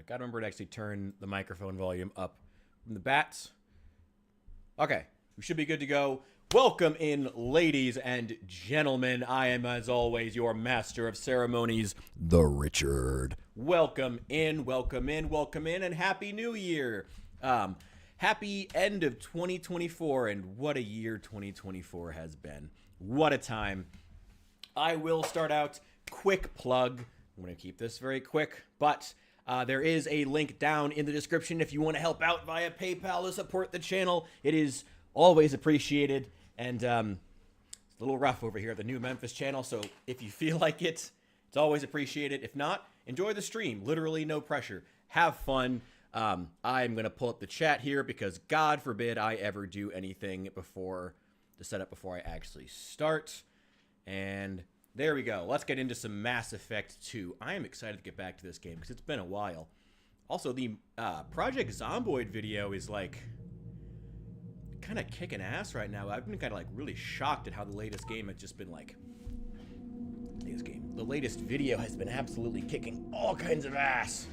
I gotta remember to actually turn the microphone volume up from the bats. Okay, we should be good to go. Welcome in, ladies and gentlemen. I am, as always, your master of ceremonies, the Richard. Welcome in, welcome in, welcome in, and Happy New Year. Happy end of 2024, and what a year 2024 has been. What a time. I will start out, quick plug. I'm going to keep this very quick, but there is a link down in the description if you want to help out via PayPal to support the channel. It is always appreciated, and it's a little rough over here at the New Memphis channel, so if you feel like it, it's always appreciated. If not, enjoy the stream. Literally no pressure. Have fun. I'm going to pull up the chat here because God forbid I ever do anything before the setup before I actually start. And there we go. Let's get into some Mass Effect 2. I am excited to get back to this game because it's been a while. Also, the Project Zomboid video is like kind of kicking ass right now. I've been kind of like really shocked at how the latest game has just been like the latest video has been absolutely kicking all kinds of ass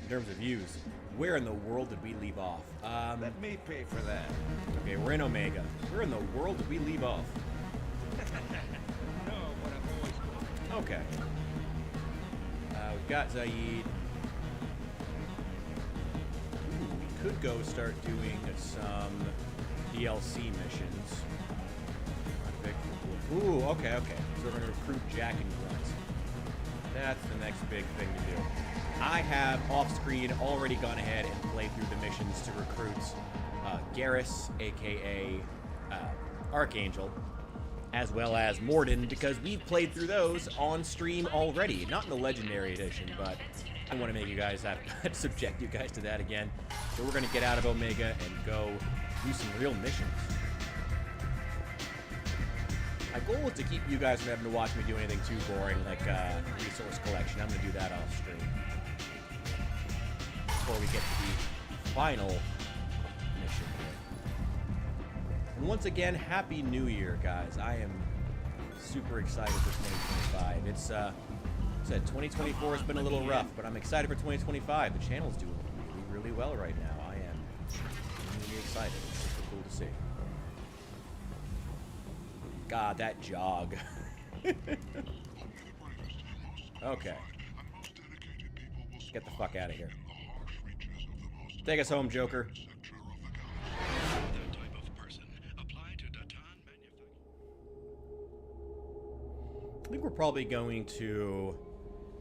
in terms of views. Where in the world did we leave off? Let me pay for that. Okay, we're in Omega. Where in the world did we leave off? No, what I've always wanted. Okay. We've got Zaid. Ooh, we could go start doing some DLC missions. Ooh, okay. So we're going to recruit Jack and Grunt. That's the next big thing to do. I have off-screen already gone ahead and played through the missions to recruit Garrus, a.k.a. Archangel, as well as Morden, because we've played through those on stream already. Not in the Legendary Edition, but I want to make you guys subject you guys to that again. So we're going to get out of Omega and go do some real missions. My goal is to keep you guys from having to watch me do anything too boring, like resource collection. I'm going to do that off stream before we get to the final mission here. And once again, Happy New Year, guys. I am super excited for 2025. It's, said 2024 has been a little rough, but I'm excited for 2025. The channel's doing really, really well right now. I am really excited. It's super cool to see. God, that jog. Okay. Get the fuck out of here. Take us home, Joker. I think we're probably going to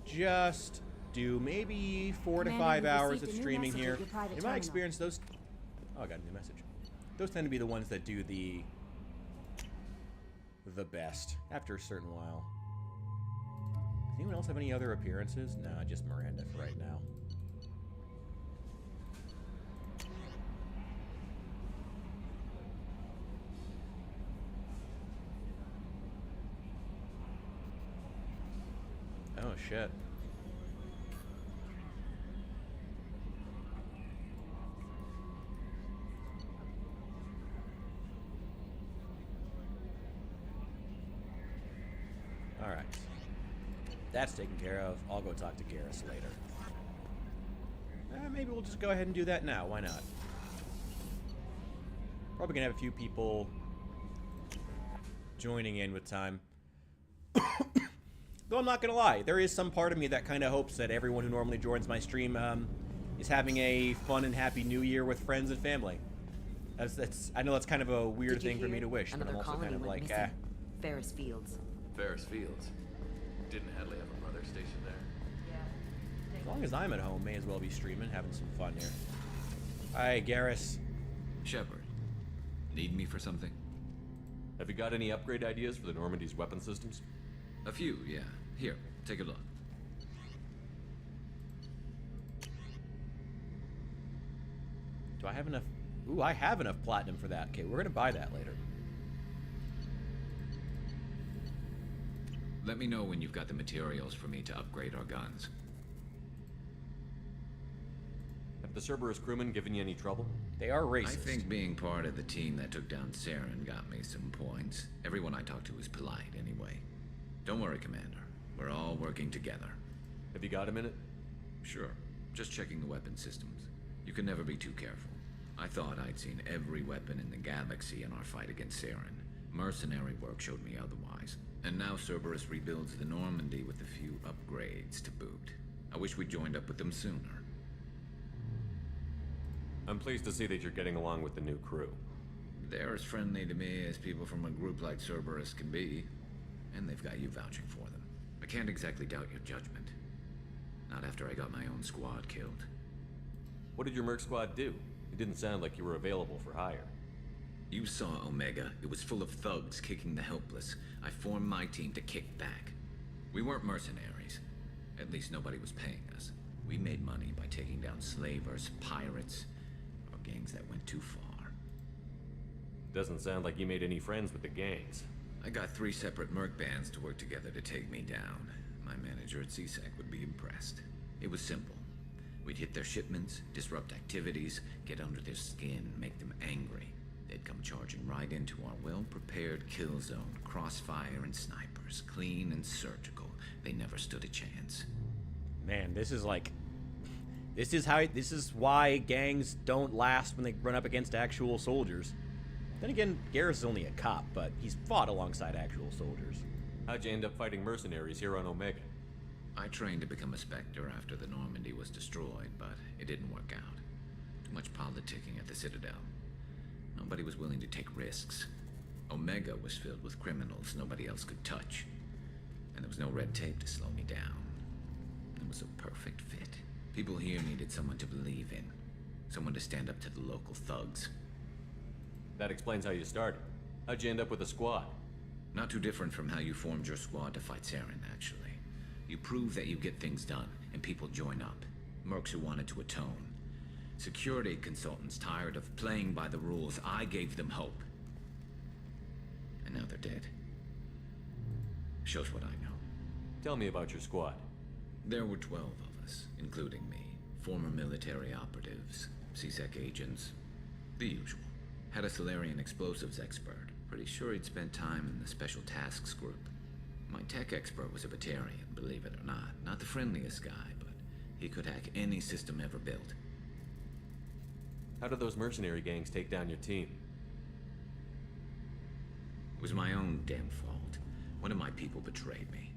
just do maybe 4 to 5 hours of streaming here. In my experience, those... Oh, I got a new message. Those tend to be the ones that do the best after a certain while. Does anyone else have any other appearances? Nah, just Miranda for right now. Oh, shit. Alright. That's taken care of. I'll go talk to Garrus later. Maybe we'll just go ahead and do that now. Why not? Probably gonna have a few people joining in with time. Though I'm not gonna lie, there is some part of me that kind of hopes that everyone who normally joins my stream is having a fun and happy New Year with friends and family. I know that's kind of a weird thing for me to wish, but I'm also kind of like, Ferris Fields. Ferris Fields. Didn't Hadley have a brother stationed there? Yeah. As long as I'm at home, may as well be streaming, having some fun here. Hi, Garrus. Shepard, need me for something? Have you got any upgrade ideas for the Normandy's weapon systems? A few, yeah. Here, take a look. Do I have enough? Ooh, I have enough platinum for that. Okay, we're gonna buy that later. Let me know when you've got the materials for me to upgrade our guns. Have the Cerberus crewmen given you any trouble? They are racist. I think being part of the team that took down Saren got me some points. Everyone I talked to was polite anyway. Don't worry, Commander. We're all working together. Have you got a minute? Sure. Just checking the weapon systems. You can never be too careful. I thought I'd seen every weapon in the galaxy in our fight against Saren. Mercenary work showed me otherwise. And now Cerberus rebuilds the Normandy with a few upgrades to boot. I wish we'd joined up with them sooner. I'm pleased to see that you're getting along with the new crew. They're as friendly to me as people from a group like Cerberus can be. And they've got you vouching for them. I can't exactly doubt your judgment. Not after I got my own squad killed. What did your merc squad do? It didn't sound like you were available for hire. You saw Omega. It was full of thugs kicking the helpless. I formed my team to kick back. We weren't mercenaries. At least nobody was paying us. We made money by taking down slavers, pirates, or gangs that went too far. Doesn't sound like you made any friends with the gangs. I got 3 separate merc bands to work together to take me down. My manager at CSEC would be impressed. It was simple. We'd hit their shipments, disrupt activities, get under their skin, make them angry. They'd come charging right into our well-prepared kill zone, crossfire and snipers, clean and surgical. They never stood a chance. Man, this is why gangs don't last when they run up against actual soldiers. Then again, Garrus is only a cop, but he's fought alongside actual soldiers. How'd you end up fighting mercenaries here on Omega? I trained to become a Spectre after the Normandy was destroyed, but it didn't work out. Too much politicking at the Citadel. Nobody was willing to take risks. Omega was filled with criminals nobody else could touch. And there was no red tape to slow me down. It was a perfect fit. People here needed someone to believe in. Someone to stand up to the local thugs. That explains how you started. How'd you end up with a squad? Not too different from how you formed your squad to fight Saren, actually. You prove that you get things done, and people join up. Mercs who wanted to atone. Security consultants tired of playing by the rules. I gave them hope. And now they're dead. Shows what I know. Tell me about your squad. There were 12 of us, including me. Former military operatives, CSEC agents, the usual. Had a Solarian explosives expert. Pretty sure he'd spent time in the Special Tasks Group. My tech expert was a Batarian, believe it or not. Not the friendliest guy, but he could hack any system ever built. How did those mercenary gangs take down your team? It was my own damn fault. One of my people betrayed me.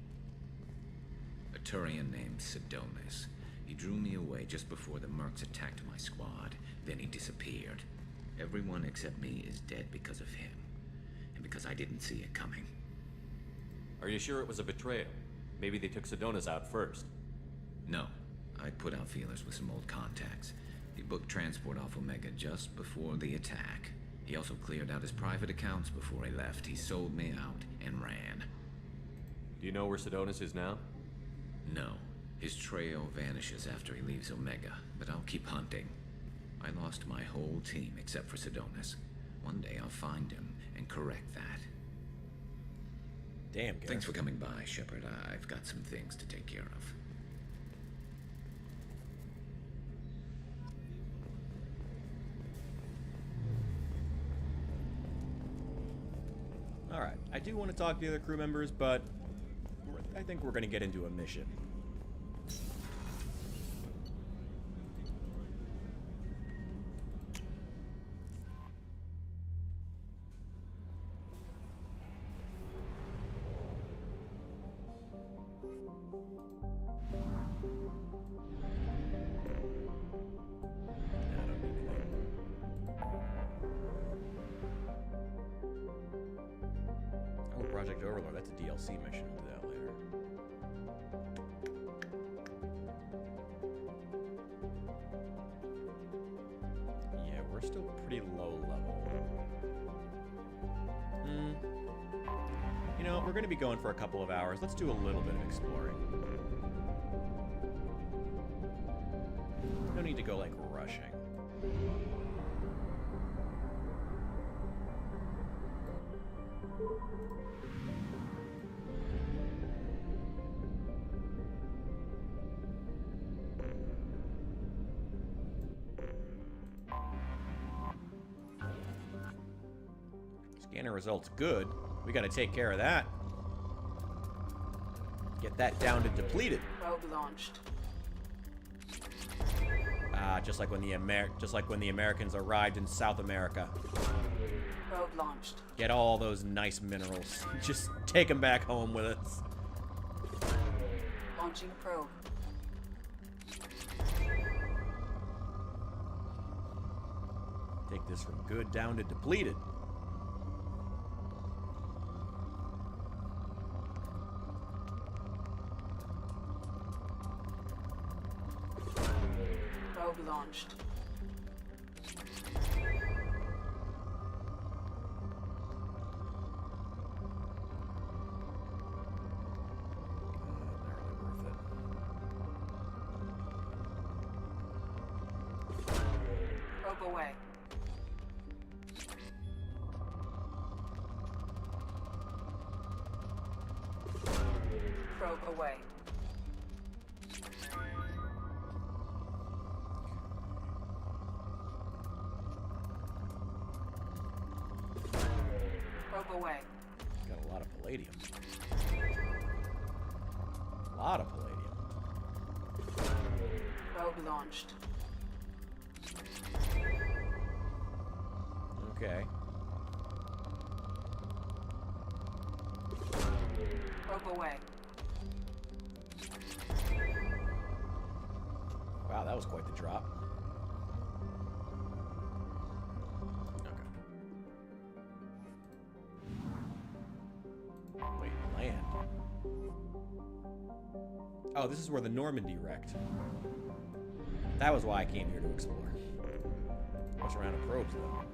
A Turian named Sidonis. He drew me away just before the mercs attacked my squad. Then he disappeared. Everyone except me is dead because of him. And because I didn't see it coming. Are you sure it was a betrayal? Maybe they took Sidonis out first. No. I put out feelers with some old contacts. He booked transport off Omega just before the attack. He also cleared out his private accounts before he left. He sold me out and ran. Do you know where Sidonis is now? No. His trail vanishes after he leaves Omega, but I'll keep hunting. I lost my whole team except for Sidonis. One day I'll find him and correct that. Damn, Garrus. Thanks for coming by, Shepard. I've got some things to take care of. Alright, I do want to talk to the other crew members, but I think we're going to get into a mission. Project Overlord, that's a DLC mission. We'll do that later. Yeah, we're still pretty low level. You know, we're going to be going for a couple of hours. Let's do a little bit of exploring. No need to go, like, rushing. Scanner results good. We gotta take care of that. Get that down to depleted. Probe launched. Just like when the Americans arrived in South America. Probe launched. Get all those nice minerals. Just take them back home with us. Launching probe. Take this from good down to depleted. Probe launched. Probe away. Probe away. Probe away. Got a lot of palladium. A lot of palladium. Probe launched. Okay. Probe away. Wow, that was quite the drop. Okay. Wait, land. Oh, this is where the Normandy wrecked. That was why I came here to explore. Bunch of random probes, though.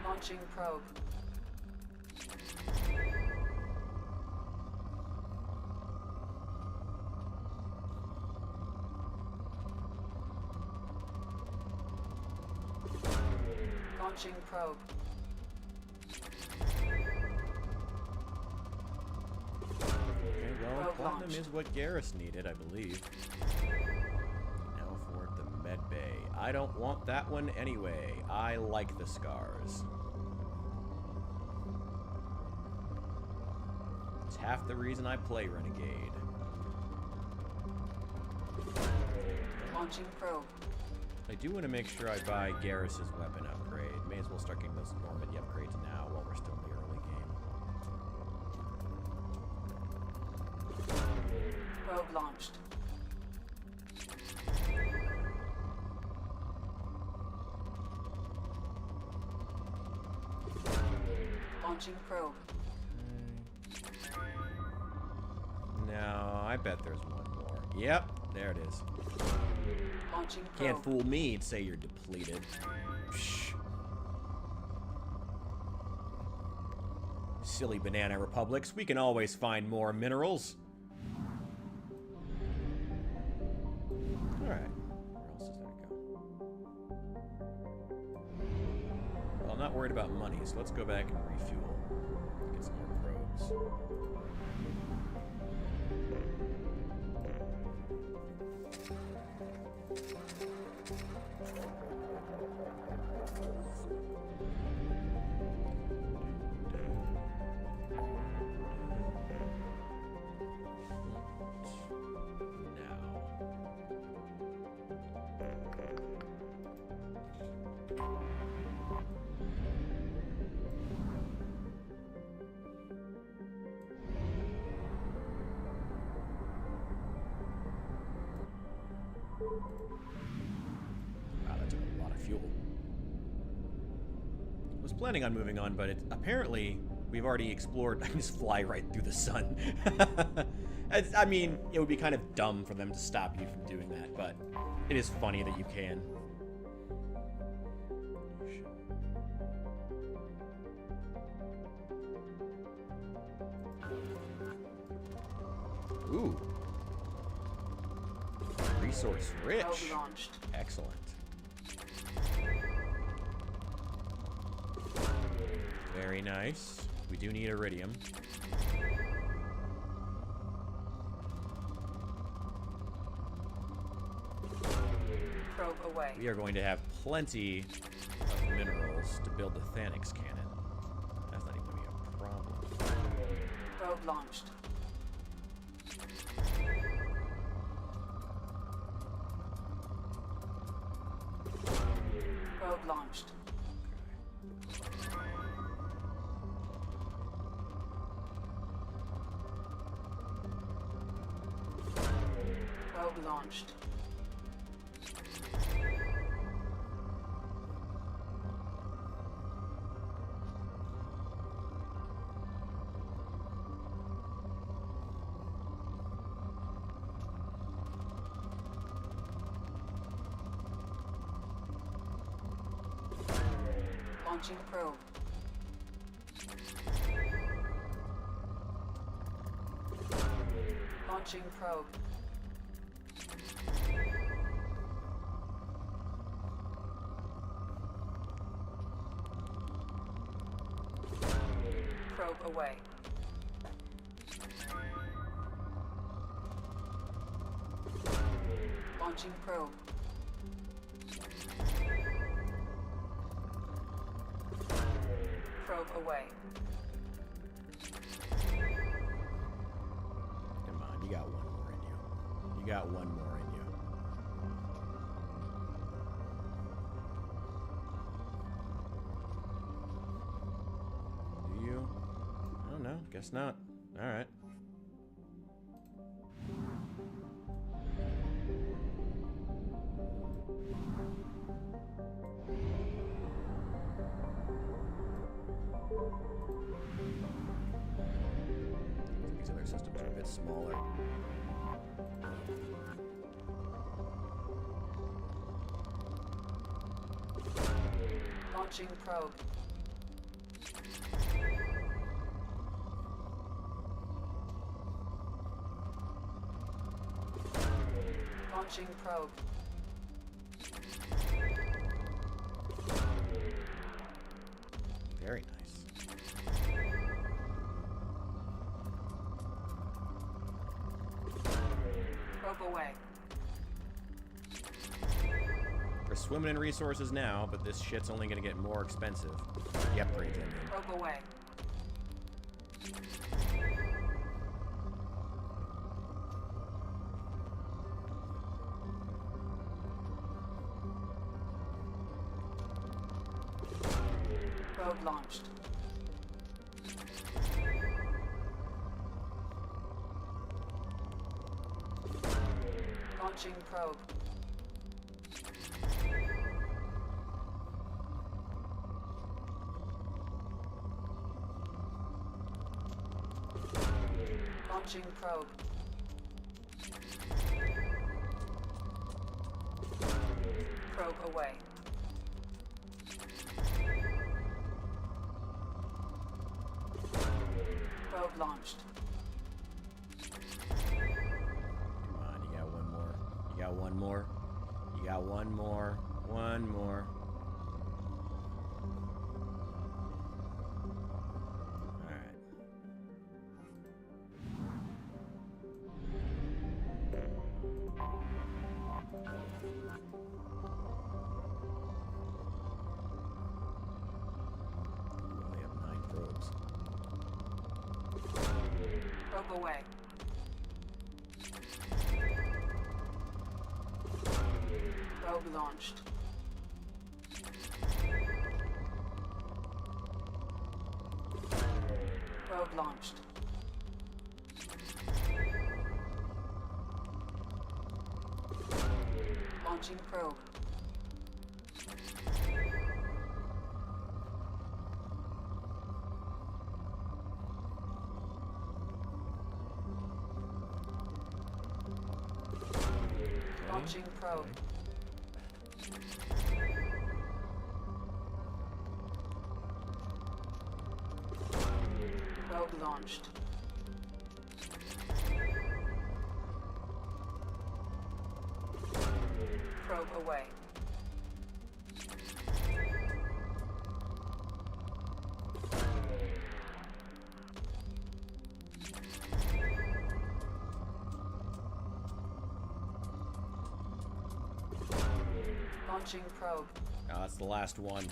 Launching probe. Launching probe. Okay, well, Probe platinum launched. is what Garrus needed, I believe. Now for the med bay. I don't want that one anyway. I like the scars. It's half the reason I play Renegade. Launching probe. I do want to make sure I buy Garrus's weapon upgrade. May as well start getting those Normandy upgrades now while we're still in the early game. Probe launched. Launching probe. No, I bet there's one more. Yep, there it is. Launching probe. Can't fool me and say you're depleted. Psh. Silly banana republics, we can always find more minerals. Alright, where else does that go? Well, I'm not worried about money, so let's go back and refuel. Get some more probes. Wow, that took a lot of fuel. I was planning on moving on, but apparently we've already explored. I can just fly right through the sun. I mean, it would be kind of dumb for them to stop you from doing that, but it is funny that you can. Ooh. Resource rich. Probe launched. Excellent. Very nice. We do need iridium. Probe away. We are going to have plenty of minerals. materials to build the Thanix cannon. That's not even gonna be a problem. Probe launched. Probe launched. Probe launched. Launching probe. Launching probe. Probe away. Launching probe. Probe away. Come on, you got one more in you. You got one more in you. Do you? I don't know. Guess not. All right. These other systems are a bit smaller. Launching probe. Launching probe. Very nice. Probe away. We're swimming in resources now, but this shit's only gonna get more expensive. The upgrades, I mean. Probe away. Probe launched. Launching probe. Launching probe. Probe away. Probe launched. Come on, you got one more. You got one more. You got one more. One more. Alright. We only have 9 probes. Probe away. Probe launched. Probe launched. Launching probe. Launching probe. Probe launched. Probe away. Launching probe. Oh, that's the last one.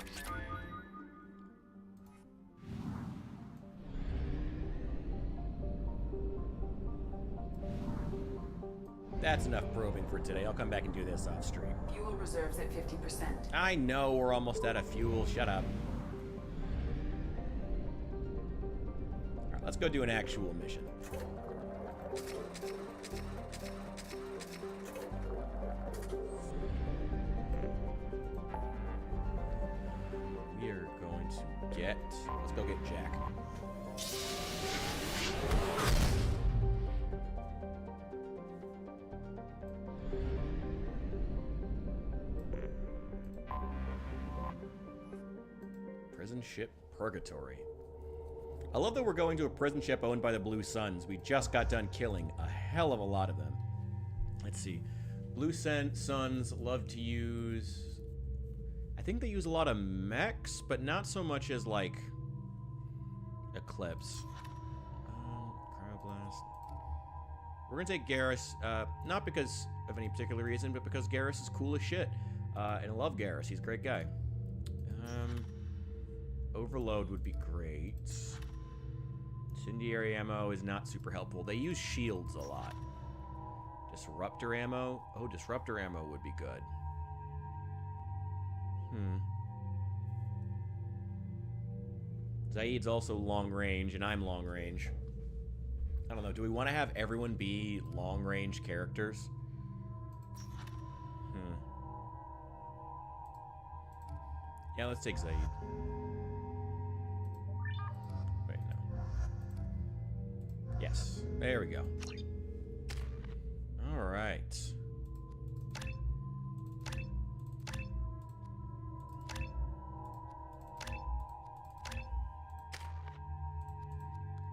That's enough probing for today. I'll come back and do this off stream. Fuel reserves at 50%. I know we're almost out of fuel. Shut up. Alright, let's go do an actual mission. We are going to get... Let's go get Jack. Prison ship Purgatory. I love that we're going to a prison ship owned by the Blue Suns. We just got done killing a hell of a lot of them. Let's see. Blue Suns love to use... I think they use a lot of mechs, but not so much as, like, Eclipse. Cryoblast. We're gonna take Garrus, not because of any particular reason, but because Garrus is cool as shit. And I love Garrus. He's a great guy. Overload would be great. Incendiary ammo is not super helpful. They use shields a lot. Disruptor ammo? Oh, disruptor ammo would be good. Zaid's also long range, and I'm long range. I don't know. Do we want to have everyone be long range characters? Yeah, let's take Zaid. Wait, no. Yes. There we go. All right.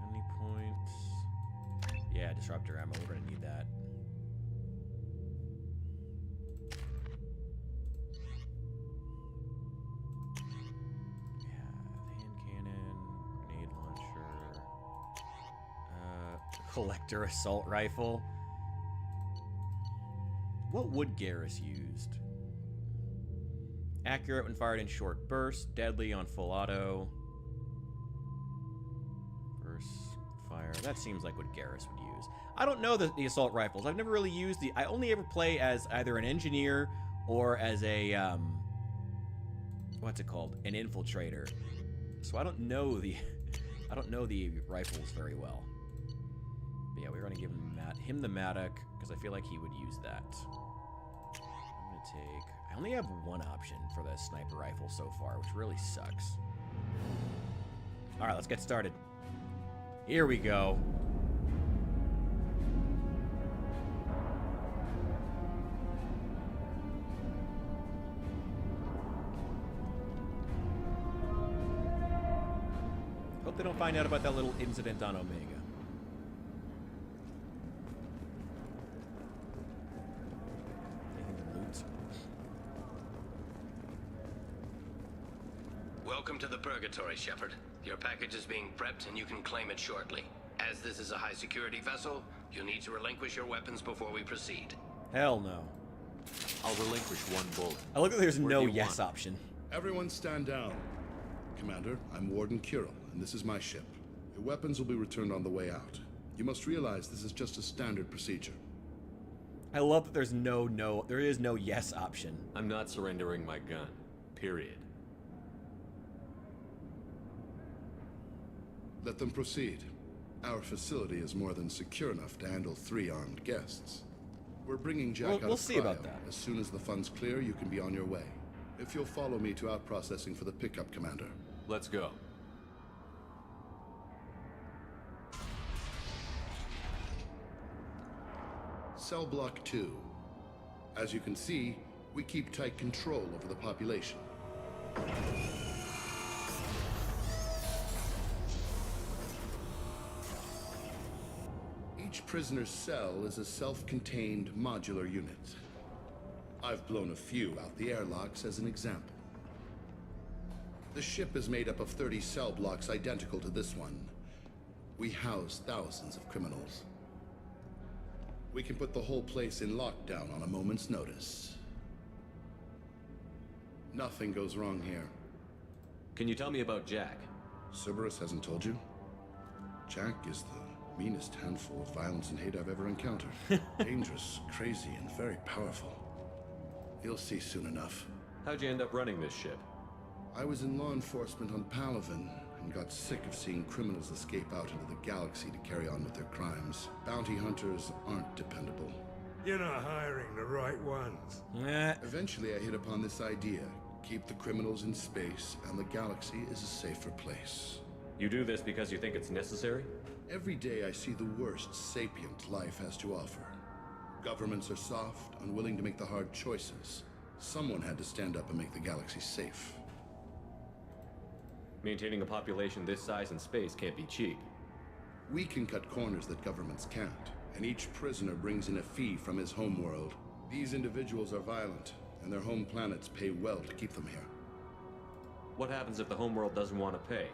Any points? Yeah, disruptor ammo. We're gonna need that. Collector assault rifle. What would Garrus used? Accurate when fired in short bursts, deadly on full auto. Burst fire. That seems like what Garrus would use. I don't know the assault rifles. I've never really used the... I only ever play as either an engineer or as a what's it called? An infiltrator. So I don't know the rifles very well. But yeah, we're going to give him the Matic, because I feel like he would use that. I'm going to take... I only have one option for the sniper rifle so far, which really sucks. Alright, let's get started. Here we go. Hope they don't find out about that little incident on Omega. Welcome to the Purgatory, Shepard. Your package is being prepped and you can claim it shortly. As this is a high-security vessel, you'll need to relinquish your weapons before we proceed. Hell no. I'll relinquish one bullet. I look like there's What no do you yes want? option. Everyone stand down. Commander, I'm Warden Kirill, and this is my ship. Your weapons will be returned on the way out. You must realize this is just a standard procedure. I love that there's there is no yes option. I'm not surrendering my gun. Period. Let them proceed. Our facility is more than secure enough to handle 3 armed guests. We're bringing Jack out We'll of see about cryo. that. As soon as the funds clear, you can be on your way. If you'll follow me to out-processing for the pickup, Commander. Let's go. Cell Block 2. As you can see, we keep tight control over the population. Each prisoner's cell is a self-contained modular unit. I've blown a few out the airlocks as an example. The ship is made up of 30 cell blocks identical to this one. We house thousands of criminals. We can put the whole place in lockdown on a moment's notice. Nothing goes wrong here. Can you tell me about Jack? Cerberus hasn't told you? Jack is the Meanest handful of violence and hate I've ever encountered. Dangerous, crazy, and very powerful. You'll see soon enough. How'd you end up running this ship? I was in law enforcement on Palaven and got sick of seeing criminals escape out into the galaxy to carry on with their crimes. Bounty hunters aren't dependable. You're not hiring the right ones. Eventually I hit upon this idea. Keep the criminals in space and the galaxy is a safer place. You do this because you think it's necessary? Every day I see the worst sapient life has to offer. Governments are soft, unwilling to make the hard choices. Someone had to stand up and make the galaxy safe. Maintaining a population this size in space can't be cheap. We can cut corners that governments can't, and each prisoner brings in a fee from his homeworld. These individuals are violent, and their home planets pay well to keep them here. What happens if the homeworld doesn't want to pay?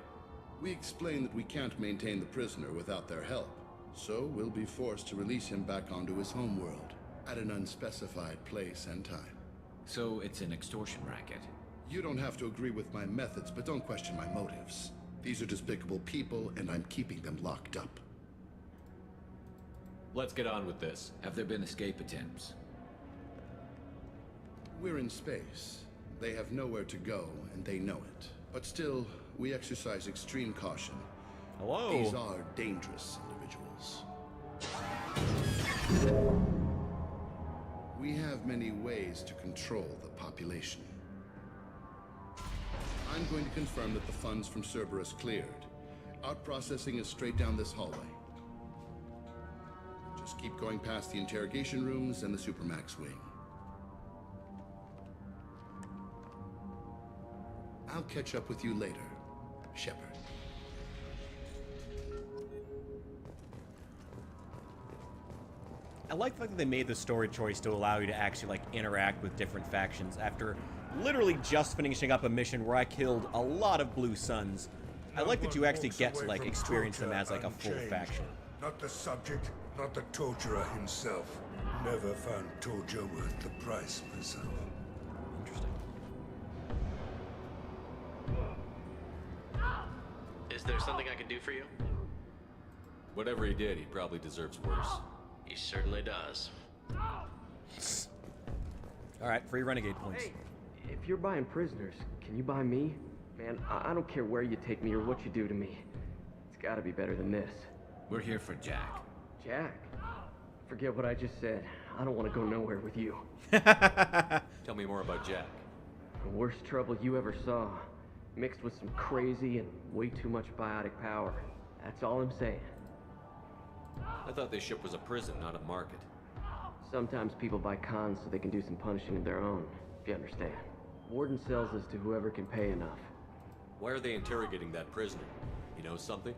We explain that we can't maintain the prisoner without their help, so we'll be forced to release him back onto his homeworld, at an unspecified place and time. So it's an extortion racket. You don't have to agree with my methods, but don't question my motives. These are despicable people, and I'm keeping them locked up. Let's get on with this. Have there been escape attempts? We're in space. They have nowhere to go, and they know it. But still, we exercise extreme caution. Hello. These are dangerous individuals. We have many ways to control the population. I'm going to confirm that the funds from Cerberus cleared. Out-processing is straight down this hallway. Just keep going past the interrogation rooms and the Supermax wing. I'll catch up with you later, Shepard. I like the fact that they made the story choice to allow you to actually, like, interact with different factions after literally just finishing up a mission where I killed a lot of Blue Suns. I like that you actually get to, like, experience them as, like, a full faction. Not the subject, not the torturer himself. Never found torture worth the price myself. Interesting. Is there something I can do for you? Whatever he did, he probably deserves worse. He certainly does. Alright, free renegade points. Hey, if you're buying prisoners, can you buy me? Man, I don't care where you take me or what you do to me. It's gotta be better than this. We're here for Jack. Jack? Forget what I just said. I don't want to go nowhere with you. Tell me more about Jack. The worst trouble you ever saw. Mixed with some crazy and way too much biotic power. That's all I'm saying. I thought this ship was a prison, not a market. Sometimes people buy cons so they can do some punishing of their own, if you understand. Warden sells us to whoever can pay enough. Why are they interrogating that prisoner? He knows something?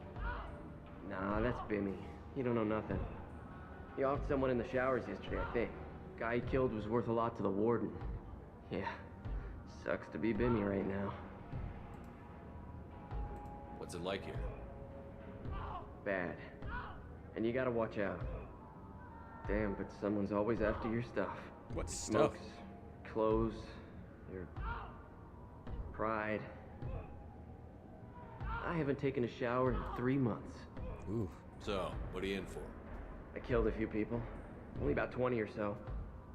Nah, that's Bimmy. He don't know nothing. He offed someone in the showers yesterday, I think. Guy he killed was worth a lot to the warden. Yeah, sucks to be Bimmy right now. What's it like here? Bad. And you gotta watch out. Damn, but someone's always after your stuff. What stuff? Smokes, clothes, your pride. I haven't taken a shower in 3 months. Ooh. So, what are you in for? I killed a few people. Only about 20 or so.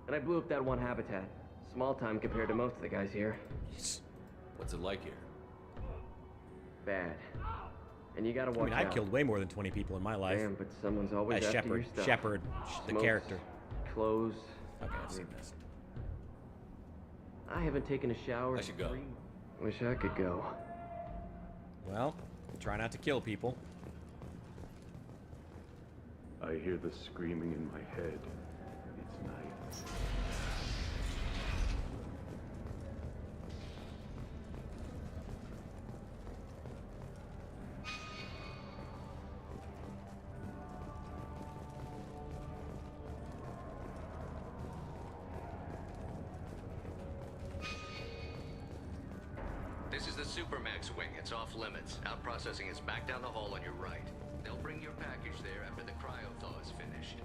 And I blew up that one habitat. Small time compared to most of the guys here. What's it like here? Bad. And you gotta watch out. I killed way more than 20 people in my life. Damn, but someone's always after your stuff. Shepard, the Smokes, character. Clothes. Okay, I've seen this. I haven't taken a shower. I should go. Wish I could go. Well, try not to kill people. I hear the screaming in my head. It's night. This is the Supermax wing. It's off limits. Out processing is back down the hall on your right. They'll bring your package there after the cryo-thaw is finished.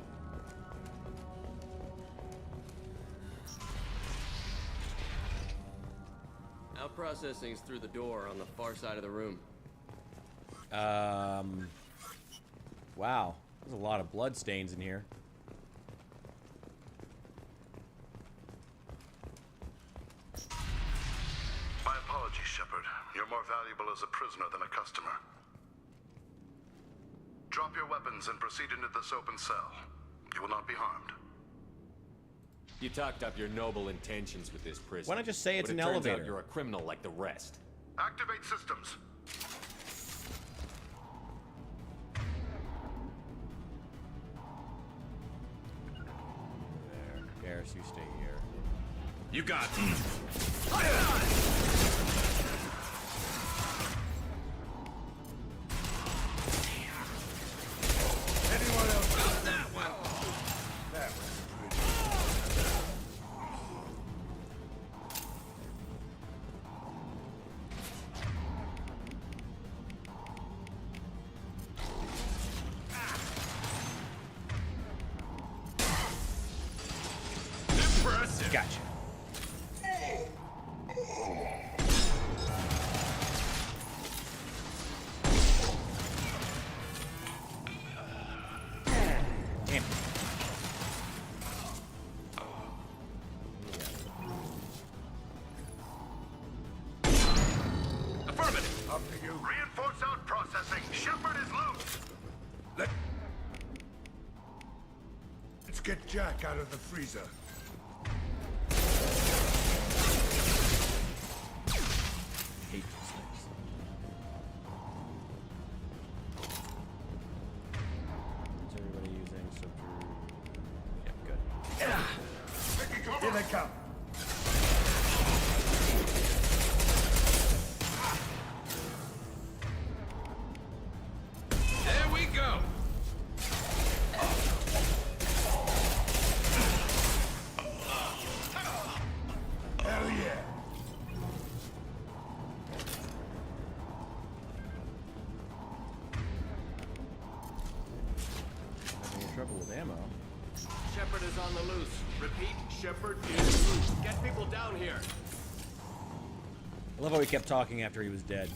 Out processing's through the door on the far side of the room. Wow. There's a lot of blood stains in here. My apologies, Shepard. You're more valuable as a prisoner than a customer. Drop your weapons and proceed into this open cell. You will not be harmed. You talked up your noble intentions with this prison. Why not just say it's but an it turns elevator? out you're a criminal like the rest. Activate systems. There. Garrus, you stay here. You got it. Anyone else? Got that one. That was pretty. Impressive. Gotcha. Damn. Affirmative. Up to you. Reinforce out processing. Shepard is loose. Let's get Jack out of the freezer. Hate these things. What's everybody using? Subdue. Yeah, good. Here they come. There we go. Hell yeah. Having trouble with ammo. Shepard is on the loose. Repeat, Shepard is loose. Get people down here. I love how he kept talking after he was dead.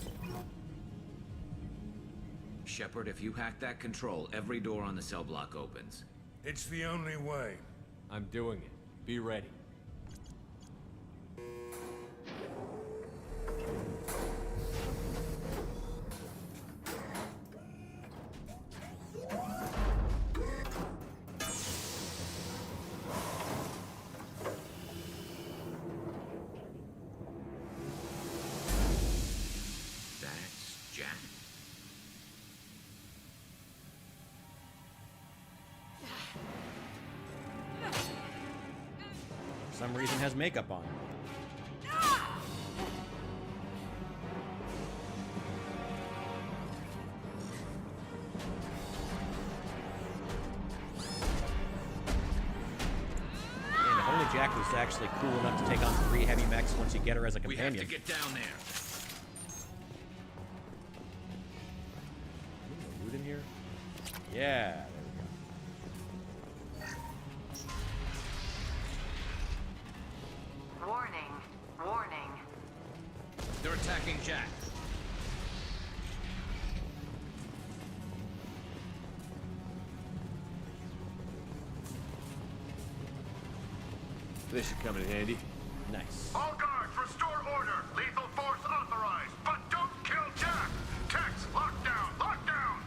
Shepard, if you hack that control, every door on the cell block opens. It's the only way. I'm doing it. Be ready. That's Jack. For some reason has makeup on. Man, if only Jack was actually cool enough to take on 3 heavy mechs once you get her as a We have companion. to get down there. Loot in here? Yeah, there we go. Warning. Warning. They're attacking Jack. This should come in handy. Nice. All guards, restore order. Lethal force authorized. But don't kill Jack. Tex, lock down. Lock down.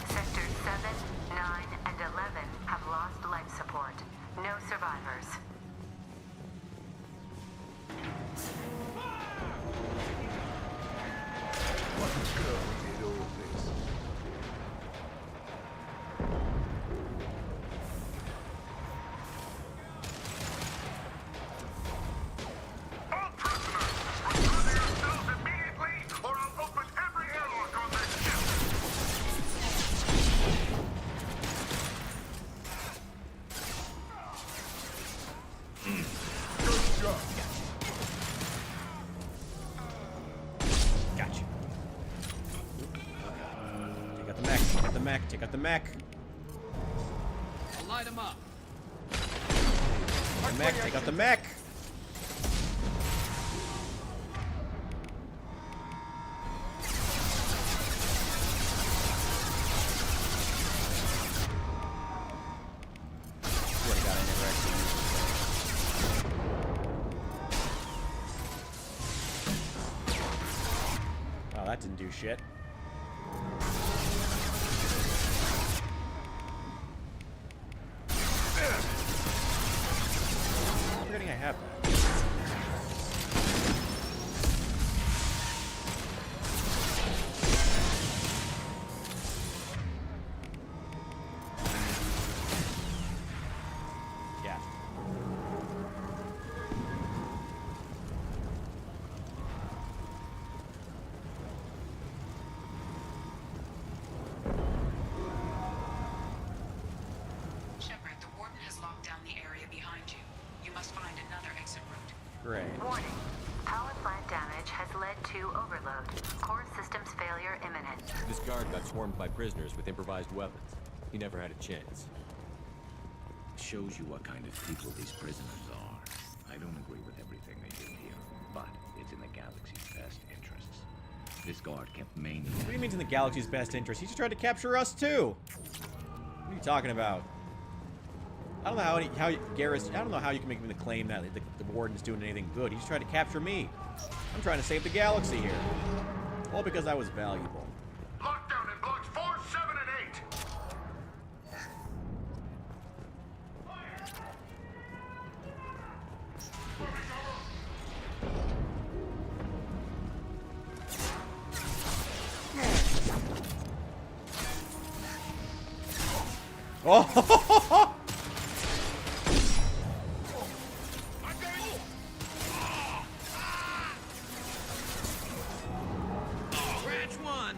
Sectors 7, 9, and 11 have lost life support. No survivors. What a girl did all this. All prisoners, recover yourselves immediately, or I'll open every airlock on this ship. Good job. Gotcha. Take out the mech. Take out the mech. Take out the mech. I'll light him up. The mech, take out the mech! Swear to God, I never actually used this thing. Oh, that didn't do shit. I'm forgetting I have that. Yeah. Shepard, the Warden has locked down the area behind you. You must find another exit route. Great. Warning. Power plant damage has led to overload. Core systems failure imminent. This guard got swarmed by prisoners with improvised weapons. He never had a chance. Shows you what kind of people these prisoners are. I don't agree with everything they do here, but it's in the galaxy's best interests. This guard kept mainly... What do you mean it's in the galaxy's best interest? He just tried to capture us too. What are you talking about? I don't know how Garrus. I don't know how you can make the claim that the Warden's doing anything good. He just tried to capture me. I'm trying to save the galaxy here. All because I was valuable. Lockdown in blocks 4, 7, and 8. Oh! Scratch one!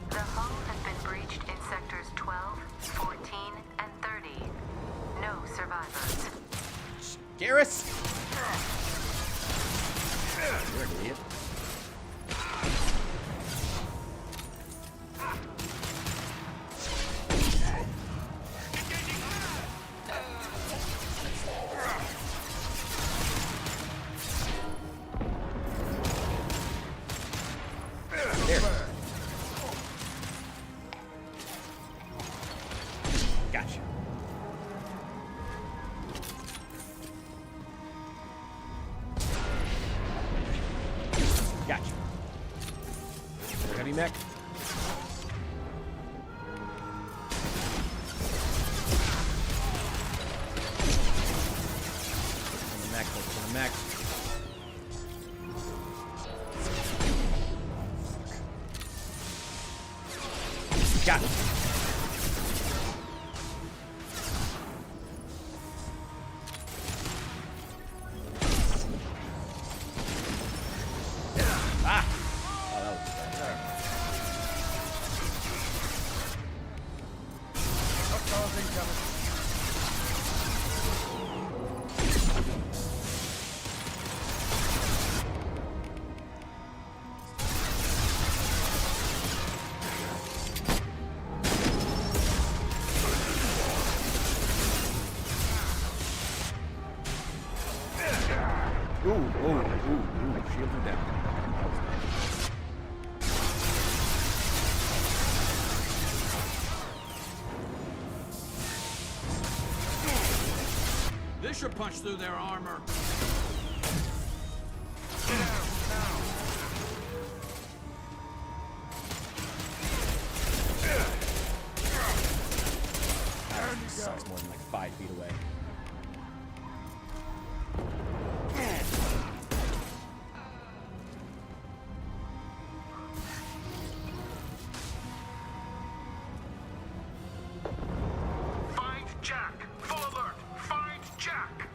The hull has been breached in sectors 12, 14, and 30. No survivors. Garrus! You're an idiot. There. Gotcha. Gotcha. More heavy mech. On the mech, focus on the mech. Got it. Ah! Oh, that was bad. Ooh, shield him down. That was nice. This should punch through their armor. Sucks more than like 5 feet away. Find Jack. Full alert. Find Jack.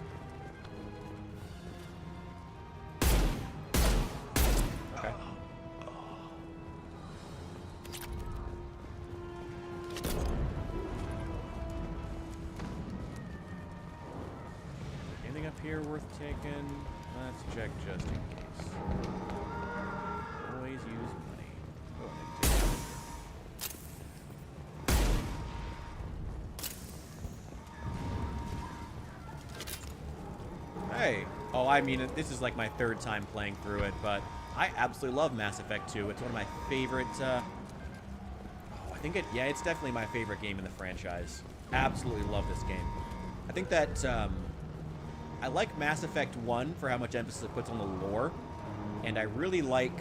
anything up here worth taking? Let's check just in case. Always use money. Go ahead and take it. Hey! Oh, I mean, this is like my third time playing through it, but I absolutely love Mass Effect 2. It's one of my favorite, yeah, it's definitely my favorite game in the franchise. Absolutely love this game. I think that, I like Mass Effect 1 for how much emphasis it puts on the lore, and I really like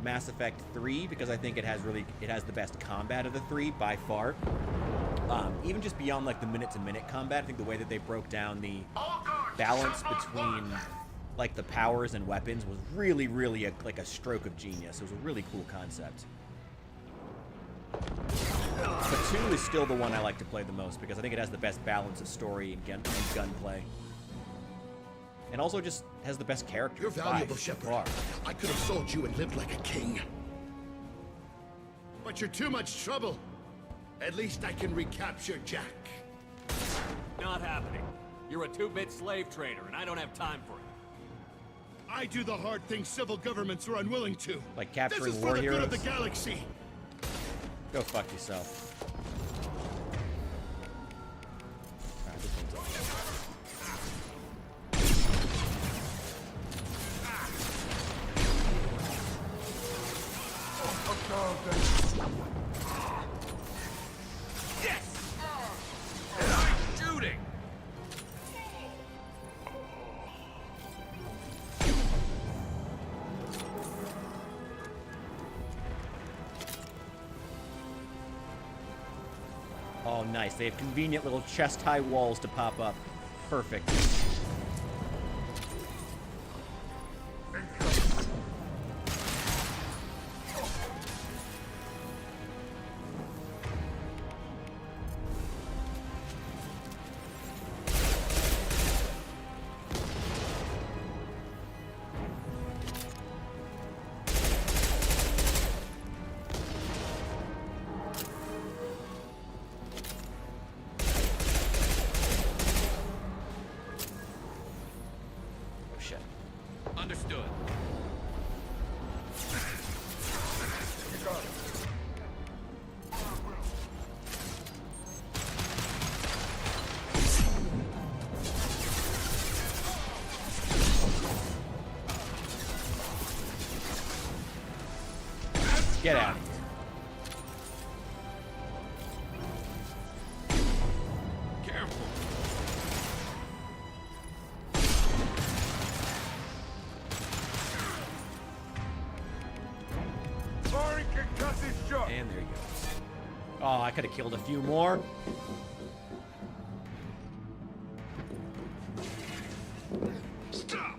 Mass Effect 3 because I think it has the best combat of the three by far. Even just beyond like the minute-to-minute combat, I think the way that they broke down the balance between like the powers and weapons was really, really like a stroke of genius. It was a really cool concept. But 2 is still the one I like to play the most because I think it has the best balance of story and gunplay. And also just has the best character. You're valuable, Shepard. I could have sold you and lived like a king. But you're too much trouble. At least I can recapture Jack. Not happening. You're a 2-bit slave trader, and I don't have time for it. I do the hard things civil governments are unwilling to. Like capturing this is war for the heroes. good of the galaxy. Go fuck yourself. Alright, this one's Yes! Nice shooting! Oh, nice. They have convenient little chest-high walls to pop up. Perfect. Understood. Get out of here. Careful. And there he goes. Oh, I could have killed a few more. Stop!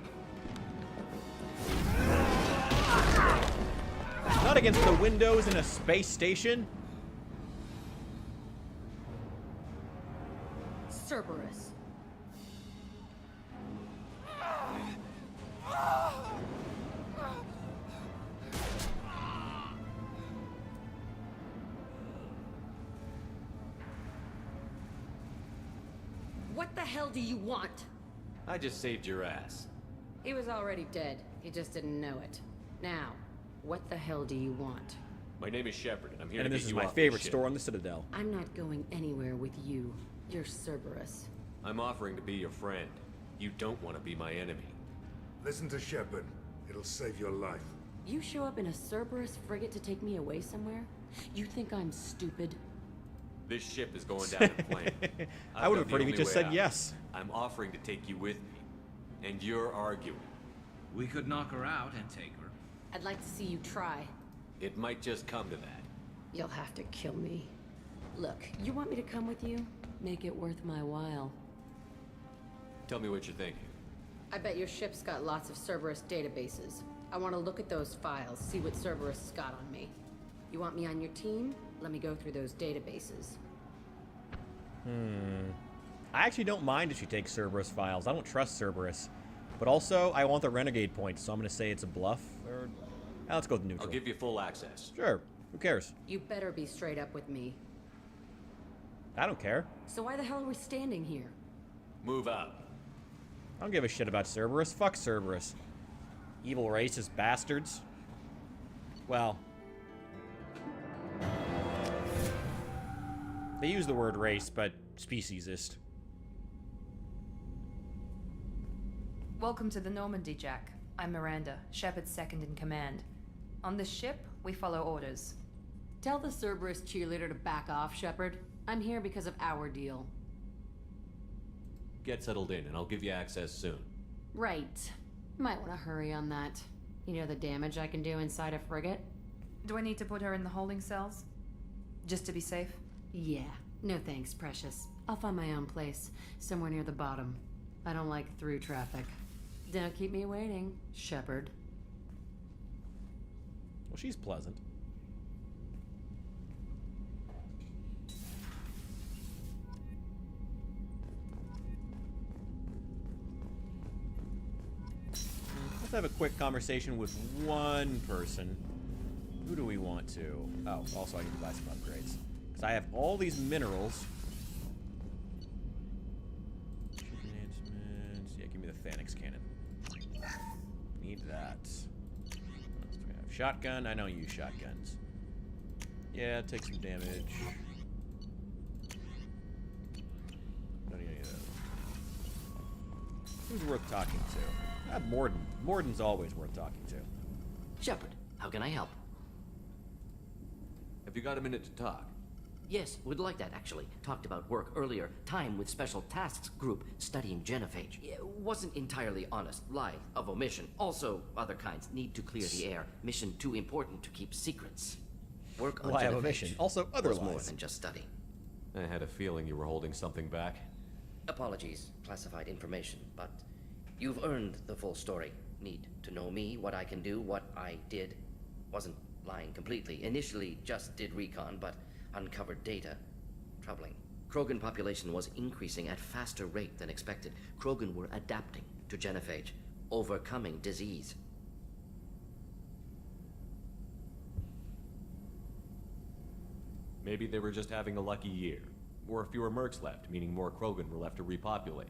Not against the windows in a space station. Cerberus. What the hell do you want? I just saved your ass. He was already dead. He just didn't know it. Now, what the hell do you want? My name is Shepard, and I'm here And to this get is you my off favorite this ship. store on the Citadel. I'm not going anywhere with you. You're Cerberus. I'm offering to be your friend. You don't want to be my enemy. Listen to Shepard. It'll save your life. You show up in a Cerberus frigate to take me away somewhere? You think I'm stupid? This ship is going down in flame. I would have pretty much just said yes. I'm offering to take you with me, and you're arguing. We could knock her out and take her. I'd like to see you try. It might just come to that. You'll have to kill me. Look, you want me to come with you? Make it worth my while. Tell me what you're thinking. I bet your ship's got lots of Cerberus databases. I want to look at those files, see what Cerberus has got on me. You want me on your team? Let me go through those databases. I actually don't mind if she takes Cerberus files. I don't trust Cerberus. But also, I want the Renegade points, so I'm going to say it's a bluff. Or let's go with neutral. I'll give you full access. Sure. Who cares? You better be straight up with me. I don't care. So why the hell are we standing here? Move out. I don't give a shit about Cerberus. Fuck Cerberus. Evil racist bastards. Well, they use the word race, but speciesist. Welcome to the Normandy, Jack. I'm Miranda, Shepard's second in command. On this ship, we follow orders. Tell the Cerberus cheerleader to back off, Shepard. I'm here because of our deal. Get settled in, and I'll give you access soon. Right. Might want to hurry on that. You know the damage I can do inside a frigate? Do I need to put her in the holding cells? Just to be safe? Yeah. No thanks, precious. I'll find my own place, somewhere near the bottom. I don't like through traffic. Don't keep me waiting, Shepard. Well, she's pleasant. Let's have a quick conversation with one person. Who do we want to? Oh, also I need to buy some upgrades. Because I have all these minerals. Enhancements. Yeah, give me the Phalanx cannon. Need that. What else do we have? Shotgun. I don't use shotguns. Yeah, take some damage. Don't need any of those. Who's worth talking to? Morden. Morden's always worth talking to. Shepard, how can I help? Have you got a minute to talk? Yes, would like that, actually. Talked about work earlier. Time with Special Tasks Group studying genophage. Wasn't entirely honest. Lie of omission. Also, other kinds. Need to clear the air. Mission too important to keep secrets. Work on Lie of genophage omission. Also, other was lies. more than just study. I had a feeling you were holding something back. Apologies, classified information, but you've earned the full story. Need to know me, what I can do, what I did. Wasn't lying completely. Initially just did recon, but uncovered data. Troubling. Krogan population was increasing at faster rate than expected. Krogan were adapting to genophage, overcoming disease. Maybe they were just having a lucky year. Or fewer mercs left, meaning more Krogan were left to repopulate.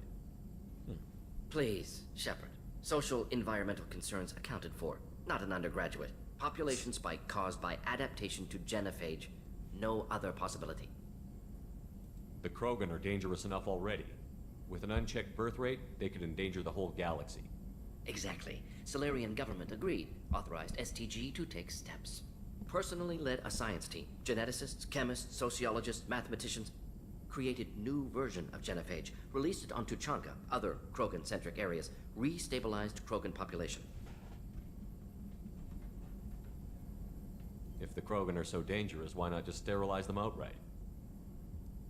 Please, Shepard. Social environmental concerns accounted for. Not an undergraduate. Population spike caused by adaptation to genophage. No other possibility. The Krogan are dangerous enough already. With an unchecked birth rate, they could endanger the whole galaxy. Exactly. Solarian government agreed. Authorized STG to take steps. Personally led a science team. Geneticists, chemists, sociologists, mathematicians. Created new version of genophage. Released it onto Chanka, other Krogan-centric areas. Restabilized Krogan population. If the Krogan are so dangerous, why not just sterilize them outright?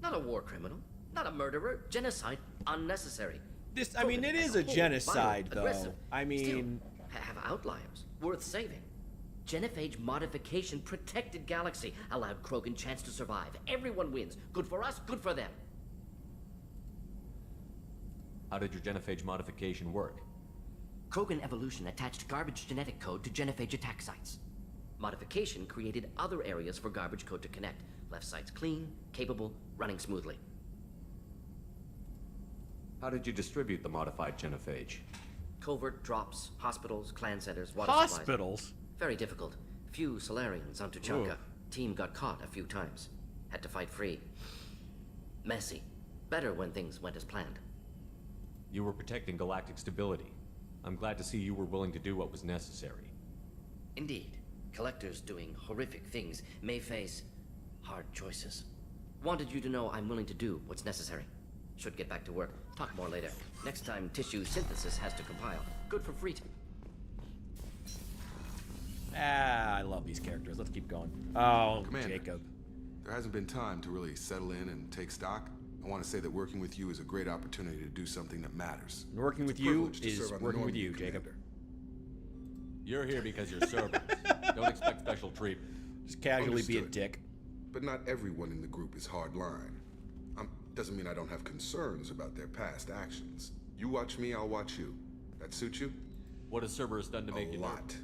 Not a war criminal. Not a murderer. Genocide. Unnecessary. This, I mean, it is a genocide, though. I mean... Still, have outliers. Worth saving. Genophage modification protected galaxy. Allowed Krogan chance to survive. Everyone wins. Good for us, good for them. How did your genophage modification work? Krogan evolution attached garbage genetic code to genophage attack sites. Modification created other areas for garbage code to connect. Left sites clean, capable, running smoothly. How did you distribute the modified genophage? Covert drops, hospitals, clan centers, water supplies. Hospitals? Very difficult. Few Solarians onto Chanka. Team got caught a few times. Had to fight free. Messy. Better when things went as planned. You were protecting galactic stability. I'm glad to see you were willing to do what was necessary. Indeed. Collectors doing horrific things may face hard choices. Wanted you to know I'm willing to do what's necessary. Should get back to work. Talk more later. Next time tissue synthesis has to compile. Good for free time. I love these characters. Let's keep going. Oh, Commander, Jacob. There hasn't been time to really settle in and take stock. I want to say that working with you is a great opportunity to do something that matters. And working with you is working with you, Jacob. You're here because you're Cerberus. Don't expect special treatment. Just casually be a dick. But not everyone in the group is hardline. Doesn't mean I don't have concerns about their past actions. You watch me, I'll watch you. That suit you? What has Cerberus done to make you A lot.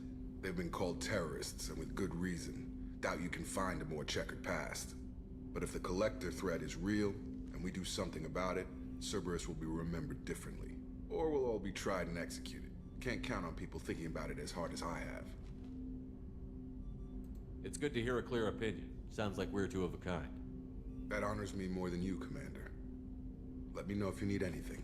They've been called terrorists, and with good reason. Doubt you can find a more checkered past. But if the Collector threat is real, and we do something about it, Cerberus will be remembered differently. Or we'll all be tried and executed. Can't count on people thinking about it as hard as I have. It's good to hear a clear opinion. Sounds like we're two of a kind. That honors me more than you, Commander. Let me know if you need anything.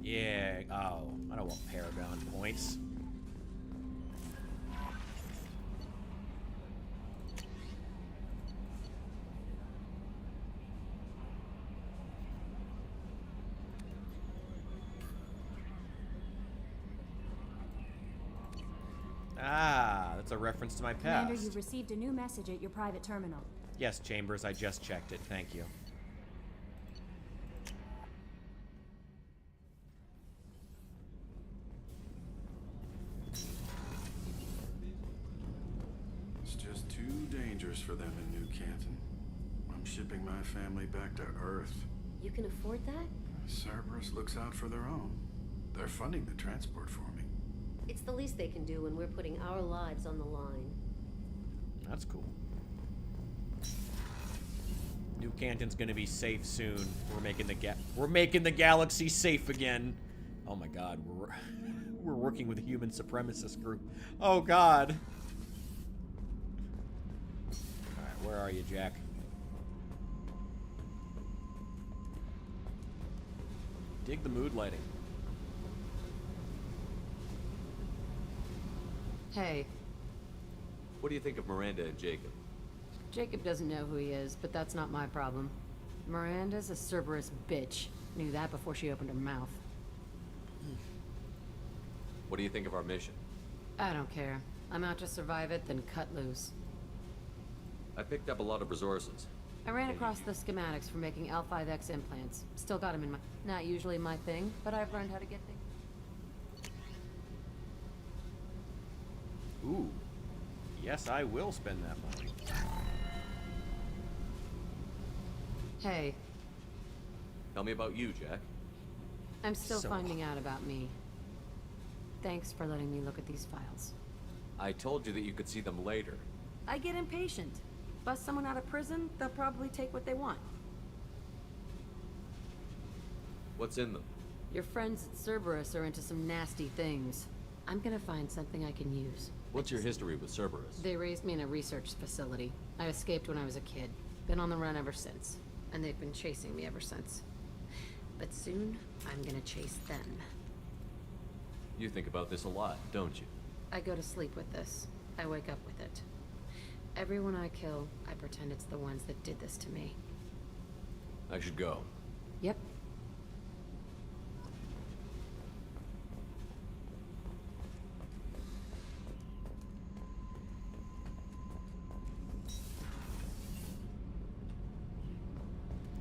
Yeah, oh, I don't want Paragon points. Ah, that's a reference to my past. Commander, you've received a new message at your private terminal. Yes, Chambers, I just checked it. Thank you. It's just too dangerous for them in New Canton. I'm shipping my family back to Earth. You can afford that? Cerberus looks out for their own. They're funding the transport for me. It's the least they can do when we're putting our lives on the line. That's cool. New Canton's gonna be safe soon. We're making the galaxy safe again. Oh my God, we're working with a human supremacist group. Oh God. All right, where are you, Jack? Dig the mood lighting. Hey. What do you think of Miranda and Jacob? Jacob doesn't know who he is, but that's not my problem. Miranda's a Cerberus bitch. Knew that before she opened her mouth. What do you think of our mission? I don't care. I'm out to survive it, then cut loose. I picked up a lot of resources. I ran across the schematics for making L5X implants. Still got them in my... Not usually my thing, but I've learned how to get things. Ooh. Yes, I will spend that money. Hey. Tell me about you, Jack. I'm still finding out about me. Thanks for letting me look at these files. I told you that you could see them later. I get impatient. Bust someone out of prison, they'll probably take what they want. What's in them? Your friends at Cerberus are into some nasty things. I'm gonna find something I can use. What's your history with Cerberus? They raised me in a research facility. I escaped when I was a kid. Been on the run ever since. And they've been chasing me ever since. But soon, I'm gonna chase them. You think about this a lot, don't you? I go to sleep with this. I wake up with it. Everyone I kill, I pretend it's the ones that did this to me. I should go. Yep.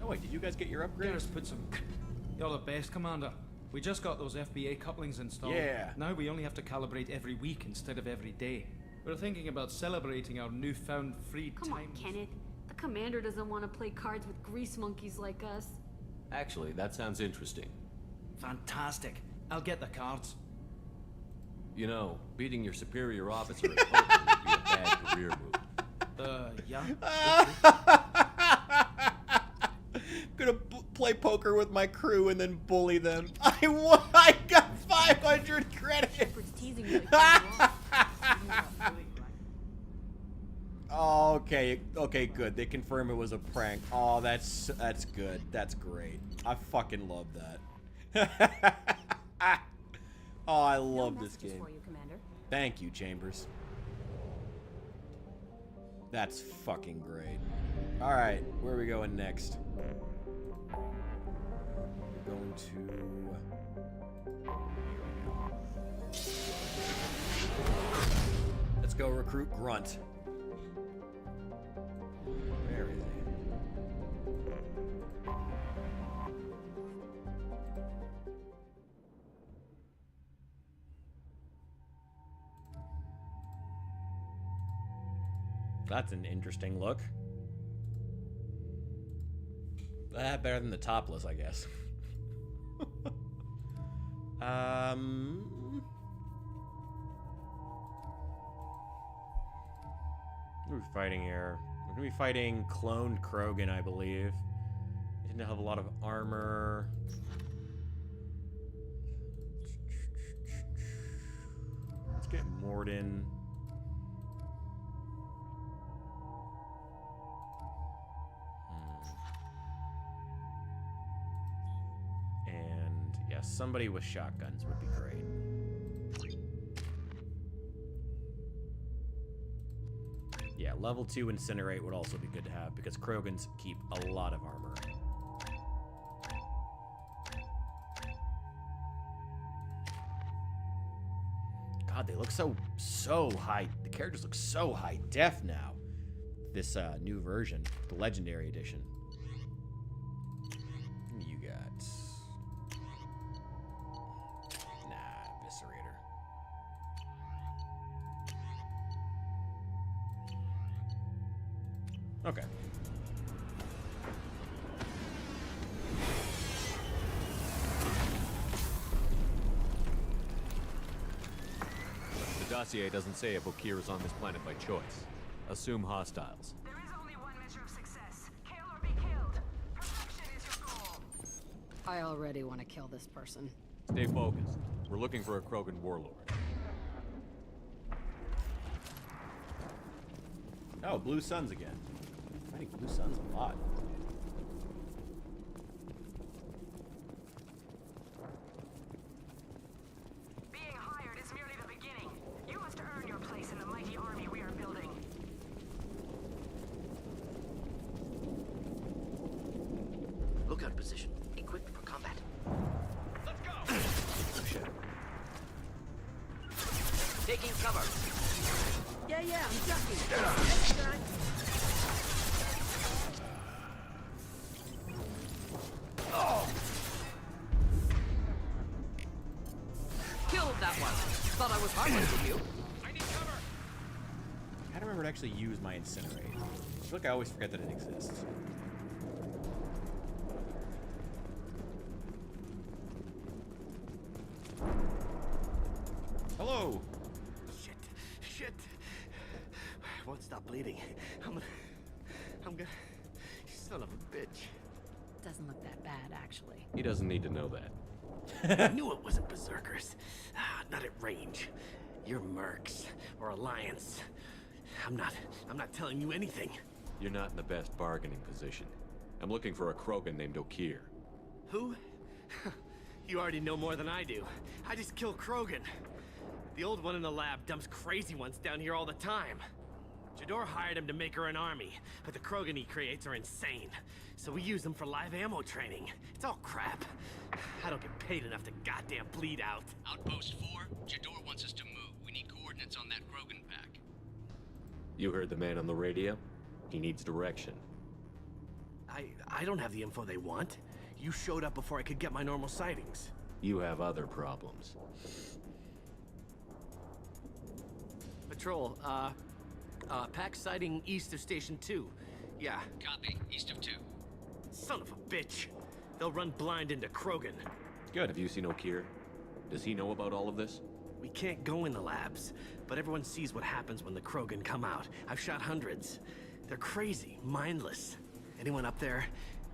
Oh wait, did you guys get your upgrades? Garrus put some... You're the best, Commander. We just got those FBA couplings installed. Yeah. Now we only have to calibrate every week instead of every day. We're thinking about celebrating our newfound free time. Come on, Kenneth. The commander doesn't want to play cards with grease monkeys like us. Actually, that sounds interesting. Fantastic. I'll get the cards. You know, beating your superior officer at poker would be a bad career move. Yeah? Gonna play poker with my crew and then bully them. I won! I got 500 credits! Shepard's teasing you. Oh, okay, good. They confirm it was a prank. Oh, that's good. That's great. I fucking love that. Oh, I love this game. For you, Commander. Thank you, Chambers. That's fucking great. All right, where are we going next? We're going to... Let's go recruit Grunt. Where is he? That's an interesting look. Better than the topless, I guess. Who are we fighting here? We're gonna be fighting cloned Krogan, I believe. to have a lot of armor. Let's get Morden. And yeah, somebody with shotguns would be great. Yeah, level 2 Incinerate would also be good to have because Krogans keep a lot of armor. God, they look so high. The characters look so high def now. This new version, the Legendary Edition. You got... Nah, Eviscerator. Okay. The dossier doesn't say if Okir is on this planet by choice. Assume hostiles. There is only one measure of success. Kill or be killed. Perfection is your goal. I already want to kill this person. Stay focused. We're looking for a Krogan warlord. Oh, Blue Suns again. Fighting Blue Suns a lot. Being hired is merely the beginning. You must earn your place in the mighty army we are building. Lookout position. Equipped for combat. Let's go! Oh, shit. Taking cover. Yeah, I'm ducking. Oh! Killed that one. Thought I was harmless with you. I need cover. I don't remember to actually use my Incinerate. I feel like I always forget that it exists. Hello! Shit. I won't stop bleeding. I'm gonna... Son of a bitch. Doesn't look that bad, actually. He doesn't need to know that. I knew it wasn't berserkers. Not at range. You're mercs or Alliance. I'm not telling you anything. You're not in the best bargaining position. I'm looking for a Krogan named Okir. Who? You already know more than I do. I just kill Krogan. The old one in the lab dumps crazy ones down here all the time. Jador hired him to make her an army, but the Krogan he creates are insane. So we use them for live ammo training. It's all crap. I don't get paid enough to goddamn bleed out. Outpost 4, Jador wants us to move. We need coordinates on that Krogan pack. You heard the man on the radio? He needs direction. I don't have the info they want. You showed up before I could get my normal sightings. You have other problems. Patrol, pack sighting east of Station 2. Yeah. Copy, east of 2. Son of a bitch. They'll run blind into Krogan. Good. Have you seen Okir? Does he know about all of this? We can't go in the labs, but everyone sees what happens when the Krogan come out. I've shot hundreds. They're crazy, mindless. Anyone up there,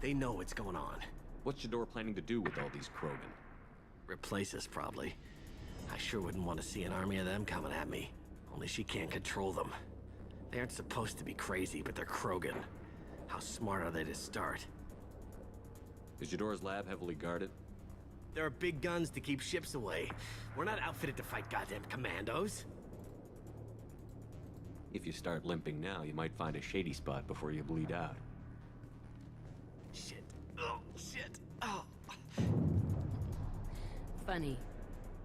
they know what's going on. What's Jador planning to do with all these Krogan? Replace us, probably. I sure wouldn't want to see an army of them coming at me. Only she can't control them. They aren't supposed to be crazy, but they're Krogan. How smart are they to start? Is Jador's lab heavily guarded? There are big guns to keep ships away. We're not outfitted to fight goddamn commandos. If you start limping now, you might find a shady spot before you bleed out. Shit. Oh, shit. Oh. Funny.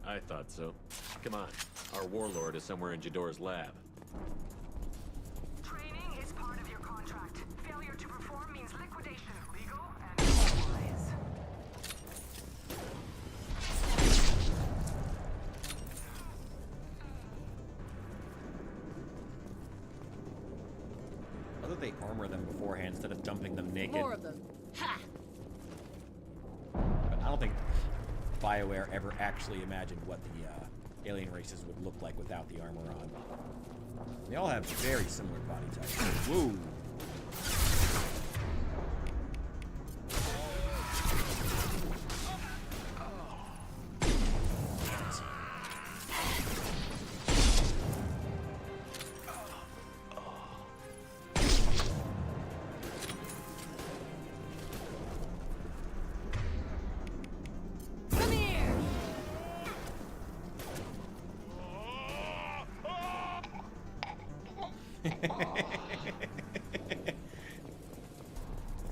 I thought so. Come on. Our warlord is somewhere in Jador's lab. Training is part of your contract. Failure to perform means liquidation, legal and otherwise. I thought they armor them beforehand instead of dumping them naked. More of them. Ha! But I don't think BioWare ever actually imagined what the alien races would look like without the armor on. They all have very similar body types. Woo!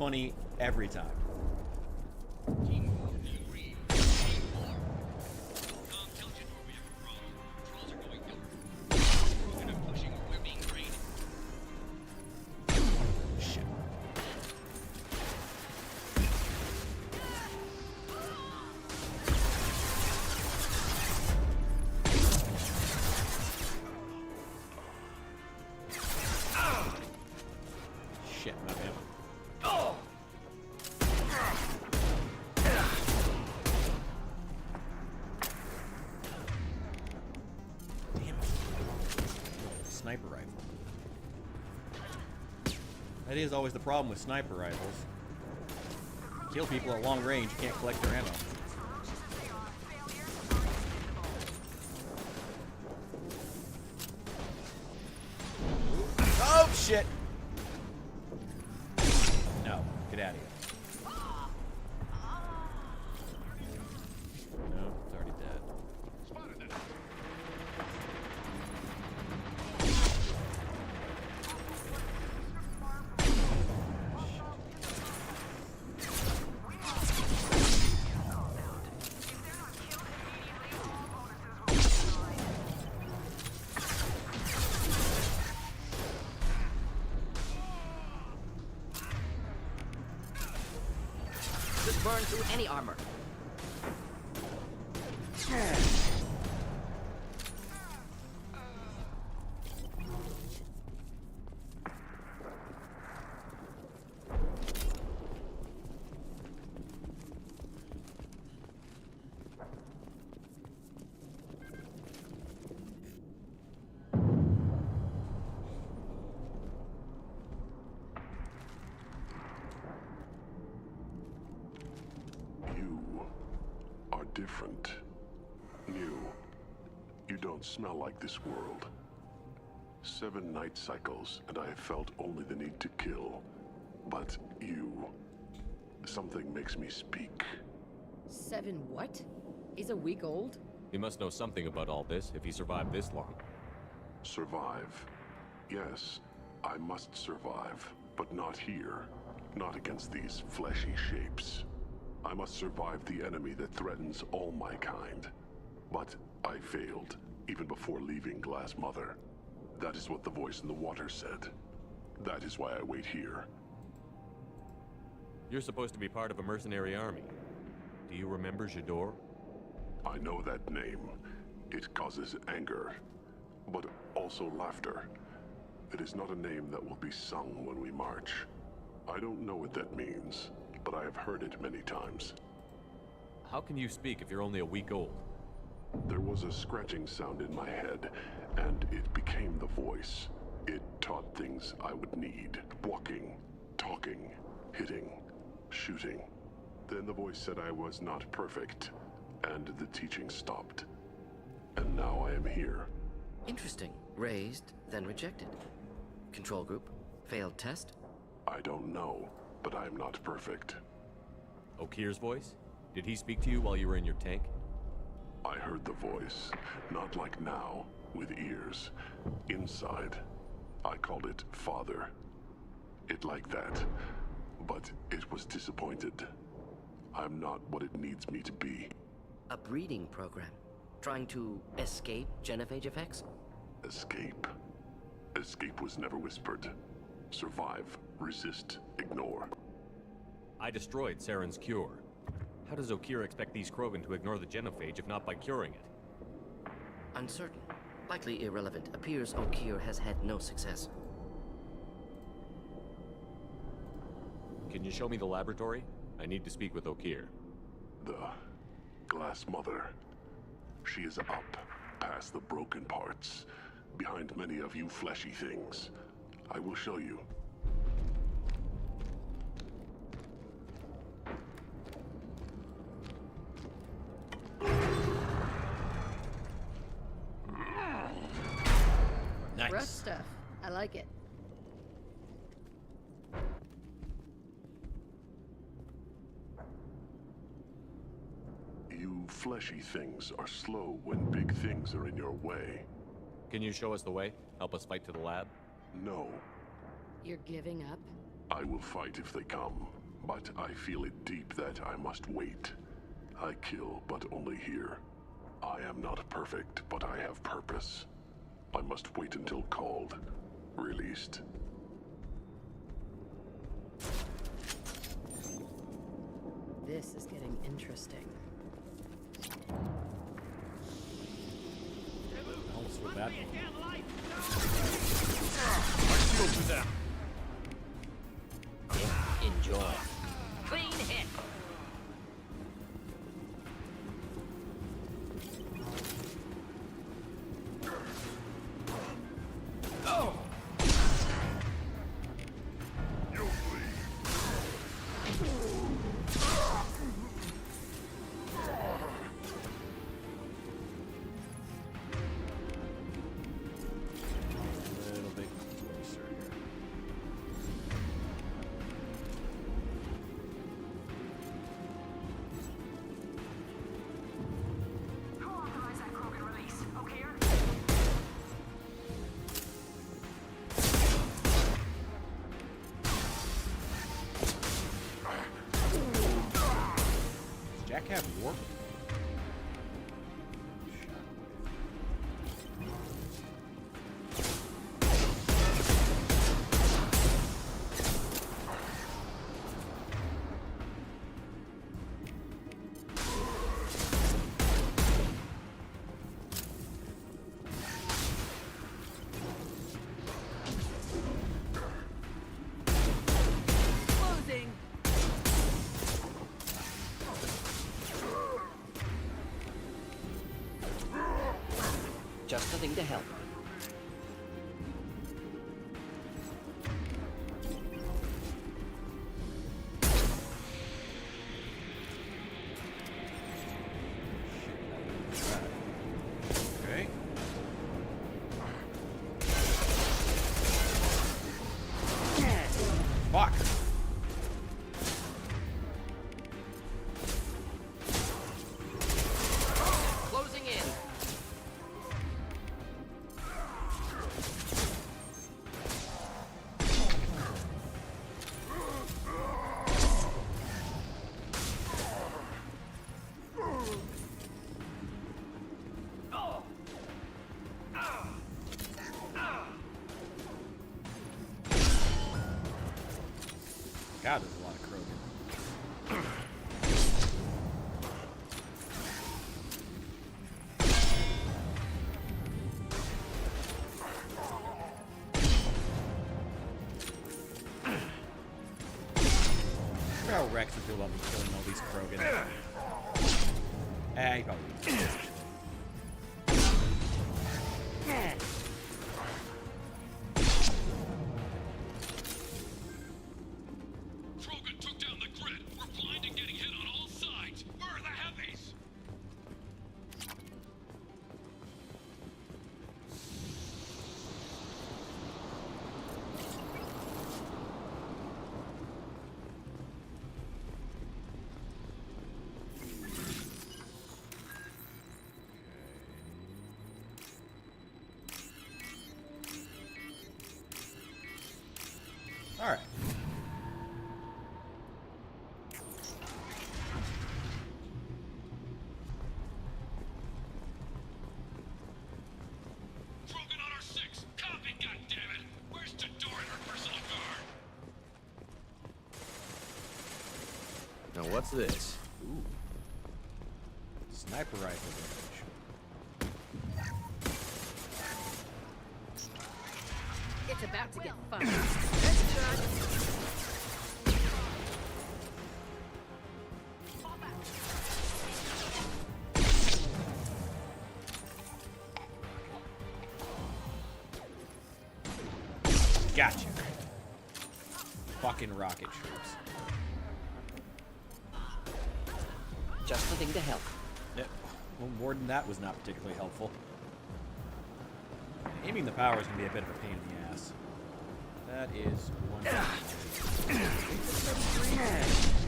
funny every time. Shit. Shit, not him. Oh! Damn it. Sniper rifle. That is always the problem with sniper rifles. Kill people at long range, you can't collect their ammo. Oh, shit! No, get out of here. No, it's already dead. Just burn through any armor. Different. New. You don't smell like this world. 7 night cycles, and I have felt only the need to kill. But you... Something makes me speak. 7 what? He's a week old? He must know something about all this if he survived this long. Survive. Yes, I must survive. But not here. Not against these fleshy shapes. I must survive the enemy that threatens all my kind. But I failed, even before leaving Glass Mother. That is what the voice in the water said. That is why I wait here. You're supposed to be part of a mercenary army. Do you remember Jador? I know that name. It causes anger, but also laughter. It is not a name that will be sung when we march. I don't know what that means, but I have heard it many times. How can you speak if you're only a week old? There was a scratching sound in my head, and it became the voice. It taught things I would need. Walking, talking, hitting, shooting. Then the voice said I was not perfect, and the teaching stopped. And now I am here. Interesting. Raised, then rejected. Control group. Failed test? I don't know, but I am not perfect. Okir's voice? Did he speak to you while you were in your tank? I heard the voice, not like now, with ears. Inside. I called it Father. It like that, but it was disappointed. I'm not what it needs me to be. A breeding program. Trying to escape genophage effects? Escape. Escape was never whispered. Survive, resist, ignore. I destroyed Saren's cure. How does Okir expect these Krogan to ignore the genophage if not by curing it? Uncertain. Likely irrelevant. Appears Okir has had no success. Can you show me the laboratory? I need to speak with Okir. The Glass Mother. She is up, past the broken parts, behind many of you fleshy things. I will show you. Nice. Rough stuff. I like it. You fleshy things are slow when big things are in your way. Can you show us the way? Help us fight to the lab? No. You're giving up? I will fight if they come. but I feel it deep that I must wait. I kill, but only here. I am not perfect, but I have purpose. I must wait until called, released. This is getting interesting. Almost feel bad. Enjoy. Clean hit. Little bit closer here. Who authorized that Krogan release? Okay, Does Jack have warp? closing. Just the thing to help. Okay. Fuck. Closing in. God, there's a lot of Krogan. How Rex would feel about me killing all these Krogan. He probably Krogan took down the grid. We're blind and getting hit on all sides. Where are the heavies? All right. Krogan on our 6. Copy, goddammit. Where's Tador and her personal guard? Now what's this? Ooh. Sniper rifle damage. It's about to get fun. Headshot. Gotcha. Fucking rocket ships. Just the thing to help. Yep. Well, more than that was not particularly helpful. Aiming the power is going to be a bit of a pain in the ass. That is one. Well,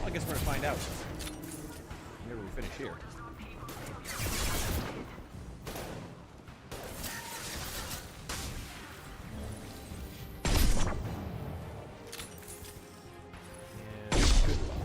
I guess we're going to find out. Whenever we finish here. Yeah, good luck.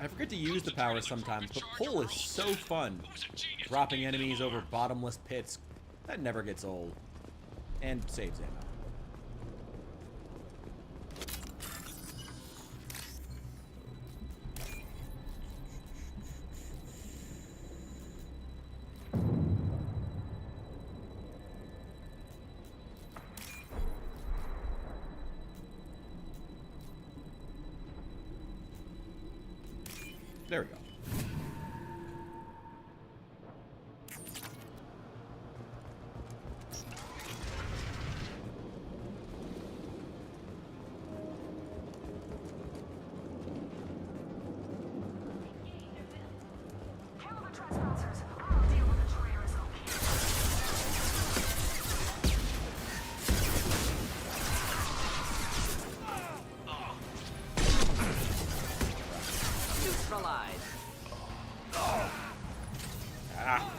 I forget to use the power sometimes, but pull is so fun. Dropping enemies over bottomless pits, that never gets old. And saves ammo. There we go. Neutralize. Ah.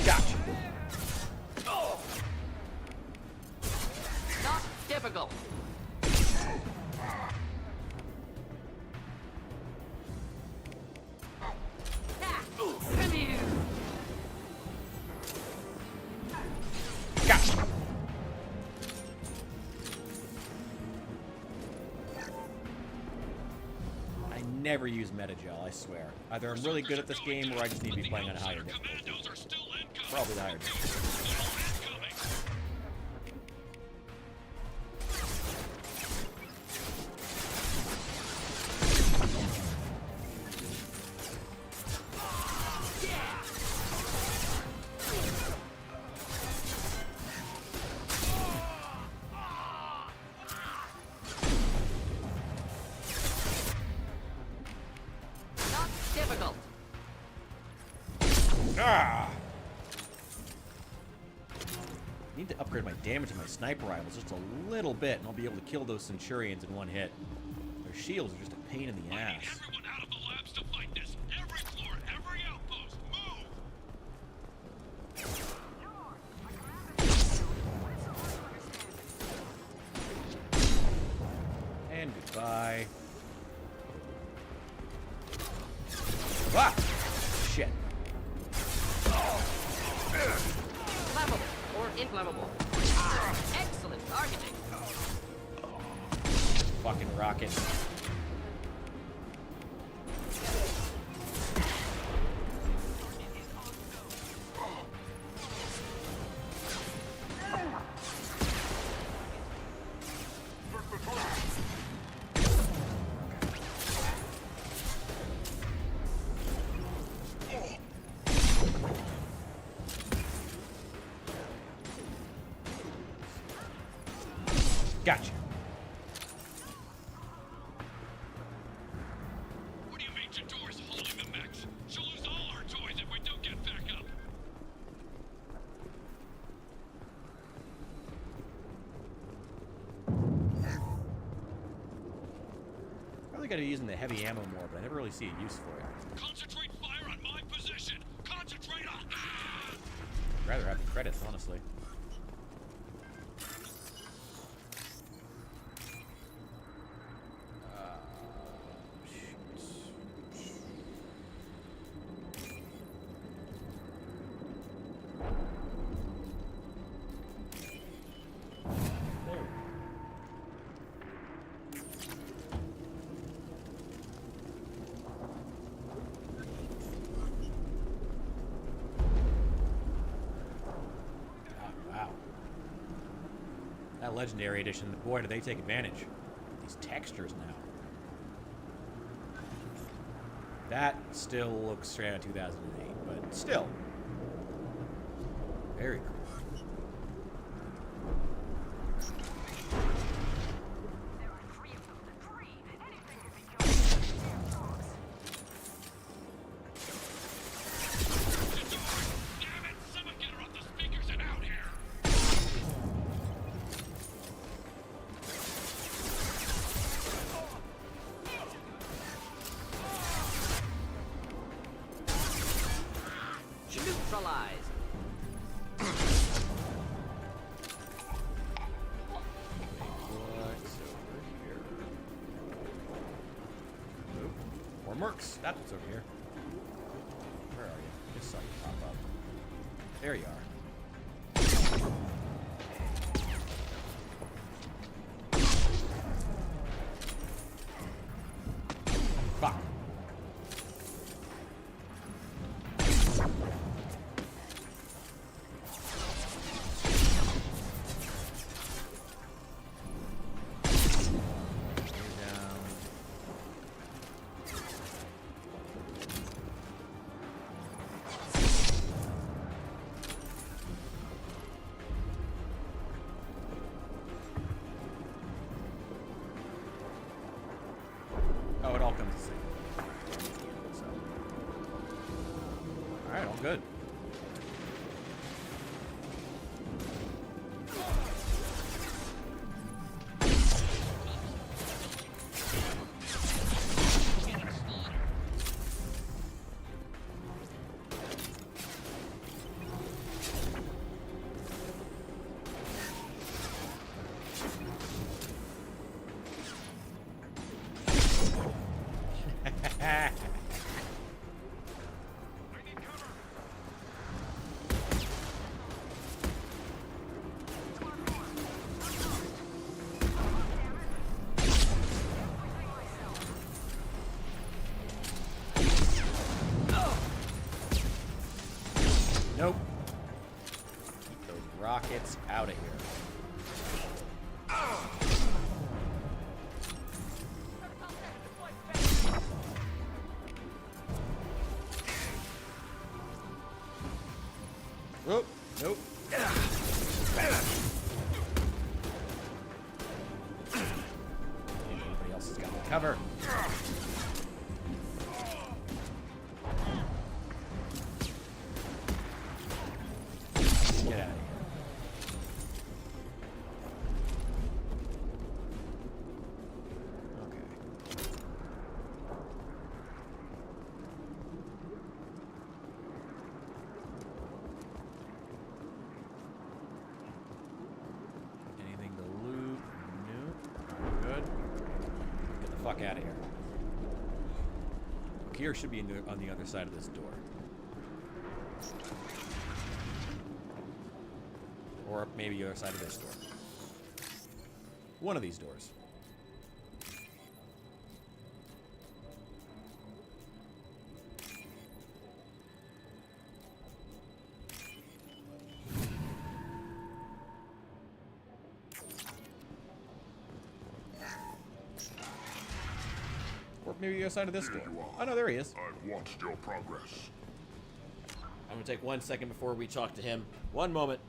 Gotcha. Not difficult. Come here. Gotcha. I never use metagel, I swear. Either I'm really good at this game or I just need to be playing on a higher difficulty. Probably the higher difficulty. Not difficult. Ah! I need to upgrade my damage on my sniper rifles just a little bit, and I'll be able to kill those Centurions in one hit. Their shields are just a pain in the ass. Everyone out of the labs to fight this. Every floor, every outpost, move! And goodbye. Ah! Shit. Flammable or inflammable. Excellent targeting. Fucking rocket. Gotcha. What do you mean Jador's holding the mechs? She'll lose all our toys if we don't get back up. Probably gotta be using the heavy ammo more, but I never really see a use for it. Concentrate fire on my position. Concentrate on. I'd rather have the credits, honestly. That Legendary Edition, boy, do they take advantage of these textures now. That still looks straight out of 2008, but still. Very cool. Neutralized. Mercs. That's what's over here. Where are you? Just saw you pop up. There you are. Fuck. Oh, it all comes the same. So. Alright, all good. Nope. Keep those rockets out of here. Nope. Nope. Anybody else has got the cover. Get out of here. Anything to loot? Nope. Good. Get the fuck out of here. Kier should be on the other side of this door. Or maybe the other side of this door. One of these doors. Or maybe the other side of this door. Oh no, there he is. I've watched your progress. I'm gonna take 1 second before we talk to him. 1 moment.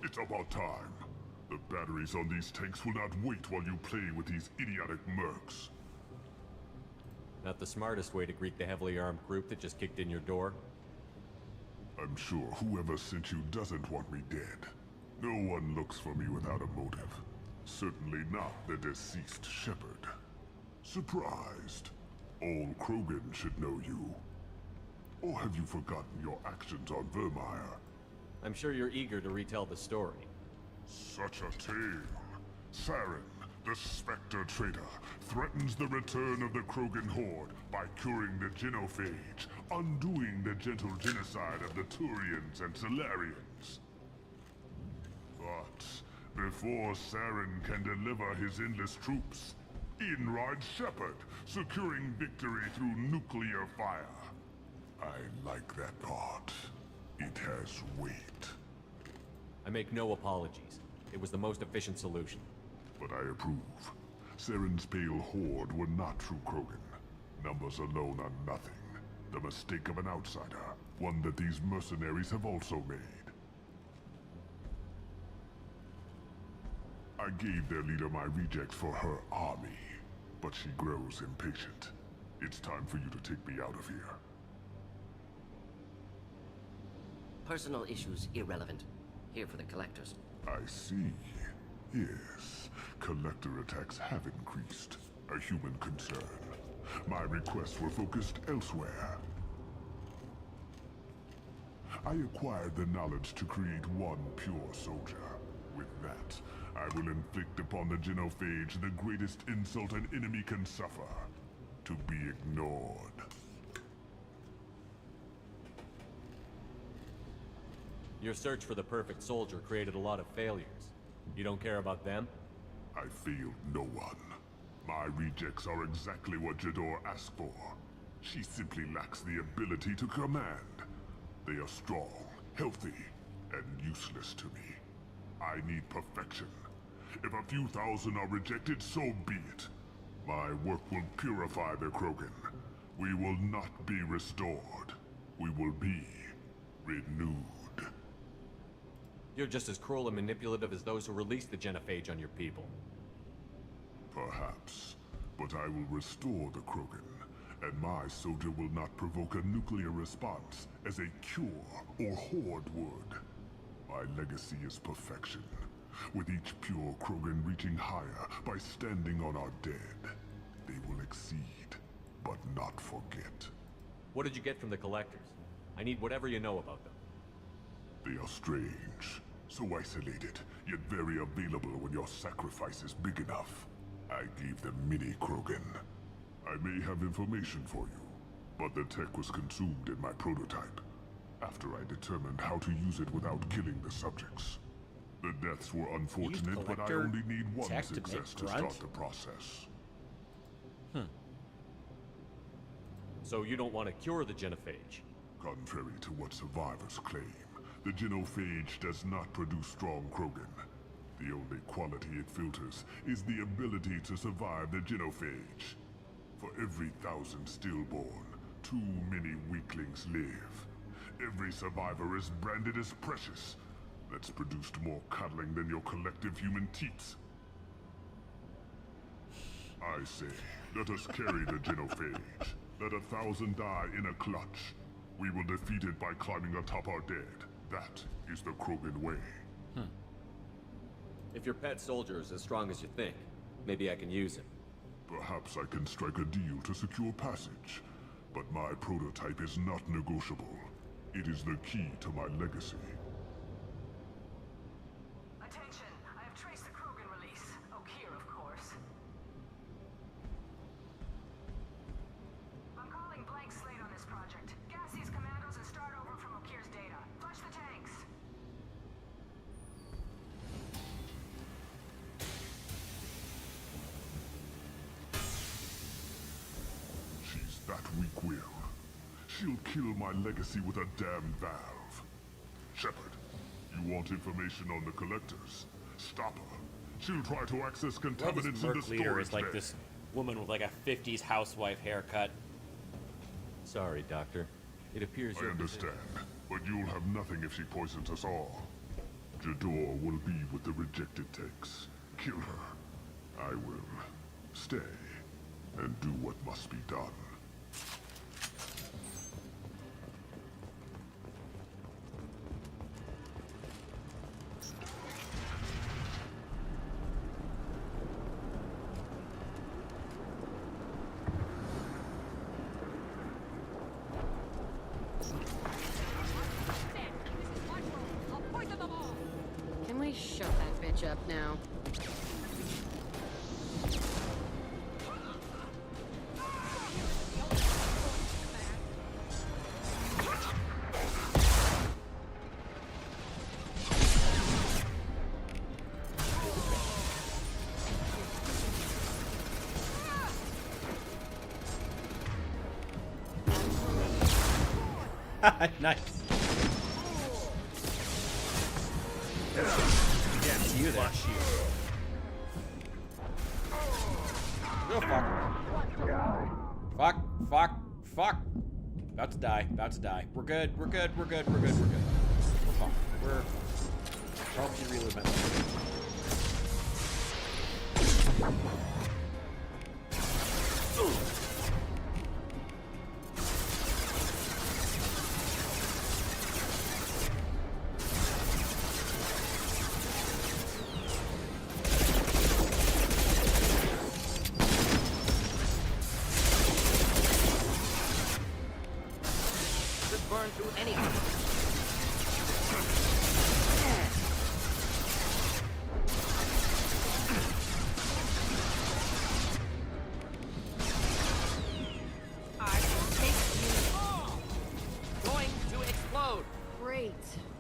It's about time. The batteries on these tanks will not wait while you play with these idiotic mercs. Not the smartest way to greet the heavily armed group that just kicked in your door. I'm sure whoever sent you doesn't want me dead. No one looks for me without a motive. Certainly not the deceased Shepherd. Surprised. All Krogan should know you. Or have you forgotten your actions on Vermeer? I'm sure you're eager to retell the story. Such a tale. Saren, the Spectre traitor, threatens the return of the Krogan horde by curing the genophage, undoing the gentle genocide of the Turians and Solarians. But before Saren can deliver his endless troops, in rides Shepard, securing victory through nuclear fire. I like that part. It has weight. I make no apologies. It was the most efficient solution. But I approve. Saren's pale horde were not true Krogan. Numbers alone are nothing. The mistake of an outsider. One that these mercenaries have also made. I gave their leader my rejects for her army. But she grows impatient. It's time for you to take me out of here. Personal issues irrelevant. Here for the collectors. I see. Yes, collector attacks have increased. A human concern. My requests were focused elsewhere. I acquired the knowledge to create one pure soldier. With that, I will inflict upon the genophage the greatest insult an enemy can suffer. To be ignored. Your search for the perfect soldier created a lot of failures. You don't care about them? I failed no one. My rejects are exactly what Jador asked for. She simply lacks the ability to command. They are strong, healthy, and useless to me. I need perfection. If a few thousand are rejected, so be it. My work will purify the Krogan. We will not be restored. We will be renewed. You're just as cruel and manipulative as those who released the genophage on your people. Perhaps. But I will restore the Krogan. And my soldier will not provoke a nuclear response as a cure or horde would. My legacy is perfection. With each pure Krogan reaching higher by standing on our dead. They will exceed, but not forget. What did you get from the collectors? I need whatever you know about them. They are strange. So isolated, yet very available when your sacrifice is big enough. I gave them mini Krogan. I may have information for you, but the tech was consumed in my prototype. After I determined how to use it without killing the subjects. The deaths were unfortunate, but I only need one success to start the process. So you don't want to cure the genophage? Contrary to what survivors claim, the genophage does not produce strong Krogan. The only quality it filters is the ability to survive the genophage. For every 1,000 stillborn, too many weaklings live. Every survivor is branded as precious. That's produced more cuddling than your collective human teats. I say, let us carry the genophage. Let 1,000 die in a clutch. We will defeat it by climbing atop our dead. That is the Krogan way. If your pet soldier is as strong as you think, maybe I can use him. Perhaps I can strike a deal to secure passage. But my prototype is not negotiable. It is the key to my legacy. Attention! I have traced the Krogan release. Okeer, of course. I'm calling blank slate on this project. Gas these commandos and start over from Okeer's data. Flush the tanks. She's that weak-willed. She'll kill my legacy with a damn valve. Shepard, you want information on the collectors? Stop her. She'll try to access contaminants in the storage is like bay. this woman with like a 50s housewife haircut. Sorry, Doctor. It appears I understand, but you'll have nothing if she poisons us all. Jador will be with the rejected tanks. Kill her. I will stay and do what must be done. Can we shut that bitch up now? Nice. Yeah, it's you there. Oh, fuck. Fuck, fuck, fuck. About to die, about to die. We're good, we're good, we're good, we're good, we're good. We're fine. We're... Probably should reload my life.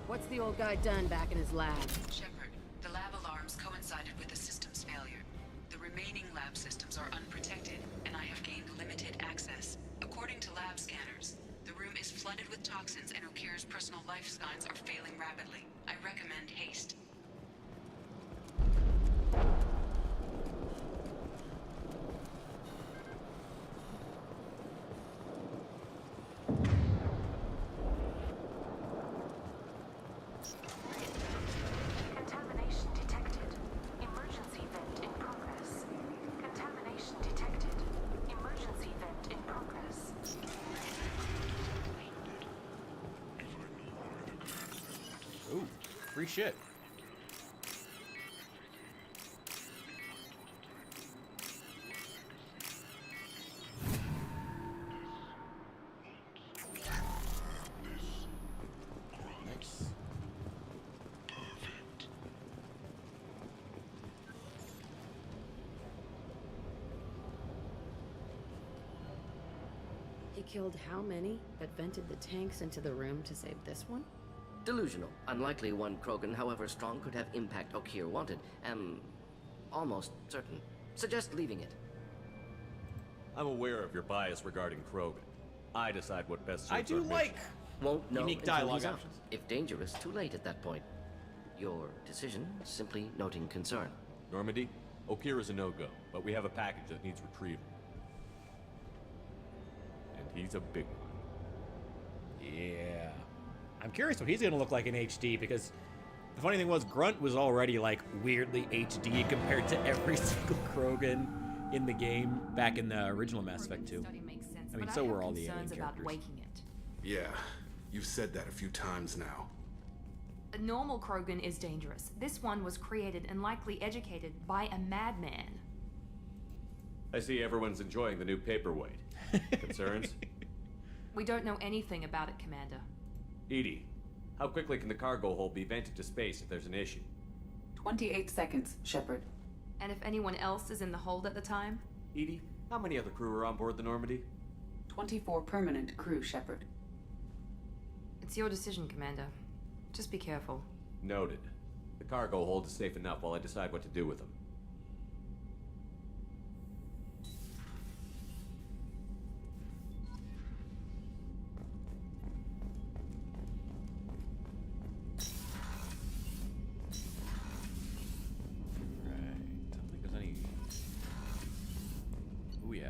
What's the old guy done back in his lab? Shepard, the lab alarms coincided with the system's failure. The remaining lab systems are unprotected, and I have gained limited access. According to lab scanners, the room is flooded with toxins and Okir's personal life signs are failing rapidly. I recommend haste. Free shit. Nice. He killed how many, but vented the tanks into the room to save this one? Delusional. Unlikely one Krogan, however strong, could have impact Okir wanted. Am almost certain. Suggest leaving it. I'm aware of your bias regarding Krogan. I decide what best suits I do our like mission. Won't know unique until dialogue he's out. options. If dangerous, too late at that point. Your decision, simply noting concern. Normandy, Okir is a no-go, but we have a package that needs retrieval. And he's a big one. Yeah. I'm curious what he's gonna look like in HD, because the funny thing was Grunt was already like weirdly HD compared to every single Krogan in the game back in the original Mass Effect 2. I mean, so were all the alien characters. Waking it. Yeah, you've said that a few times now. A normal Krogan is dangerous. This one was created and likely educated by a madman. I see everyone's enjoying the new paperweight. Concerns? We don't know anything about it, Commander. Edie, how quickly can the cargo hold be vented to space if there's an issue? 28 seconds, Shepard. And if anyone else is in the hold at the time? Edie, how many other crew are on board the Normandy? 24 permanent crew, Shepard. It's your decision, Commander. Just be careful. Noted. The cargo hold is safe enough while I decide what to do with them.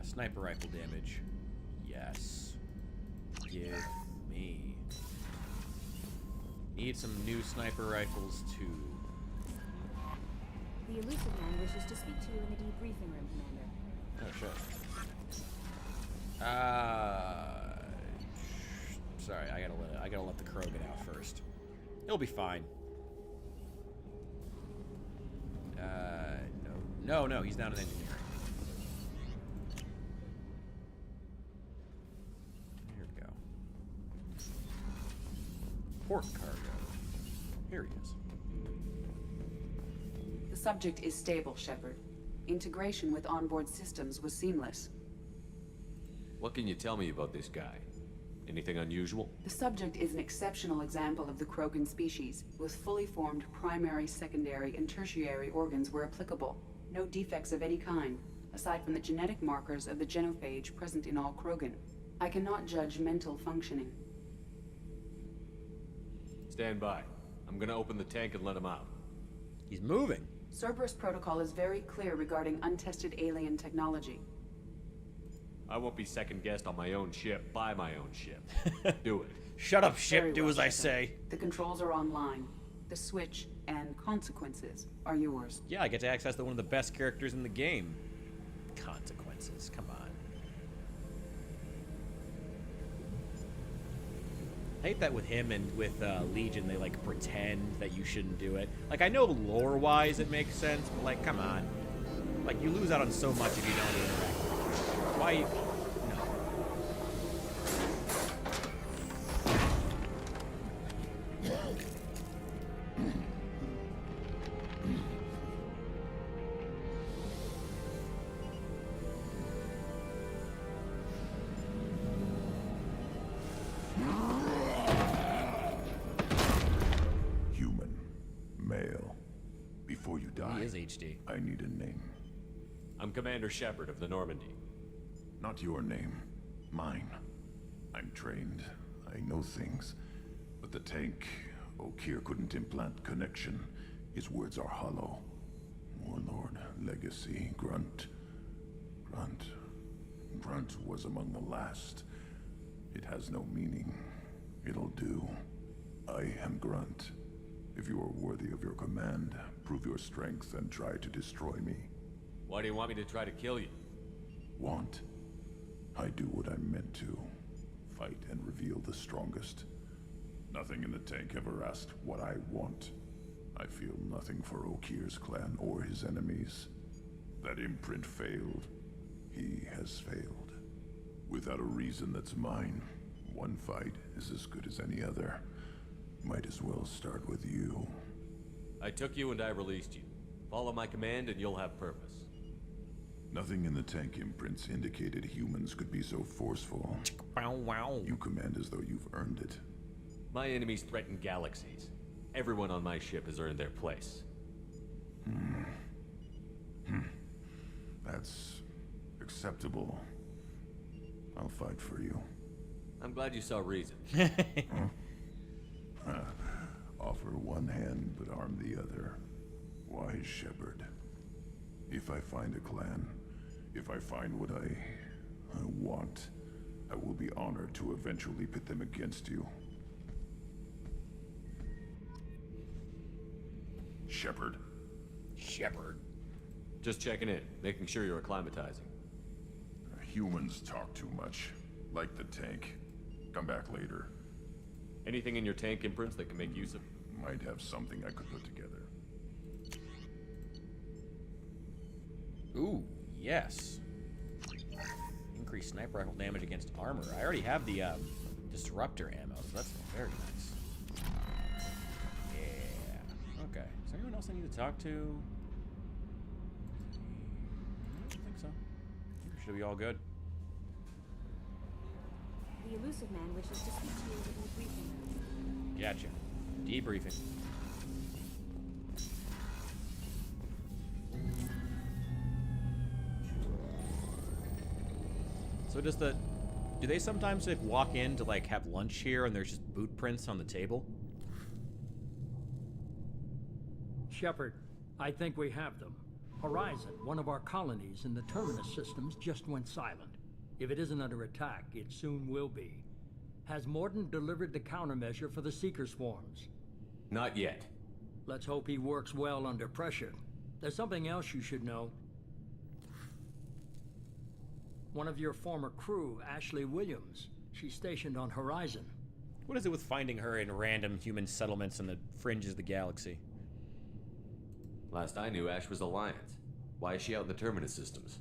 Sniper rifle damage. Yes. Give me. Need some new sniper rifles too. The elusive man wishes to speak to you in the debriefing room, Commander. Oh shit. Sorry, I gotta let the Krogan out first. He'll be fine. No, he's down in engineering. Port cargo. Here he is. The subject is stable, Shepard. Integration with onboard systems was seamless. What can you tell me about this guy? Anything unusual? The subject is an exceptional example of the Krogan species, with fully formed primary, secondary, and tertiary organs where applicable. No defects of any kind, aside from the genetic markers of the genophage present in all Krogan. I cannot judge mental functioning. Stand by. I'm gonna open the tank and let him out. He's moving. Cerberus protocol is very clear regarding untested alien technology. I won't be second-guessed on my own ship, by my own ship. Do it. Shut up, ship. Very Do well, as I Shepard. say. The controls are online. The switch and consequences are yours. Yeah, I get to access one of the best characters in the game. Consequences. Come on. I hate that with him and with Legion, they like pretend that you shouldn't do it. Like, I know lore-wise it makes sense, but like, come on. Like, you lose out on so much if you don't interact. Why? No. Human. Male. Before you die, He is HD. I need a name. I'm Commander Shepard of the Normandy. Not your name. Mine. I'm trained. I know things. But the tank, Okeer couldn't implant connection. His words are hollow. Warlord, legacy, Grunt. Grunt was among the last. It has no meaning. It'll do. I am Grunt. If you are worthy of your command, prove your strength and try to destroy me. Why do you want me to try to kill you? Want? I do what I'm meant to. Fight and reveal the strongest. Nothing in the tank ever asked what I want. I feel nothing for Okeer's clan or his enemies. That imprint failed. He has failed. Without a reason that's mine, one fight is as good as any other. Might as well start with you. I took you and I released you. Follow my command and you'll have purpose. Nothing in the tank imprints indicated humans could be so forceful. Wow. You command as though you've earned it. My enemies threaten galaxies. Everyone on my ship has earned their place. That's acceptable. I'll fight for you. I'm glad you saw reason. Offer one hand, but arm the other. Wise Shepard. If I find a clan, if I find what I want, I will be honored to eventually pit them against you. Shepard. Shepard. Just checking in, making sure you're acclimatizing. Humans talk too much. Like the tank. Come back later. Anything in your tank imprints that can make use of? Might have something I could put together. Ooh, yes. Increase sniper rifle damage against armor. I already have the disruptor ammo, so that's very nice. Yeah. Okay. Is there anyone else I need to talk to? I don't think so. Should be all good. The elusive man wishes to speak to you in the briefing room. Gotcha. Debriefing. So do they sometimes like walk in to like have lunch here and there's just boot prints on the table? Shepard, I think we have them. Horizon, one of our colonies in the Terminus systems, just went silent. If it isn't under attack, it soon will be. Has Morden delivered the countermeasure for the Seeker swarms? Not yet. Let's hope he works well under pressure. There's something else you should know. One of your former crew, Ashley Williams, she's stationed on Horizon. What is it with finding her in random human settlements in the fringes of the galaxy? Last I knew, Ash was Alliance. Why is she out in the Terminus systems?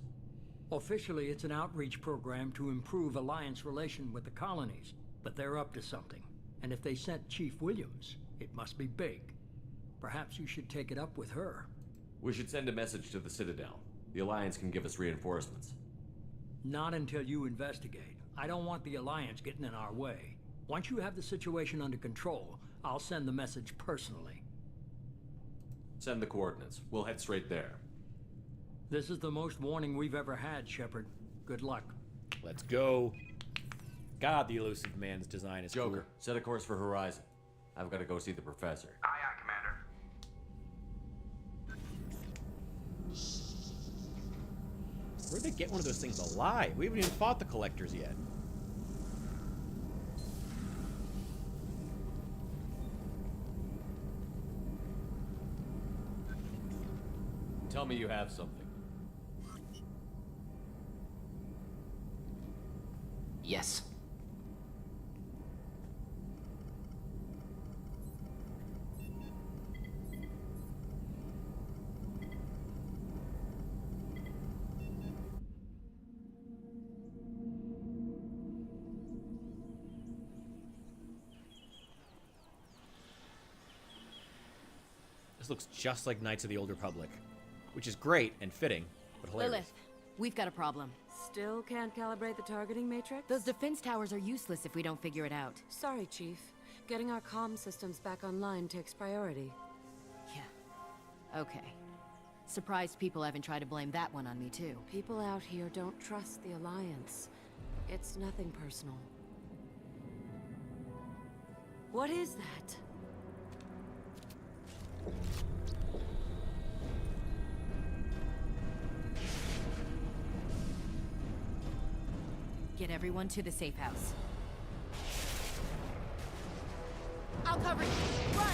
Officially, it's an outreach program to improve Alliance relation with the colonies, but they're up to something. And if they sent Chief Williams, it must be big. Perhaps you should take it up with her. We should send a message to the Citadel. The Alliance can give us reinforcements. Not until you investigate. I don't want the Alliance getting in our way. Once you have the situation under control, I'll send the message personally. Send the coordinates. We'll head straight there. This is the most warning we've ever had, Shepard. Good luck. Let's go. God, the elusive man's design is Joker, cool. set a course for Horizon. I've got to go see the professor. Aye, aye, Commander. Where'd they get one of those things alive? We haven't even fought the collectors yet. Tell me you have something. Yes. This looks just like Knights of the Old Republic, which is great and fitting, but hilarious. Lilith, we've got a problem. Still can't calibrate the targeting matrix? Those defense towers are useless if we don't figure it out. Sorry, Chief. Getting our comm systems back online takes priority. Yeah. Okay. Surprised people haven't tried to blame that one on me, too. People out here don't trust the Alliance. It's nothing personal. What is that? Get everyone to the safe house. I'll cover you. Run!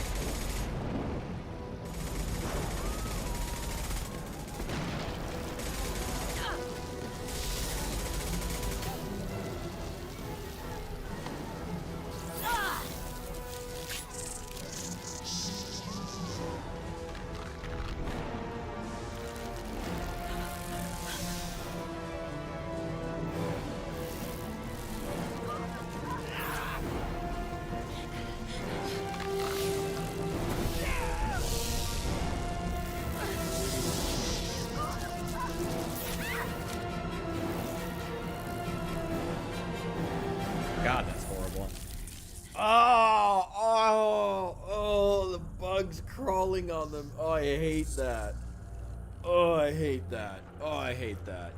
God, that's horrible. Oh, the bugs crawling on them. Oh, I hate that. Oh, I hate that. Oh, I hate that.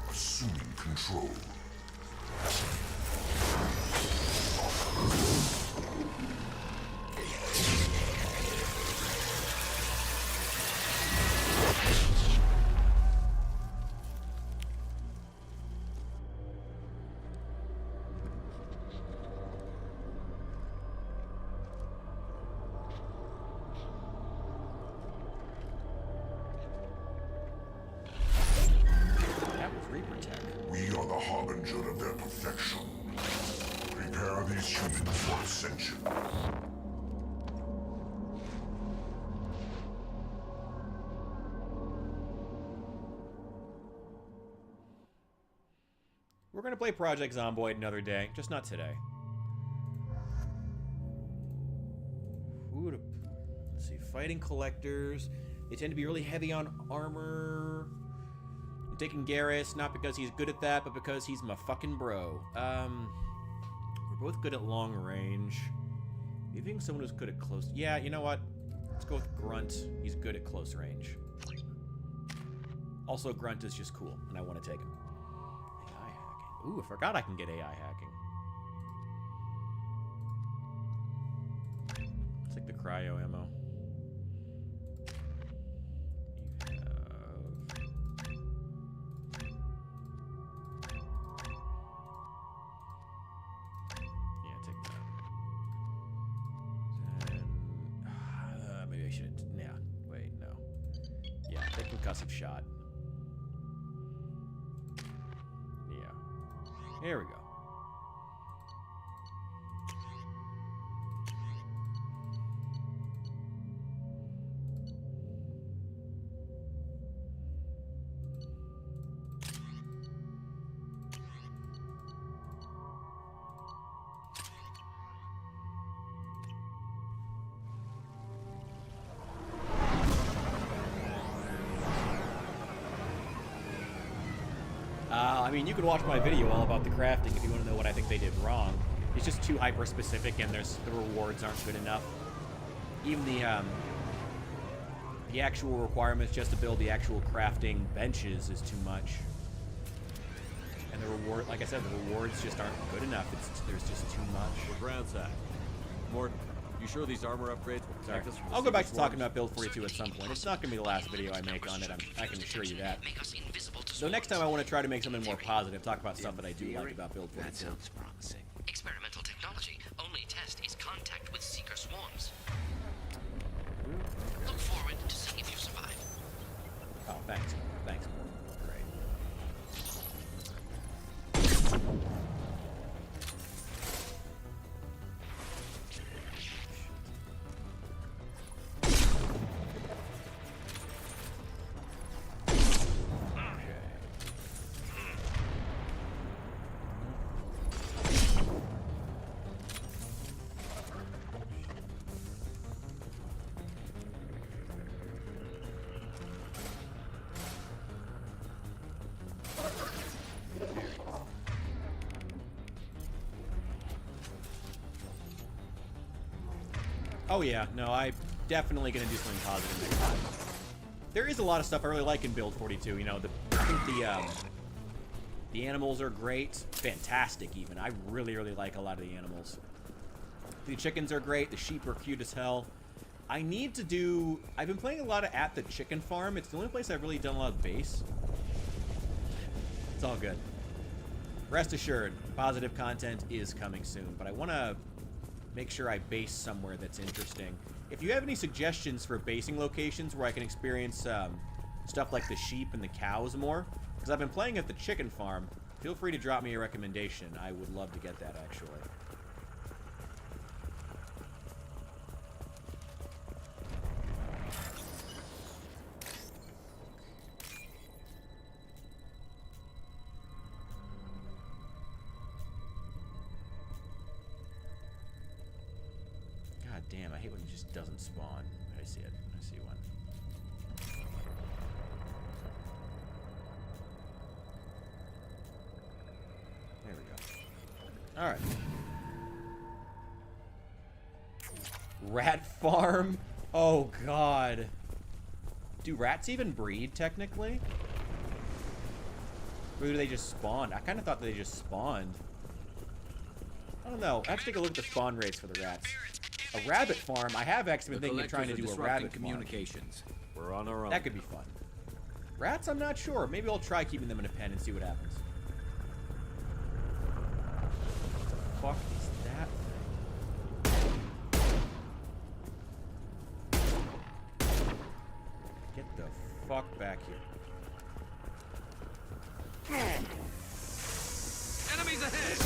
Assuming control. We are the harbinger of their perfection. Prepare these humans for ascension. We're gonna play Project Zomboid another day, just not today. Let's see, fighting collectors. They tend to be really heavy on armor. I'm taking Garrus, not because he's good at that, but because he's my fucking bro. We're both good at long range. You think someone who's good at close... Yeah, you know what? Let's go with Grunt. He's good at close range. Also, Grunt is just cool, and I want to take him. AI hacking. Ooh, I forgot I can get AI hacking. Let's take the cryo ammo. Concussive shot. Yeah. Here we go. I mean, you can watch my video all about the crafting if you want to know what I think they did wrong. It's just too hyper-specific, and the rewards aren't good enough. Even the actual requirements just to build the actual crafting benches is too much. And the reward, like I said, the rewards just aren't good enough. There's just too much. We're ground side. Morton, you sure these armor upgrades will protect us from the I'll go back to Seeker talking swarms? about Build 42 at some point. It's not going to be the last video I make on it, I can assure you that. So next time I want to try to make something more positive, talk about stuff that I do like about Build 42. That sounds promising. Experimental technology. Only test is contact with Seeker swarms. Look forward to seeing if you survive. Oh, thanks. Thanks. Great. Oh yeah, no, I'm definitely gonna do something positive next time. There is a lot of stuff I really like in Build 42. You know, I think the animals are great, fantastic even. I really like a lot of the animals. The chickens are great. The sheep are cute as hell. I've been playing a lot of At the Chicken Farm. It's the only place I've really done a lot of base. It's all good. Rest assured, positive content is coming soon, but I want to make sure I base somewhere that's interesting. If you have any suggestions for basing locations where I can experience stuff like the sheep and the cows more, because I've been playing at the chicken farm, feel free to drop me a recommendation. I would love to get that, actually. God damn, I hate when it just doesn't spawn. I see it. I see one. There we go. Alright. Rat farm? Oh, God. Do rats even breed, technically? Or do they just spawn? I kind of thought they just spawned. I don't know. I have to take a look at the spawn rates for the rats. A rabbit farm? I have actually been thinking of trying to do a rabbit communications. farm. We're on our own. That could be fun. Rats? I'm not sure. Maybe I'll try keeping them in a pen and see what happens. What the fuck is that thing? Get the fuck back here. Enemies ahead!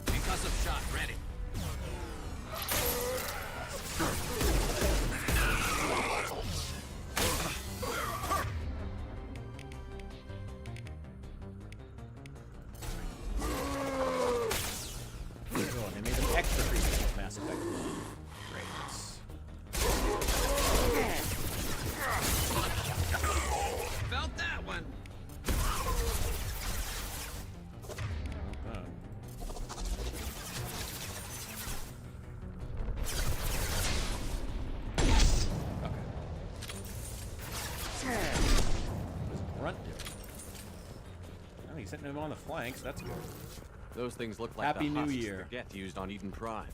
Concussive shot ready. Oh, they made them extra creepy with Mass Effect 1. Great. Felt that one. Setting him on the flanks, that's good. Those things look like Happy the New husks Year. the Geth used on Eden Prime.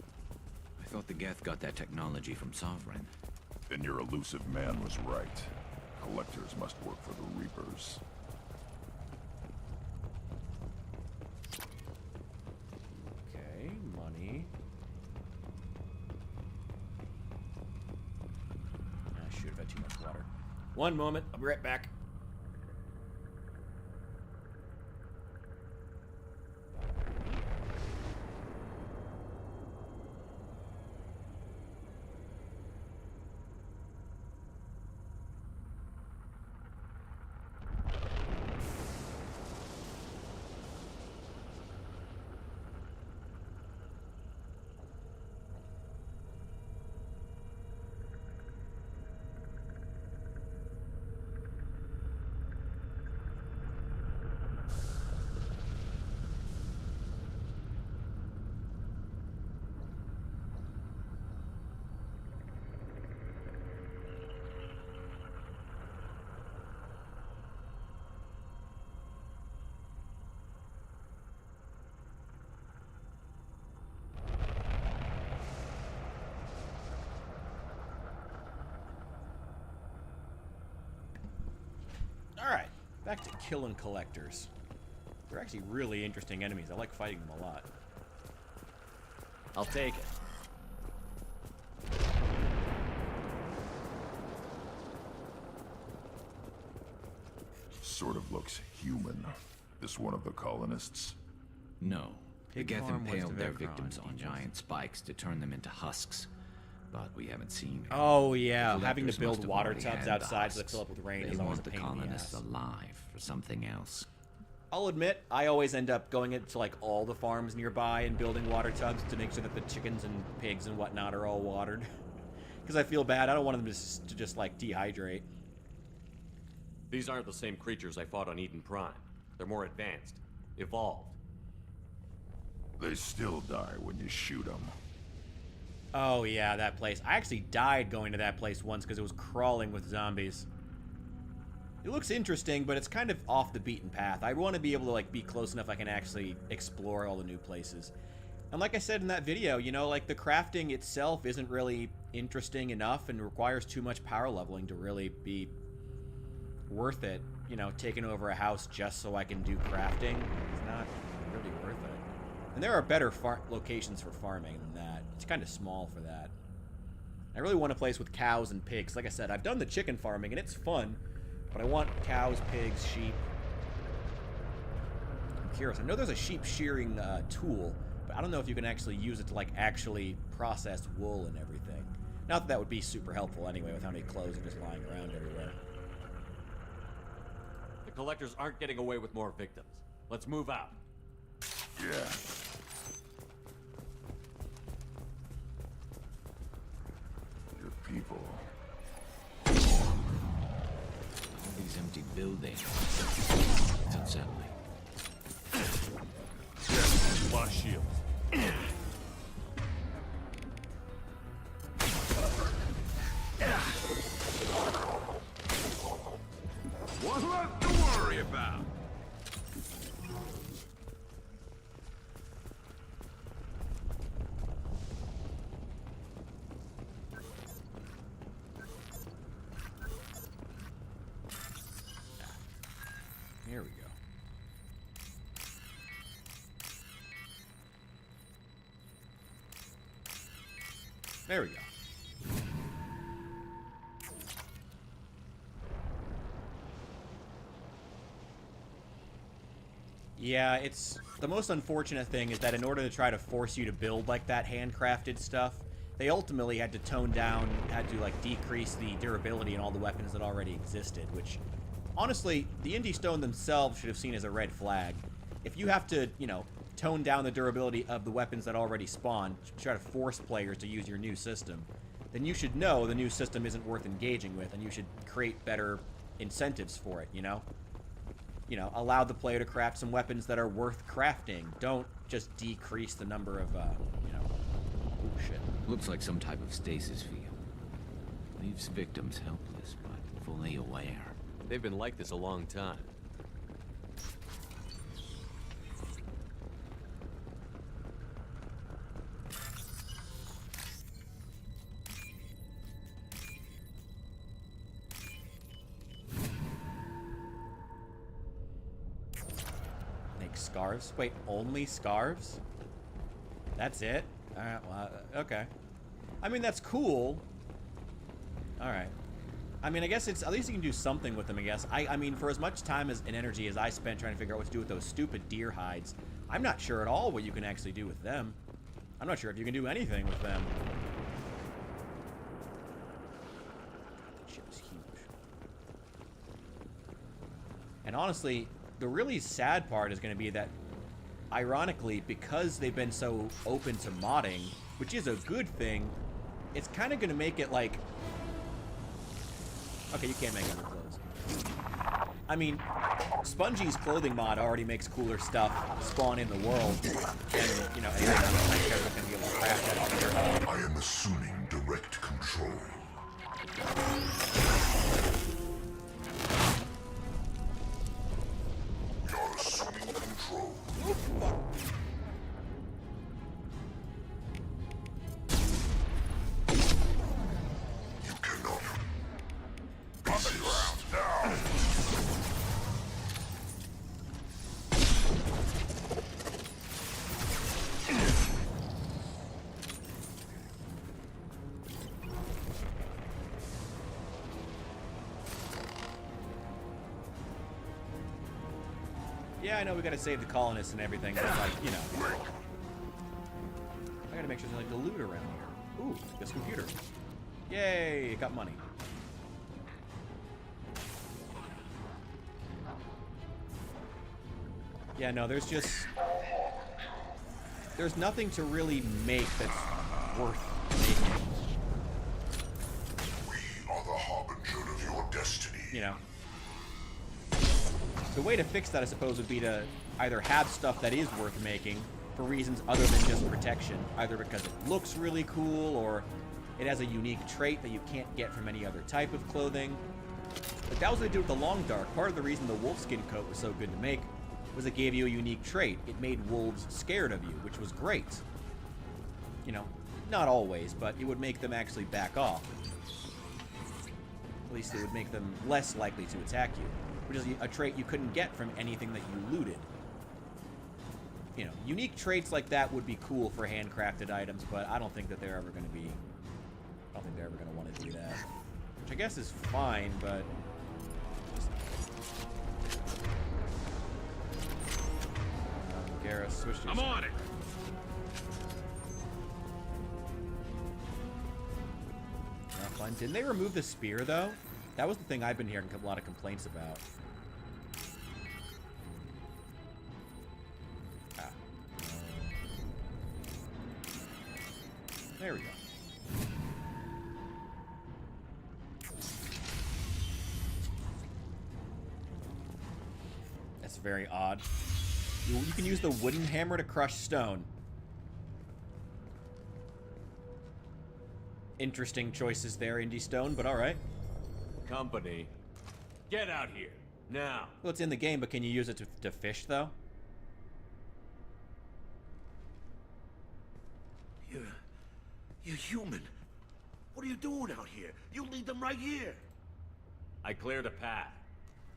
I thought the Geth got that technology from Sovereign. Then your elusive man was right. Collectors must work for the Reapers. Okay, money. I should have had too much water. One moment, I'll be right back. Back to killing collectors. They're actually really interesting enemies. I like fighting them a lot. I'll take it. Sort of looks human. This one of the colonists? No. The Pig Geth farm west impaled of their Ekron. victims on giant spikes to turn them into husks. But we haven't seen. Oh yeah, The having to collectors build must have water already tubs had outside so they husks. fill up with rain They is always want a the pain in the colonists ass. alive for something else. I'll admit, I always end up going into like all the farms nearby and building water tubs to make sure that the chickens and pigs and whatnot are all watered. Because I feel bad. I don't want them to just like dehydrate. These aren't the same creatures I fought on Eden Prime. They're more advanced. Evolved. They still die when you shoot them. Oh yeah, that place. I actually died going to that place once because it was crawling with zombies. It looks interesting, but it's kind of off the beaten path. I want to be able to like be close enough I can actually explore all the new places. And like I said in that video, you know, like the crafting itself isn't really interesting enough and requires too much power leveling to really be worth it. You know, taking over a house just so I can do crafting is not really worth it. And there are better locations for farming than that. It's kind of small for that. I really want a place with cows and pigs. Like I said, I've done the chicken farming and it's fun, but I want cows, pigs, sheep. I'm curious. I know there's a sheep shearing tool, but I don't know if you can actually use it to like actually process wool and everything. Not that that would be super helpful anyway with how many clothes are just lying around everywhere. The collectors aren't getting away with more victims. Let's move out. Yeah. Your people. These empty buildings. It's unsettling. Lost shields. What's left to worry about? Here we go. There we go. Yeah, it's the most unfortunate thing is that in order to try to force you to build like that handcrafted stuff, they ultimately had to tone down, had to like decrease the durability in all the weapons that already existed, which honestly, the Indie Stone themselves should have seen as a red flag. If you have to, you know, tone down the durability of the weapons that already spawn to try to force players to use your new system, then you should know the new system isn't worth engaging with, and you should create better incentives for it, you know? You know, allow the player to craft some weapons that are worth crafting. Don't just decrease the number of, you know... Oh, shit. Looks like some type of stasis field. Leaves victims helpless, but fully aware. They've been like this a long time. Make scarves? Wait, only scarves? That's it? Alright, well, okay. I mean, that's cool. Alright. I mean, I guess it's, at least you can do something with them, I guess. I mean, for as much time and energy as I spent trying to figure out what to do with those stupid deer hides, I'm not sure at all what you can actually do with them. I'm not sure if you can do anything with them. That shit was huge. And honestly, the really sad part is going to be that, ironically, because they've been so open to modding, which is a good thing, it's kind of going to make it like... Okay, you can't make other clothes. I mean, Spongie's clothing mod already makes cooler stuff spawn in the world, and, you know, anything else like that can be able to craft that. I am assuming direct control. We are assuming control. You cannot resist. Yeah, I know we gotta save the colonists and everything, but like, you know. I gotta make sure there's like the loot around here. Ooh, this computer. Yay, it got money. Yeah, no, there's nothing to really make that's worth making. We are the harbinger of your destiny. You know. The way to fix that, I suppose, would be to either have stuff that is worth making for reasons other than just protection, either because it looks really cool or it has a unique trait that you can't get from any other type of clothing. But that was what they did with the Long Dark. Part of the reason the wolfskin coat was so good to make was it gave you a unique trait. It made wolves scared of you, which was great. You know, not always, but it would make them actually back off. At least it would make them less likely to attack you, which is a trait you couldn't get from anything that you looted. You know, unique traits like that would be cool for handcrafted items, but I don't think that they're ever going to be... I don't think they're ever going to want to do that. Which I guess is fine, but... Garrus, switch to... I'm on it! Fun. Didn't they remove the spear, though? That was the thing I've been hearing a lot of complaints about. Ah. There we go. That's very odd. You can use the wooden hammer to crush stone. Interesting choices there, Indie Stone, but alright. Company, get out here, now. Well, it's in the game, but can you use it to fish, though? You're human. What are you doing out here? You lead them right here. I cleared a path.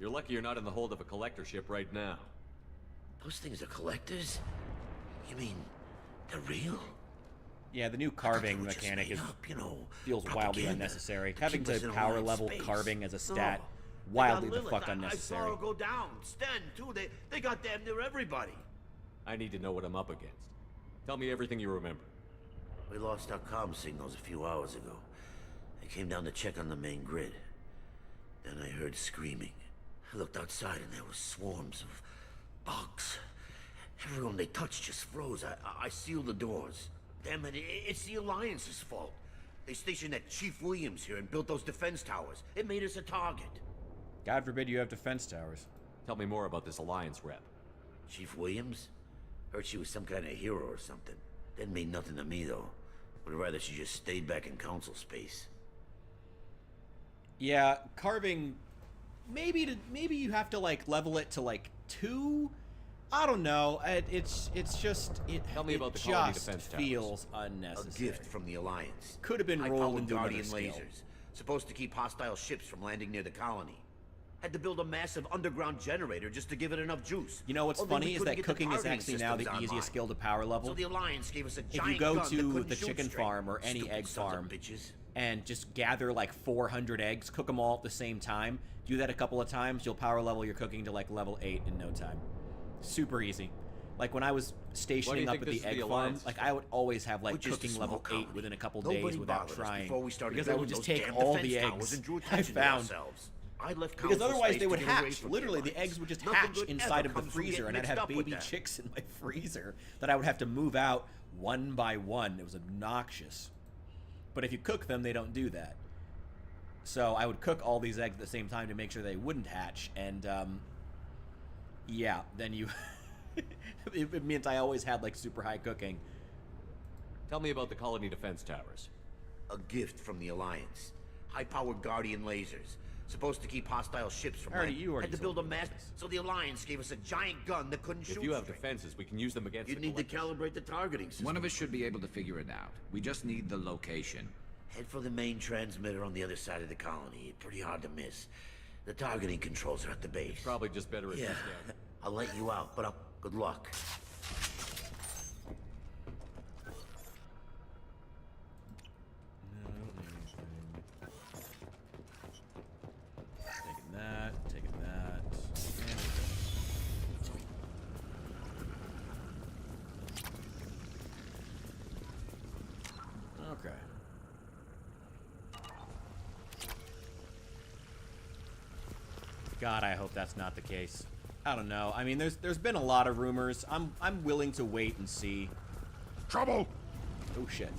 You're lucky you're not in the hold of a collector ship right now. Those things are collectors? You mean, they're real? Yeah, the new carving mechanic is, feels wildly unnecessary. Having to power level carving as a stat, wildly the fuck unnecessary. I saw her go down. Sten, too. They got damn near everybody. I need to know what I'm up against. Tell me everything you remember. We lost our comm signals a few hours ago. I came down to check on the main grid. Then I heard screaming. I looked outside and there were swarms of bugs. Everyone they touched just froze. I sealed the doors. Damn it, it's the Alliance's fault. They stationed that Chief Williams here and built those defense towers. It made us a target. God forbid you have defense towers. Tell me more about this Alliance rep. Chief Williams? Heard she was some kind of hero or something. Didn't mean nothing to me, though. Would rather she just stayed back in council space. Yeah, carving... Maybe you have to, like, level it to, like, 2? I don't know. It's just... Tell me about the colony defense towers. Feels unnecessary. A gift from the Alliance. Could have been rolled into Guardian another skill. lasers. Supposed to keep hostile ships from landing near the colony. Had to build a massive underground generator just to give it enough juice. You know what's funny is that cooking is actually now the easiest skill to power level. So the Alliance gave us a if giant you go gun to the chicken farm or any egg farm and just gather like 400 eggs, cook them all at the same time, do that a couple of times, you'll power level your cooking to like level 8 in no time. Super easy. Like when I was stationing up at the egg farm, like I would always have like cooking level 8 within a couple days without trying, because I would just take all the eggs I found. Because otherwise they would hatch. Literally, the eggs would just hatch inside of the freezer, and I'd have baby chicks in my freezer that I would have to move out one by one. It was obnoxious. But if you cook them, they don't do that. So I would cook all these eggs at the same time to make sure they wouldn't hatch, and yeah, then you... it meant I always had like super high cooking. Tell me about the colony defense towers. A gift from the Alliance. High-powered Guardian lasers. Supposed to keep hostile ships from landing. Had to build a mass, so the Alliance gave us a giant gun that couldn't shoot. If you have defenses, we can use them against You'd need to calibrate the targeting system. One of us should be able to figure it out. We just need the location. Head for the main transmitter on the other side of the colony. Pretty hard to miss. The targeting controls are at the base. It's probably just better if yeah. I'll let you out, but good luck. Taking that. God, I hope that's not the case. I don't know. I mean, there's been a lot of rumors. I'm willing to wait and see. Trouble! Oh shit.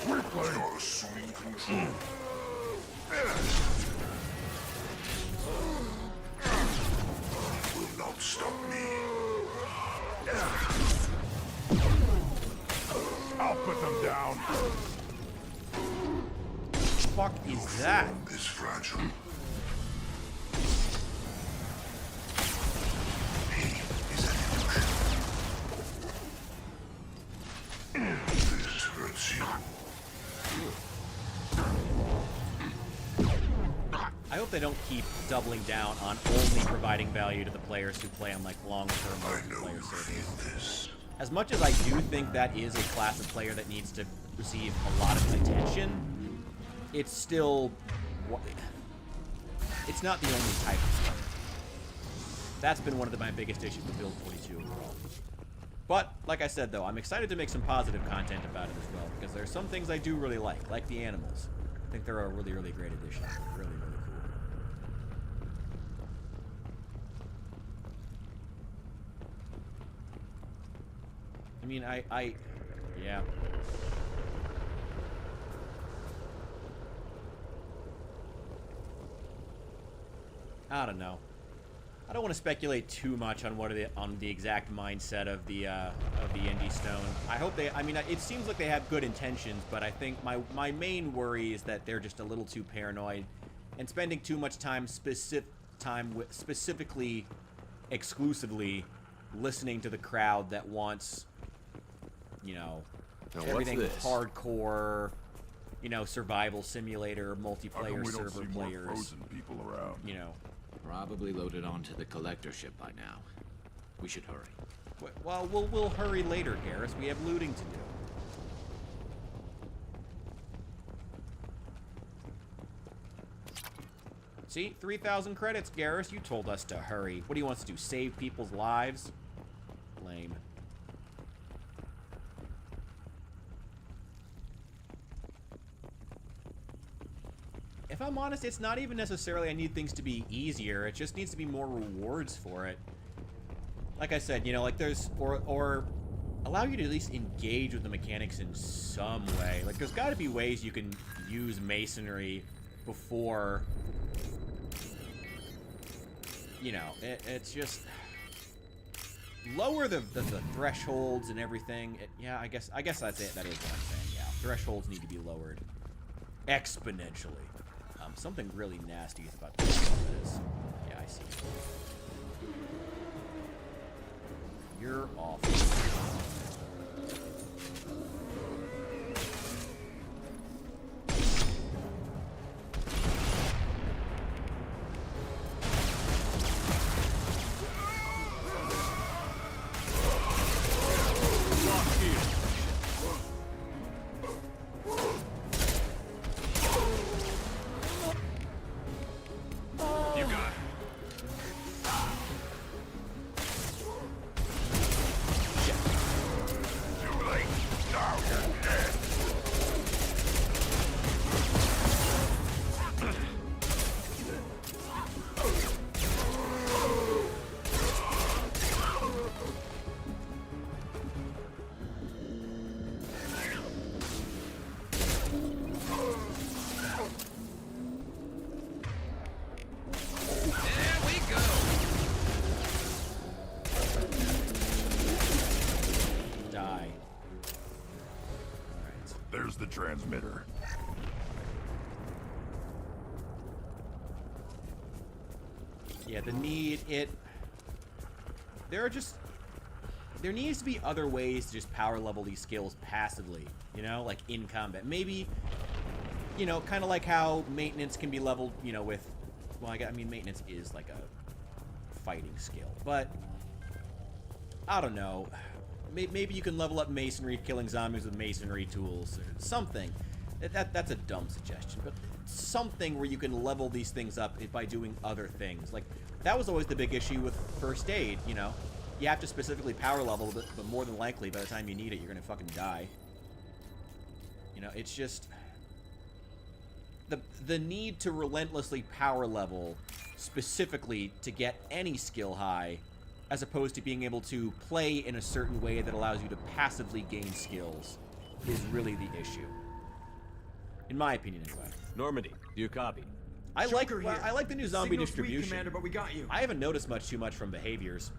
You're assuming control. Will not stop me. I'll put them down. Fuck is that? Is fragile. Pain is an illusion. This hurts you. I hope they don't keep doubling down on only providing value to the players who play on like long-term multiplayer servers. As much as I do think that is a class of player that needs to receive a lot of attention, it's still, it's not the only type of player. That's been one of my biggest issues with Build 42 overall. But, like I said though, I'm excited to make some positive content about it as well, because there's some things I do really like the animals. I think they're a really, really great addition. Really, really cool. I mean, yeah. I don't know. I don't want to speculate too much on the exact mindset of the Indie Stone. I hope they. I mean, it seems like they have good intentions, but I think my main worry is that they're just a little too paranoid and spending too much time specifically, exclusively listening to the crowd that wants, you know, everything hardcore, you know, survival simulator, multiplayer server players. More frozen people around? You know. Probably loaded onto the collector ship by now. We should hurry. Well, we'll hurry later, Garrus. We have looting to do. See? 3,000 credits, Garrus. You told us to hurry. What do you want us to do? Save people's lives? Lame. If I'm honest, it's not even necessarily I need things to be easier. It just needs to be more rewards for it. Like I said, you know, like there's... Or allow you to at least engage with the mechanics in some way. Like, there's got to be ways you can use masonry before... You know, it's just... Lower the thresholds and everything. Yeah, I guess that's it. That is what I'm saying, yeah. Thresholds need to be lowered exponentially. Something really nasty is about to happen. Yeah, I see. You're awful. The transmitter. Yeah, there needs to be other ways to just power level these skills passively, you know, like in combat. Maybe, you know, kind of like how maintenance can be leveled, you know, with, well, I mean, maintenance is like a fighting skill, but I don't know. Maybe you can level up masonry, killing zombies with masonry tools, or something. That's a dumb suggestion, but something where you can level these things up by doing other things. Like, that was always the big issue with first aid, you know? You have to specifically power level, but more than likely, by the time you need it, you're gonna fucking die. You know, it's just the need to relentlessly power level specifically to get any skill high, as opposed to being able to play in a certain way that allows you to passively gain skills, is really the issue. In my opinion, anyway. Normandy, do you copy? I like the new zombie Signal's weak, distribution. Commander, but we got you. I haven't noticed too much from behaviors.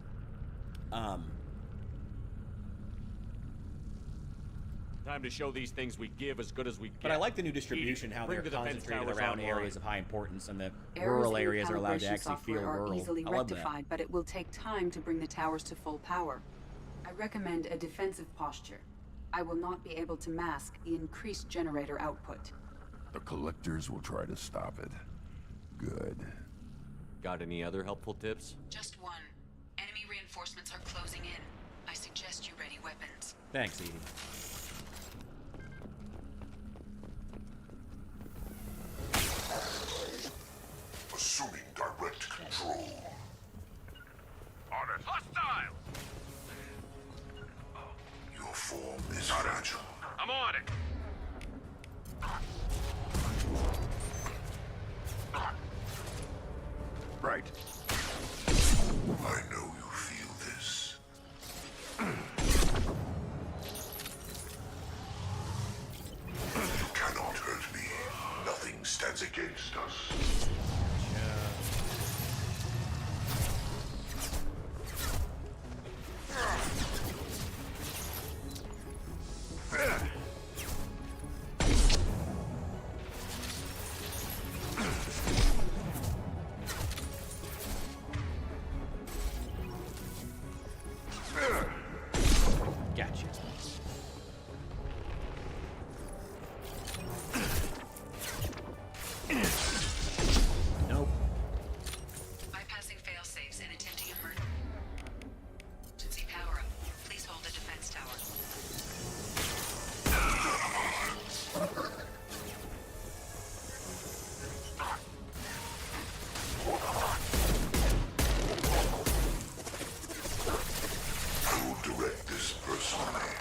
Time to show these things we give as good as we get. But I like the new distribution, how they're Bring the defense concentrated towers around online. areas of high importance, and the Errors rural in areas are allowed to calibration actually feel software rural. are easily I love that. rectified, but it will take time to bring the towers to full power. I recommend a defensive posture. I will not be able to mask the increased generator output. The collectors will try to stop it. Good. Got any other helpful tips? Just one. Enemy reinforcements are closing in. I suggest you ready weapons. Thanks, Edie. Assuming direct control. On it. Hostile! Your form is fragile. I'm on it. Right. I know you feel this. You cannot hurt me. Nothing stands against us. Gotcha. Nope. Bypassing fail-safes and attempting emergency power-up. Please hold the defense tower. I will direct this personally.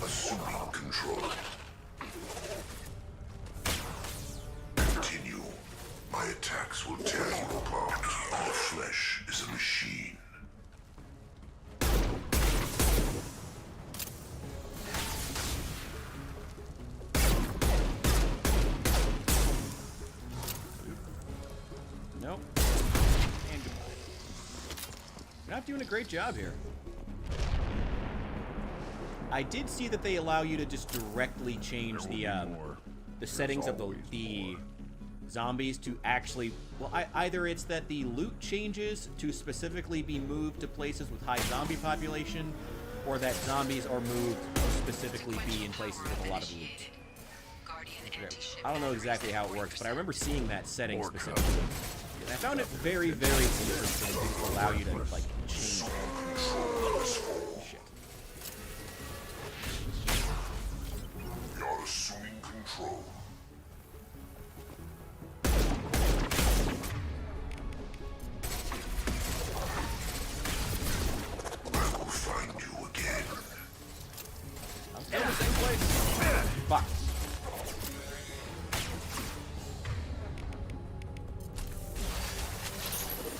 Assuming control. Continue. My attacks will tear you apart. Your flesh is a machine. Nope. And goodbye. You're not doing a great job here. I did see that they allow you to just directly change the settings of the zombies to actually... Well, either it's that the loot changes to specifically be moved to places with high zombie population, or that zombies are moved to specifically be in places with a lot of loot. I don't know exactly how it works, but I remember seeing that setting specifically. And I found it very, very interesting to allow you to, like, change it. Shit. You're assuming control. I will find you again. I'm still in the same place. Fuck.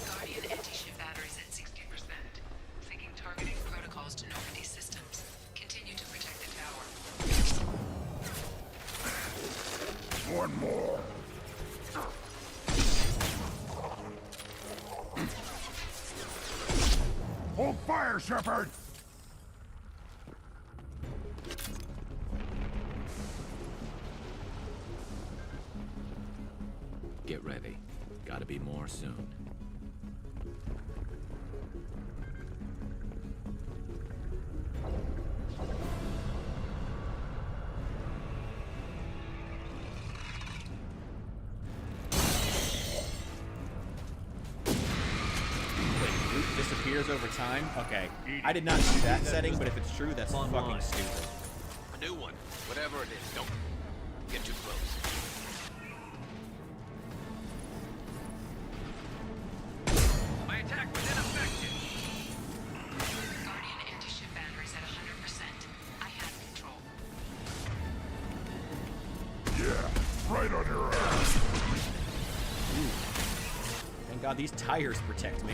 Guardian anti-ship batteries at 60%. Syncing targeting protocols to Normandy systems. Continue to protect the tower. One more. Hold fire, Shepard! Get ready. Gotta be more soon. Wait, loot disappears over time? Okay. I did not see that setting, but if it's true, that's fucking stupid. A new one. Whatever it is, don't get too close. My attack was ineffective. Guardian anti-ship batteries at 100%. God, these tires protect me.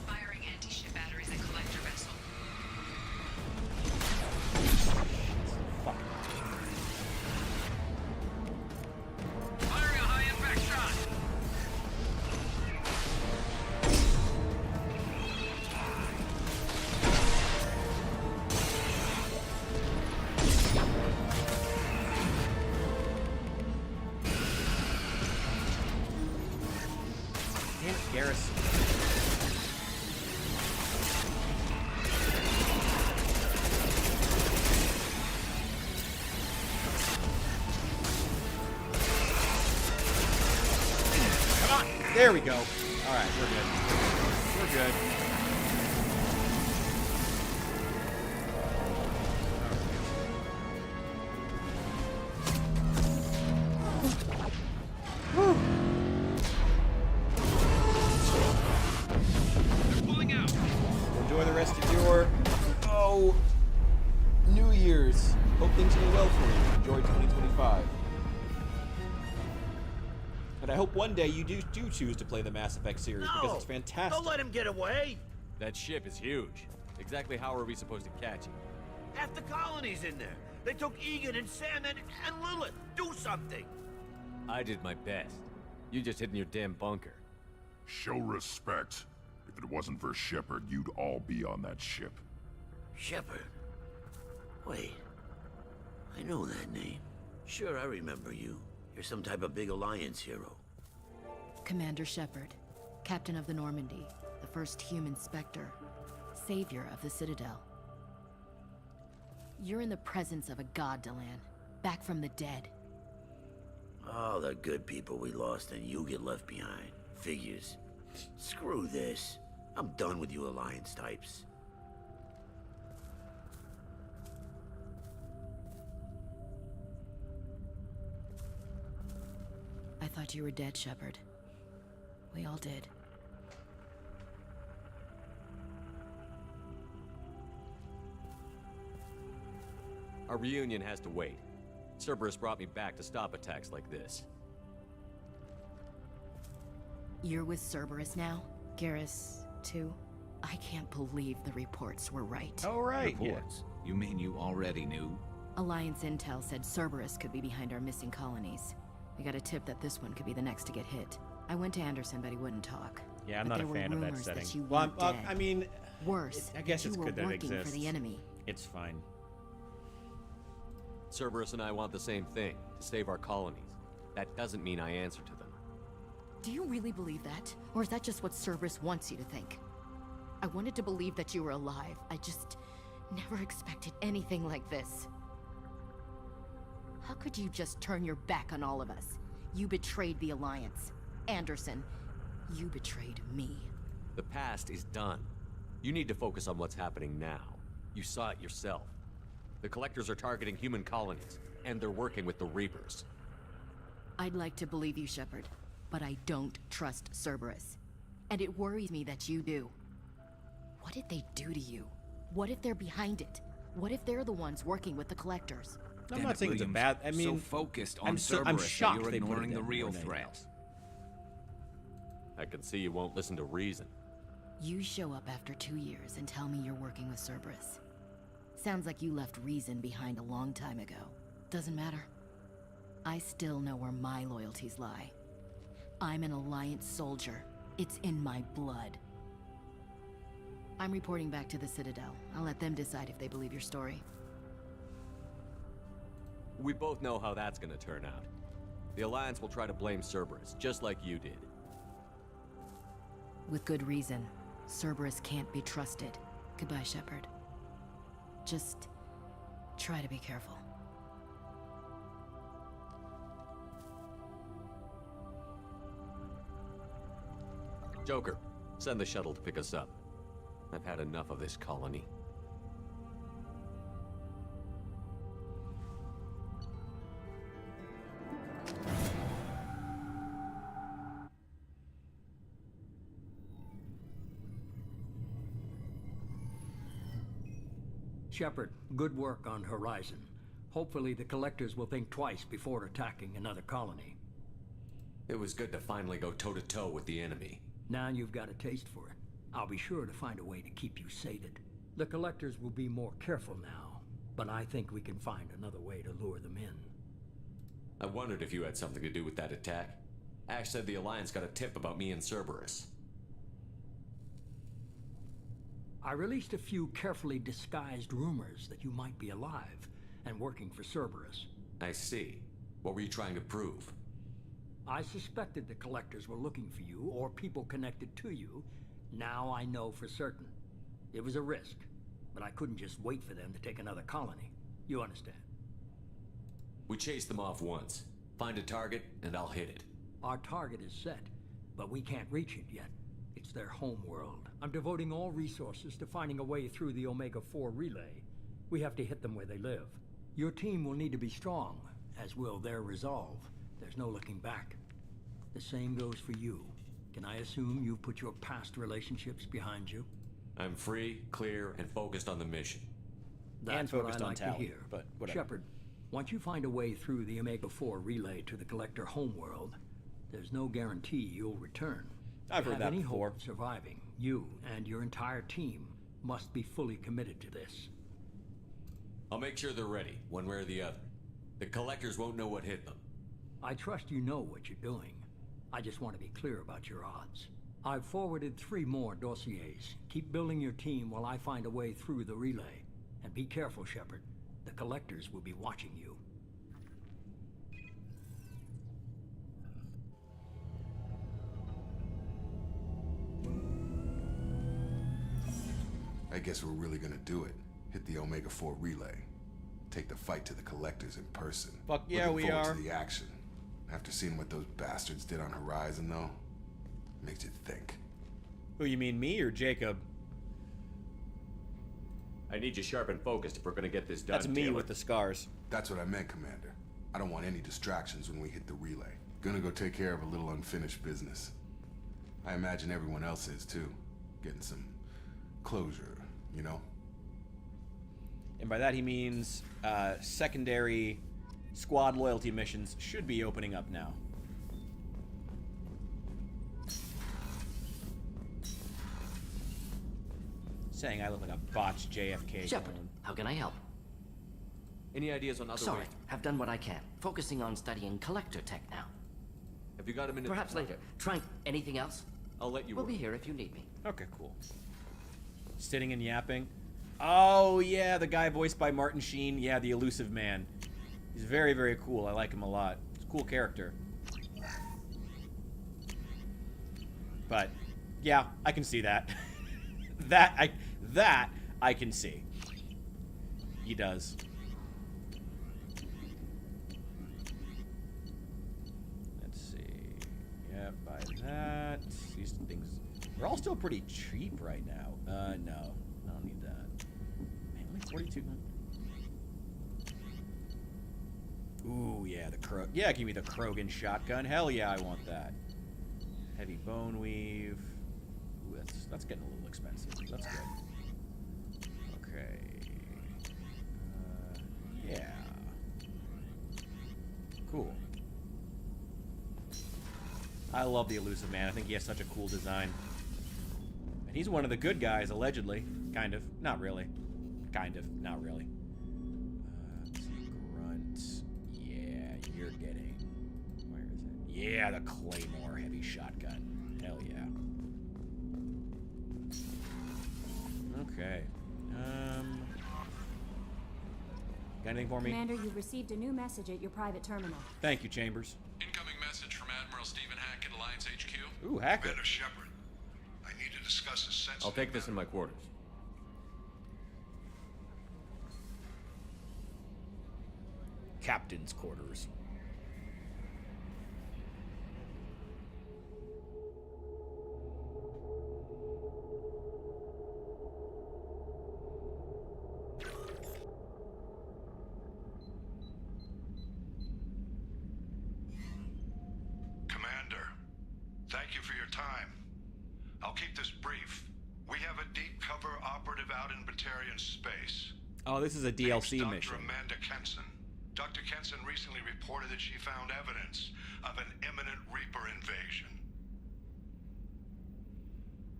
Firing anti-ship batteries at collector vessel. Fuck. Firing a high impact shot. Damn it, Garrus. Come on! There we go. Alright, we're good. We're good. Whew. Pulling out. Enjoy the rest of your New Year's. Hope things go well for you. Enjoy 2025. And I hope one day you do choose to play the Mass Effect series because it's fantastic. Don't let him get away! That ship is huge. Exactly how are we supposed to catch him? Half the colony's in there. They took Egan and Sam and Lilith. Do something! I did my best. You just hid in your damn bunker. Show respect. If it wasn't for Shepard, you'd all be on that ship. Shepard? Wait. I know that name. Sure, I remember you. You're some type of big Alliance hero. Commander Shepard, Captain of the Normandy, the first human Spectre, savior of the Citadel. You're in the presence of a god, Delan, back from the dead. All the good people we lost and you get left behind. Figures. Screw this. I'm done with you Alliance types. I thought you were dead, Shepard. We all did. Our reunion has to wait. Cerberus brought me back to stop attacks like this. You're with Cerberus now? Garrus, too? I can't believe the reports were right. Oh, right. Reports? You mean you already knew? Alliance intel said Cerberus could be behind our missing colonies. We got a tip that this one could be the next to get hit. I went to Anderson, but he wouldn't talk. Yeah, I'm but not a fan of that setting. That you well, dead. I mean, worse. I guess that it's you good were that it working exists. for the enemy. It's fine. Cerberus and I want the same thing, to save our colonies. That doesn't mean I answer to them. Do you really believe that? Or is that just what Cerberus wants you to think? I wanted to believe that you were alive. I just never expected anything like this. How could you just turn your back on all of us? You betrayed the Alliance. Anderson, you betrayed me. The past is done. You need to focus on what's happening now. You saw it yourself. The Collectors are targeting human colonies, and they're working with the Reapers. I'd like to believe you, Shepard, but I don't trust Cerberus. And it worries me that you do. What did they do to you? What if they're behind it? What if they're the ones working with the Collectors? I'm not saying it's a bad. I mean, so focused on I'm Cerberus shocked that you're they put it ignoring the there real more than anything threat. else. I can see you won't listen to reason. You show up after 2 years and tell me you're working with Cerberus. Sounds like you left reason behind a long time ago. Doesn't matter. I still know where my loyalties lie. I'm an Alliance soldier. It's in my blood. I'm reporting back to the Citadel. I'll let them decide if they believe your story. We both know how that's gonna turn out. The Alliance will try to blame Cerberus, just like you did. With good reason. Cerberus can't be trusted. Goodbye, Shepard. Just try to be careful. Joker, send the shuttle to pick us up. I've had enough of this colony. Shepard, good work on Horizon. Hopefully the Collectors will think twice before attacking another colony. It was good to finally go toe-to-toe with the enemy. Now you've got a taste for it. I'll be sure to find a way to keep you sated. The Collectors will be more careful now, but I think we can find another way to lure them in. I wondered if you had something to do with that attack. Ash said the Alliance got a tip about me and Cerberus. I released a few carefully disguised rumors that you might be alive and working for Cerberus. I see. What were you trying to prove? I suspected the Collectors were looking for you, or people connected to you. Now I know for certain. It was a risk, but I couldn't just wait for them to take another colony. You understand? We chased them off once. Find a target, and I'll hit it. Our target is set, but we can't reach it yet. It's their home world. I'm devoting all resources to finding a way through the Omega-4 relay. We have to hit them where they live. Your team will need to be strong, as will their resolve. There's no looking back. The same goes for you. Can I assume you've put your past relationships behind you? I'm free, clear, and focused on the mission. That's focused what I on like talent, to hear. but whatever. Shepard, once you find a way through the Omega-4 relay to the Collector homeworld, there's no guarantee you'll return. I've To heard have that any before. hope of surviving, you and your entire team must be fully committed to this. I'll make sure they're ready, one way or the other. The Collectors won't know what hit them. I trust you know what you're doing. I just want to be clear about your odds. I've forwarded 3 more dossiers. Keep building your team while I find a way through the relay. And be careful, Shepard. The Collectors will be watching you. I guess we're really gonna do it. Hit the Omega-4 relay. Take the fight to the Collectors in person. Fuck yeah, Looking we forward are. to the action. After seeing what those bastards did on Horizon, though, makes you think. Who, you mean me or Jacob? I need you sharp and focused if we're gonna get this done. That's me Taylor. with the scars. That's what I meant, Commander. I don't want any distractions when we hit the relay. Gonna go take care of a little unfinished business. I imagine everyone else is, too. Getting some closure, you know? And by that he means secondary squad loyalty missions should be opening up now. Saying I look like a botched JFK Shepard, clone. how can I help? Any ideas on other Sorry, ways? have done what I can. Focusing on studying Collector tech now. Have you got a minute? Perhaps later. Try anything else? I'll let you We'll work. be here if you need me. Okay, cool. Sitting and yapping. Oh, yeah, the guy voiced by Martin Sheen. Yeah, the elusive man. He's very, very cool. I like him a lot. He's a cool character. But, yeah, I can see that. that I can see. He does. Let's see. Yeah, buy that. These things, they're all still pretty cheap right now. No, I don't need that. Man, only 42. Ooh, yeah, yeah, give me the Krogan shotgun. Hell yeah, I want that. Heavy bone weave. Ooh, that's getting a little expensive. That's good. Okay. Yeah. Cool. I love the elusive man. I think he has such a cool design. And he's one of the good guys, allegedly. Kind of. Not really. Kind of. Not really. Let's see. Grunt. Yeah, you're getting... Where is it? Yeah, the Claymore heavy shotgun. Hell yeah. Okay. Got anything for me? Commander, you've received a new message at your private terminal. Thank you, Chambers. Incoming message from Admiral Stephen Hackett, Alliance HQ. Ooh, Hackett. Commander Shepard, I need to discuss a sensitive... I'll take this in my quarters. Captain's quarters. Commander, thank you for your time. I'll keep this brief. We have a deep cover operative out in Batarian space. Oh, this is a DLC Name's mission. Dr. Amanda Kenson. Dr. Kenson recently reported that she found evidence of an imminent Reaper invasion.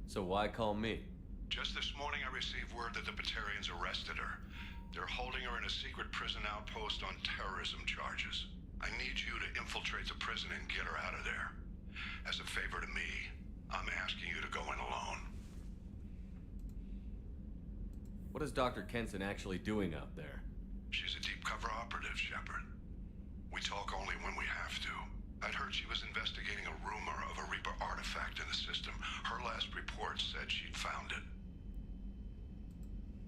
So why call me? Just this morning I received word that the Batarians arrested her. They're holding her in a secret prison outpost on terrorism charges. I need you to infiltrate the prison and get her out of there. As a favor to me, I'm asking you to go in alone. What is Dr. Kenson actually doing out there? She's a deep cover operative, Shepard. We talk only when we have to. I'd heard she was investigating a rumor of a Reaper artifact in the system. Her last report said she'd found it.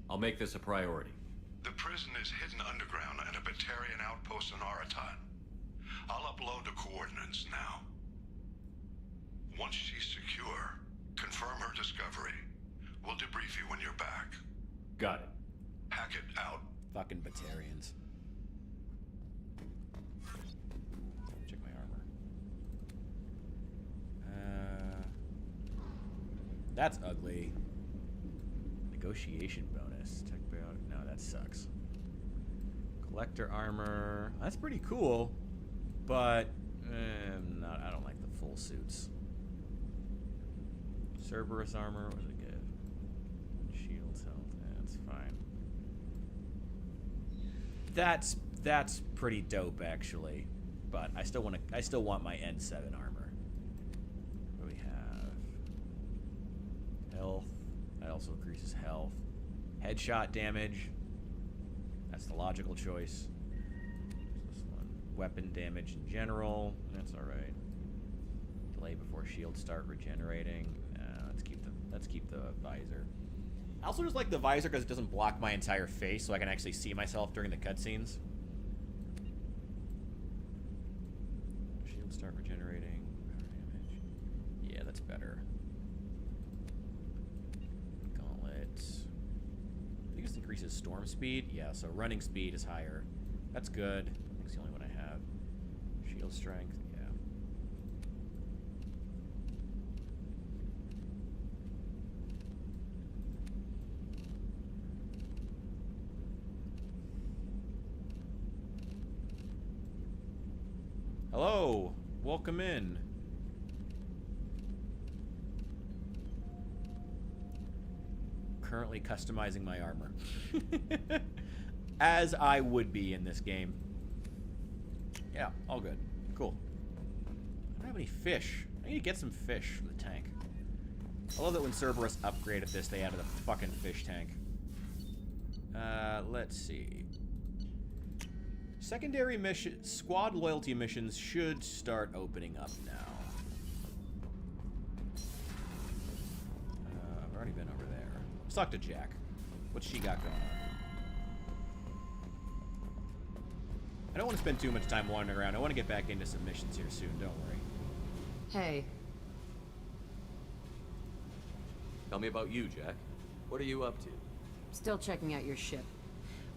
I'll make this a priority. The prison is hidden underground at a Batarian outpost in Aratat. I'll upload the coordinates now. Once she's secure, confirm her discovery. We'll debrief you when you're back. Got it. Hackett out. Fucking Batarians. Check my armor. That's ugly. Negotiation bonus. Tech build. No, that sucks. Collector armor. That's pretty cool, but I don't like the full suits. Cerberus armor. What does it give? Shields health. That's fine. That's pretty dope actually, but I still want my N7 armor. What do we have? Health. That also increases health. Headshot damage. That's the logical choice. This one. Weapon damage in general. That's all right. Delay before shields start regenerating. Let's keep the visor. I also just like the visor because it doesn't block my entire face, so I can actually see myself during the cutscenes. Shields start regenerating. Power damage. Yeah, that's better. Gauntlet. I think this increases storm speed. Yeah, so running speed is higher. That's good. That's the only one I have. Shield strength. Yeah. Hello, welcome in. Currently customizing my armor. As I would be in this game. Yeah, all good. Cool. I don't have any fish. I need to get some fish for the tank. I love that when Cerberus upgraded this, they added a fucking fish tank. Let's see. Secondary mission, squad loyalty missions should start opening up now. I've already been over there. Let's talk to Jack. What's she got going on? I don't want to spend too much time wandering around. I want to get back into some missions here soon, don't worry. Hey. Tell me about you, Jack. What are you up to? Still checking out your ship.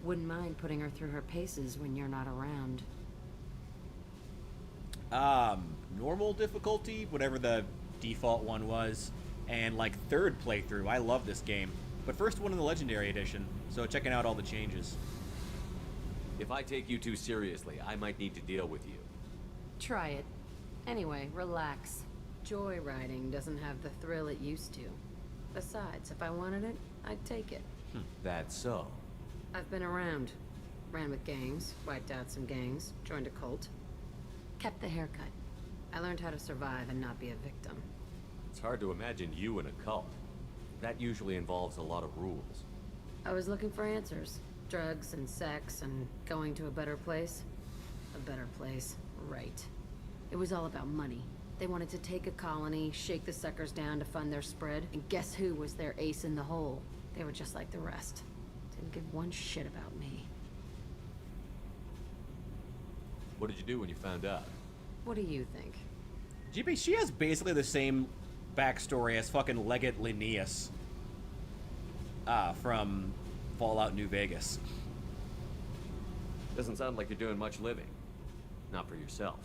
Wouldn't mind putting her through her paces when you're not around. Normal difficulty, whatever the default one was, and like third playthrough. I love this game, but first one in the Legendary Edition, so checking out all the changes. If I take you too seriously, I might need to deal with you. Try it. Anyway, relax. Joyriding doesn't have the thrill it used to. Besides, if I wanted it, I'd take it. That's so. I've been around. Ran with gangs, wiped out some gangs, joined a cult. Kept the haircut. I learned how to survive and not be a victim. It's hard to imagine you in a cult. That usually involves a lot of rules. I was looking for answers. Drugs and sex and going to a better place. A better place, right. It was all about money. They wanted to take a colony, shake the suckers down to fund their spread, and guess who was their ace in the hole? They were just like the rest. Didn't give one shit about me. What did you do when you found out? What do you think? GP, she has basically the same backstory as fucking Legate Linnaeus from Fallout New Vegas. Doesn't sound like you're doing much living. Not for yourself.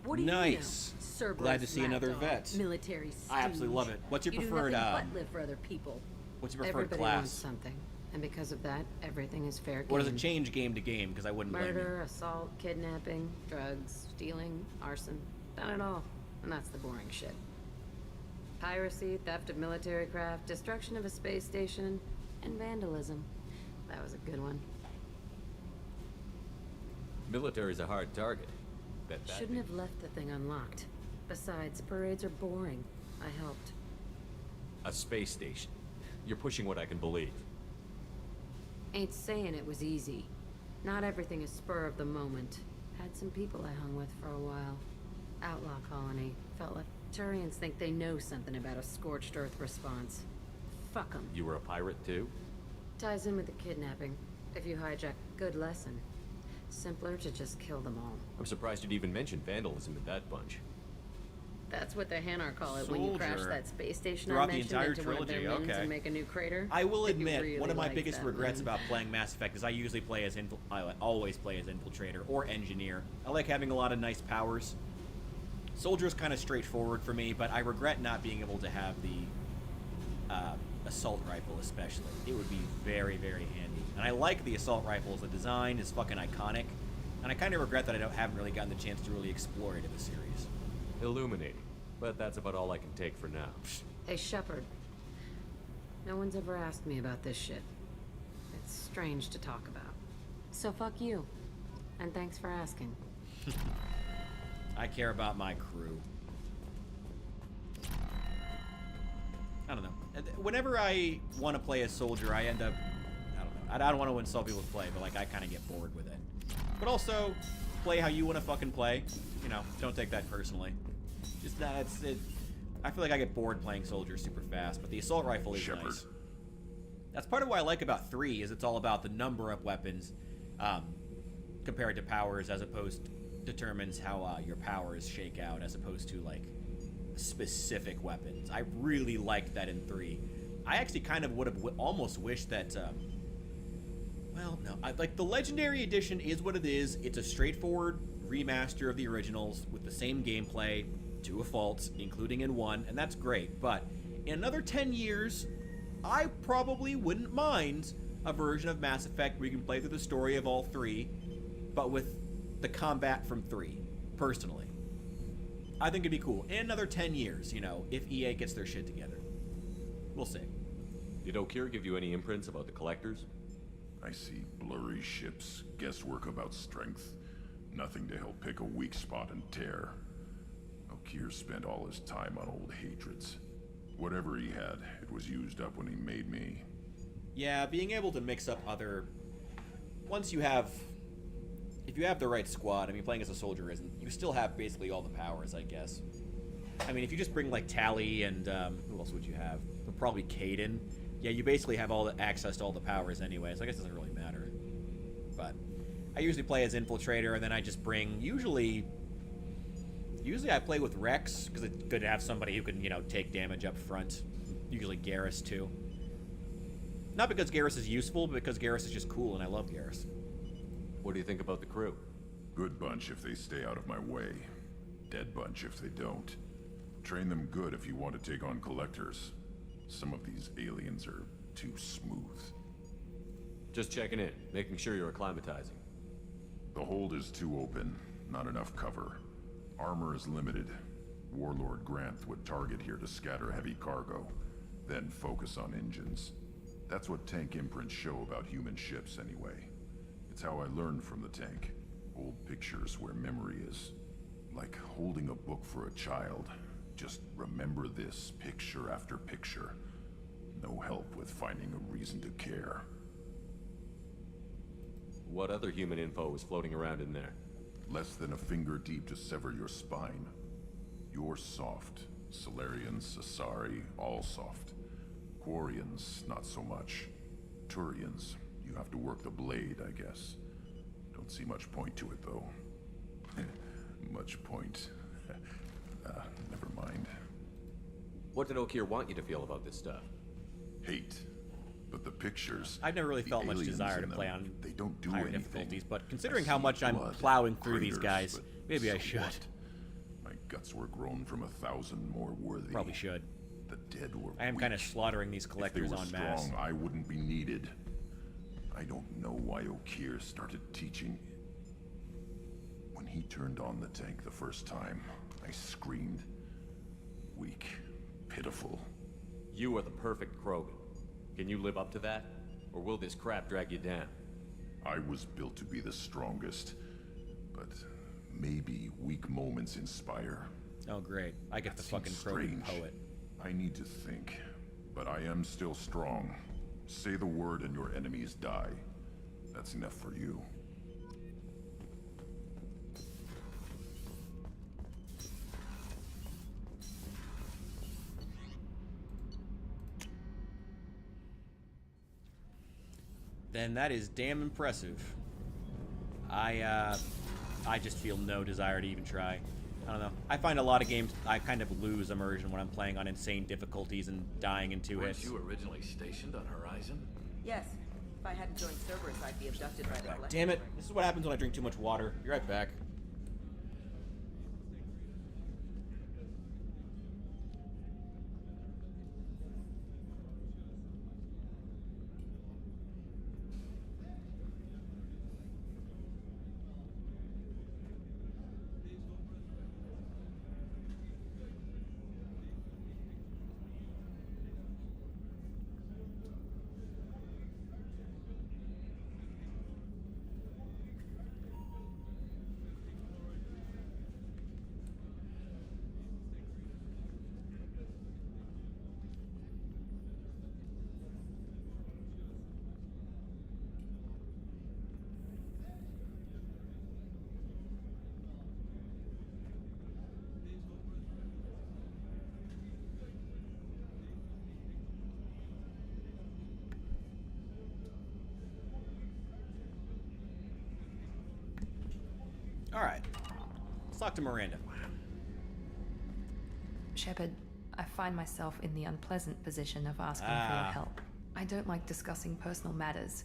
What do Nice. you know? Cerberus Glad to see another lapdog, vet. Military I absolutely stooge. love it. What's your You do preferred nothing but live for other people. what's your preferred Everybody class? wants something. And because of that, everything is fair game. Or does it change game to game? Because I wouldn't blame you. Murder, assault, kidnapping, drugs, stealing, arson. Done it all. And that's the boring shit. Piracy, theft of military craft, destruction of a space station, and vandalism. That was a good one. Military's a hard target. Bet that. Shouldn't have left the thing unlocked. Besides, parades are boring. I helped. A space station. You're pushing what I can believe. Ain't saying it was easy. Not everything is spur of the moment. Had some people I hung with for a while. Outlaw colony. Felt like Turians think they know something about a scorched earth response. Fuck 'em. You were a pirate too? Ties in with the kidnapping. If you hijack, good lesson. Simpler to just kill them all. I'm surprised you'd even mention vandalism in that bunch. That's what the Hanar call it when you crash that space station Throughout I mentioned the entire into one of their trilogy, mins okay. and make a new crater. I will They admit, really one of my like biggest that regrets min. about playing Mass Effect is I usually play as I always play as infiltrator or engineer. I like having a lot of nice powers. Soldier's kind of straightforward for me, but I regret not being able to have the assault rifle especially. It would be very, very handy. And I like the assault rifles. The design is fucking iconic. And I kind of regret that I haven't really gotten the chance to really explore it in the series. Illuminating. But that's about all I can take for now. Hey, Shepard. No one's ever asked me about this shit. It's strange to talk about. So fuck you. And thanks for asking. I care about my crew. I don't know. Whenever I want to play a soldier, I end up... I don't know. I don't want to insult people's play, but like I kind of get bored with it. But also, play how you want to fucking play. You know, don't take that personally. Just that's it. I feel like I get bored playing soldiers super fast, but the assault rifle is nice. That's part of what I like about 3 is it's all about the number of weapons compared to powers, as opposed determines how your powers shake out, as opposed to like specific weapons. I really liked that in 3. I actually kind of would have almost wished that. Well, no, like the Legendary Edition is what it is. It's a straightforward remaster of the originals with the same gameplay to a fault, including in 1, and that's great. But in another 10 years, I probably wouldn't mind a version of Mass Effect where you can play through the story of all 3, but with the combat from 3, personally. I think it'd be cool. In another 10 years, you know, if EA gets their shit together. We'll see. Did Okir give you any imprints about the collectors? I see blurry ships, guesswork about strength. Nothing to help pick a weak spot and tear. Okir spent all his time on old hatreds. Whatever he had, it was used up when he made me. Yeah, being able to mix up other... Once you have... If you have the right squad, I mean, playing as a soldier isn't... You still have basically all the powers, I guess. I mean, if you just bring, like, Tally and... who else would you have? Probably Kaidan. Yeah, you basically have all the access to all the powers anyway, so I guess it doesn't really matter. But I usually play as Infiltrator, and then I just bring... Usually I play with Rex, because it's good to have somebody who can, you know, take damage up front. Usually Garrus, too. Not because Garrus is useful, but because Garrus is just cool, and I love Garrus. What do you think about the crew? Good bunch if they stay out of my way. Dead bunch if they don't. Train them good if you want to take on collectors. Some of these aliens are too smooth. Just checking in, making sure you're acclimatizing. The hold is too open, not enough cover. Armor is limited. Warlord Granth would target here to scatter heavy cargo, then focus on engines. That's what tank imprints show about human ships anyway. It's how I learned from the tank. Old pictures where memory is. Like holding a book for a child. Just remember this picture after picture. No help with finding a reason to care. What other human info is floating around in there? Less than a finger deep to sever your spine. You're soft. Solarians, Asari, all soft. Quarians, not so much. Turians, you have to work the blade, I guess. Don't see much point to it, though. Much point. Never mind. What did Okir want you to feel about this stuff? Hate. But the pictures... I've never really the felt much aliens desire to in them, play on they don't do higher anything. difficulties, but considering I how see much I'm blood, plowing through these craters, guys, but maybe I so should. what? My guts were grown from 1,000 more worthy. Probably should. The dead were I am weak. kind of slaughtering these collectors if they were en strong, masse. I wouldn't be needed. I don't know why Okeer started teaching. When he turned on the tank the first time, I screamed. Weak. Pitiful. You are the perfect Krogan. Can you live up to that? Or will this crap drag you down? I was built to be the strongest, but maybe weak moments inspire. Oh, great. I get the fucking Krogan poet. I need to think, but I am still strong. Say the word and your enemies die. That's enough for you. Then that is damn impressive. I just feel no desire to even try. I don't know. I find a lot of games I kind of lose immersion when I'm playing on insane difficulties and dying in 2 hits. Weren't you originally stationed on Horizon? Yes. If I hadn't joined Cerberus, I'd be abducted by the collector. Damn it. This is what happens when I drink too much water. Be right back. Alright. Let's talk to Miranda. Shepard, I find myself in the unpleasant position of asking for your help. I don't like discussing personal matters,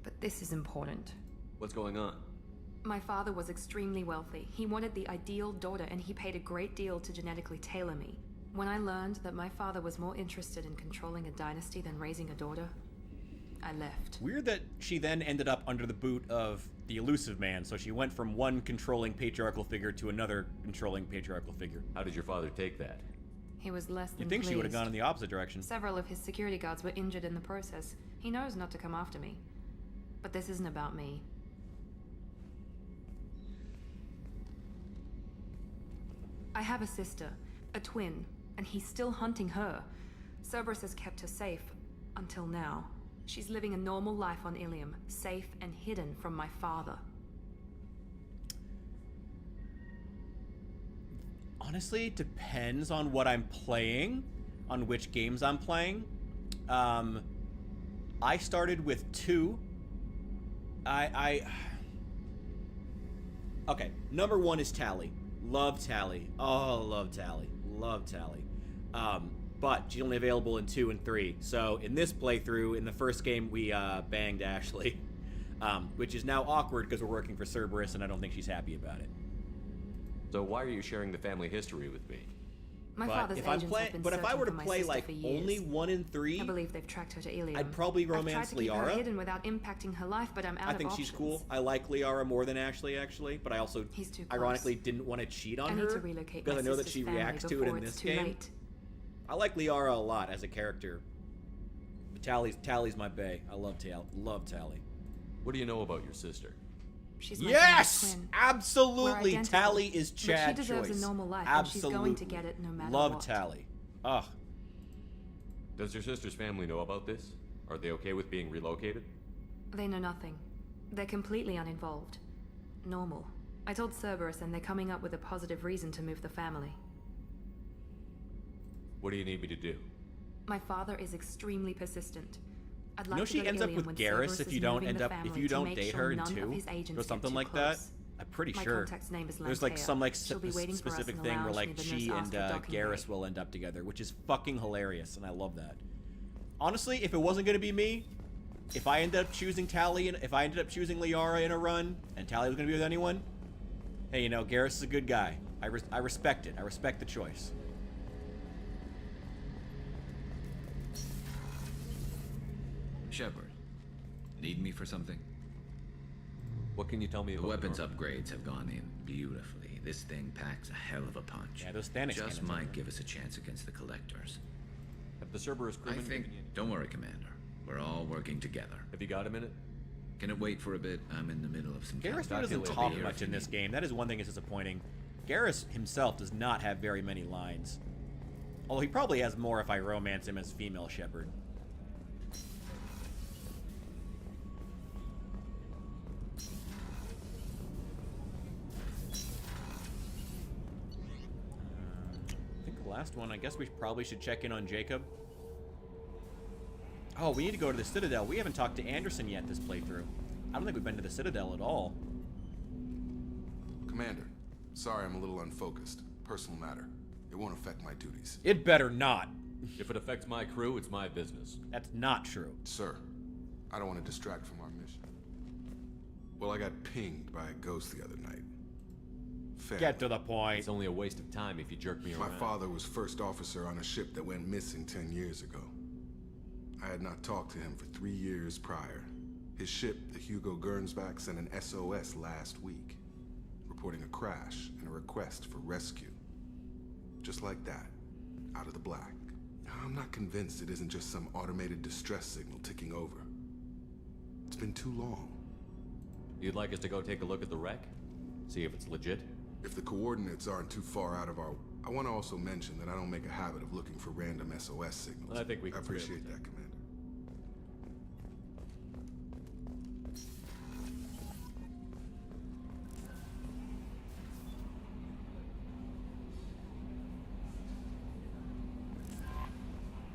but this is important. What's going on? My father was extremely wealthy. He wanted the ideal daughter, and he paid a great deal to genetically tailor me. When I learned that my father was more interested in controlling a dynasty than raising a daughter, I left. Weird that she then ended up under the boot of the elusive man, so she went from one controlling patriarchal figure to another controlling patriarchal figure. How did your father take that? He was less than You'd think pleased. she would have gone in the opposite direction. Several of his security guards were injured in the process. He knows not to come after me. But this isn't about me. I have a sister, a twin, and he's still hunting her. Cerberus has kept her safe, until now. She's living a normal life on Ilium, safe and hidden from my father. Honestly, it depends on what I'm playing, on which games I'm playing. I started with 2. Okay, number 1 is Tally. Love Tally. Oh, love Tally. Love Tally. But she's only available in 2 and 3. So in this playthrough, in the first game, we banged Ashley, which is now awkward because we're working for Cerberus, and I don't think she's happy about it. So why are you sharing the family history with me? My father's agents have been but if I searching were to for my play sister like for years. only 1 and 3, I believe they've tracked her to Ilium. I'd probably romance I've tried to keep her Liara. hidden without impacting her life, but I'm out I of think options. she's cool. I like Liara more than Ashley, actually, but I also He's too ironically close. didn't want to cheat on I her need to relocate because my I know that sister's she family reacts to it before in it's this too game. late. I like Liara a lot as a character. But Tally's my bae. I love Tally. What do you know about your sister? She's my Yes! twin. Absolutely! We're identical, Tally is Chad but she deserves choice. a normal life, Absolutely. and she's going to get it no matter Love what. Tally. Ugh. Does your sister's family know about this? Are they okay with being relocated? They know nothing. They're completely uninvolved. Normal. I told Cerberus, and they're coming up with a positive reason to move the family. What do you need me to do? My father is extremely persistent. I'd You like know to she go to ends up Ilium with when Garrus Cerberus if is you don't moving end the up family if you to don't make date sure her in none of 2 his agents or get something too like close. that. I'm pretty My sure. contact's name is There's like Lantea. some like She'll be waiting for us specific in the thing where lounge like near the she nurse and asked for docking Garrus bay. will end up together, which is fucking hilarious, and I love that. Honestly, if it wasn't gonna be me, if I ended up choosing Tally and if I ended up choosing Liara in a run and Tally was gonna be with anyone, hey, you know, Garrus is a good guy. I respect it. I respect the choice. Shepard, Need me for something? What can you tell me The about weapons upgrades have gone in beautifully. This thing packs a hell of a punch. Yeah, those Thanos Just cannons, might right? give us a chance against the Collectors. Have the Cerberus I crewmen think... given you any- Don't worry, Commander. We're all working together. Have you got a minute? Can it wait for a bit? I'm in the middle of some... Garrus calculations. doesn't I'll talk be here much if you in this need. game. That is one thing that's disappointing. Garrus himself does not have very many lines. Although he probably has more if I romance him as female shepherd. I think the last one, I guess we probably should check in on Jacob. Oh, we need to go to the Citadel. We haven't talked to Anderson yet this playthrough. I don't think we've been to the Citadel at all. Commander, sorry I'm a little unfocused. Personal matter. It won't affect my duties. It better not. If it affects my crew, it's my business. That's not true. Sir, I don't want to distract from our mission. Well, I got pinged by a ghost the other night. Family. Get to the point. It's only a waste of time if you jerk me My around. father was first officer on a ship that went missing 10 years ago. I had not talked to him for 3 years prior. His ship, the Hugo Gernsback, sent an SOS last week, reporting a crash and a request for rescue. Just like that, out of the black. I'm not convinced it isn't just some automated distress signal ticking over. It's been too long. You'd like us to go take a look at the wreck? See if it's legit? If the coordinates aren't too far out of our... I want to also mention that I don't make a habit of looking for random SOS signals. I think we can appreciate that, Commander.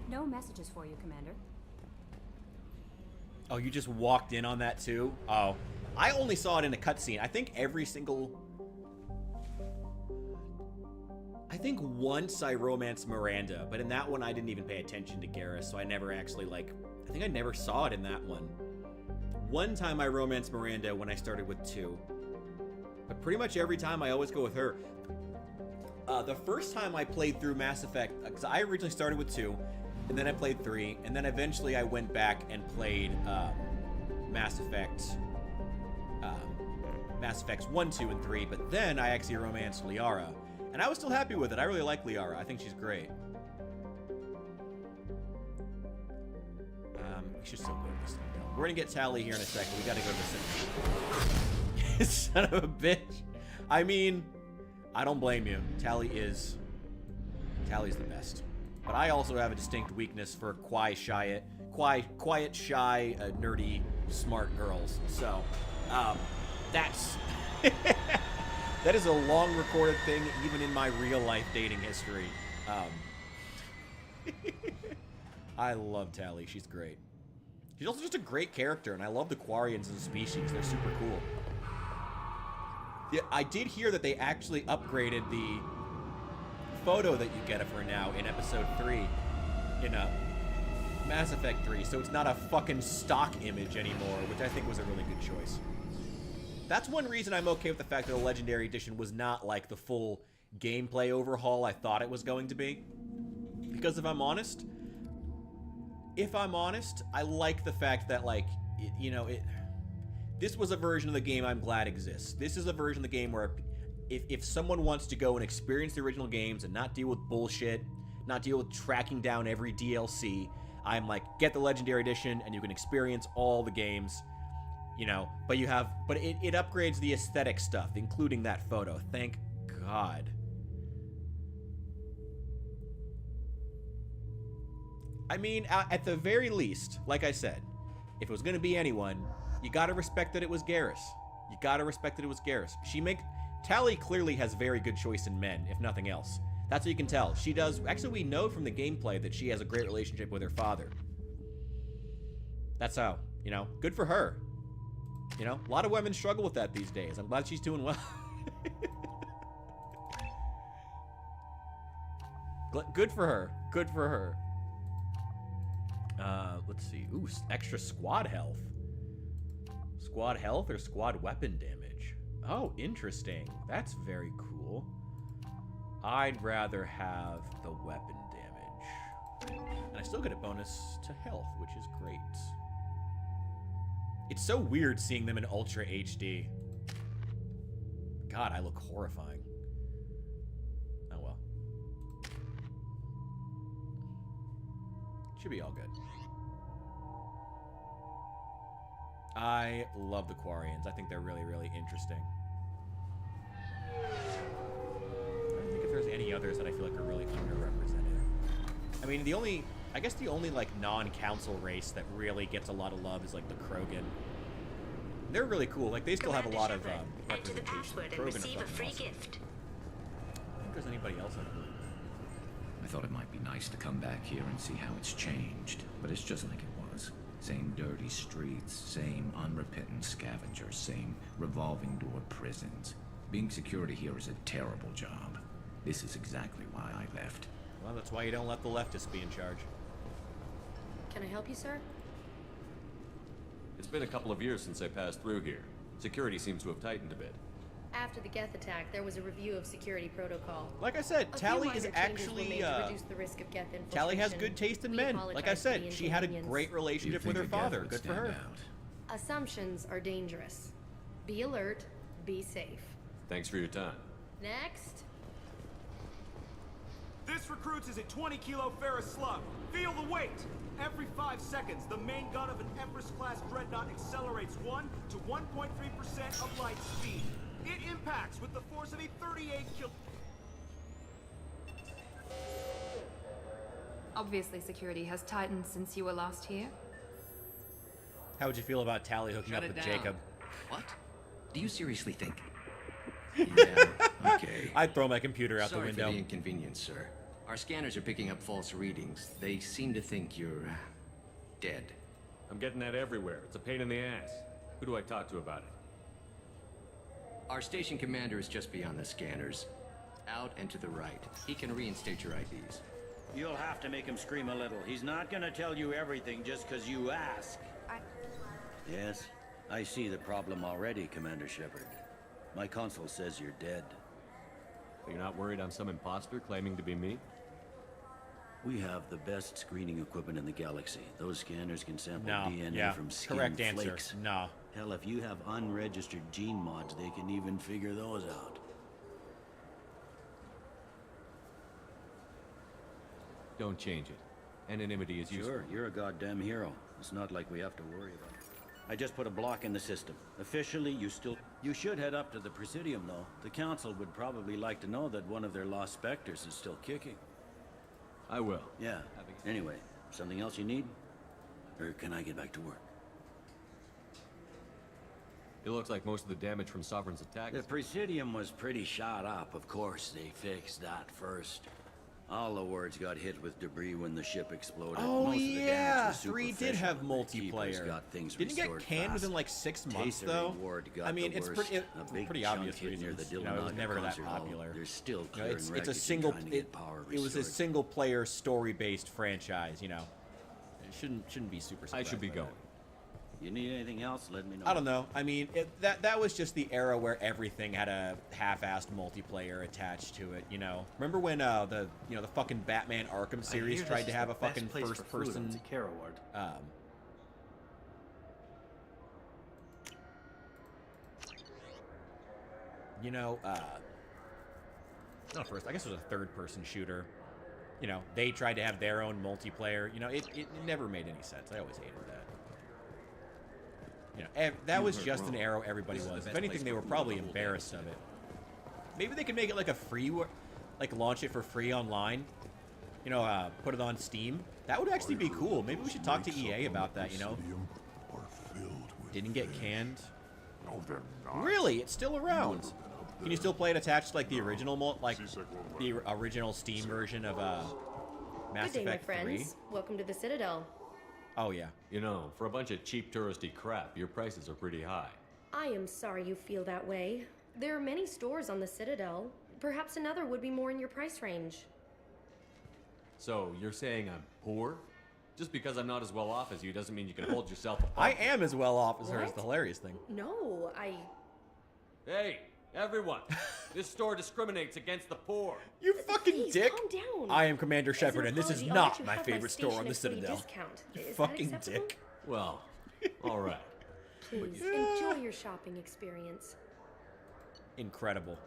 No messages for you, Commander. Oh, you just walked in on that too? Oh. I only saw it in a cutscene. I think every single... I think once I romanced Miranda, but in that one I didn't even pay attention to Garrus, so I never actually, like... I think I never saw it in that one. One time I romanced Miranda when I started with 2. But pretty much every time I always go with her. The first time I played through Mass Effect, because I originally started with 2, and then I played 3, and then eventually I went back and played Mass Effects 1, 2, and 3, but then I actually romanced Liara, and I was still happy with it. I really like Liara. I think she's great. We should still go to the Citadel. We're gonna get Tally here in a second. We gotta go to the Citadel. Son of a bitch. I mean, I don't blame you. Tally's the best. But I also have a distinct weakness for quiet, shy, nerdy, smart girls. So, that's... that is a long recorded thing, even in my real life dating history. I love Tally. She's great. She's also just a great character, and I love the Quarians as a species. They're super cool. Yeah, I did hear that they actually upgraded the photo that you get of her now in episode 3 in Mass Effect 3, so it's not a fucking stock image anymore, which I think was a really good choice. That's one reason I'm okay with the fact that the Legendary Edition was not like the full gameplay overhaul I thought it was going to be. Because if I'm honest, I like the fact that, like, this was a version of the game I'm glad exists. This is a version of the game where if someone wants to go and experience the original games and not deal with bullshit, not deal with tracking down every DLC, I'm like, get the Legendary Edition and you can experience all the games, but it upgrades the aesthetic stuff, including that photo. Thank God. I mean, at the very least, like I said, if it was going to be anyone, you gotta respect that it was Garrus. You gotta respect that it was Garrus. Tally clearly has very good choice in men, if nothing else. That's what you can tell. She does. Actually, we know from the gameplay that she has a great relationship with her father. That's how, good for her. A lot of women struggle with that these days. I'm glad she's doing well. Good for her. Good for her. Let's see. Ooh, extra squad health. Squad health or squad weapon damage? Oh, interesting. That's very cool. I'd rather have the weapon damage. And I still get a bonus to health, which is great. It's so weird seeing them in Ultra HD. God, I look horrifying. Oh well. Should be all good. I love the Quarians. I think they're really, really interesting. I don't think if there's any others that I feel like are really underrepresented. I mean, I guess the only like non-council race that really gets a lot of love is like the Krogan. They're really cool. Like they still have a lot of Enter the password and receive a free gift. I don't think there's anybody else on it. I thought it might be nice to come back here and see how it's changed, but it's just like it was. Same dirty streets, same unrepentant scavengers, same revolving door prisons. Being security here is a terrible job. This is exactly why I left. Well, that's why you don't let the leftists be in charge. Can I help you, sir? It's been a couple of years since I passed through here. Security seems to have tightened a bit. After the Geth attack, there was a review of security protocol. Like I said, Tali is actually Tali has good taste in men. Like I said, she had a great relationship with her father. Good for her. Assumptions are dangerous. Be alert, be safe. Thanks for your time. Next. This recruits is a 20-kilo ferrous slug. Feel the weight. Every 5 seconds, the main gun of an Empress-class dreadnought accelerates 1 to 1.3% of light speed. It impacts with the force of a 38 kilo. Obviously, security has tightened since you were last here. How would you feel about Tali hooking up with Jacob? What? Do you seriously think? Yeah, okay. I'd throw my computer out the Sorry window. for the inconvenience, sir. Our scanners are picking up false readings. They seem to think you're dead. I'm getting that everywhere. It's a pain in the ass. Who do I talk to about it? Our station commander is just beyond the scanners. Out and to the right. He can reinstate your IDs. You'll have to make him scream a little. He's not gonna tell you everything just because you ask. Yes, I see the problem already, Commander Shepard. My console says you're dead. You're not worried I'm some imposter claiming to be me? We have the best screening equipment in the galaxy. Those scanners can sample No, DNA yeah, from skin correct answer. flakes. No. Hell, if you have unregistered gene mods, they can even figure those out. Don't change it. Anonymity is useful. Sure, you're a goddamn hero. It's not like we have to worry about it. I just put a block in the system. Officially, you should head up to the Presidium, though. The Council would probably like to know that one of their lost specters is still kicking. I will. Yeah. Anyway, something else you need? Or can I get back to work? It looks like most of the damage from Sovereign's attack. The Presidium was pretty shot up. Of course, they fixed that first. All the wards got hit with debris when the ship exploded. Oh Most of the damage yeah, was 3 did have superficial. The Keepers multiplayer. got things Didn't get restored canned fast. within like 6 months Taser though. Ward got I mean, the it's worst. pretty, A big pretty chunk obvious hit near reasons. the You know, it was Dillon never that concert hall. popular. They're still You know, clearing it's a wreckage single. and trying to get power It was a restored. single player story based franchise. You know, it shouldn't be super. I should be surprised by going. that. You need anything else? Let me know. I don't know. I mean, that was just the era where everything had a half-assed multiplayer attached to it. You know, remember when the fucking Batman Arkham series tried to have a fucking first-person not first. I guess it was a third-person shooter. You know, they tried to have their own multiplayer. You know, it never made any sense. I always hated that. You know, that was just an era everybody was. If anything, they were probably embarrassed of it. Maybe they could make it like a free, like launch it for free online. You know, put it on Steam. That would actually be cool. Maybe we should talk to EA about that. You know, didn't get canned. No, they're not. Really, it's still around. Can you still play it attached to like the original, the original Steam version of Mass Good day, my Effect 3? friends. Welcome to the Citadel. Oh yeah. You know, for a bunch of cheap touristy crap, your prices are pretty high. I am sorry you feel that way. There are many stores on the Citadel. Perhaps another would be more in your price range. So, you're saying I'm poor? Just because I'm not as well off as you doesn't mean you can hold yourself apart. I am as well off as her. Is What? the hilarious thing. No, Hey, everyone! This store discriminates against the poor. You fucking Please, dick! calm down. I am Commander As Shepard, an and this is apology, I'll let not you my have favorite store on station the at fully Citadel. discount. You Is that fucking acceptable? dick. Well, alright. Please, enjoy your shopping experience. Incredible.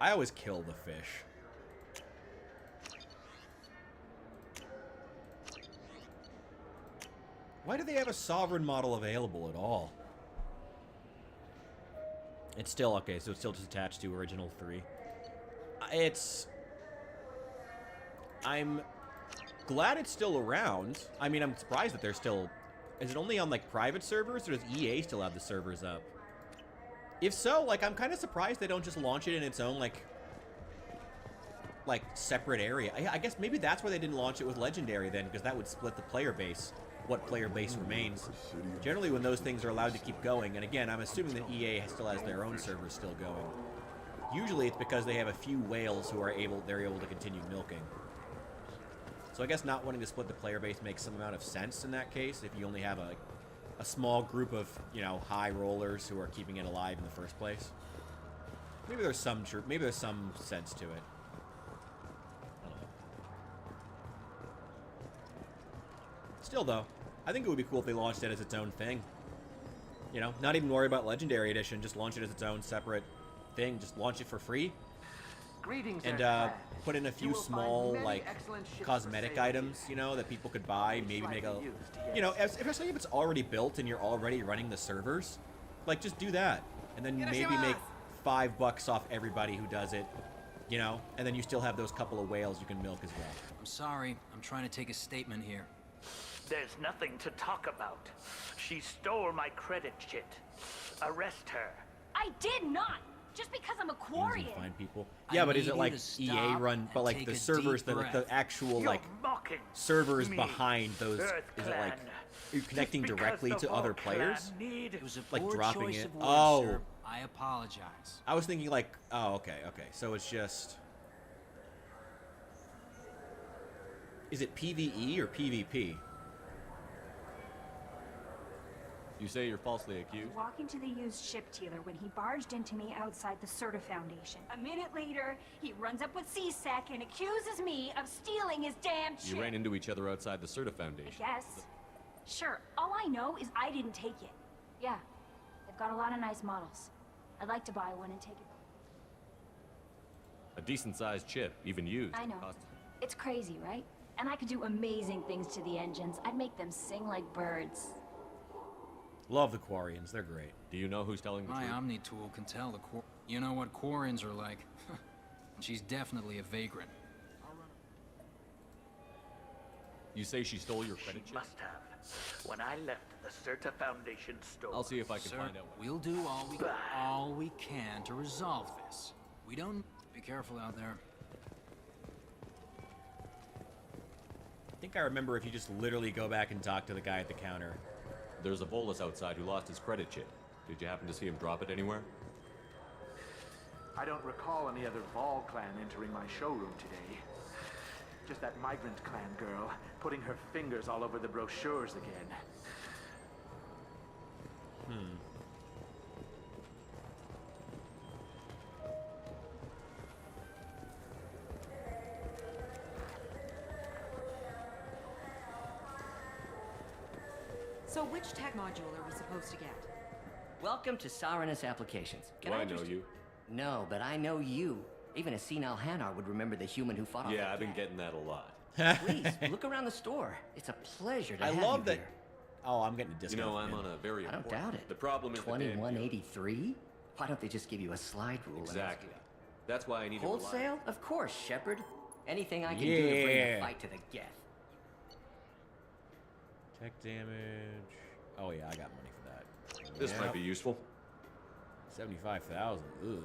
I always kill the fish. Why do they have a sovereign model available at all? It's still okay, so it's still just attached to original 3. I'm glad it's still around. I mean, I'm surprised that they're still... Is it only on, like, private servers, or does EA still have the servers up? If so, like, I'm kind of surprised they don't just launch it in its own, like separate area. I guess maybe that's why they didn't launch it with Legendary then, because that would split the player base. What player base remains. Generally, when those things are allowed to keep going, and again, I'm assuming that EA still has their own servers still going. Usually, it's because they have a few whales who are they're able to continue milking. So I guess not wanting to split the player base makes some amount of sense in that case, if you only have a small group of, you know, high rollers who are keeping it alive in the first place. Maybe there's some sense to it. I don't know. Still, though, I think it would be cool if they launched it as its own thing. You know, not even worry about Legendary Edition, just launch it as its own separate thing. Just launch it for free. Greetings, and put in a few small, like, cosmetic items, you know, that people could buy. Maybe make a, you know, especially if it's already built and you're already running the servers. Like, just do that. And then maybe make $5 off everybody who does it, you know? And then you still have those couple of whales you can milk as well. I'm sorry. I'm trying to take a statement here. There's nothing to talk about. She stole my credit chit. Arrest her. I did not! Just because I'm a Quarian. Find people. Yeah, but is it like EA run? But like the servers, the actual like servers behind those, is it like are you connecting directly to other players? It was a like poor dropping choice it. of words, Oh, sir. I apologize. I was thinking like, oh, okay. So it's just, is it PvE or PvP? You say you're falsely accused? Walking to the used ship dealer when he barged into me outside the Serta Foundation. A minute later, he runs up with C-Sec and accuses me of stealing his damn ship. You ran into each other outside the Serta Foundation. Yes. Sure, all I know is I didn't take it. Yeah, they've got a lot of nice models. I'd like to buy one and take it. A decent-sized chip, even used. I know. It's crazy, right? And I could do amazing things to the engines. I'd make them sing like birds. Love the Quarians, they're great. Do you know who's telling the My truth? Omni tool can tell the You know what Quarians are like. And she's definitely a vagrant. You say she stole your credit chip? Must have. When I left the Serta Foundation store. I'll see if I can Sir, find out. We'll do all we can to resolve this. We don't... Be careful out there. I think I remember if you just literally go back and talk to the guy at the counter. There's a Volus outside who lost his credit chip. Did you happen to see him drop it anywhere? I don't recall any other Vol clan entering my showroom today. Just that migrant clan girl putting her fingers all over the brochures again. So which tech module are we supposed to get? Welcome to Saranus Applications. Do I know you? No, but I know you. Even a senile Hanar would remember the human who fought off Yeah, the I've been cat. getting that a lot. Please, look around the store. It's a pleasure to I have love you that. here. Oh, I'm getting a discount. You know, I'm from on him. a very I don't important... doubt it. The problem is the damn deal. 2183? Why don't they just give you a slide rule? Exactly. That's why I need Wholesale? Of course, Shepard. Anything I can do to bring the fight to the geth. Tech damage. Oh yeah, I got money for that. This might be useful. 75,000. Ooh.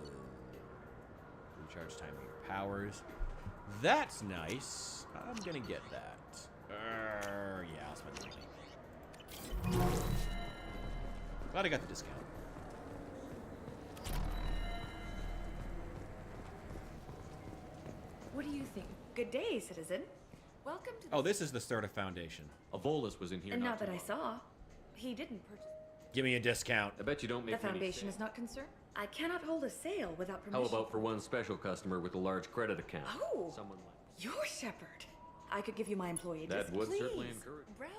Recharge time of your powers. That's nice. I'm gonna get that. Yeah, I'll spend the money. Glad I got the discount. What do you think? Good day, citizen. Welcome to Oh, this is the Serta Foundation. A Volus was in here. And not not that too I long. saw. He didn't purchase. Give me a discount. I bet you don't The make many Foundation sales. is not concerned. I cannot hold a sale without permission. How about for one special customer with a large credit account? Oh! Someone like You're Shepard. I could give you my employee that discount. would certainly Please. encourage. Browser.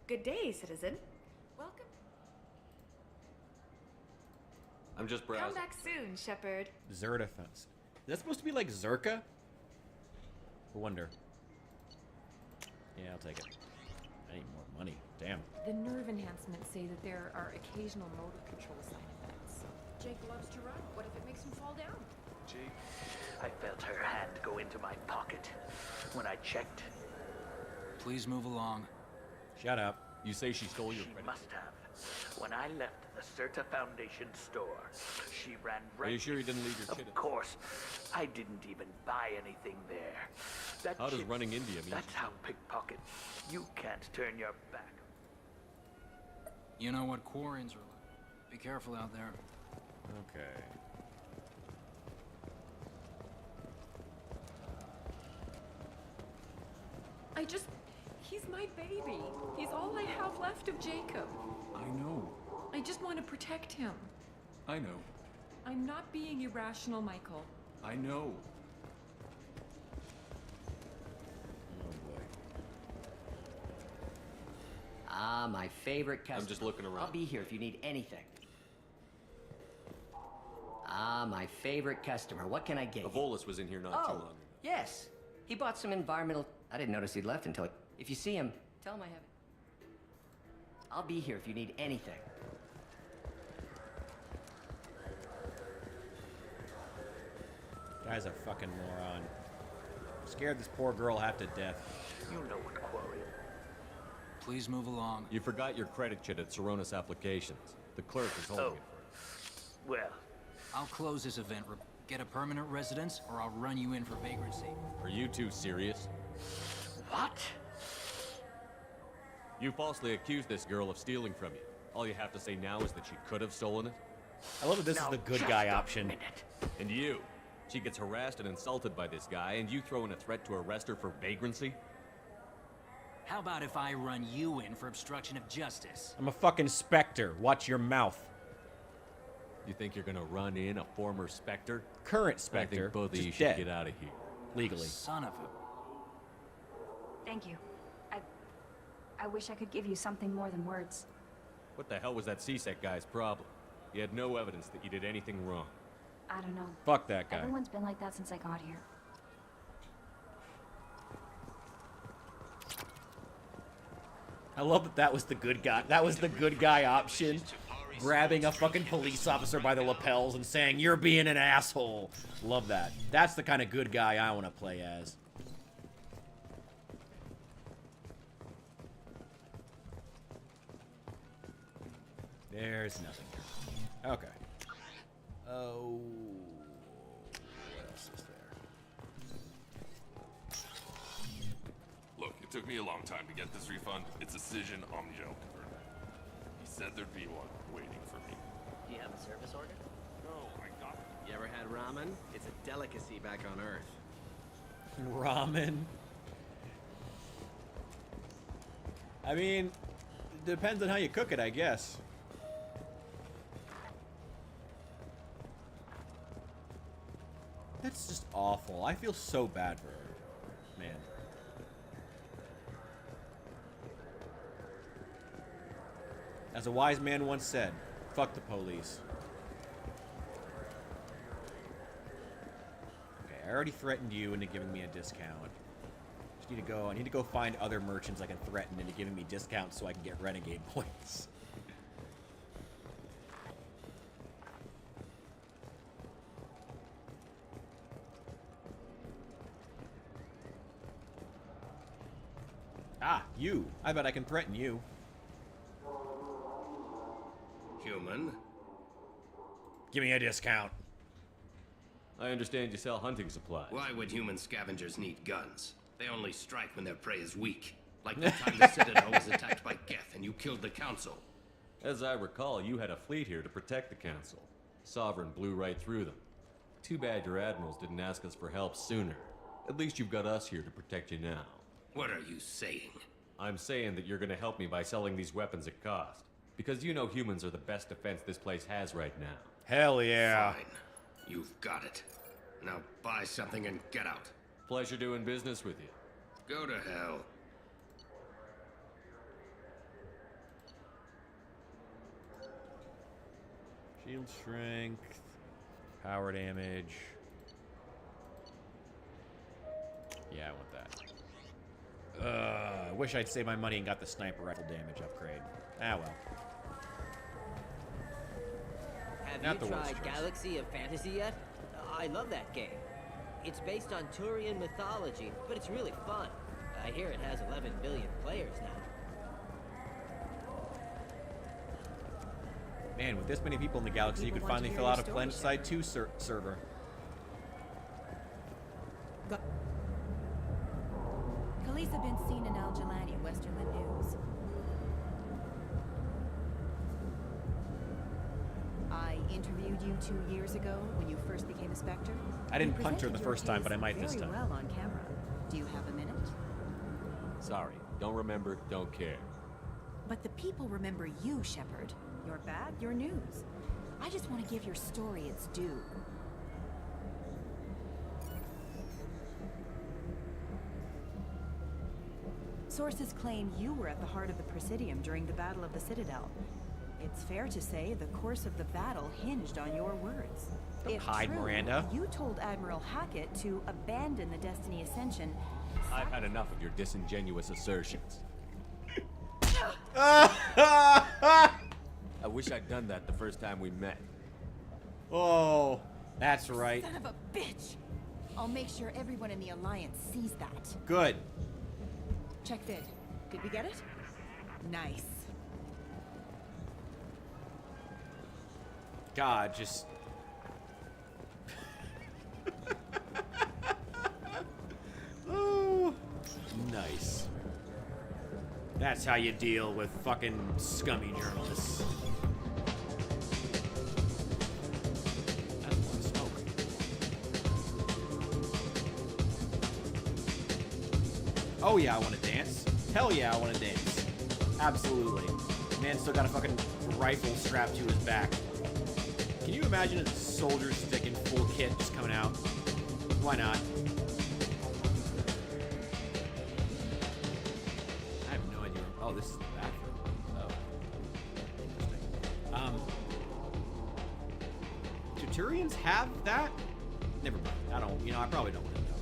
Good day, citizen. Welcome. I'm just Come browsing. back soon, Shepard. Zerta fence. Is that supposed to be like Zerka? I wonder. Yeah, I'll take it. I need more money. Damn. The nerve enhancements say that there are occasional motor control side effects. Jake loves to run. What if it makes him fall down? Jake? I felt her hand go into my pocket. When I checked, Please move along. Shut up. You say she stole your she credit? must have. When I left the Certa Foundation store, she ran right... Are you sure you didn't leave your Of chit at- course. I didn't even buy anything there. That How does chit- running India mean? That's how pickpocket. You can't turn your back. You know what quarries are like. Be careful out there. Okay. He's my baby. He's all I have left of Jacob. I know. I just want to protect him. I know. I'm not being irrational, Michael. I know. Ah, my favorite customer. I'm just looking around. I'll be here if you need anything. Ah, my favorite customer. What can I get you? Evolus was in here not too long ago. Yes. He bought some environmental... I didn't notice he'd left until... If you see him, tell him I have it. I'll be here if you need anything. Guy's a fucking moron. Scared this poor girl half to death. You know what quarry. Please move along. You forgot your credit chit at Saronis Applications. The clerk is holding it for Well, I'll close this event. Get a permanent residence, or I'll run you in for vagrancy. you. Are you two serious? what? You falsely accused this girl of stealing from you. All you have to say now is that she could have stolen it. I love that this is Now, the good just guy a option. minute. And you. She gets harassed and insulted by this guy, and you throw in a threat to arrest her for vagrancy? How about if I run you in for obstruction of justice? I'm a fucking Spectre. Watch your mouth. You think you're gonna run in a former Spectre? Current I Spectre, think both of just you should dead. get out of here. Legally. Son of a... Thank you. I wish I could give you something more than words. What the hell was that CSEC guy's problem? You had no evidence that you did anything wrong. I don't know. Fuck that guy. Everyone's been like that since I got here. I love that that was the good guy. That was the good guy option. Grabbing a fucking police officer by the lapels and saying, "You're being an asshole." Love that. That's the kind of good guy I want to play as. There's nothing here. Okay. Oh. What else is there? Look, it took me a long time to get this refund. It's Decision Omnigel converter. He said there'd be one waiting for me. Do you have a service order? No, I got it. You ever had ramen? It's a delicacy back on Earth. Ramen. I mean, it depends on how you cook it, I guess. That's just awful. I feel so bad for her. Man. As a wise man once said, fuck the police. Okay, I already threatened you into giving me a discount. Just need to go. I need to go find other merchants I can threaten into giving me discounts so I can get renegade points. Ah, you. I bet I can threaten you. Human. Give me a discount. I understand you sell hunting supplies. Why would human scavengers need guns? They only strike when their prey is weak. Like the time the Citadel was attacked by Geth and you killed the Council. As I recall, you had a fleet here to protect the Council. Sovereign blew right through them. Too bad your admirals didn't ask us for help sooner. At least you've got us here to protect you now. What are you saying? I'm saying that you're gonna help me by selling these weapons at cost. Because you know humans are the best defense this place has right now. Hell yeah. Fine. You've got it. Now buy something and get out. Pleasure doing business with you. Go to hell. Shield strength. Power damage. Yeah, I want that. I wish I'd saved my money and got the sniper rifle damage upgrade. Ah, well. Have Not you the worst tried choice. Galaxy of Fantasy yet? I love that game. It's based on Turian mythology, but it's really fun. I hear it has 11 billion players now. Man, with this many people in the galaxy, you could People want finally to fill hear out a your story, PlanetSide 2 server. Khaleesa been seen in Al Jalani, Westerland News. I interviewed you 2 years ago when you first became a Spectre. I didn't You punch her the presented your first time, but I case might this very time. well on camera. Do you have a minute? Sorry, don't remember, don't care. But the people remember you, Shepard. Your bad, your news. I just want to give your story its due. Sources claim you were at the heart of the Presidium during the Battle of the Citadel. It's fair to say the course of the battle hinged on your words. Don't If hide, true, Miranda. You told Admiral Hackett to abandon the Destiny Ascension. I've had enough of your disingenuous assertions. I wish I'd done that the first time we met. Oh, that's right. Son of a bitch! I'll make sure everyone in the Alliance sees that. Good. Check vid. Did we get it? Nice. God, just... Oh, nice. That's how you deal with fucking scummy journalists. That's a lot of smoke. Oh yeah, I want to dance. Hell yeah, I want to dance. Absolutely. Man still got a fucking rifle strapped to his back. Can you imagine a soldier stick in full kit just coming out? Why not? I have no idea. Oh, this is the bathroom. Oh. Interesting. Do Turians have that? Never mind. I don't, I probably don't want to know.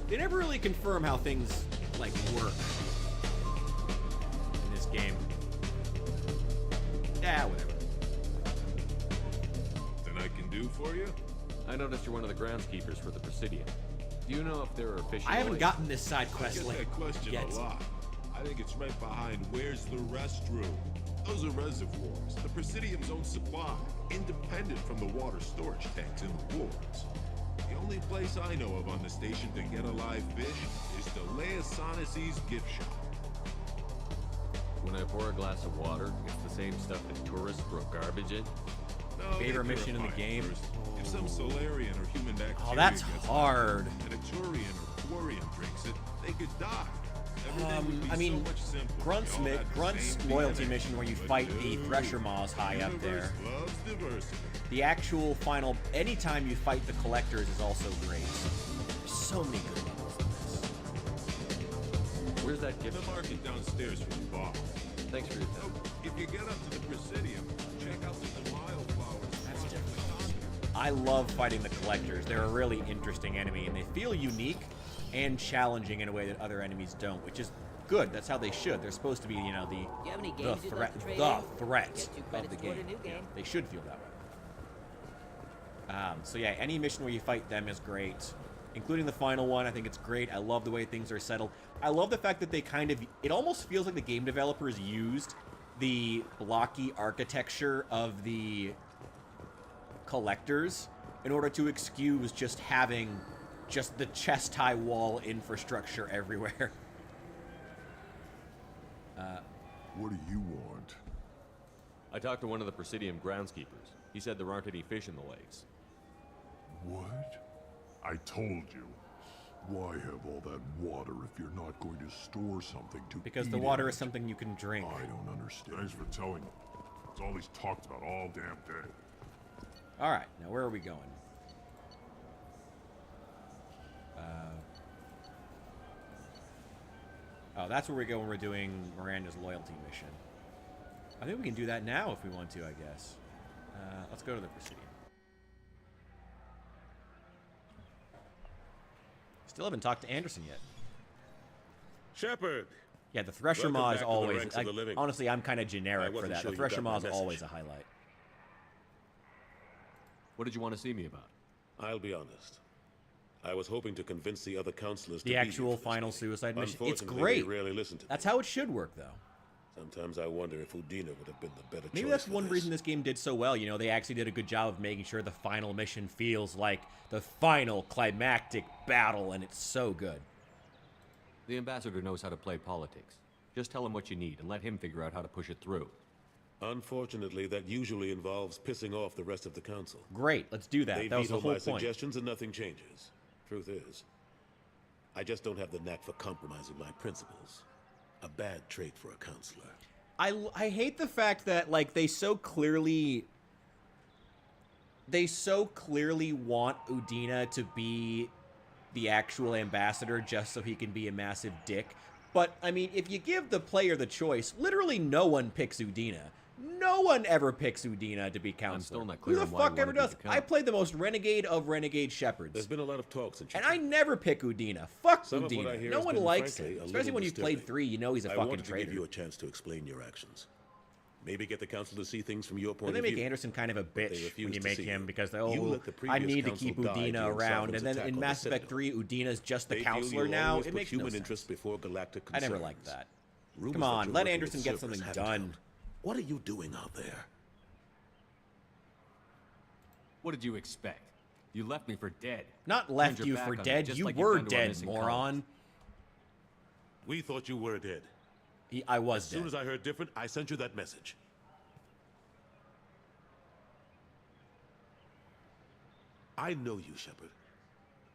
They never really confirm how things, like, work in this game. Yeah, whatever. Do for you? I noticed you're one of the groundskeepers for the Presidium. Do you know if there are official... I haven't gotten this side quest I get that question yet. a lot. I think it's right behind where's the restroom. Those are reservoirs, the Presidium's own supply, independent from the water storage tanks in the wards. The only place I know of on the station to get a live fish is the Leosanisi's gift shop. When I pour a glass of water, it's the same stuff that tourists throw garbage in? No, Favorite they mission in the purify it game? first. If some Solarian or human bacteria Oh, that's gets hard. and a Turian or Quarian drinks it, they could die. Everything would be I mean, so much simpler. Grunt's, They all had the Grunt's same loyalty DNA. mission where you But fight no, the Thresher Maws high up there. universe loves diversity. The actual final, anytime you fight the Collectors is also great. There's so many good levels in this. Where's that gift? The market downstairs from the bar. Thanks for your time. If you get up to the Presidium, check out the Delisle flowers. That's different. I love fighting the Collectors. They're a really interesting enemy, and they feel unique and challenging in a way that other enemies don't, which is good. That's how they should. They're supposed to be, Do you have any the games you'd threat, like to trade the in? threat Get 2 of credits the toward game. a new game. They should feel that way. So yeah, any mission where you fight them is great, including the final one. I think it's great. I love the way things are settled. I love the fact that they it almost feels like the game developers used the blocky architecture of the Collectors in order to excuse just having just the chest-high wall infrastructure everywhere. What do you want? I talked to one of the Presidium groundskeepers. He said there aren't any fish in the lakes. What? I told you. Why have all that water if you're not going to store something to Because eat the water in is it? something you can drink. I don't understand. Thanks for telling me. It's all he's talked about all damn day. Alright, now where are we going? Oh, that's where we go when we're doing Miranda's loyalty mission. I think we can do that now if we want to, I guess. Let's go to the Presidium. Still haven't talked to Anderson yet. Shepard. Yeah, the Thresher Welcome Maw back is to the always. ranks of the living. Honestly, I'm kind of I generic for wasn't that. sure The you got Thresher my Maw is message. always a highlight. What did you want to see me about? I'll be honest. I was hoping to convince the other counselors to The be actual here for this final meeting. suicide mission. It's Unfortunately, great. They rarely listen to That's me. how it should work, though. Sometimes I wonder if Udina would have been the better Maybe choice that's for one this. reason this game did so well. You know, they actually did a good job of making sure the final mission feels like the final climactic battle, and it's so good. The ambassador knows how to play politics. Just tell him what you need and let him figure out how to push it through. Unfortunately, that usually involves pissing off the rest of the council. Great, let's do that. They That was the veto whole my point. suggestions and nothing changes. Truth is, I just don't have the knack for compromising my principles. A bad trait for a counselor. I hate the fact that, like, they so clearly want Udina to be the actual ambassador just so he can be a massive dick. But, I mean, if you give the player the choice, literally no one picks Udina. No one ever picks Udina to be counselor. I'm still not clear Who the on why you fuck ever wanted me does? to come. I played the most renegade of renegade shepherds. There's been a lot of talk since you And I never pick Udina. Fuck Some of what I Udina. hear No has one been, likes frankly, him. a Especially little when you've played disturbing. 3, you know he's a I fucking wanted to traitor. give you a chance to explain your actions. Maybe get the council to see things from your point And they of view. make Anderson kind of a But they bitch refuse when you to make see him it. because You oh, let the I previous need to council keep die Udina during around, Sovereign's and then attack in on the Mass Effect Citadel. 3, Udina's just the They feel counselor you'll now. always It put makes no human sense. interest before galactic I never concerns. liked that. Rumors Come that on, you're let working Anderson with get Cerberus something haven't done. helped. What are you doing out there? What did you expect? You left me for dead. Not Turned left your you back for on me, dead. just You like you've were done to our dead, missing moron. colleagues. We thought you were dead. I was As dead. soon as I heard different, I sent you that message. I know you, Shepard.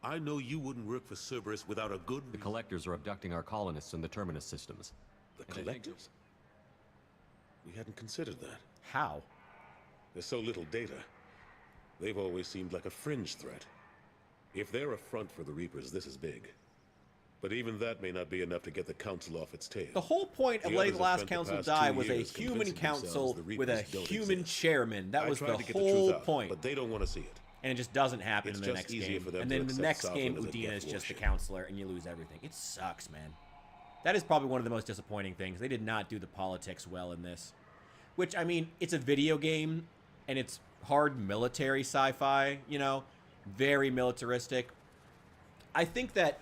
I know you wouldn't work for Cerberus without a good The reason. collectors are abducting our colonists in the Terminus systems. The And I think- collectors? We hadn't considered that. How? There's so little data. They've always seemed like a fringe threat. If they're a front for the Reapers, this is big. But even that may not be enough to get the Council off its tail. The whole point of The letting others the have last spent the council past die 2 was a years human convincing council themselves the with a Reapers don't human exist. chairman. That I was tried the to get the whole truth out, point. but they don't want to see it. And it just doesn't happen It's in the just next easier game. for them And to then the accept next Sovereign game, as a Udina death is just the warship. counselor, and you lose everything. It sucks, man. That is probably one of the most disappointing things. They did not do the politics well in this. Which, I mean, it's a video game, and it's hard military sci-fi, you know? Very militaristic. I think that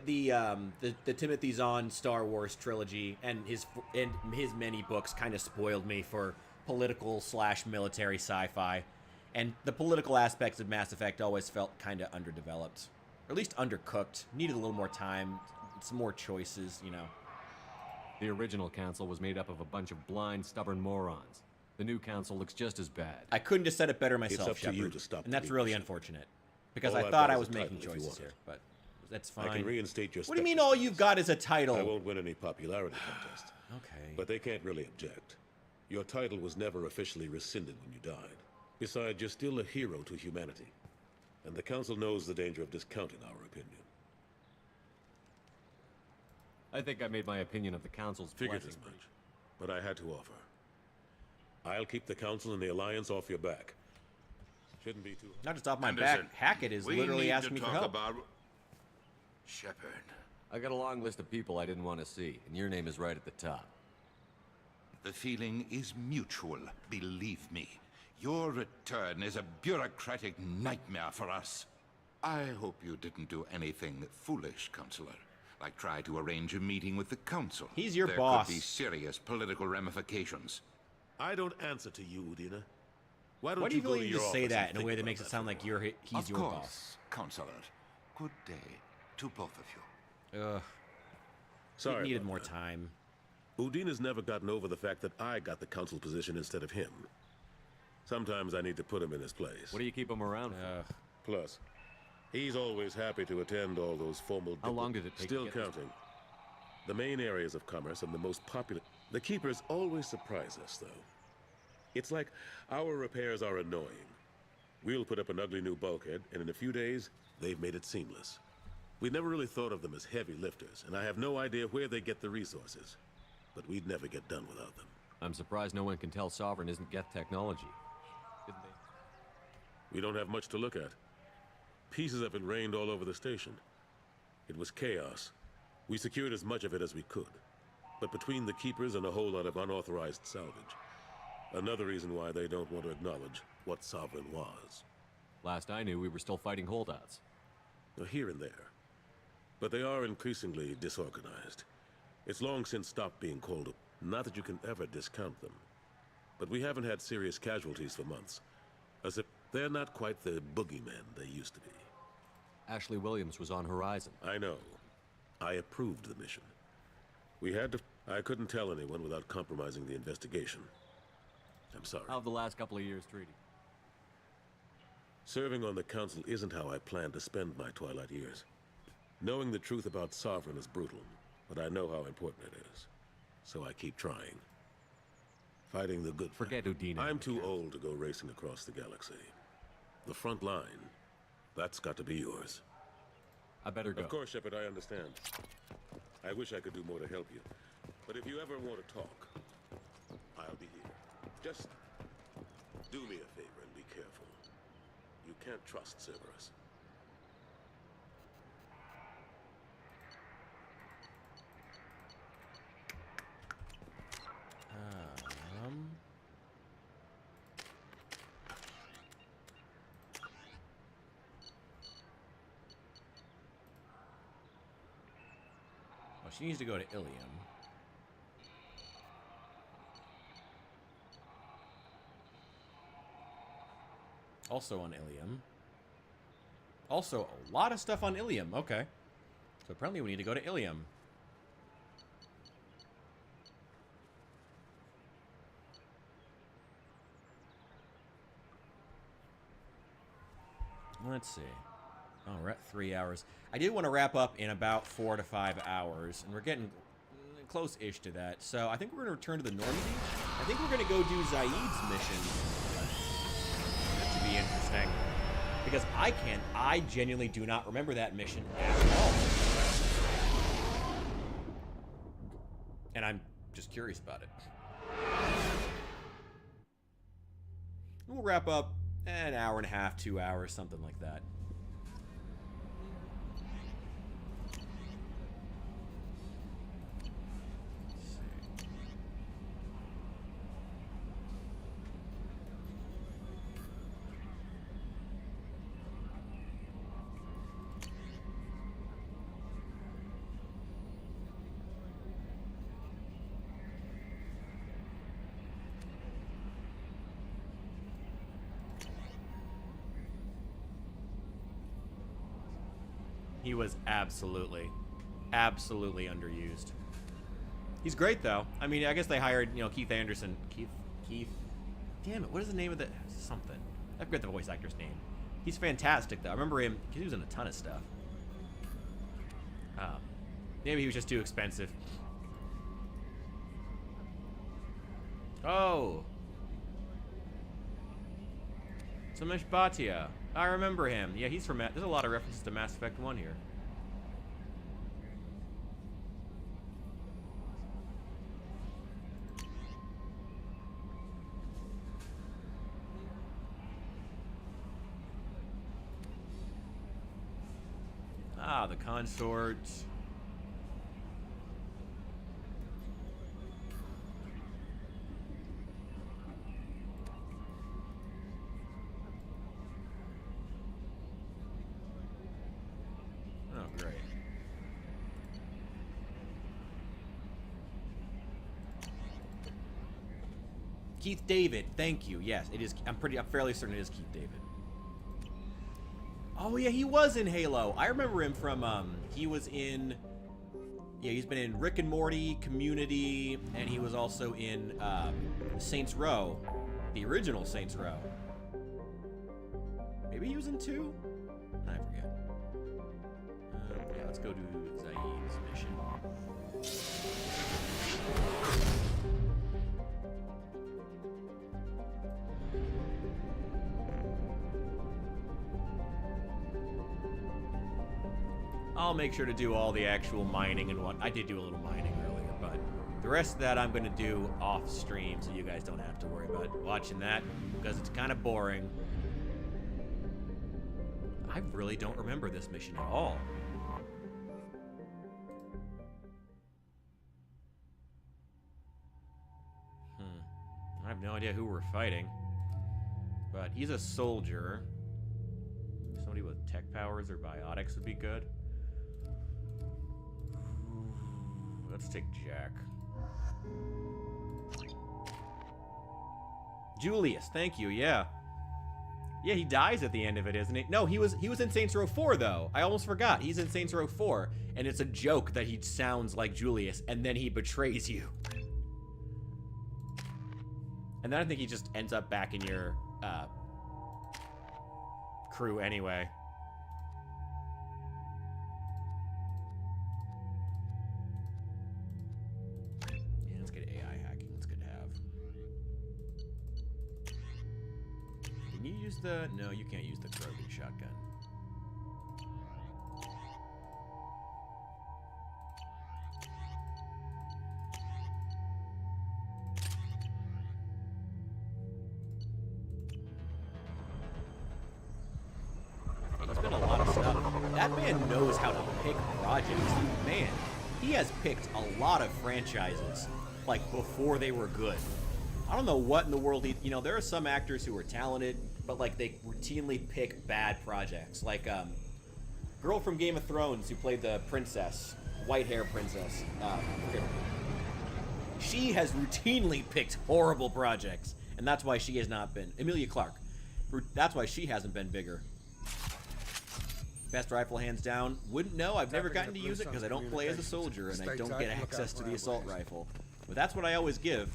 the Timothy Zahn Star Wars trilogy and his many books kind of spoiled me for political / military sci-fi, and the political aspects of Mass Effect always felt kind of underdeveloped, or at least undercooked. Needed a little more time, some more choices, you know. The original council was made up of a bunch of blind, stubborn morons. The new council looks just as bad. I couldn't have said it better myself, It's up to you Shepard, to stop and the that's really Reapers. unfortunate, because All I I've thought got I is was a making title if you choices want here, it. but that's I can fine. reinstate your What do you mean all you've got is a I title? won't win any popularity contest. Okay. But they can't really object. Your title was never officially rescinded when you died. Besides, you're still a hero to humanity. And the Council knows the danger of discounting our opinion. I think I made my opinion of the council's Figured blessing. as much. But I had to offer. I'll keep the Council and the Alliance off your back. Shouldn't be too hard. Not just off my Anderson, back. Hackett is we literally need asking to me for talk help. about Shepard. I got a long list of people I didn't want to see, and your name is right at the top. The feeling is mutual, believe me. Your return is a bureaucratic nightmare for us. I hope you didn't do anything foolish, Counselor. Like try to arrange a meeting with the Council. He's your there boss. Could be serious political ramifications. I don't answer to you, Udina. Why don't Why do you you go really to need to your say office that and in a think way that about makes it sound like for a while? he's Of your course, boss? Counselor. Good day to both of you. Ugh. Sorry It needed about more that. time. Udina's never gotten over the fact that I got the Council position instead of him. Sometimes I need to put him in his place. What do you keep him around for? Plus, he's always happy to attend all those formal... How long did it take to Still get this counting. The main areas of commerce and the most popular... The Keepers always surprise us, though. It's like our repairs are annoying. We'll put up an ugly new bulkhead, and in a few days, they've made it seamless. We never really thought of them as heavy lifters, and I have no idea where they get the resources. But we'd never get done without them. I'm surprised no one can tell Sovereign isn't Geth technology. We don't have much to look at. Pieces of it rained all over the station. It was chaos. We secured as much of it as we could. But between the keepers and a whole lot of unauthorized salvage. Another reason why they don't want to acknowledge what Sovereign was. Last I knew, we were still fighting holdouts. Here and there. But they are increasingly disorganized. It's long since stopped being called up. Not that you can ever discount them. But we haven't had serious casualties for months. As if they're not quite the boogeymen they used to be. Ashley Williams was on Horizon. I know. I approved the mission. We had to... I couldn't tell anyone without compromising the investigation. I'm sorry. How have the last couple of years treated you? Serving on the council isn't how I planned to spend my twilight years. Knowing the truth about Sovereign is brutal, but I know how important it is. So I keep trying. Fighting the good fight. Forget Udina. I'm too old to go racing across the galaxy. The front line, that's got to be yours. I better go. Of course, Shepard, I understand. I wish I could do more to help you. But if you ever want to talk, I'll be here. Just do me a favor and be careful. You can't trust Cerberus. Well, she needs to go to Ilium. Also on Ilium. Also, a lot of stuff on Ilium. Okay. So apparently we need to go to Ilium. Let's see. Oh, we're at 3 hours. I do want to wrap up in about 4 to 5 hours, and we're getting close-ish to that. So I think we're going to return to the Normandy. I think we're going to go do Zaid's mission. That should be interesting. Because I genuinely do not remember that mission at all. And I'm just curious about it. We'll wrap up an hour and a half, 2 hours, something like that. He was absolutely underused. He's great, though. I mean, I guess they hired, Keith Anderson. Keith. Damn it, what is the name of the... something. I forget the voice actor's name. He's fantastic, though. I remember him, because he was in a ton of stuff. Maybe he was just too expensive. Oh. Samesh Bhatia. I remember him. Yeah, he's from... There's a lot of references to Mass Effect 1 here. Ah, the consort. Oh, great. Keith David, thank you. Yes, it is. I'm fairly certain it is Keith David. Oh yeah, he was in Halo. I remember him from he was in he's been in Rick and Morty, Community, and he was also in Saints Row, the original Saints Row. Maybe he was in 2? I forget. Yeah, let's go to Zaid's mission. I'll make sure to do all the actual mining and what. I did do a little mining earlier, but the rest of that I'm going to do off stream, so you guys don't have to worry about watching that, because it's kind of boring. I really don't remember this mission at all. I have no idea who we're fighting. But he's a soldier. Somebody with tech powers or biotics would be good. Let's take Jack. Julius, thank you, yeah. Yeah, he dies at the end of it, isn't he? No, he was in Saints Row 4, though. I almost forgot. He's in Saints Row 4, and it's a joke that he sounds like Julius, and then he betrays you. And then I think he just ends up back in your crew anyway. Yeah, let's get AI hacking. That's good to have. Can you use the... No, you can't use the Krogan shotgun. He's been a lot of stuff. That man knows how to pick projects. Man, he has picked a lot of franchises, like, before they were good. I don't know what in the world he... You know, there are some actors who are talented, but, like, they routinely pick bad projects. Like, girl from Game of Thrones who played the princess, white-hair princess. She has routinely picked horrible projects, and that's why she has not been... Emilia Clarke. That's why she hasn't been bigger. Best rifle, hands down. Wouldn't know. I've never gotten to use it because I don't play as a soldier and I don't get access to the assault rifle. But that's what I always give.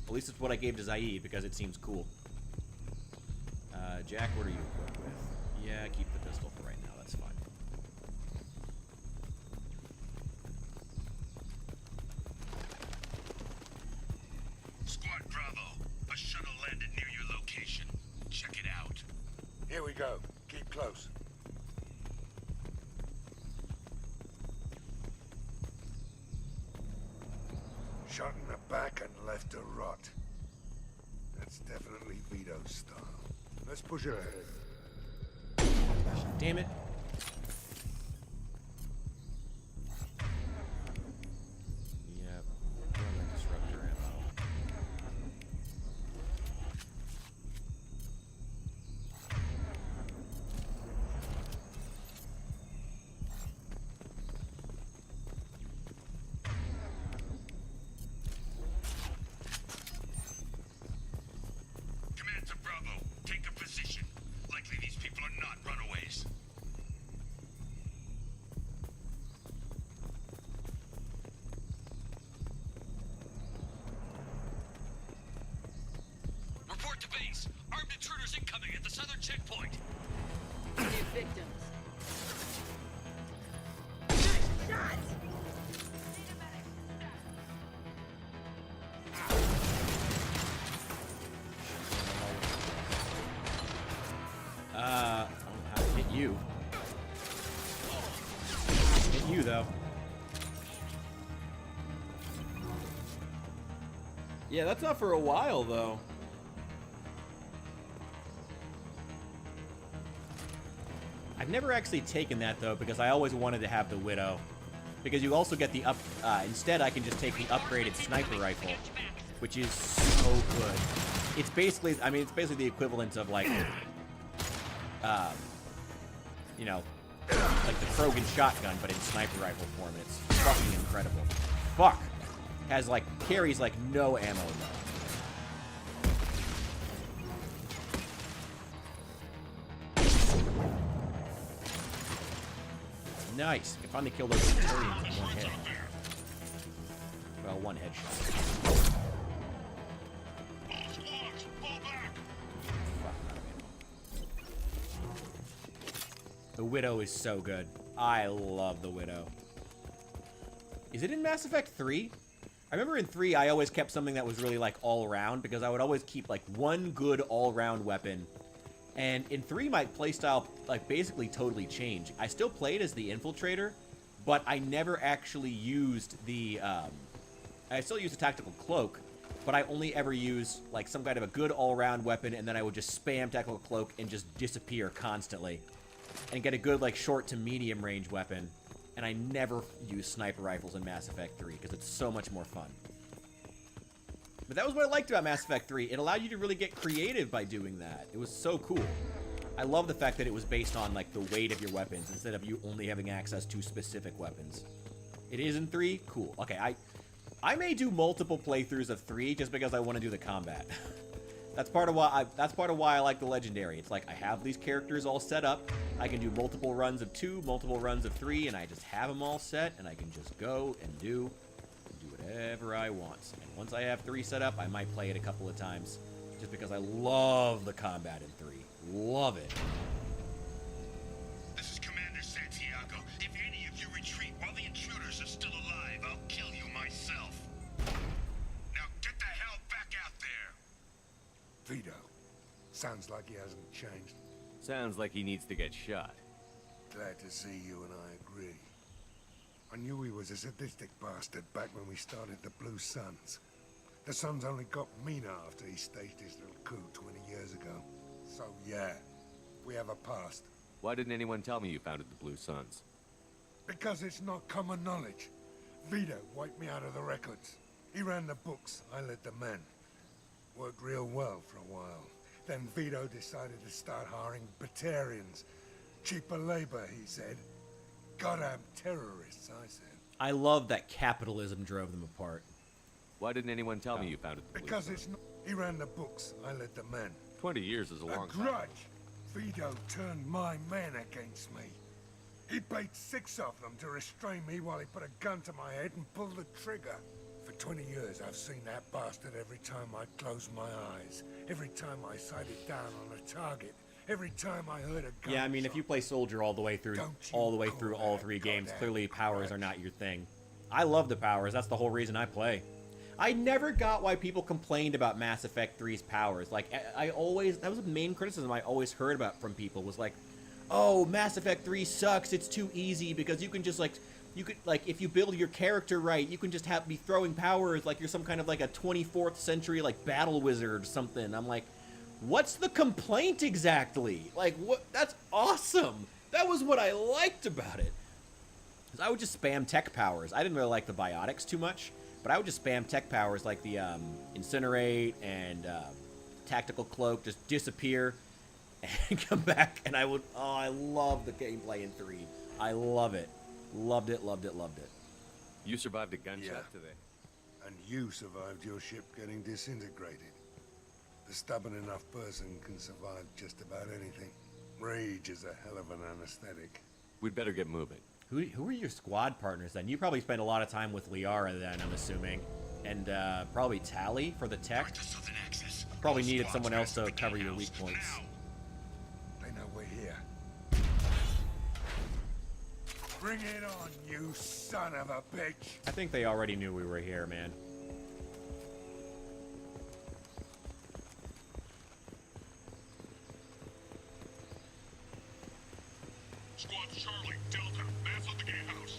At least it's what I gave to Zaid because it seems cool. Jack, what are you equipped with? Yeah, keep the pistol for right now. That's fine. Squad Bravo, a shuttle landed near your location. Check it out. Here we go. Keep close. Shot in the back and left to rot. That's definitely Vito's style. Let's push it ahead. Damn it. Yep. Run that disruptor ammo. Command to Bravo, take a position. Likely these people are not runaways. Report to base. Armed intruders incoming at the southern checkpoint. New victims. I don't know how to hit you. Hit you, though. Yeah, that's not for a while, though. I've never actually taken that, though, because I always wanted to have the Widow. Because you also get the instead I can just take the upgraded sniper rifle, which is so good. It's basically, I mean, it's basically the equivalent of, like, you know, like the Krogan shotgun, but in sniper rifle form. It's fucking incredible. Fuck! Has, like, carries, like, no ammo, though. Nice. I finally killed those Centurions in one hit. Well, one headshot. The Widow is so good. I love the Widow. Is it in Mass Effect 3? I remember in 3, I always kept something that was really, like, all-around, because I would always keep, like, one good all-round weapon. And in 3, my playstyle, like, basically totally changed. I still played as the Infiltrator, but I never actually used the, I still used the Tactical Cloak, but I only ever used, like, some kind of a good all-around weapon, and then I would just spam Tactical Cloak and just disappear constantly. and get a good, like, short to medium range weapon. And I never use sniper rifles in Mass Effect 3 because it's so much more fun. But that was what I liked about Mass Effect 3. It allowed you to really get creative by doing that. It was so cool. I love the fact that it was based on, like, the weight of your weapons instead of you only having access to specific weapons. It is in 3? Cool. Okay, I may do multiple playthroughs of 3 just because I want to do the combat. That's part of why I like the Legendary. It's like I have these characters all set up. I can do multiple runs of 2, multiple runs of 3, and I just have them all set, and I can just go and do whatever I want. And once I have 3 set up, I might play it a couple of times just because I love the combat in 3. Love it. This is Commander Santiago. If any of you retreat while the intruders are still alive, I'll kill you myself. Now get the hell back out there! Vito. Sounds like he hasn't changed. Sounds like he needs to get shot. Glad to see you and I agree. I knew he was a sadistic bastard back when we started the Blue Suns. The Suns only got meaner after he staged his little coup 20 years ago. So yeah, we have a past. Why didn't anyone tell me you founded the Blue Suns? Because it's not common knowledge. Vito wiped me out of the records. He ran the books, I led the men. Worked real well for a while. Then Vito decided to start hiring Batarians. Cheaper labor, he said. Goddamn terrorists, I said. I love that capitalism drove them apart. Why didn't anyone tell me you founded the Blue Because Suns? it's not... He ran the books, I led the men. 20 years is a long time. Grudge! Vito turned my men against me. He paid 6 of them to restrain me while he put a gun to my head and pulled the trigger. For 20 years, I've seen that bastard every time I closed my eyes. Every time I sighted down on a target. Every time I heard a gun. Yeah, I mean, if you play Soldier all the way through all 3 games, clearly powers are not your thing. I love the powers. That's the whole reason I play. I never got why people complained about Mass Effect 3's powers. Like, that was the main criticism I always heard about from people, was like, oh, Mass Effect 3 sucks, it's too easy, because you can just, like, if you build your character right, you can just be throwing powers like you're some kind of, like, a 24th century, like, battle wizard or something. I'm like, what's the complaint exactly? Like, what? That's awesome. That was what I liked about it. Because I would just spam tech powers. I didn't really like the biotics too much, but I would just spam tech powers like the Incinerate and Tactical Cloak, just disappear and come back, and I would... Oh, I love the gameplay in 3. I love it. Loved it, loved it, loved it. You survived a gunshot today. And you survived your ship getting disintegrated. A stubborn enough person can survive just about anything. Rage is a hell of an anesthetic. We'd better get moving. Who are your squad partners then? You probably spent a lot of time with Liara then, I'm assuming. And probably Tally for the tech. Probably needed someone else to cover your weak points. They know we're here. Bring it on, you son of a bitch! I think they already knew we were here, man. Squad Charlie, Delta, mass on the gatehouse.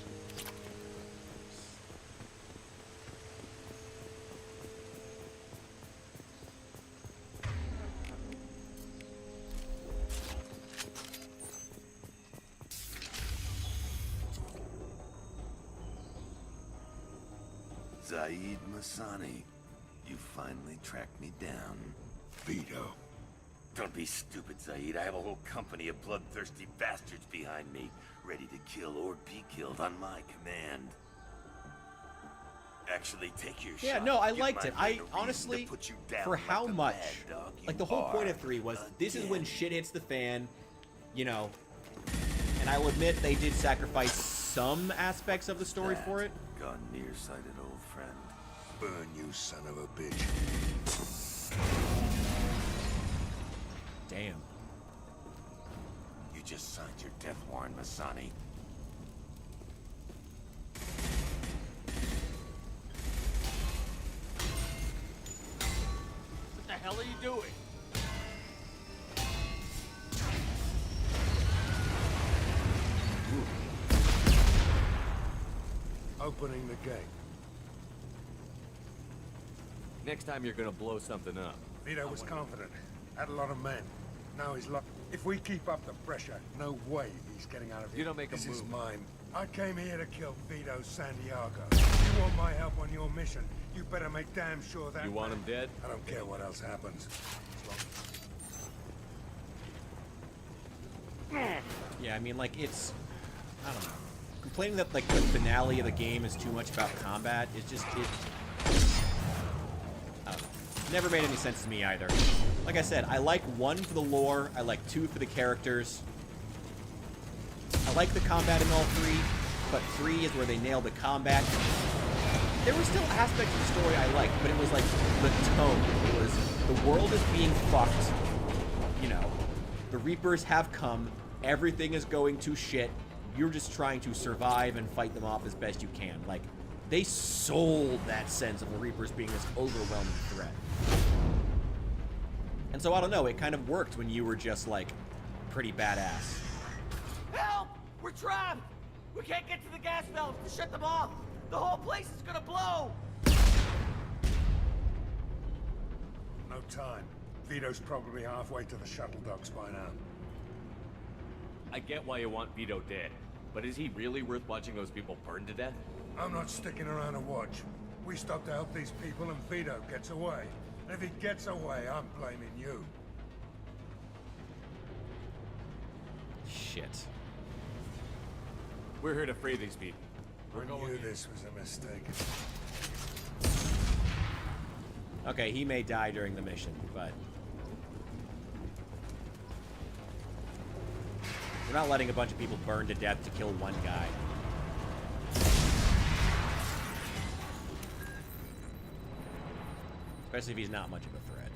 Zaid Masani, you finally tracked me down. Vito. Don't be stupid, Zaid. I have a whole company of bloodthirsty bastards behind me, ready to kill or be killed on my command. Actually, take your shot. Yeah, no, I Give liked my it. men a I reason honestly, to put you down for like how the much, mad dog like you the whole point are of 3 was, this is again. when shit hits the fan, you know, and I will admit they did sacrifice some aspects of the story for it. Gone nearsighted, old friend. Burn, you son of a bitch. Damn. You just signed your death warrant, Masani. What the hell are you doing? Opening the gate. Next time you're gonna blow something up. Vito was confident. Had a lot of men. Now he's locked. If we keep up the pressure, no way he's getting out of here. You don't make a This is move. mine. I came here to kill Vito Santiago. If you want my help on your mission, you better make damn sure that... You want him dead? I don't care what else happens. Yeah, I mean, like, it's... I don't know. Complaining that, like, the finale of the game is too much about combat is just... I don't know. Never made any sense to me either. Like I said, I like 1 for the lore, I like 2 for the characters. I like the combat in all 3, but 3 is where they nailed the combat. There were still aspects of the story I liked, but it was like the tone. It was, the world is being fucked. You know, the Reapers have come, everything is going to shit. You're just trying to survive and fight them off as best you can. Like, they sold that sense of the Reapers being this overwhelming threat. And so, I don't know, it kind of worked when you were just, like, pretty badass. Help! We're trapped! We can't get to the gas valves to shut them off! The whole place is gonna blow! No time. Vito's probably halfway to the shuttle docks by now. I get why you want Vito dead, but is he really worth watching those people burn to death? I'm not sticking around to watch. We stop to help these people and Vito gets away. And if he gets away, I'm blaming you. Shit. We're here to free these people. I knew this was a mistake. Okay, he may die during the mission, but... we're not letting a bunch of people burn to death to kill one guy. Especially if he's not much of a threat.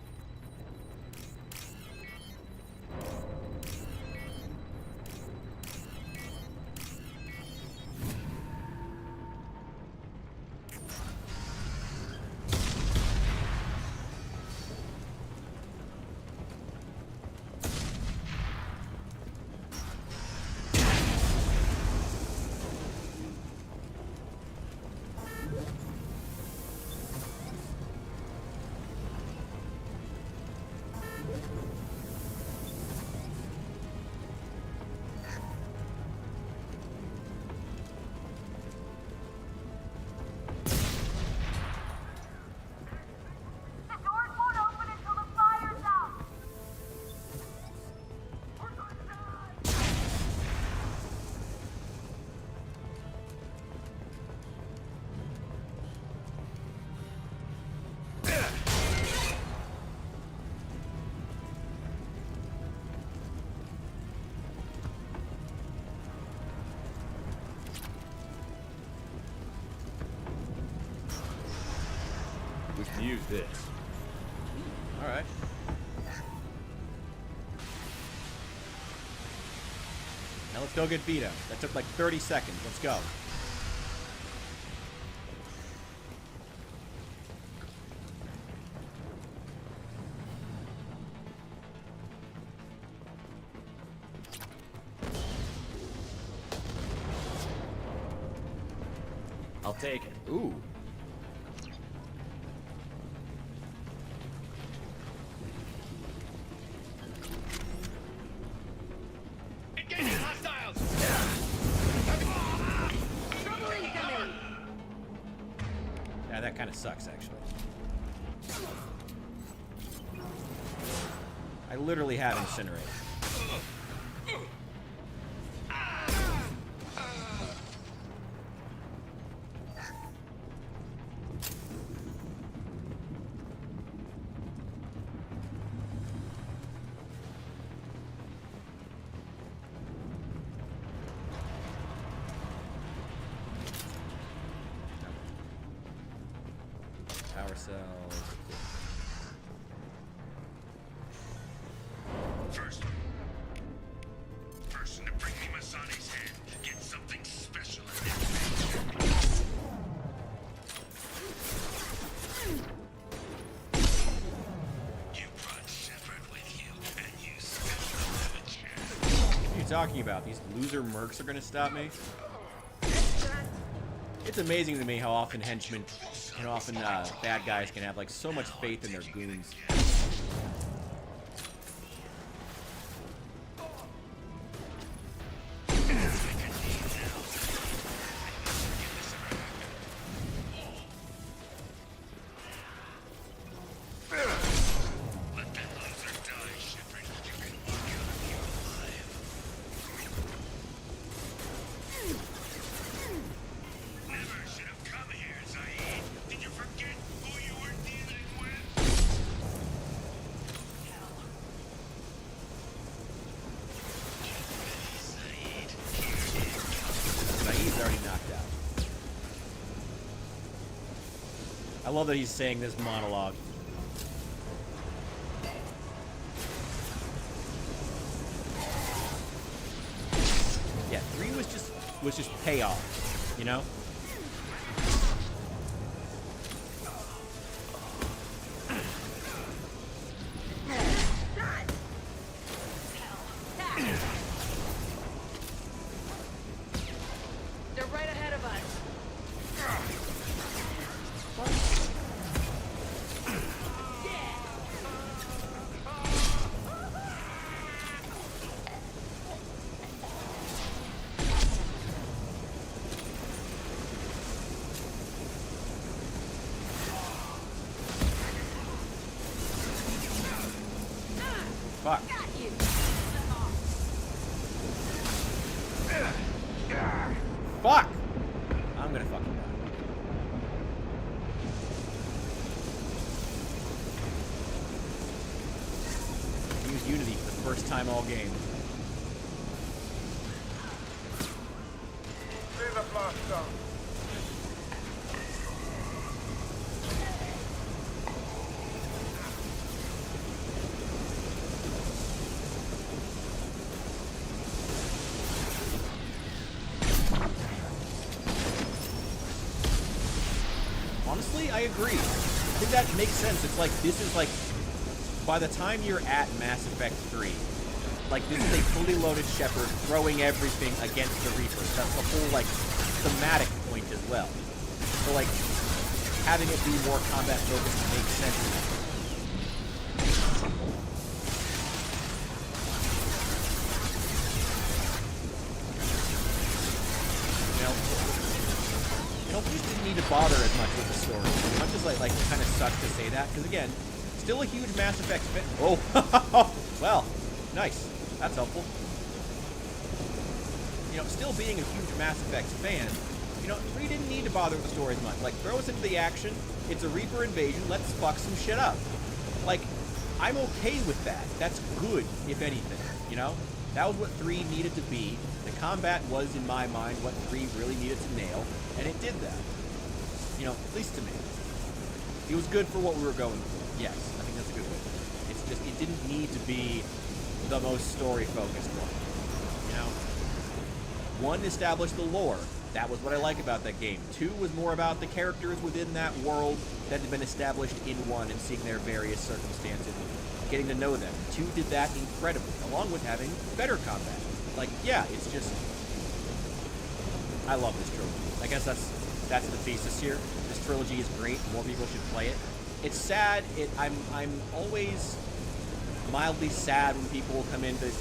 Use this. Alright. Now let's go get Vito. That took like 30 seconds. Let's go. I'll take it. Ooh. Yeah, that kind of sucks, actually. I literally have Incinerate. Power cells. First person to bring me Masani's head gets something special in it. You brought Shepard with you, and you still have a chance. What are you talking about? These loser mercs are gonna stop me? It's amazing to me how often henchmen and often bad guys can have like so much faith in their goons. love that he's saying this monologue. Yeah, 3 was just payoff, you know? They're right ahead of us. Fuck. Fuck! I'm gonna fucking die. Use Unity for the first time all game. Clear the blast zone. Honestly, I agree. I think that makes sense. It's like, this is like, by the time you're at Mass Effect 3, like, this is a fully loaded Shepard throwing everything against the Reapers. That's the whole, like, thematic point as well. So, like, having it be more combat focused makes sense. Police didn't need to bother as much with the story. As much as like it kind of sucks to say that, because again, still a huge Mass Effect fan. Oh, well, nice. That's helpful. You know, still being a huge Mass Effect fan, you know, 3 didn't need to bother with the story as much. Like, throw us into the action. It's a Reaper invasion. Let's fuck some shit up. Like, I'm okay with that. That's good, if anything. You know, that was what 3 needed to be. The combat was, in my mind, what 3 really needed to nail, and it did that. You know, at least to me. It was good for what we were going for. Yes, I think that's a good way. It's just, it didn't need to be the most story-focused one. You know? 1 established the lore. That was what I like about that game. 2 was more about the characters within that world that had been established in 1 and seeing their various circumstances, getting to know them. 2 did that incredibly, along with having better combat. Like, yeah, it's just... I love this trilogy. I guess that's the thesis here. This trilogy is great. More people should play it. It's sad. I'm always mildly sad when people come into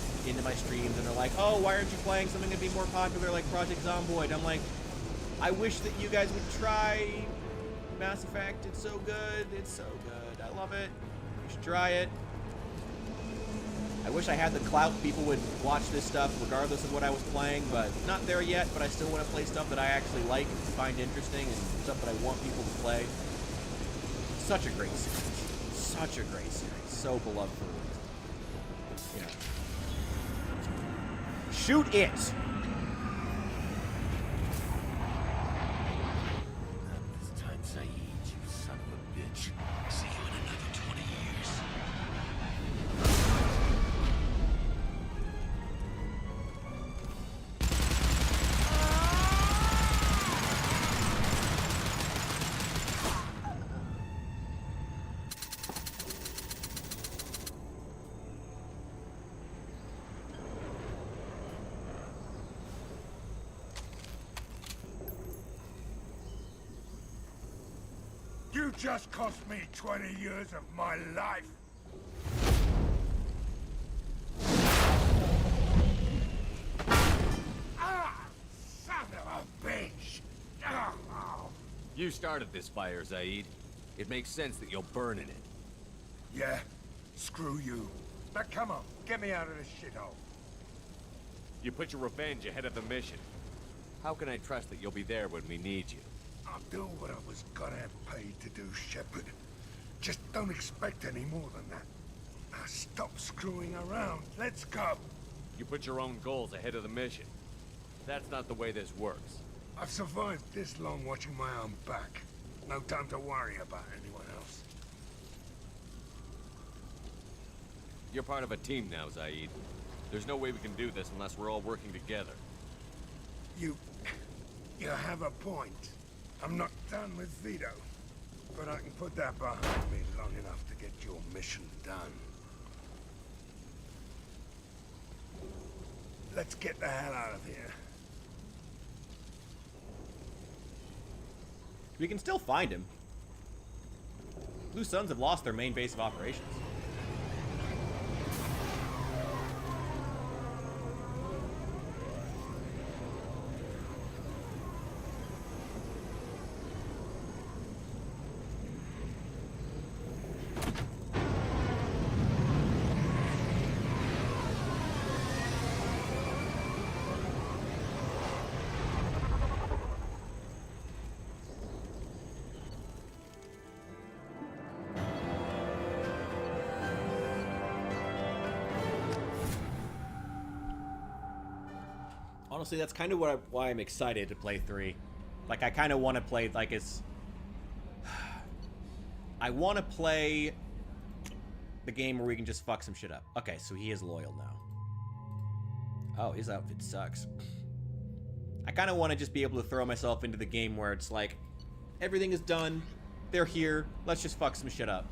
my streams and they're like, oh, why aren't you playing something that'd be more popular like Project Zomboid? I'm like, I wish that you guys would try Mass Effect. It's so good. It's so good. I love it. You should try it. I wish I had the clout. People would watch this stuff regardless of what I was playing, but not there yet. But I still want to play stuff that I actually like and find interesting and stuff that I want people to play. Such a great series. Such a great series. So beloved for a reason. You know. Shoot it! This time, Saeed, you son of a bitch. See you in another 20 years. You just cost me 20 years of my life. Ah, son of a bitch. Ah. You started this fire, Zaid. It makes sense that you'll burn in it. Yeah, screw you. Now come on, get me out of this shithole. You put your revenge ahead of the mission. How can I trust that you'll be there when we need you? I'll do what I was gonna have paid to do, Shepard. Just don't expect any more than that. Now stop screwing around. Let's go. You put your own goals ahead of the mission. That's not the way this works. I've survived this long watching my own back. No time to worry about anyone else. You're part of a team now, Zaid. There's no way we can do this unless we're all working together. You have a point. I'm not done with Vito, but I can put that behind me long enough to get your mission done. Let's get the hell out of here. We can still find him. Blue Suns have lost their main base of operations. Honestly, that's kind of why I'm excited to play 3. Like, I kind of want to play, like, it's... I want to play the game where we can just fuck some shit up. Okay, so he is loyal now. Oh, his outfit sucks. I kind of want to just be able to throw myself into the game where it's like, everything is done, they're here, let's just fuck some shit up.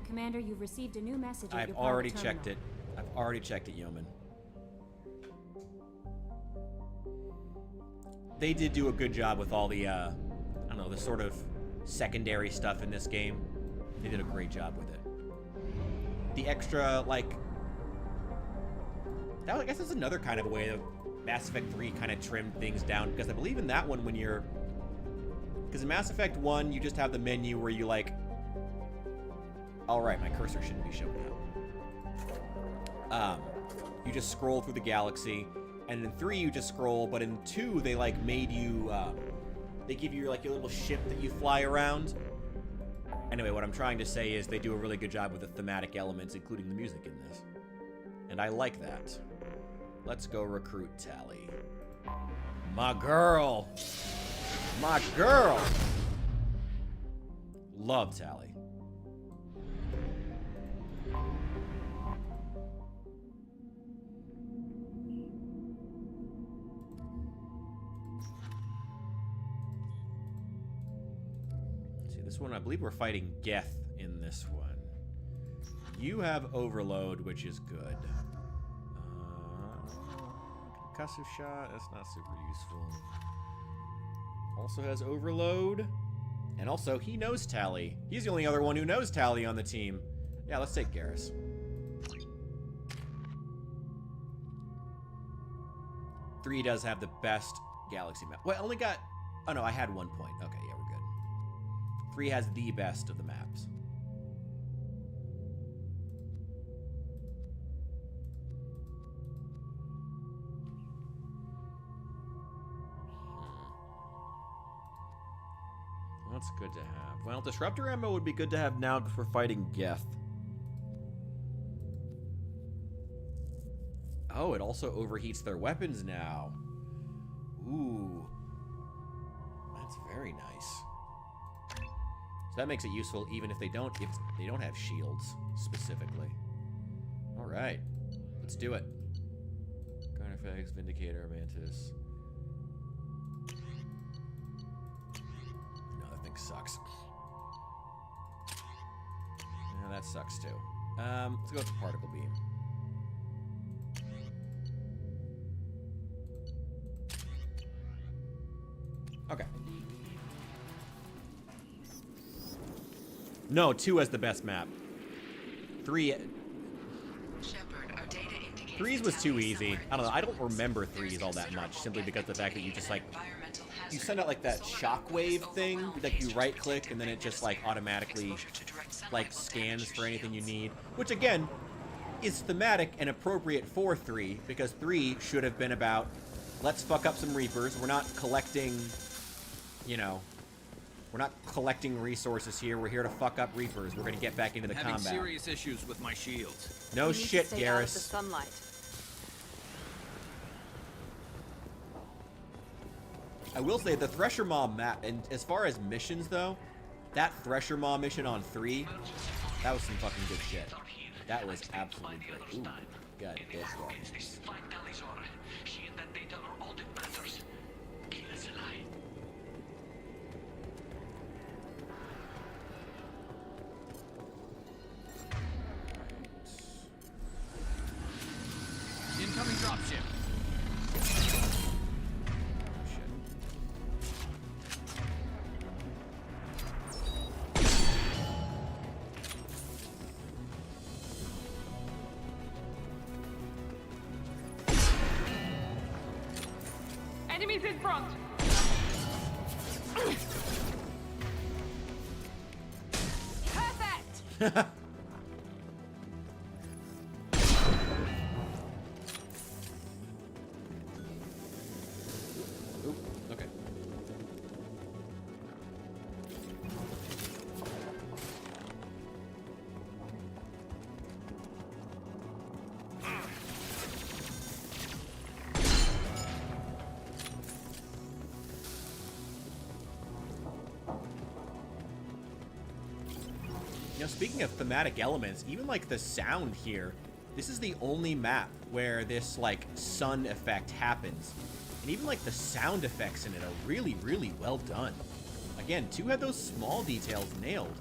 Commander, you've received a new message at I've your already private checked terminal. it. I've already checked it, Yeoman. They did do a good job with all the, I don't know, the sort of secondary stuff in this game. They did a great job with it. The extra, like... I guess that's another kind of a way that Mass Effect 3 kind of trimmed things down, because I believe in that one when you're... Because in Mass Effect 1, you just have the menu where you, like... Alright, my cursor shouldn't be showing up. You just scroll through the galaxy, and in 3 you just scroll, but in 2 they like made you, they give you like a little ship that you fly around. Anyway, what I'm trying to say is they do a really good job with the thematic elements, including the music in this. And I like that. Let's go recruit Tali. My girl! My girl! Love Tali. This one, I believe we're fighting Geth in this one. You have Overload, which is good. Concussive Shot, that's not super useful. Also has Overload. And also, he knows Tali. He's the only other one who knows Tali on the team. Yeah, let's take Garrus. Three does have the best galaxy map. Well, I only got... Oh, no, I had 1 point. Okay, yeah, we're good. 3 has the best of the maps. That's good to have. Well, Disruptor ammo would be good to have now for fighting Geth. Oh, it also overheats their weapons now. Ooh. That's very nice. So that makes it useful even if they don't have shields specifically. All right. Let's do it. Carnifex, Vindicator, Mantis. No, that thing sucks. Yeah, that sucks too. Let's go with the Particle Beam. Okay. No, 2 has the best map. 3... 3's was too easy. I don't know. I don't remember 3's all that much, simply because of the fact that you just, like... You send out, like, that shockwave thing. Like, you right-click, and then it just, like, automatically, like, scans for anything you need. Which, again, is thematic and appropriate for 3, because 3 should have been about, let's fuck up some Reapers. We're not collecting, you know... We're not collecting resources here. We're here to fuck up Reapers. We're gonna get back into the having combat. Serious issues with my shields. No shit, stay out of the Garrus. sunlight. I will say the Thresher Maw map, and as far as missions though, that Thresher Maw mission on 3, that was some fucking good shit. That was absolutely great. Ooh, God, this one. Incoming dropship. Enemies in front. Perfect. Okay. You know, speaking of thematic elements, even like the sound here, this is the only map where this like sun effect happens. And even like the sound effects in it are really, really well done. Again, 2 had those small details nailed.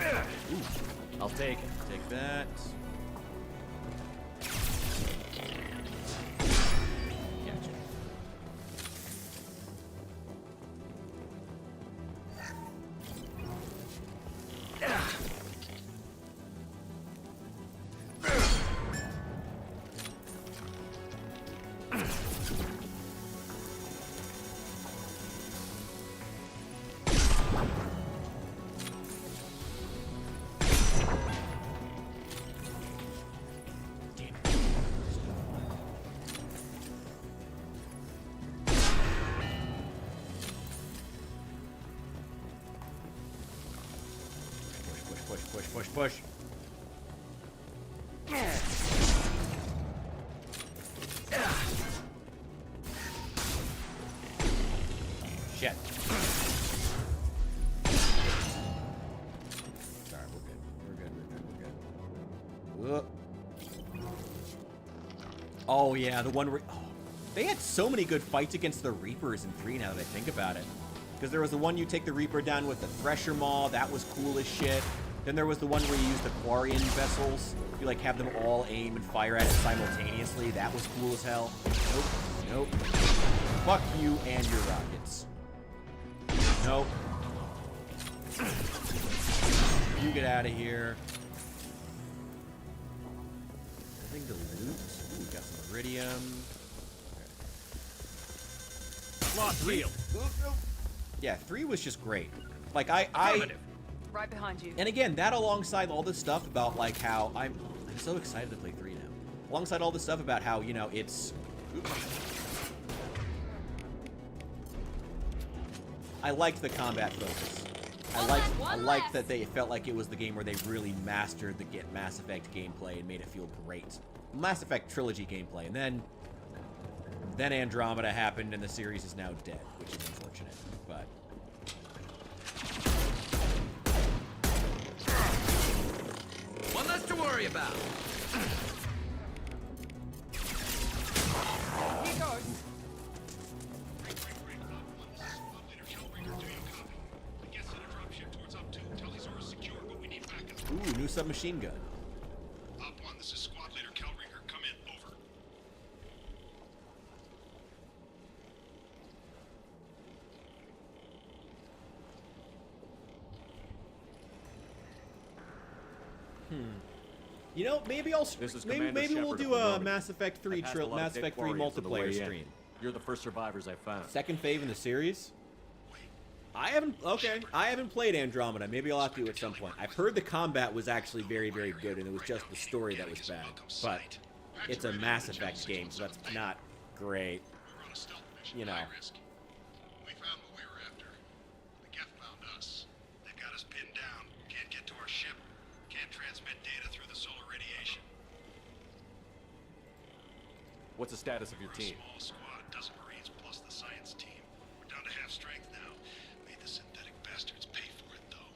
Ooh. I'll take it. Take that. Gotcha. Push. Shit. Sorry, we're good. Oh yeah, the one where... Oh, they had so many good fights against the Reapers in 3 now that I think about it. Because there was the one you take the Reaper down with the Thresher Maw, that was cool as shit. Then there was the one where you use the Quarian vessels. You like have them all aim and fire at it simultaneously. That was cool as hell. Nope. Fuck you and your rockets. Nope. You get out of here. Nothing to loot. Ooh, we got some iridium. Lost wheel. Yeah, 3 was just great. Like Right behind you. And again, that alongside all this stuff about like how I'm so excited to play 3 now. Alongside all this stuff about how, you know, it's... I liked the combat focus. I liked that they felt like it was the game where they really mastered the Mass Effect gameplay and made it feel great. Mass Effect trilogy gameplay, and then Andromeda happened and the series is now dead, which is unfortunate, but... One less to worry about. Here goes. Ooh, new submachine gun. Op 1, this is Squad Leader Calringer. Come in, over. You know, maybe I'll maybe we'll do a Mass Effect 3 multiplayer stream. You're the first survivors I found. Second fave in the series? I haven't played Andromeda. Maybe I'll have to at some point. I've heard the combat was actually very, very good, and it was just the story that was bad. But it's a Mass Effect game, so that's not great. You know. We found what we were after. The Geth found us. They've got us pinned down. Can't get to our ship. Can't transmit data through the solar radiation. What's the status of your team? Small squad, dozen Marines plus the science team. We're down to half strength now. Made the synthetic bastards pay for it, though.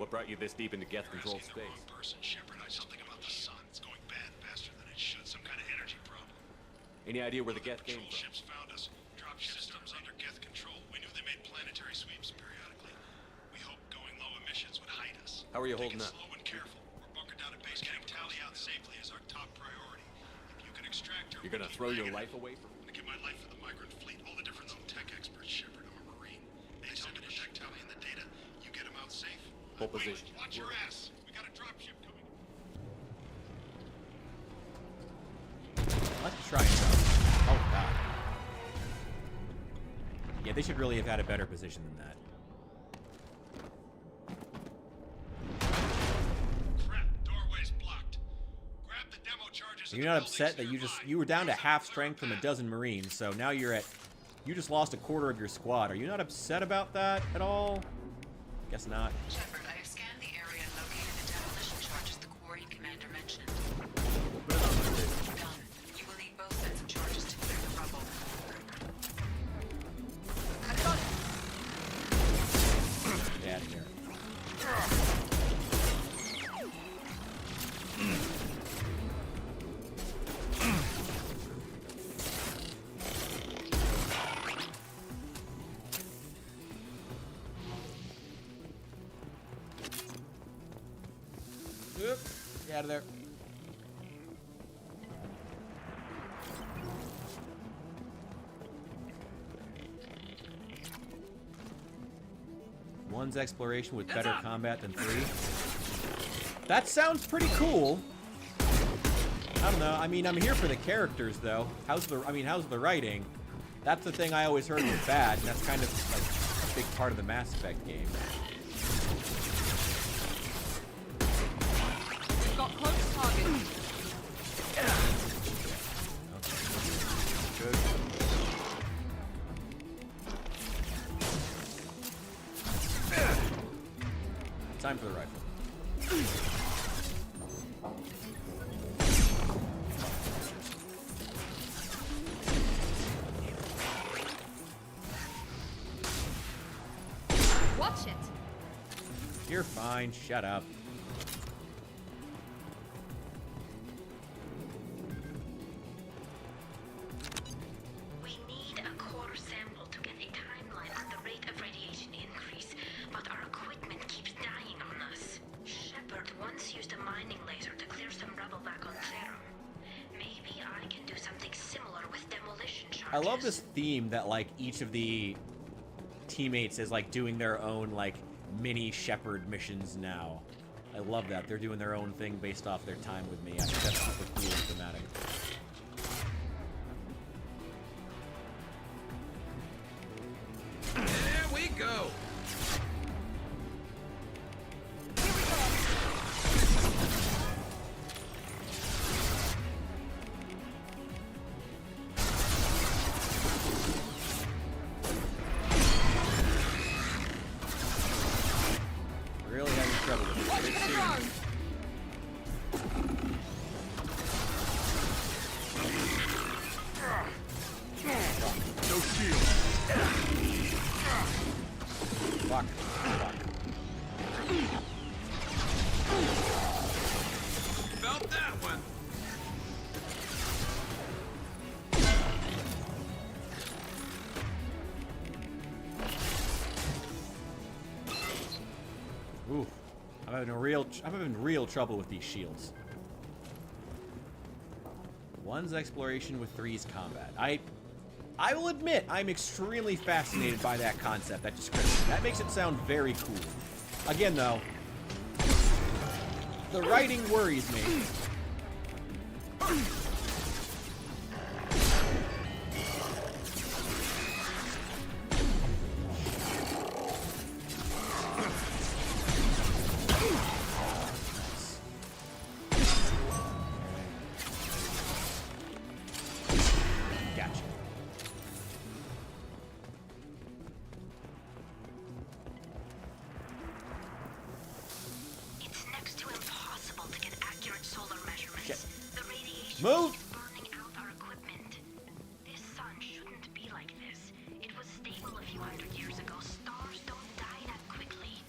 What brought you this deep into Geth-controlled space? Person, Shepard. Something about the sun. It's going bad faster than it should. Some kind of energy problem. Any idea where the Geth came from? Ships found us. Drop systems under Geth control. We knew they made planetary sweeps periodically. We hoped going low emissions would hide us. How are you holding up? Slow and careful. We're bunkered down at base camp. Tally out safely is our top priority. If you can extract her, you're gonna throw your life away for? I'm gonna give my life for the migrant fleet. All the different known tech experts, Shepard. I'm a Marine. They tell me to protect Tally and the data. You get them out safe. Hold position. Watch your ass. We got a dropship coming. Let's try it. Oh, God. Yeah, they should really have had a better position than that. Crap, doorway's blocked. Grab the demo charges. You're not upset that you were down to half strength from a dozen Marines, so now you just lost a quarter of your squad. Are you not upset about that at all? Guess not. Shepard, I have scanned the area and located the demolition charges the quarry commander mentioned. Done. You will need both sets of charges to clear the rubble. Cut it off. Get out of here. Oop, get out of there. One's exploration with better combat than 3. That sounds pretty cool. I don't know. I mean, I'm here for the characters, though. How's the writing? That's the thing I always heard was bad, and that's kind of like a big part of the Mass Effect game. Got close target. Good. Time for the rifle. Watch it. You're fine. Shut up. We need a core sample to get a timeline on the rate of radiation increase, but our equipment keeps dying on us. Shepard once used a mining laser to clear some rubble back on Zero. Maybe I can do something similar with demolition charges. I love this theme that like each of the teammates is like doing their own like mini Shepard missions now. I love that. They're doing their own thing based off their time with me. I think that's super cool and thematic. There we go. Really having trouble with this. Watch for the drone. No shield. Fuck. Felt that one. Ooh. I'm having real trouble with these shields. One's exploration with 3's combat. I will admit, I'm extremely fascinated by that concept, that description. That makes it sound very cool. Again, though, The writing worries me. Gotcha. It's next to impossible to get accurate solar measurements. Shit. The radiation Move! keeps burning out our equipment. This sun shouldn't be like this. It was stable a few hundred years ago. Stars don't die that quickly.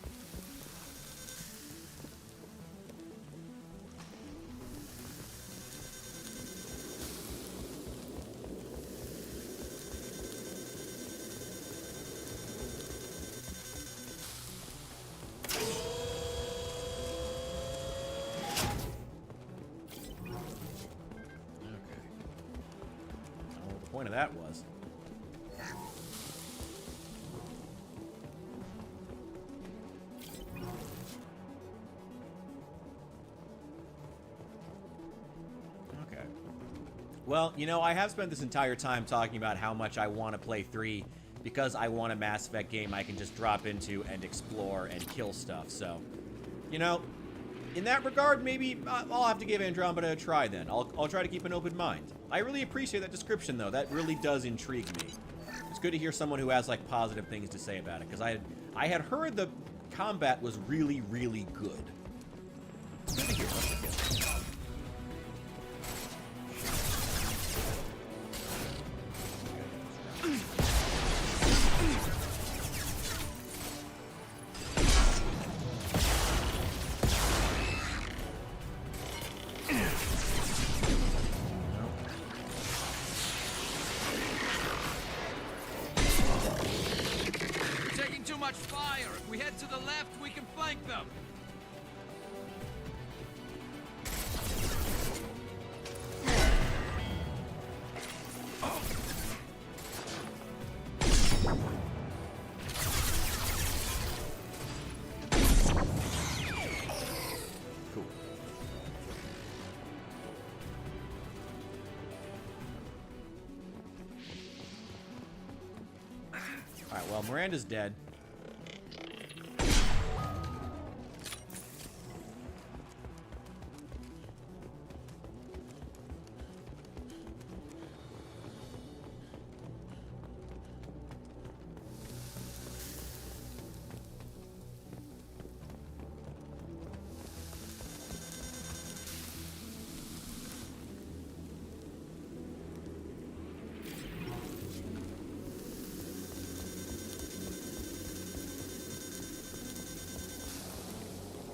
Okay. I don't know what the point of that was. Okay. Well, you know, I have spent this entire time talking about how much I want to play 3 because I want a Mass Effect game I can just drop into and explore and kill stuff. So, you know, in that regard, maybe I'll have to give Andromeda a try then. I'll try to keep an open mind. I really appreciate that description, though. That really does intrigue me. It's good to hear someone who has, like, positive things to say about it, because I had heard the combat was really, really good. It's good to hear. That's good. We're taking too much fire. If we head to the left, we can flank them. Cool. Alright, well, Miranda's dead.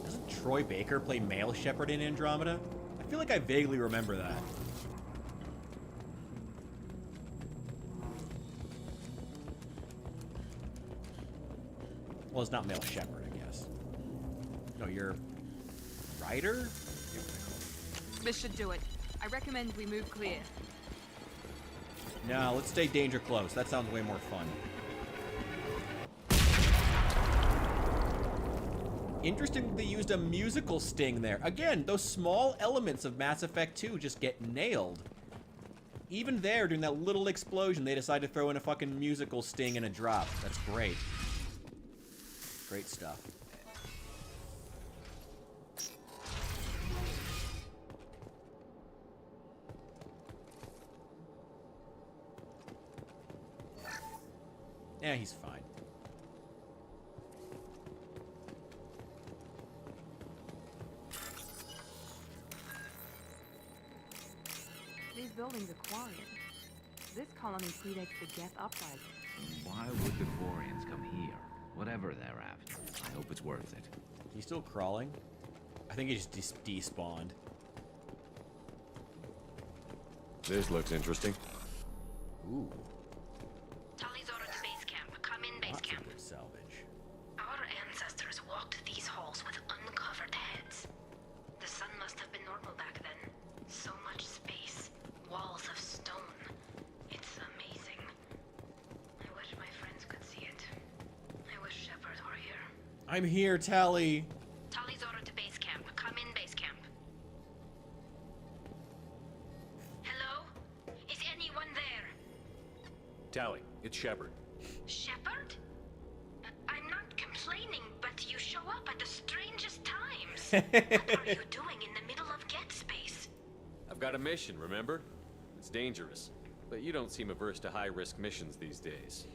Doesn't Troy Baker play Male Shepherd in Andromeda? I feel like I vaguely remember that. Well, it's not Male Shepherd, I guess. No, you're... Ryder? This should do it. I recommend we move clear. No, let's stay danger close. That sounds way more fun. Interesting that they used a musical sting there. Again, those small elements of Mass Effect 2 just get nailed. Even there, during that little explosion, they decided to throw in a fucking musical sting and a drop. That's great. Great stuff. Yeah, he's fine. These buildings are quarried. This colony predates the Geth uprising. Why would the Quarians come here? Whatever they're after, I hope it's worth it. He's still crawling? I think he just despawned. This looks interesting. Ooh. Tali's order to base camp. Come in, base camp. Good salvage. Our ancestors walked these halls with uncovered heads. The sun must have been normal back then. So much space. Walls of stone. It's amazing. I wish my friends could see it. I wish Shepard were here. I'm here, Tali. Tali's order to base camp. Come in, base camp. It's Shepard. Shepard? I'm not complaining, but you show up at the strangest times. What are you doing in the middle of Get Space? I've got a mission, remember? It's dangerous, but you don't seem averse to high-risk missions these days.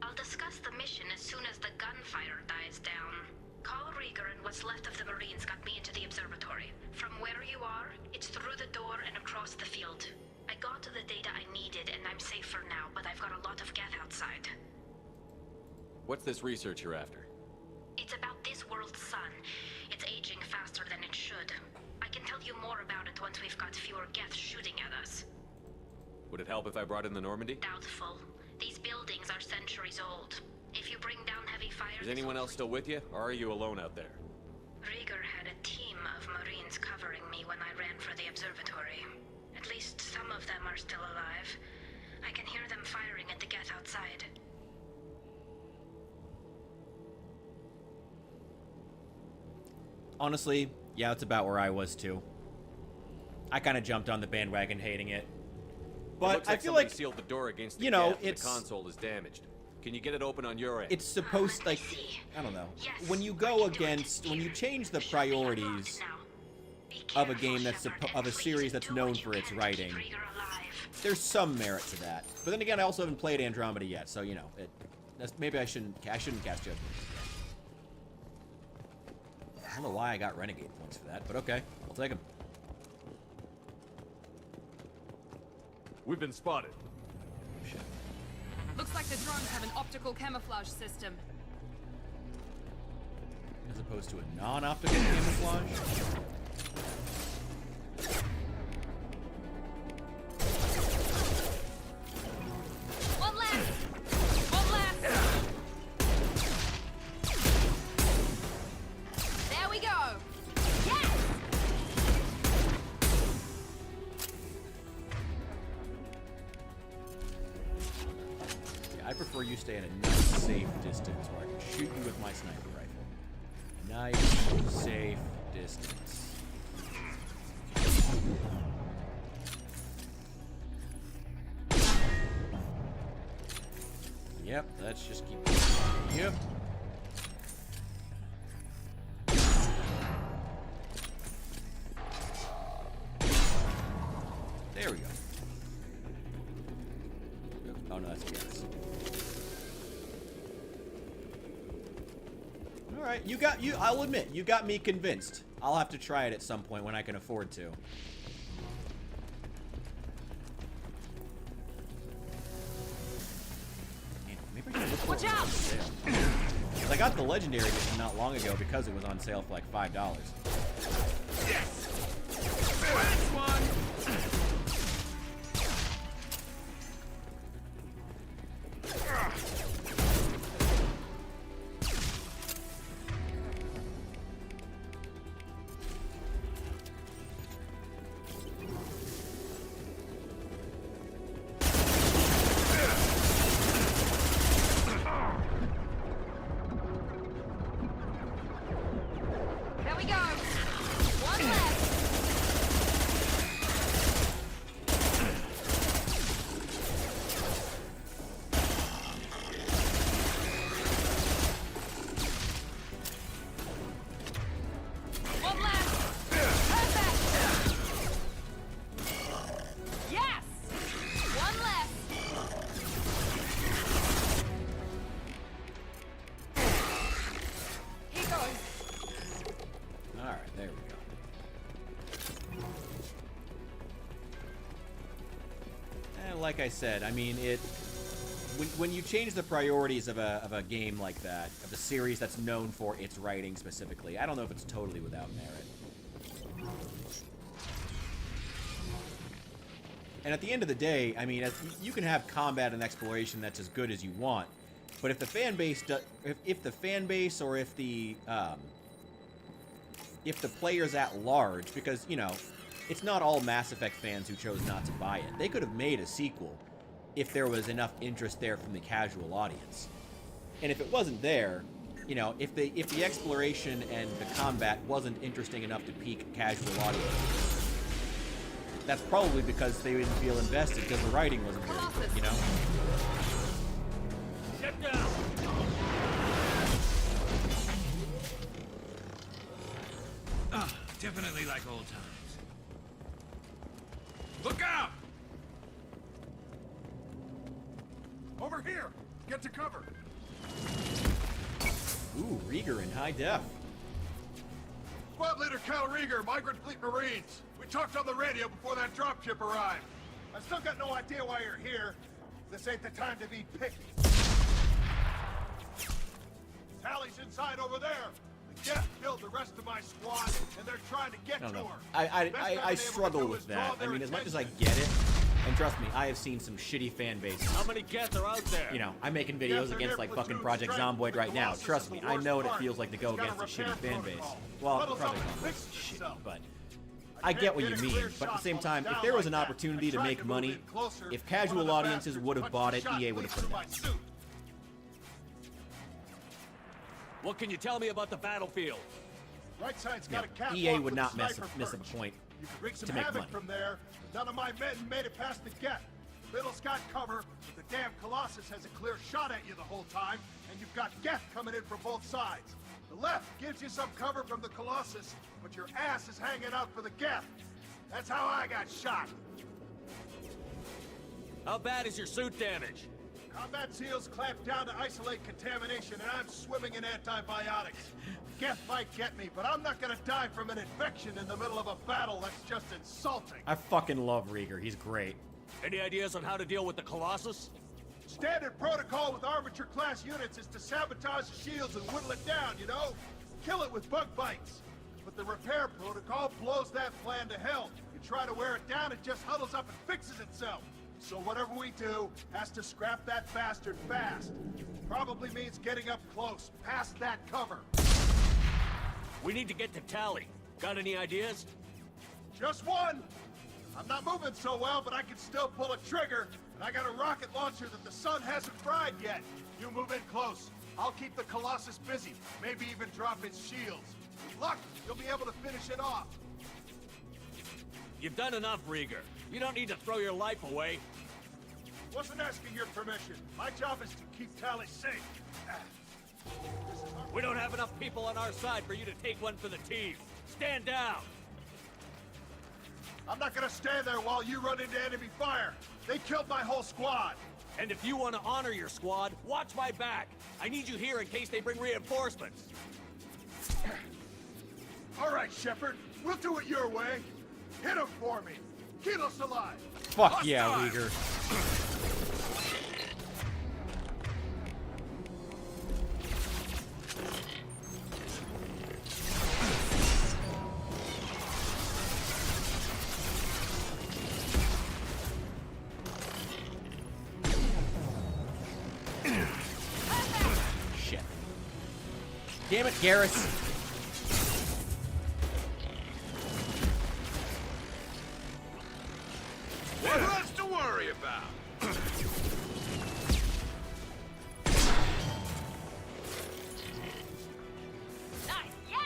I'll discuss the mission as soon as the gunfire dies down. Call Rieger and what's left of the Marines got me into the observatory. From where you are, it's through the door and across the field. I got to the data I needed and I'm safe for now, but I've got a lot of geth outside. What's this research you're after? It's about this world's sun. It's aging faster than it should. I can tell you more about it once we've got fewer geth shooting at us. Would it help if I brought in the Normandy? Doubtful. These buildings are centuries old. If you bring down heavy fire... Is anyone else still with you, or are you alone out there? Rieger had a team of Marines covering me when I ran for the observatory. At least some of them are still alive. I can hear them firing at the geth outside. Honestly, yeah, that's about where I was too. I kind of jumped on the bandwagon hating it. But I feel like sealed the door against the you know, geth and it's the console is damaged. Can you get it open on your end? It's supposed like I don't know. When you go against when you change the priorities of a game that's of a series that's known for its writing, there's some merit to that. But then again, I also haven't played Andromeda yet, so you know, maybe I shouldn't cast judgment. I don't know why I got Renegade points for that, but okay, I'll take them. We've been spotted. Looks like the drones have an optical camouflage system. As opposed to a non-optical camouflage? One left! One left! There we go! Yes! I prefer you stay at a nice, safe distance where I can shoot you with my sniper rifle. Nice, safe distance. Yep, let's just keep going. Yep. There we go. Oh no, that's gas. Alright, I'll admit, you got me convinced. I'll have to try it at some point when I can afford to. Maybe I should look Watch out! I got the Legendary Edition not long ago because it was on sale for like $5. Yes! Last one! There we go! One left! One left! Perfect! Yes! One left! Here goes! Alright, there we go. And like I said, I mean, when you change the priorities of a game like that, of a series that's known for its writing specifically, I don't know if it's totally without merit. And at the end of the day, I mean, you can have combat and exploration that's as good as you want, but if the fan base or if the players at large, because, you know, it's not all Mass Effect fans who chose not to buy it. They could have made a sequel if there was enough interest there from the casual audience. And if it wasn't there, you know, if the exploration and the combat wasn't interesting enough to pique casual audience, that's probably because they didn't feel invested because the writing wasn't very good, you know? down! Ah, definitely like old times. Look out! Over here! Get to cover! Ooh, Rieger in high def. Squad Leader Cal Rieger, Migrant Fleet Marines. We talked on the radio before that dropship arrived. I still got no idea why you're here. This ain't the time to be picky. Tally's inside over there. The Geth killed the rest of my squad, and they're trying to get I don't to know. her. I struggle with that. I mean, as much as I get it, and trust me, I have seen some shitty fan bases. How many Geth are out there? You know, I'm making videos against like fucking Project Zomboid right now. Trust me, I know what it feels like to go against a shitty fan base. Well, Project Zomboid is shitty, but I get what you mean. But at the same time, if there was an opportunity to make money, if casual audiences would have bought it, EA would have put it out. What can you tell me about the battlefield? Right side's got a catwalk EA would with not sniper miss a perch. point You can wreak some to make havoc money. from there. None of my men made it past the Geth. Middle's got cover, but the damn Colossus has a clear shot at you the whole time, and you've got Geth coming in from both sides. The left gives you some cover from the Colossus, but your ass is hanging out for the Geth. That's how I got shot. How bad is your suit damage? Combat SEALs clamp down to isolate contamination, and I'm swimming in antibiotics. Geth might get me, but I'm not gonna die from an infection in the middle of a battle. That's just insulting. I fucking love Rieger. He's great. Any ideas on how to deal with the Colossus? Standard protocol with armature-class units is to sabotage the shields and whittle it down, you know? Kill it with bug bites. But the repair protocol blows that plan to hell. You try to wear it down, it just huddles up and fixes itself. So whatever we do has to scrap that bastard fast. Probably means getting up close, past that cover. We need to get to Tally. Got any ideas? Just one! I'm not moving so well, but I can still pull a trigger, and I got a rocket launcher that the sun hasn't fried yet. You move in close. I'll keep the Colossus busy, maybe even drop its shields. With luck, you'll be able to finish it off. You've done enough, Rieger. You don't need to throw your life away. Wasn't asking your permission. My job is to keep Tally safe. We don't have enough people on our side for you to take one for the team. Stand down! I'm not gonna stand there while you run into enemy fire. They killed my whole squad. And if you want to honor your squad, watch my back. I need you here in case they bring reinforcements. All right, Shepard. We'll do it your way. Hit him for me. Keep us alive. Fuck yeah, Rieger. Shit. Damn it, Garrus. What else to worry about? Nice, yeah!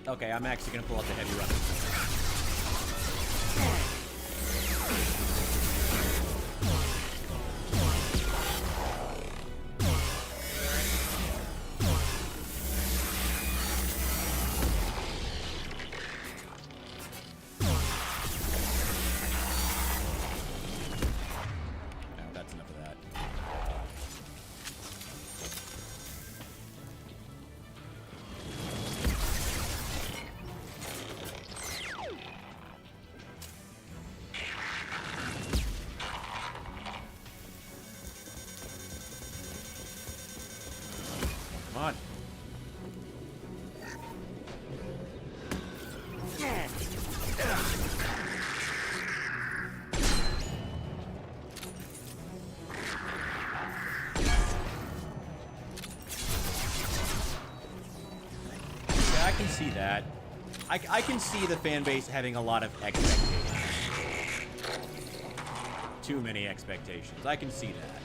Okay, I'm actually gonna pull out the heavy weapon. That's enough of that. Come on. Yeah, I can see that. I can see the fan base having a lot of expectations. Too many expectations. I can see that.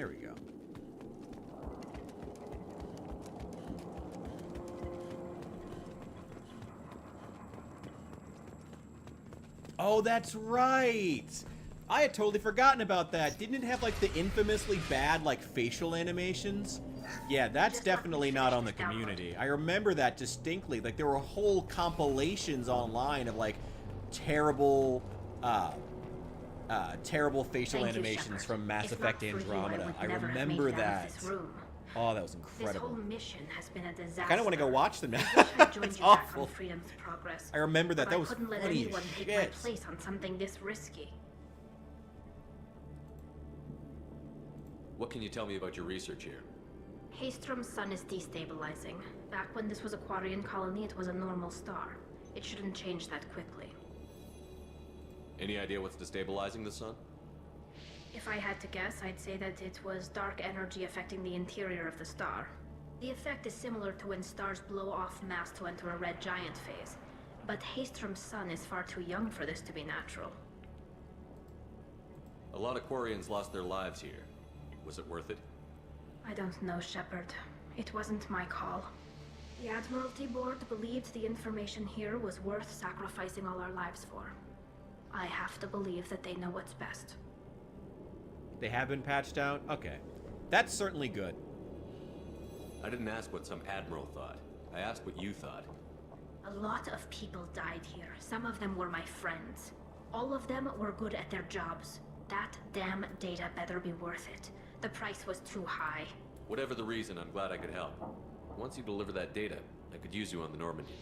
There we go. Oh, that's right! I had totally forgotten about that. Didn't it have, like, the infamously bad, like, facial animations? Yeah, that's definitely not on the community. I remember that distinctly. Like, there were whole compilations online of, like, terrible, terrible facial animations from Mass Effect Andromeda. I remember that. Oh, that was incredible. This whole mission has been a disaster. I kind of want to go watch them now. It's awful. I remember that. That was funny as shit. I couldn't let anyone take my place on something this risky. What can you tell me about your research here? Haystrom's sun is destabilizing. Back when this was a Quarian colony, it was a normal star. It shouldn't change that quickly. Any idea what's destabilizing the sun? If I had to guess, I'd say that it was dark energy affecting the interior of the star. The effect is similar to when stars blow off mass to enter a red giant phase. But Haystrom's sun is far too young for this to be natural. A lot of Quarians lost their lives here. Was it worth it? I don't know, Shepard. It wasn't my call. The Admiralty Board believed the information here was worth sacrificing all our lives for. I have to believe that they know what's best. They have been patched out? Okay. That's certainly good. I didn't ask what some admiral thought. I asked what you thought. A lot of people died here. Some of them were my friends. All of them were good at their jobs. That damn data better be worth it. The price was too high. Whatever the reason, I'm glad I could help. Once you deliver that data, I could use you on the Normandy.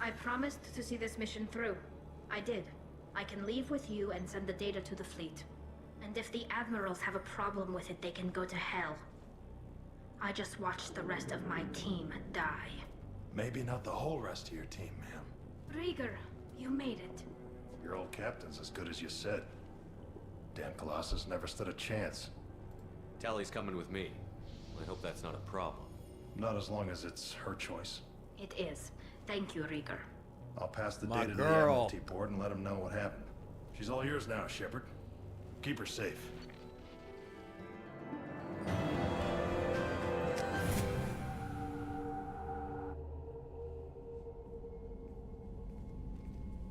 I promised to see this mission through. I did. I can leave with you and send the data to the fleet. And if the admirals have a problem with it, they can go to hell. I just watched the rest of my team die. Maybe not the whole rest of your team, ma'am. Rieger, you made it. Your old captain's as good as you said. Damn Colossus never stood a chance. Tally's coming with me. I hope that's not a problem. Not as long as it's her choice. It is. Thank you, Rieger. I'll pass the data to the Admiralty Board and let them know what happened. She's all yours now, Shepard. Keep her safe.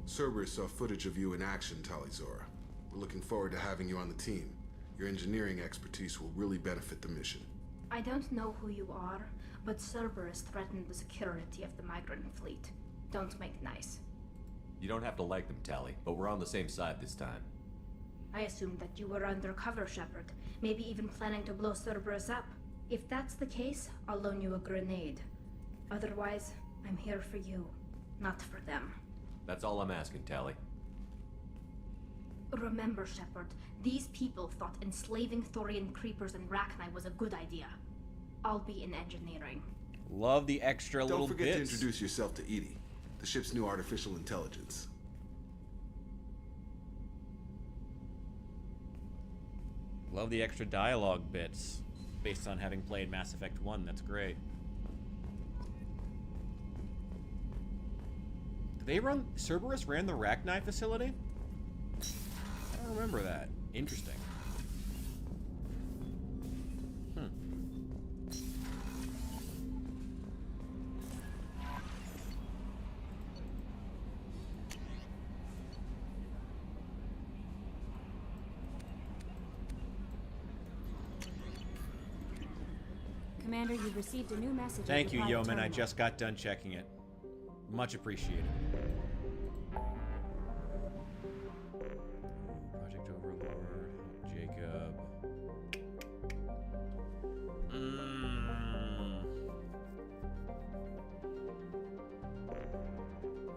Cerberus saw footage of you in action, Talizora. We're looking forward to having you on the team. Your engineering expertise will really benefit the mission. I don't know who you are, but Cerberus threatened the security of the migrant fleet. Don't make nice. You don't have to like them, Tally, but we're on the same side this time. I assumed that you were undercover, Shepard. Maybe even planning to blow Cerberus up. If that's the case, I'll loan you a grenade. Otherwise, I'm here for you, not for them. That's all I'm asking, Tally. Remember, Shepard, these people thought enslaving Thorian creepers and Rachni was a good idea. I'll be in engineering. Love the extra little bits. Don't forget to introduce yourself to EDI, the ship's new artificial intelligence. Love the extra dialogue bits based on having played Mass Effect 1. That's great. Did they run... Cerberus ran the Rachni facility? I don't remember that. Interesting. Commander, you've received a new message. Thank you, Yeoman. I just got done checking it. Much appreciated. Project Overlord, Jacob.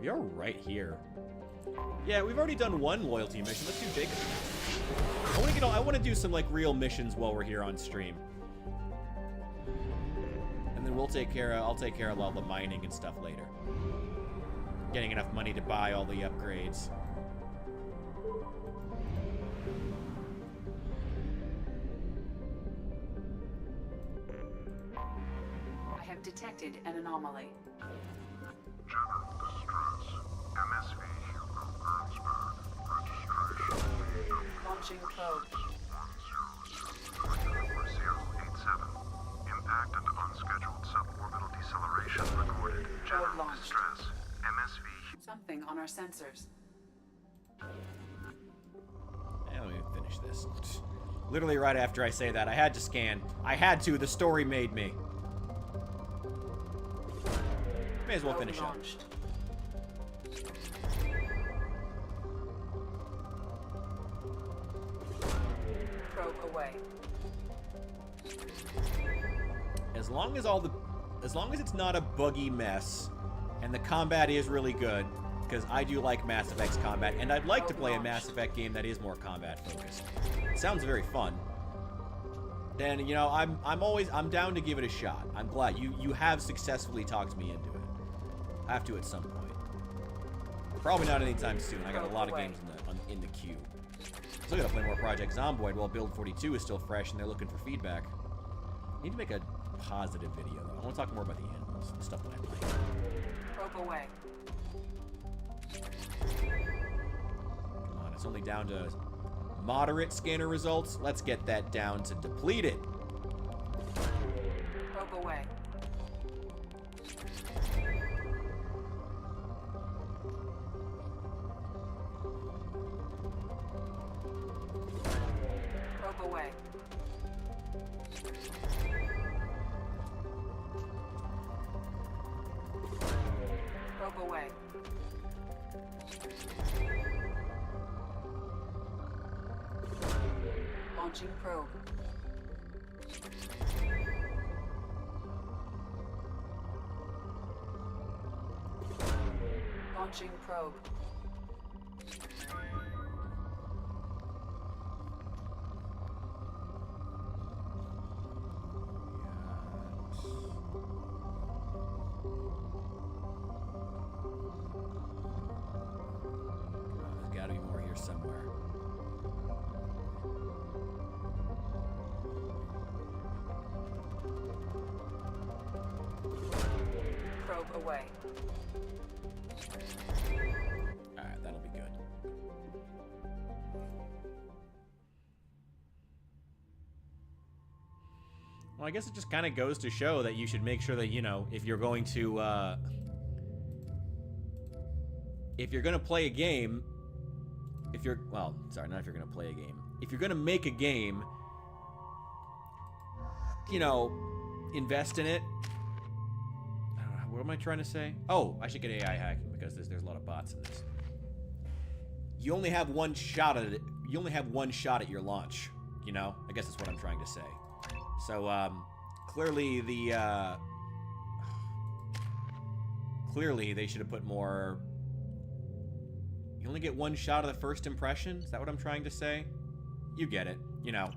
We are right here. Yeah, we've already done one loyalty mission. Let's do Jacob. I want to do some like real missions while we're here on stream. And then I'll take care of all the mining and stuff later. Getting enough money to buy all the upgrades. I have detected an anomaly. General distress. MSV Hugo Bernsberg. Registration. Launching probe. 1022. on our sensors. Let me finish this. Literally right after I say that, I had to scan. I had to. The story made me. May as well finish up. Probe away. As long as it's not a buggy mess, and the combat is really good, because I do like Mass Effect's combat, and I'd like to play a Mass Effect game that is more combat focused. It sounds very fun. Then, you know, I'm down to give it a shot. I'm glad you have successfully talked me into it. I have to at some point. Probably not anytime soon. I got a lot of games in the queue. Still gotta play more Project Zomboid while Build 42 is still fresh and they're looking for feedback. I need to make a positive video though. I want to talk more about the animals, the stuff that I like. Probe away. Come on, it's only down to moderate scanner results. Let's get that down to depleted. Probe away. Probe away. Probe away. Launching probe. Launching probe. There's gotta be more here somewhere. Probe away. Alright, that'll be good. Well, I guess it just kind of goes to show that you should make sure that, you know, if you're going to play a game, if you're gonna play a game. If you're gonna make a game, you know, invest in it. I don't know, what am I trying to say? Oh, I should get AI hacking because there's a lot of bots in this. You only have one shot at it. You only have one shot at your launch. You know, I guess that's what I'm trying to say. So, clearly they should have put more. You only get one shot of the first impression? Is that what I'm trying to say? You get it. You know,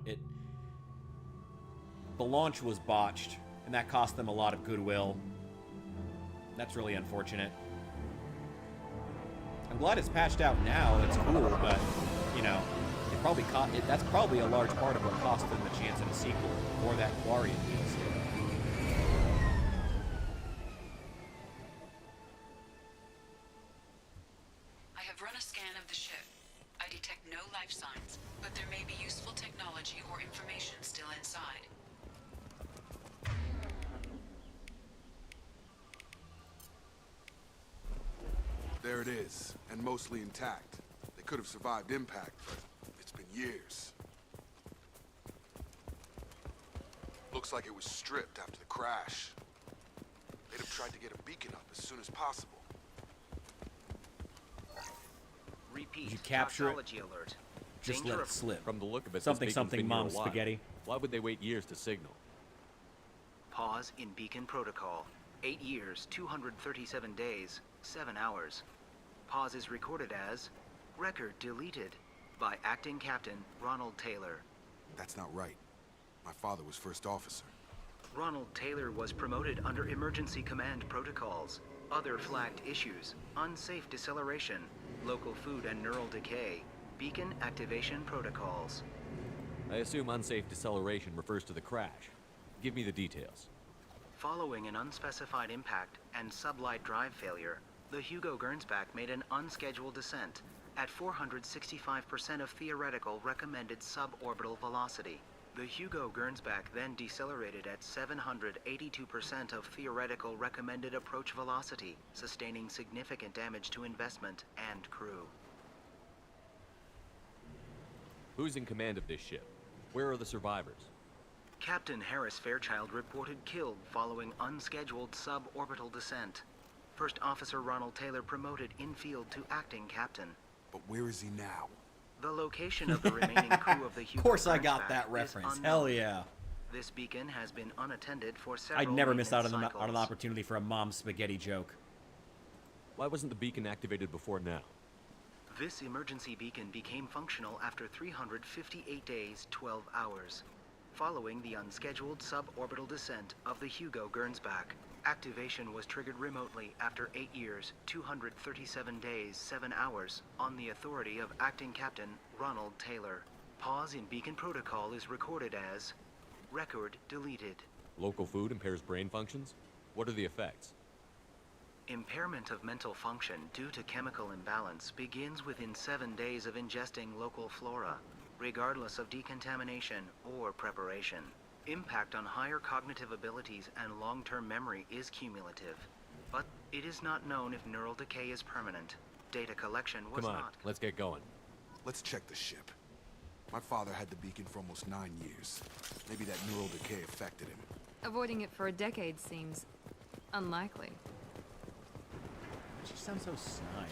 the launch was botched, and that cost them a lot of goodwill. That's really unfortunate. I'm glad it's patched out now. That's cool, but, you know, that's probably a large part of what cost them the chance at a sequel or that Quarian DLC. I have run a scan of the ship. I detect no life signs, but there may be useful technology or information still inside. There it is, and mostly intact. They could have survived impact, but it's been years. Looks like it was stripped after the crash. They'd have tried to get a beacon up as soon as possible. Repeat. Did you capture it? Alert. Just let it slip. From the look of it, Something, this beacon's something, been here a Mom while. Spaghetti. Why would they wait years to signal? Pause in beacon protocol. 8 years, 237 days, 7 hours. Pause is recorded as record deleted by acting captain Ronald Taylor. That's not right. My father was first officer. Ronald Taylor was promoted under emergency command protocols. Other flagged issues: unsafe deceleration, local food and neural decay, beacon activation protocols. I assume unsafe deceleration refers to the crash. Give me the details. Following an unspecified impact and sublight drive failure, the Hugo Gernsback made an unscheduled descent at 465% of theoretical recommended suborbital velocity. The Hugo Gernsback then decelerated at 782% of theoretical recommended approach velocity, sustaining significant damage to investment and crew. Who's in command of this ship? Where are the survivors? Captain Harris Fairchild reported killed following unscheduled suborbital descent. First Officer Ronald Taylor promoted in-field to acting captain. But where is he now? The location of the remaining crew of the Hugo Of course I Gernsback got that is reference. unknown. Hell yeah. This beacon has been unattended for several I'd never miss out on, maintenance on an cycles. opportunity for a mom's spaghetti joke. Why wasn't the beacon activated before now? This emergency beacon became functional after 358 days, 12 hours. Following the unscheduled suborbital descent of the Hugo Gernsback, activation was triggered remotely after 8 years, 237 days, 7 hours, on the authority of Acting Captain Ronald Taylor. Pause in beacon protocol is recorded as record deleted. Local food impairs brain functions? What are the effects? Impairment of mental function due to chemical imbalance begins within 7 days of ingesting local flora, regardless of decontamination or preparation. Impact on higher cognitive abilities and long-term memory is cumulative, but it is not known if neural decay is permanent. Data collection was Come on, not. let's get going. Let's check the ship. My father had the beacon for almost 9 years. Maybe that neural decay affected him. Avoiding it for a decade seems unlikely. She sounds so snide.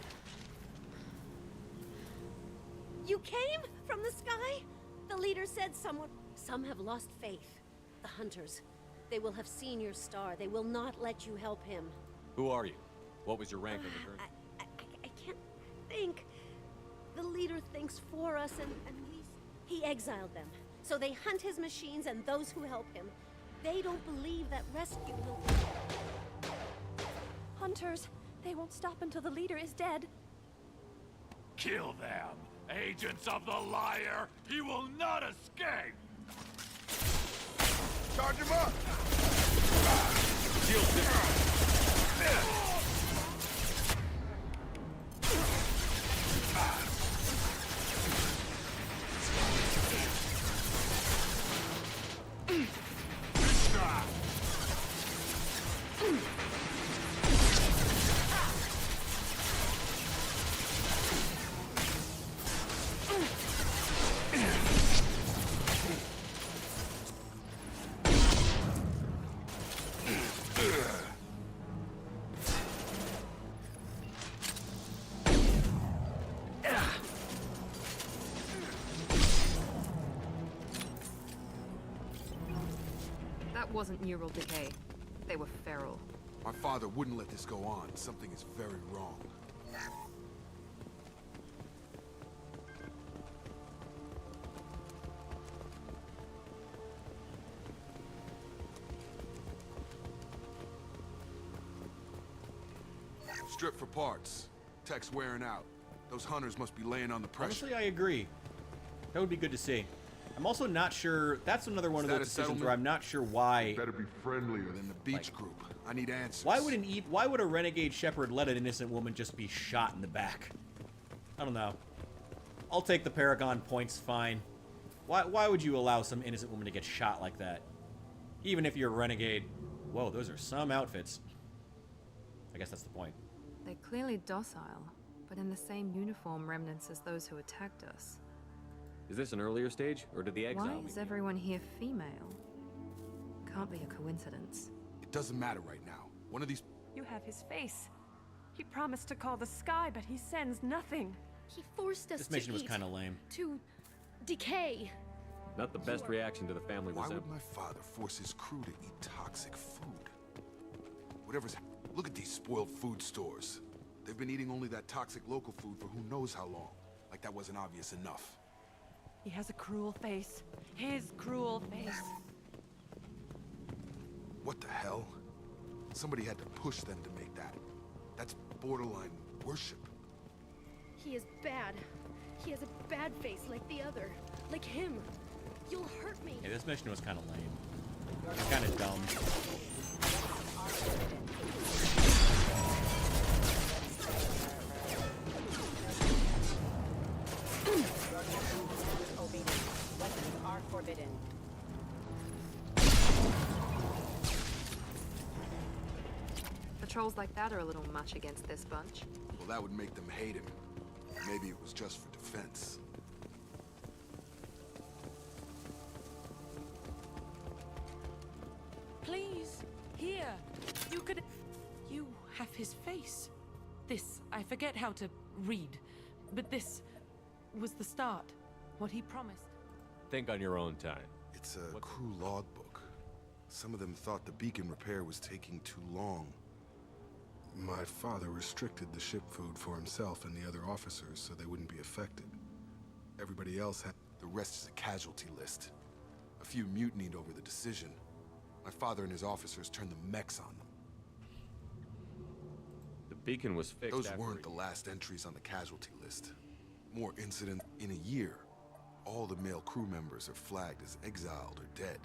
You came from the sky? The leader said some have lost faith. The hunters. They will have seen your star. They will not let you help him. Who are you? What was your rank on the Gern? I can't think. The leader thinks for us and he exiled them. So they hunt his machines and those who help him. They don't believe that rescue will... Hunters. They won't stop until the leader is dead. Kill them! Agents of the liar! He will not escape! Charge him up! That wasn't neural decay. They were feral. My father wouldn't let this go on. Something is very wrong. Strip for parts. Tech's wearing out. Those hunters must be laying on the pressure. Honestly, I agree. That would be good to see. I'm also not sure. That's another one of those decisions where I'm not sure why. Better be friendlier than the beach group. I need answers. Why would a renegade shepherd let an innocent woman just be shot in the back? I don't know. I'll take the Paragon points, fine. Why would you allow some innocent woman to get shot like that? Even if you're a renegade. Whoa, those are some outfits. I guess that's the point. They're clearly docile, but in the same uniform remnants as those who attacked us. Is this an earlier stage, or did the exile Why mean is everyone here female? Can't be a coincidence. It doesn't matter right now. One of these... You have his face. He promised to call the sky, but he sends nothing. He forced us This mission was kind of lame. To decay. Not the best reaction to the family Why would resemblance. my father force his crew to eat toxic food? Whatever's... Look at these spoiled food stores. They've been eating only that toxic local food for who knows how long. Like that wasn't obvious enough. He has a cruel face. His cruel face. What the hell? Somebody had to push them to make that. That's borderline worship. He is bad. He has a bad face like the other. Like him. You'll hurt me. Yeah, this mission was kind of lame. It's kind of dumb. Weapons are forbidden. Patrols like that are a little much against this bunch. Well, that would make them hate him. Maybe it was just for defense. Please, here. You could... You have his face. This, I forget how to read, but this was the start. What he promised. Think on your own time. It's a crew logbook. Some of them thought the beacon repair was taking too long. My father restricted the ship food for himself and the other officers so they wouldn't be affected. Everybody else had... The rest is a casualty list. A few mutinied over the decision. My father and his officers turned the mechs on them. The beacon was fixed. Those weren't the last entries on the casualty list. More incidents in a year. All the male crew members are flagged as exiled or dead.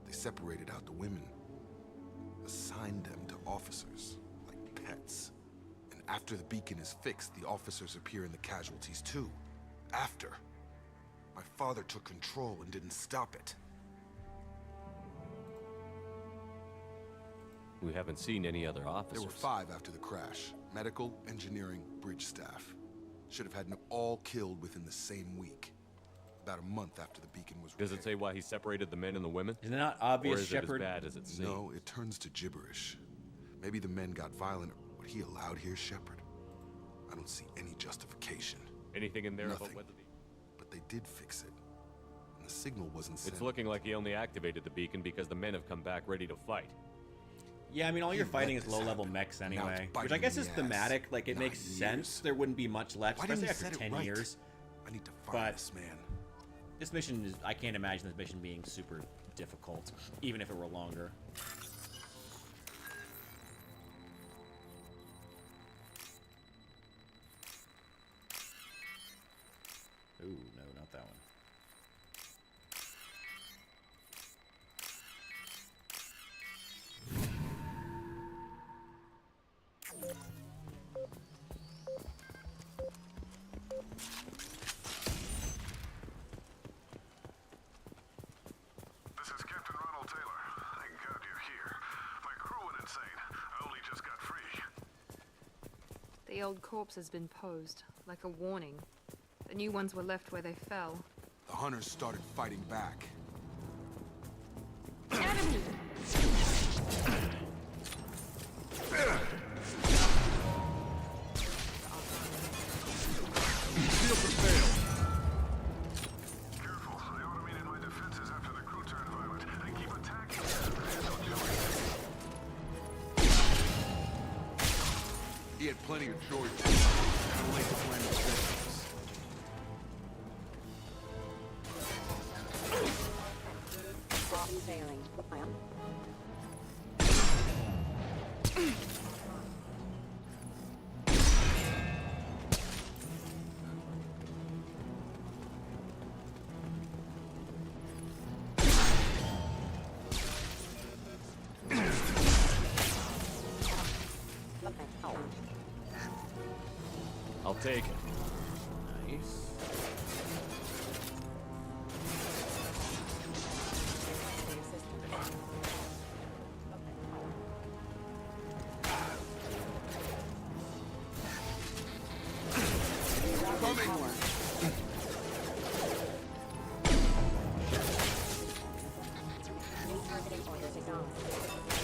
They separated out the women. Assigned them to officers, like pets. And after the beacon is fixed, the officers appear in the casualties too. After. My father took control and didn't stop it. We haven't seen any other officers. There were 5 after the crash. Medical, engineering, bridge staff. Should have had them all killed within the same week. About a month after the beacon was repaired. Does it say why he separated the men and the women? Isn't it not obvious, or is Shepard? it as bad as it seems? No, it turns to gibberish. Maybe the men got violent. What he allowed here, Shepard? I don't see any justification. Anything in there Nothing. about whether the... But they did fix it. And the signal wasn't sent. It's looking like he only activated the beacon because the men have come back ready to fight. Yeah, I mean, all you're fighting is low-level mechs anyway, which I guess is thematic. Like, it makes sense. There wouldn't be much left, especially after 10 years. I need to find this man. This mission is... I can't imagine this mission being super difficult, even if it were longer. Ooh, no, not that one. This is Captain Ronald Taylor. Thank God you're here. My crew went insane. I only just got free. The old corpse has been posed, like a warning. The new ones were left where they fell. The hunters started fighting back. Enemy! Shield failed. Careful. I automated my defenses after the crew turned violent. They keep attacking. He had plenty of joy. Gotta lay the flame of victims. Failing. I'll take it. Nice.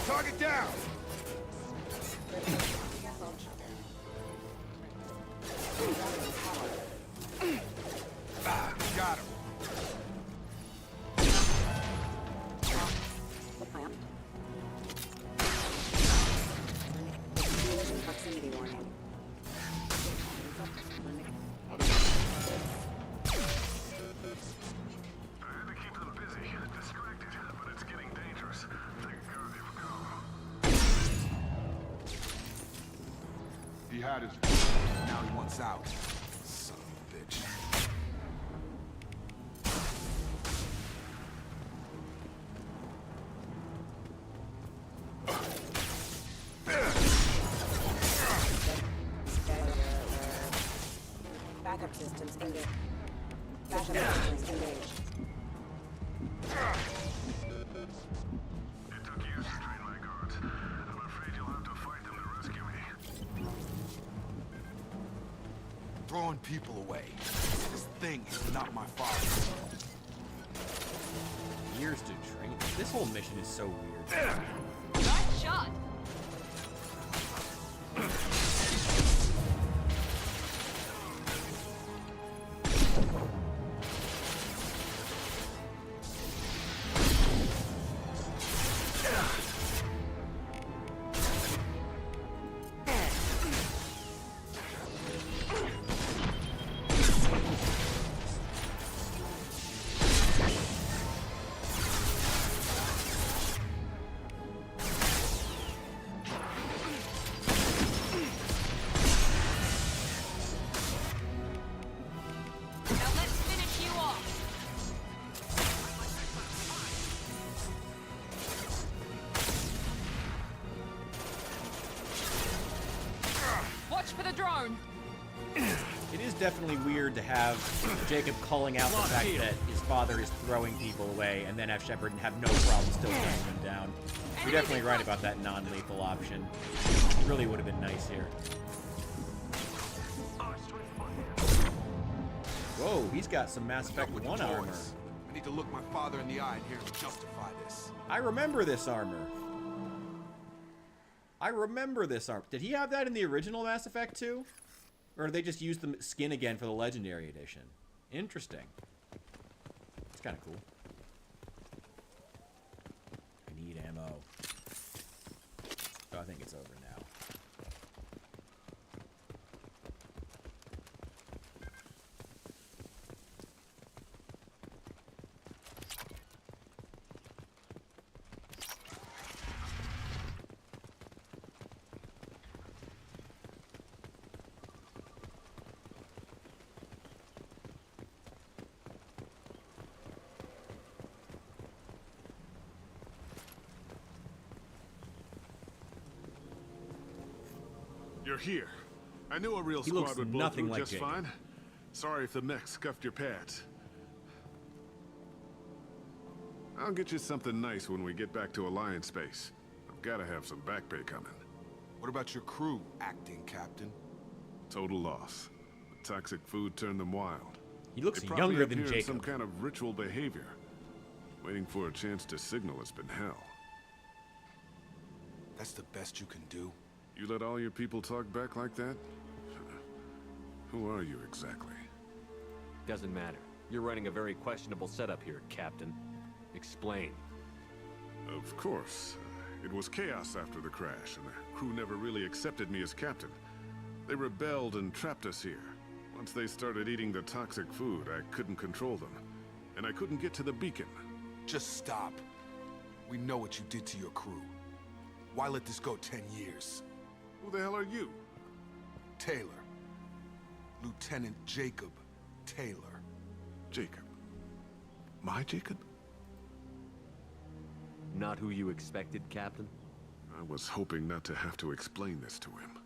Target down! Got him. Proximity warning. I had to keep them busy, distracted, but it's getting dangerous. Thank God you've come. He had his... Now he wants out. Son of a bitch. Backup systems engaged. Backup systems engaged. It took years to train my guards. I'm afraid you'll have to fight drawing people away. This thing is not my father. Years to train. This whole mission is so weird. Nice shot. For the drone. It is definitely weird to have Jacob calling out the fact that his father is throwing people away, and then have Shepard and have no problem still bringing them down. You're definitely right about that non-lethal option. It really would have been nice here. Whoa, he's got some Mass Effect 1 armor. I need to look my father in the eye in here to justify this. I remember this armor. I remember this armor. Did he have that in the original Mass Effect 2? Or did they just use the skin again for the Legendary Edition? Interesting. It's kind of cool. I need ammo. Oh, I think it's over now. You're here. I knew a real He squad looks would blow nothing through like just Jacob. fine. Sorry if the mech scuffed your pads. I'll get you something nice when we get back to Alliance space. I've got to have some back pay coming. What about your crew, acting captain? Total loss. The toxic food turned them wild. He looks They probably younger up than here in Jacob. some kind of ritual behavior. Waiting for a chance to signal has been hell. That's the best you can do? You let all your people talk back like that? Who are you exactly? Doesn't matter. You're running a very questionable setup here, Captain. Explain. Of course. It was chaos after the crash, and the crew never really accepted me as captain. They rebelled and trapped us here. Once they started eating the toxic food, I couldn't control them. And I couldn't get to the beacon. Just stop. We know what you did to your crew. Why let this go 10 years? Who the hell are you? Taylor. Lieutenant Jacob Taylor. Jacob? My Jacob? Not who you expected, Captain? I was hoping not to have to explain this to him.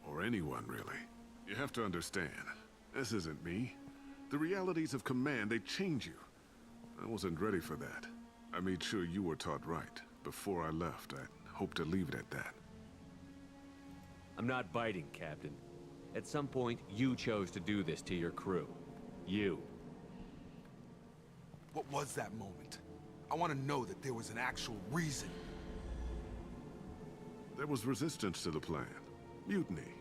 Or anyone, really. You have to understand, this isn't me. The realities of command, they change you. I wasn't ready for that. I made sure you were taught right. Before I left, I hoped to leave it at that. I'm not biting, Captain. At some point, you chose to do this to your crew. You. What was that moment? I want to know that there was an actual reason. There was resistance to the plan. Mutiny.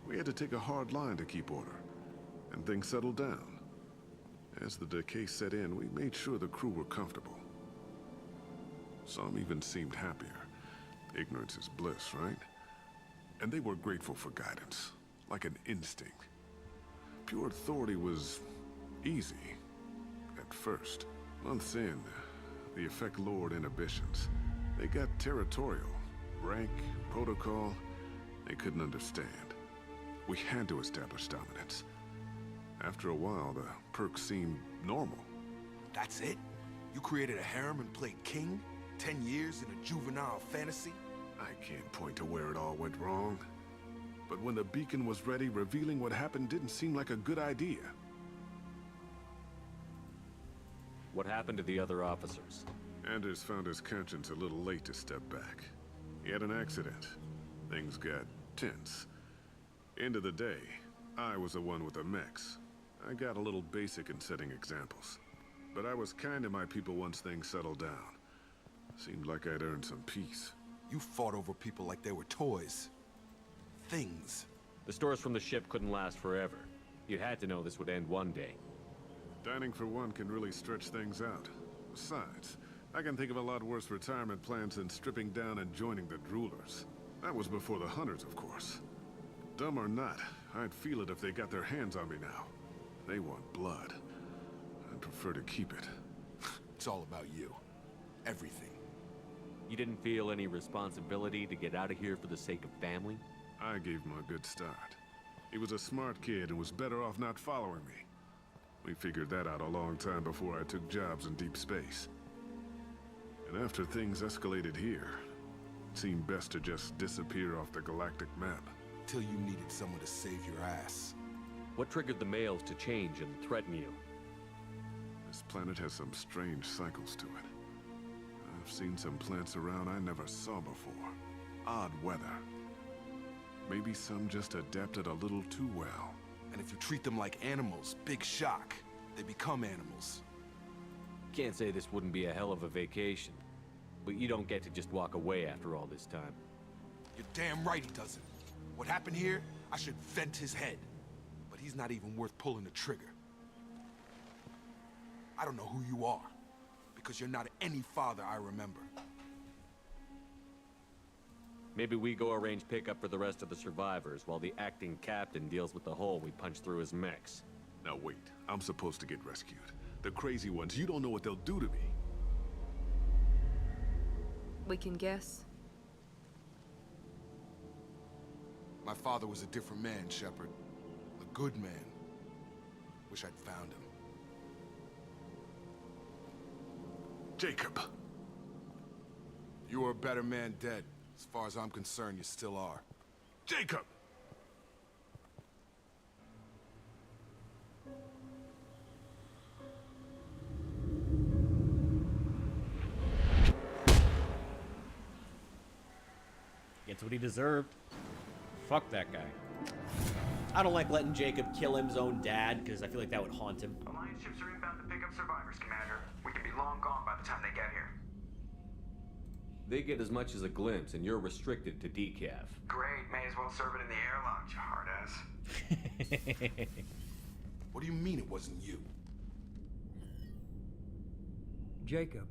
We had to take a hard line to keep order. And things settled down. As the decay set in, we made sure the crew were comfortable. Some even seemed happier. Ignorance is bliss, right? And they were grateful for guidance, like an instinct. Pure authority was easy, at first. Months in, the effect lowered inhibitions. They got territorial. Rank, protocol, they couldn't understand. We had to establish dominance. After a while, the perks seemed normal. That's it? You created a harem and played king? 10 years in a juvenile fantasy? I can't point to where it all went wrong. But when the beacon was ready, revealing what happened didn't seem like a good idea. What happened to the other officers? Anders found his conscience a little late to step back. He had an accident. Things got tense. End of the day, I was the one with the mechs. I got a little basic in setting examples. But I was kind to my people once things settled down. Seemed like I'd earned some peace. You fought over people like they were toys. Things. The stores from the ship couldn't last forever. You had to know this would end one day. Dining for one can really stretch things out. Besides, I can think of a lot worse retirement plans than stripping down and joining the Droolers. That was before the Hunters, of course. Dumb or not, I'd feel it if they got their hands on me now. They want blood. I'd prefer to keep it. It's all about you. Everything. You didn't feel any responsibility to get out of here for the sake of family? I gave him a good start. He was a smart kid and was better off not following me. We figured that out a long time before I took jobs in deep space. And after things escalated here, it seemed best to just disappear off the galactic map. Till you needed someone to save your ass. What triggered the males to change and threaten you? This planet has some strange cycles to it. I've seen some plants around I never saw before. Odd weather. Maybe some just adapted a little too well. And if you treat them like animals, big shock. They become animals. Can't say this wouldn't be a hell of a vacation. But you don't get to just walk away after all this time. You're damn right he doesn't. What happened here, I should vent his head. But he's not even worth pulling the trigger. I don't know who you are, because you're not any father I remember. Maybe we go arrange pickup for the rest of the survivors while the acting captain deals with the hole we punched through his mechs. Now wait, I'm supposed to get rescued. The crazy ones, you don't know what they'll do to me. We can guess. My father was a different man, Shepard. A good man. Wish I'd found him. Jacob! You were a better man dead. As far as I'm concerned, you still are. Jacob! Gets what he deserved. Fuck that guy. I don't like letting Jacob kill his own dad, because I feel like that would haunt him. Alliance ships are inbound to pick up survivors, Commander. We could be long gone by the time they get here. They get as much as a glimpse, and you're restricted to decaf. Great, may as well serve it in the air lounge, you hard ass. What do you mean it wasn't you? Jacob,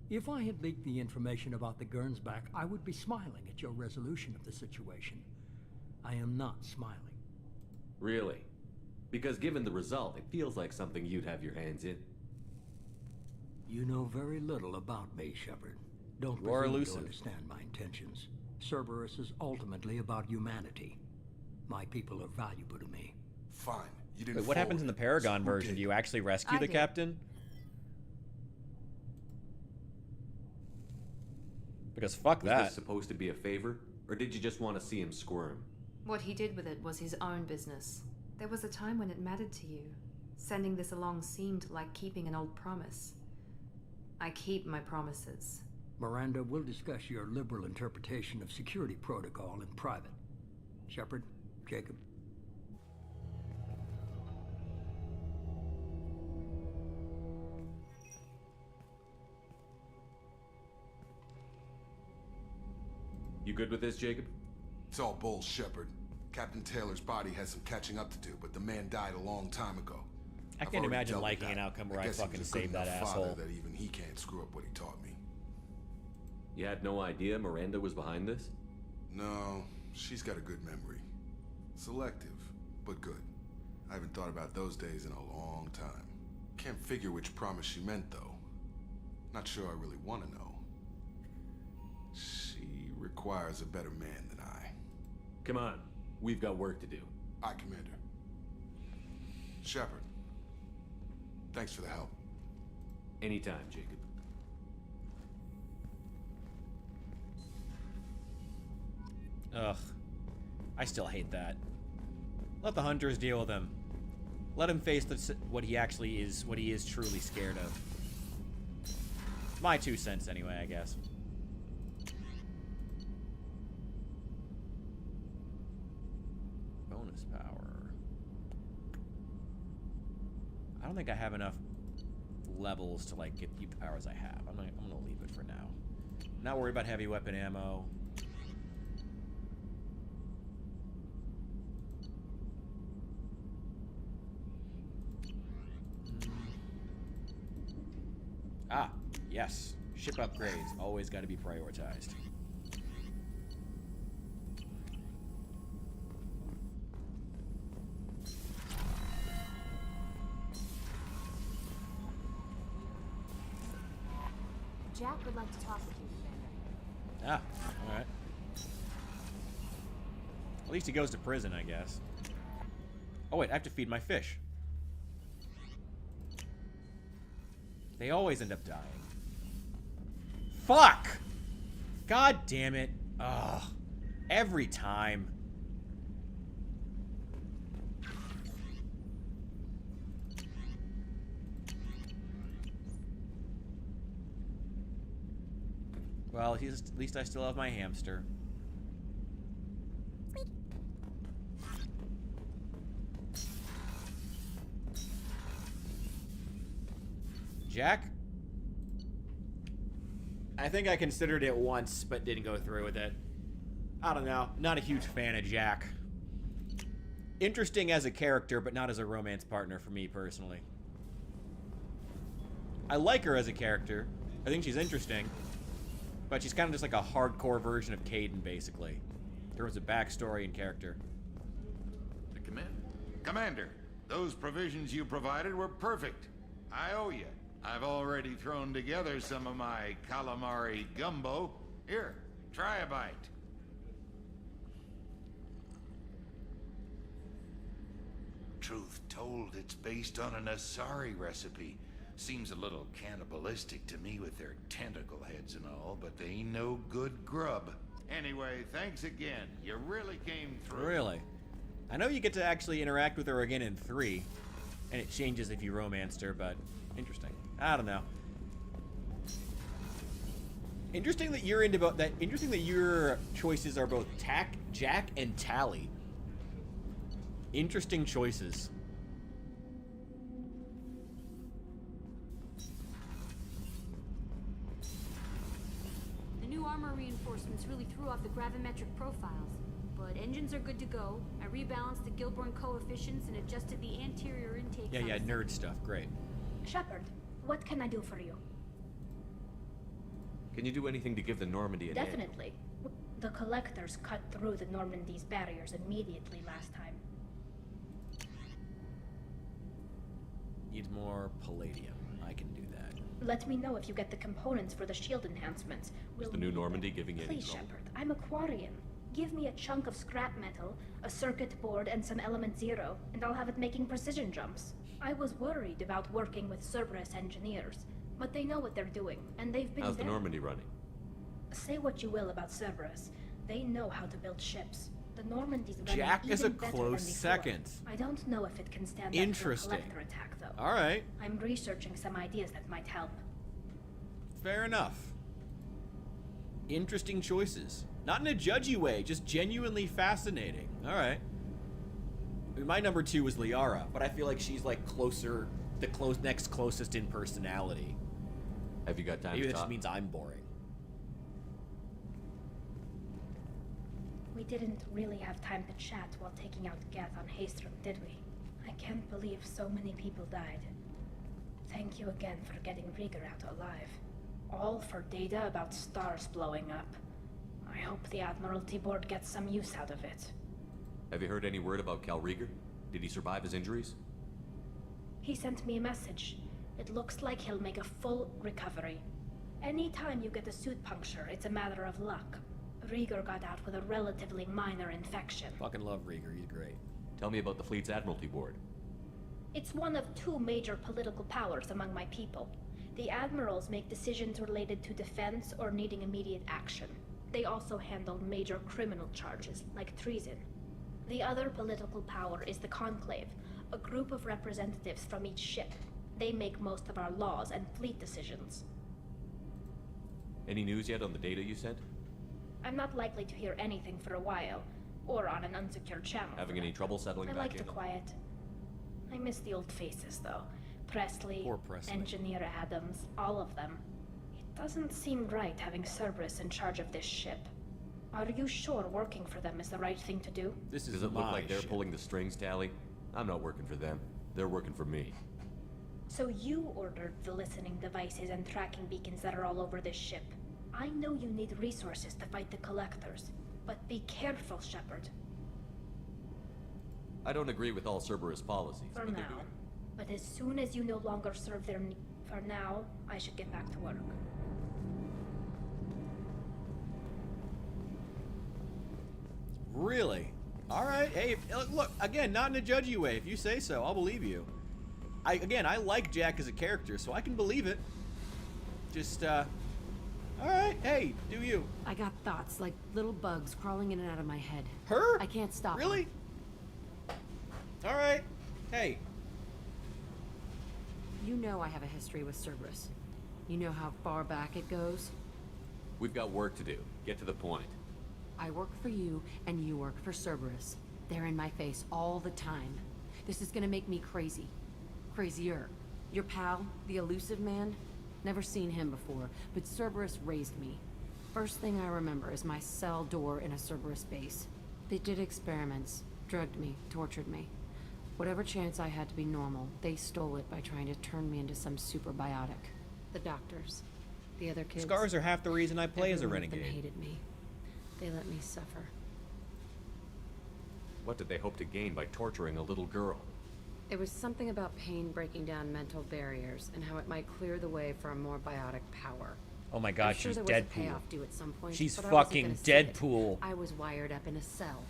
if I had leaked the information about the Gernsback, I would be smiling at your resolution of the situation. I am not smiling. Really? Because given the result, it feels like something you'd have your hands in. You know very little about me, Shepard. Don't You are presume to elusive. understand my intentions. Cerberus is ultimately about humanity. My people are valuable to me. Fine. You didn't. Wait, what happens in the Paragon version? Do you actually rescue I the did. captain? Because fuck Was that. this supposed to be a favor? Or did you just want to see him squirm? What he did with it was his own business. There was a time when it mattered to you. Sending this along seemed like keeping an old promise. I keep my promises. Miranda, we'll discuss your liberal interpretation of security protocol in private. Shepard, Jacob. You good with this, Jacob? It's all bull, Shepard. Captain Taylor's body has some catching up to do, but the man died a long time ago. I I've can't already imagine dealt with liking that. an outcome where I guess he fucking was a good saved that enough father asshole. that even he can't screw up what he taught me. You had no idea Miranda was behind this? No, she's got a good memory. Selective, but good. I haven't thought about those days in a long time. Can't figure which promise she meant, though. Not sure I really want to know. She requires a better man than I. Come on, we've got work to do. Aye, Commander. Shepard, thanks for the help. Anytime, Jacob. Ugh. I still hate that. Let the hunters deal with him. Let him face what he actually is, what he is truly scared of. My 2 cents anyway, I guess. Bonus power. I don't think I have enough levels to like keep the powers I have. I'm gonna leave it for now. Not worried about heavy weapon ammo. Ah, yes. Ship upgrades. Always got to be prioritized. Jack would like to talk with you, Commander. Ah, alright. At least he goes to prison, I guess. Oh wait, I have to feed my fish. They always end up dying. Fuck! God damn it. Ugh. Every time. Well, at least I still have my hamster. Jack? I think I considered it once, but didn't go through with it. I don't know. Not a huge fan of Jack. Interesting as a character, but not as a romance partner for me, personally. I like her as a character. I think she's interesting. But she's kind of just like a hardcore version of Caden, basically. In terms of backstory and character. Commander, those provisions you provided were perfect. I owe you. I've already thrown together some of my calamari gumbo. Here, try a bite. Truth told, it's based on an Asari recipe. Seems a little cannibalistic to me with their tentacle heads and all, but they ain't no good grub. Anyway, thanks again. You really came through. Really? I know you get to actually interact with her again in 3, and it changes if you romanced her, but interesting. I don't know. Interesting that you're into both. That interesting that your choices are both Jack and Tally. Interesting choices. The new armor reinforcements really threw off the gravimetric profiles, but engines are good to go. I rebalanced the Gilborn coefficients and adjusted the anterior intake. Yeah, nerd stuff. Great. Shepard, what can I do for you? Can you do anything to give the Normandy an edge? Definitely. The collectors cut through the Normandy's barriers immediately last time. Needs more palladium. I can do that. Let me know if you get the components for the shield enhancements. Is the new Normandy giving you any Please, trouble? Shepard, I'm a Quarian. Give me a chunk of scrap metal, a circuit board, and some element zero, and I'll have it making precision jumps. I was worried about working with Cerberus engineers, but they know what they're doing, and they've been How's the there. Normandy running? Say what you will about Cerberus. They know how to build ships. The Normandy's running Jack is a even better close than before. second. I don't know if it can stand up to a Interesting. collector attack, though. All right. I'm researching some ideas that might help. Fair enough. Interesting choices. Not in a judgy way, just genuinely fascinating. All right. I mean, my number 2 was Liara, but I feel like she's like closer, next closest in personality. Have you got time Maybe to that just talk? means I'm boring. We didn't really have time to chat while taking out Gath on Haestrom, did we? I can't believe so many people died. Thank you again for getting Rieger out alive. All for data about stars blowing up. I hope the Admiralty Board gets some use out of it. Have you heard any word about Cal Rieger? Did he survive his injuries? He sent me a message. It looks like he'll make a full recovery. Anytime you get a suit puncture, it's a matter of luck. Rieger got out with a relatively minor infection. Fucking love Rieger, he's great. Tell me about the fleet's Admiralty Board. It's one of 2 major political powers among my people. The admirals make decisions related to defense or needing immediate action. They also handle major criminal charges, like treason. The other political power is the Conclave, a group of representatives from each ship. They make most of our laws and fleet decisions. Any news yet on the data you sent? I'm not likely to hear anything for a while, or on an unsecured channel. Having any trouble settling I back like in? the quiet. I miss the old faces, though. Presley, Poor Presley. Engineer Adams, all of them. It doesn't seem right having Cerberus in charge of this ship. Are you sure working for them is the right thing to do? This is Does it look my like they're ship. pulling the strings, Tally? I'm not working for them. They're working for me. So you ordered the listening devices and tracking beacons that are all over this ship. I know you need resources to fight the Collectors, but be careful, Shepard. I don't agree with all Cerberus policies, For but they're now. doing. But as soon as you no longer serve their needs, for now, I should get back to work. Really? All right. Hey, look, again, not in a judgy way. If you say so, I'll believe you. I like Jack as a character, so I can believe it. Just, all right. Hey, do you? I got thoughts like little bugs crawling in and out of my head. Her? I can't stop. Really? All right. Hey. You know I have a history with Cerberus. You know how far back it goes? We've got work to do. Get to the point. I work for you, and you work for Cerberus. They're in my face all the time. This is gonna make me crazy. Crazier. Your pal, the elusive man? Never seen him before, but Cerberus raised me. First thing I remember is my cell door in a Cerberus base. They did experiments, drugged me, tortured me. Whatever chance I had to be normal, they stole it by trying to turn me into some superbiotic. The doctors, the other kids. Scars are half the reason I play as a everyone of them renegade. hated me. They let me suffer. What did they hope to gain by torturing a little girl? It was something about pain breaking down mental barriers and how it might clear the way for a more biotic power. Oh my God, I'm sure she's there was a Deadpool. payoff due at some point, She's but I wasn't fucking gonna see it. Deadpool. I was wired up in a cell.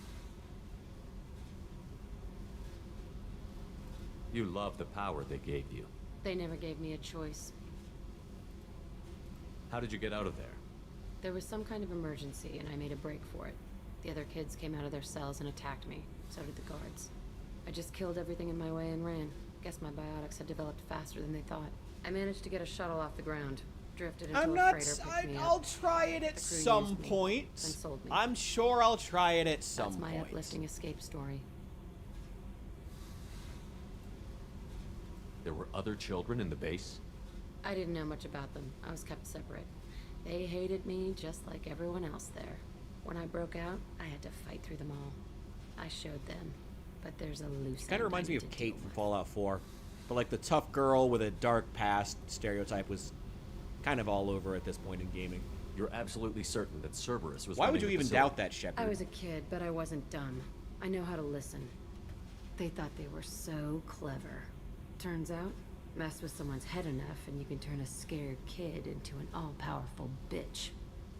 You love the power they gave you. They never gave me a choice. How did you get out of there? There was some kind of emergency, and I made a break for it. The other kids came out of their cells and attacked me. So did the guards. I just killed everything in my way and ran. Guess my biotics had developed faster than they thought. I managed to get a shuttle off the ground. Drifted into I'm a not. freighter, picked me I'll up. try it at The crew some used me, point. then sold me. I'm sure I'll try it at some That's my point. uplifting escape story. There were other children in the base? I didn't know much about them. I was kept separate. They hated me just like everyone else there. When I broke out, I had to fight through them all. I showed them, but there's a loose Kind of reminds me of Kate from Fallout 4, but like the tough girl with a dark past stereotype was kind of all over at this point in gaming. You're absolutely certain that Cerberus was. Why would running you the even facility? doubt that, Shepard? I was a kid, but I wasn't dumb. I know how to listen. They thought they were so clever. Turns out, mess with someone's head enough and you can turn a scared kid into an all-powerful bitch.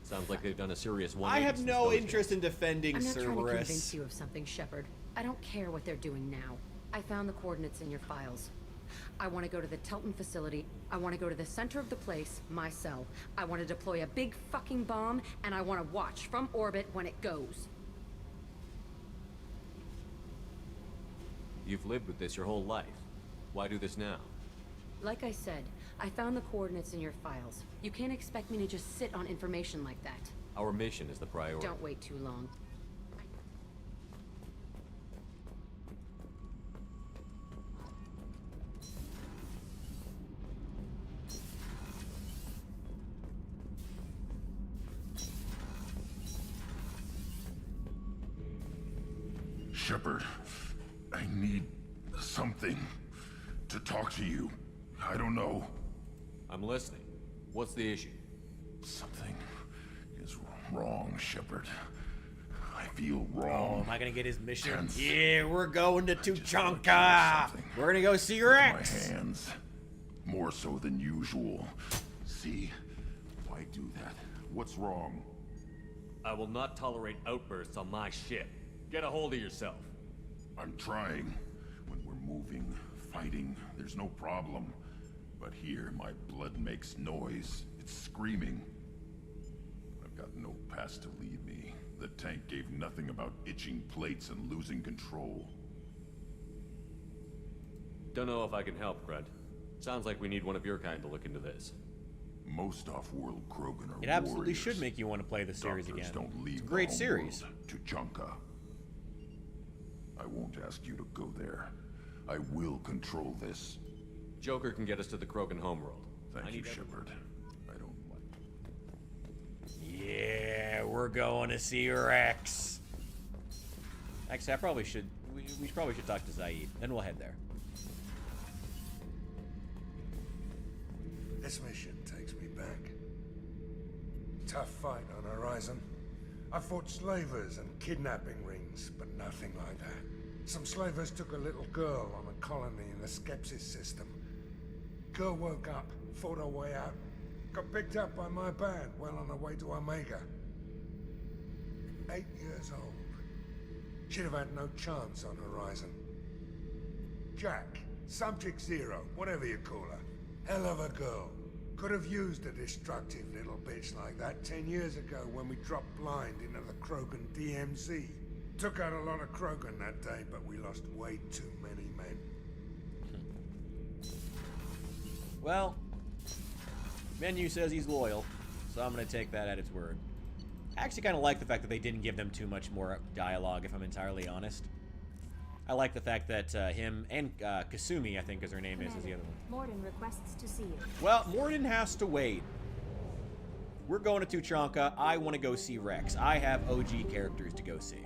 Sounds like they've done a serious one. I have no interest in defending I'm not trying to Cerberus. convince you of something, Shepard. I don't care what they're doing now. I found the coordinates in your files. I want to go to the Telton facility. I want to go to the center of the place, my cell. I want to deploy a big fucking bomb, and I want to watch from orbit when it goes. You've lived with this your whole life. Why do this now? Like I said, I found the coordinates in your files. You can't expect me to just sit on information like that. Our mission is the priority. Don't wait too long. Shepard, I need something to talk to you. I don't know. I'm listening. What's the issue? Something is wrong, Shepard. I feel Oh, wrong. am I gonna get his mission? Tense. Yeah, we're going to Tuchanka. We're gonna go see Rex. My hands, more so than usual. See, why do that? What's wrong? I will not tolerate outbursts on my ship. Get a hold of yourself. I'm trying. When we're moving, fighting, there's no problem. But here, my blood makes noise. It's screaming. I've got no past to lead me. The tank gave nothing about itching plates and losing control. Don't know if I can help, Grunt. Sounds like we need one of your kind to look into this. Most off-world Krogan are It absolutely warriors. should make you want to play the series Doctors again. Don't leave It's a great the series. homeworld to Junka. I won't ask you to go there. I will control this. Joker can get us to the Krogan homeworld. Thank you, Shepard. I don't like... Yeah, we're going to see Rex. Actually, I probably should... We probably should talk to Zaid. Then we'll head there. This mission takes me back. Tough fight on Horizon. I fought slavers and kidnapping rings, but nothing like that. Some slavers took a little girl on a colony in the Skepsis system. Girl woke up, fought her way out, got picked up by my band well on her way to Omega. 8 years old. She'd have had no chance on Horizon. Jack, Subject Zero, whatever you call her. Hell of a girl. Could have used a destructive little bitch like that 10 years ago when we dropped blind into the Krogan DMZ. Took out a lot of Krogan that day, but we lost way too many men. Well, Menu says he's loyal, so I'm gonna take that at its word. I actually kind of like the fact that they didn't give them too much more dialogue, if I'm entirely honest. I like the fact that him and Kasumi, I think is her name, is the other one. Morden requests to see you. Well, Morden has to wait. We're going to Tuchanka. I want to go see Rex. I have OG characters to go see.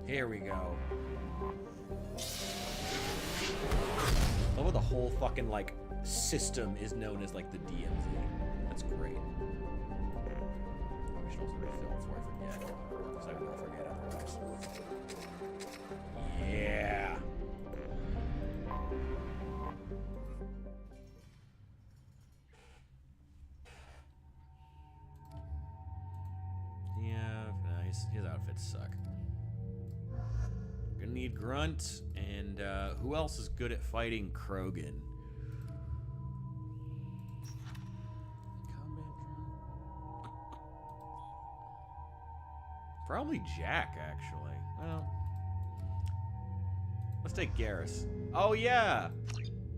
Here we go. I love how the whole fucking, like, system is known as, like, the DMZ. That's great. I should also refill before I forget. Because I will forget otherwise. Yeah. Yeah, nice. His outfits suck. Gonna need Grunt, and who else is good at fighting Krogan? Probably Jack, actually. Well, let's take Garrus. Oh yeah,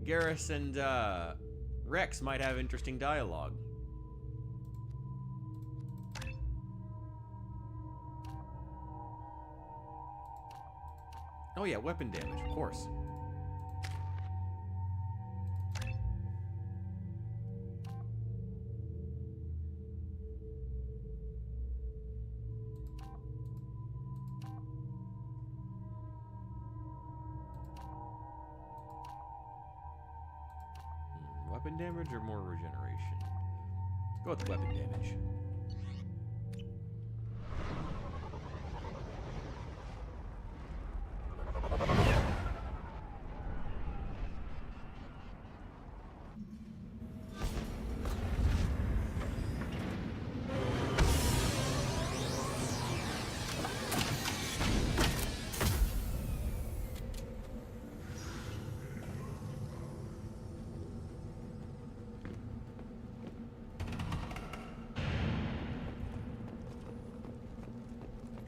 Garrus and Rex might have interesting dialogue. Oh yeah, weapon damage, of course. Weapon damage or more regeneration? Let's go with the weapon damage.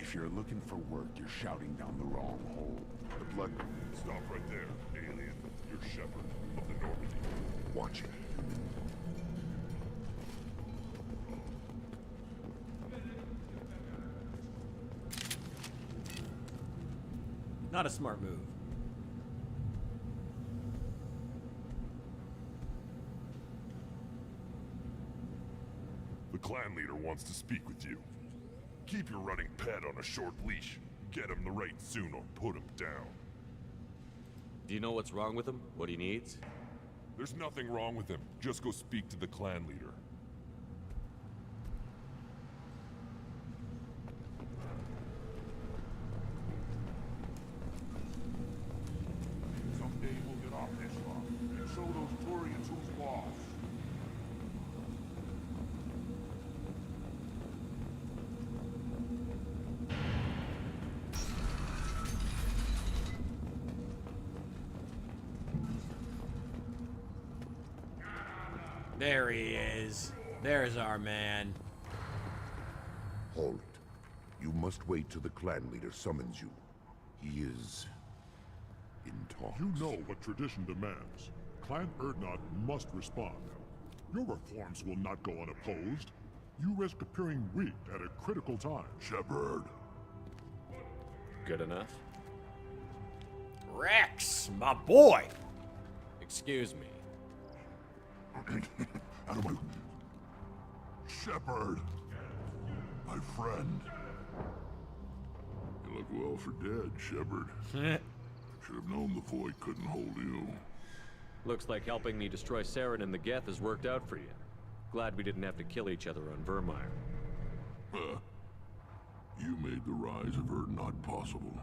If you're looking for work, you're shouting down the wrong hole. The blood... Stop right there, alien. You're Shepard of the Normandy. Watch it. Not a smart move. The clan leader wants to speak with you. Keep your running pet on a short leash. Get him the right soon or put him down. Do you know what's wrong with him? What he needs? There's nothing wrong with him. Just go speak to the clan leader. Someday we'll get off this rock and show those Turians who's boss. There he is. There's our man. Halt. You must wait till the clan leader summons you. He is... in talks. You know what tradition demands. Clan Urdnot must respond. Your reforms will not go unopposed. You risk appearing weak at a critical time. Shepard. Good enough? Rex, my boy! Excuse me. Out of my... Shepard! My friend. You look well for dead, Shepard. Should have known the Void couldn't hold you. Looks like helping me destroy Saren and the Geth has worked out for you. Glad we didn't have to kill each other on Vermeer. You made the rise of Erdnot possible.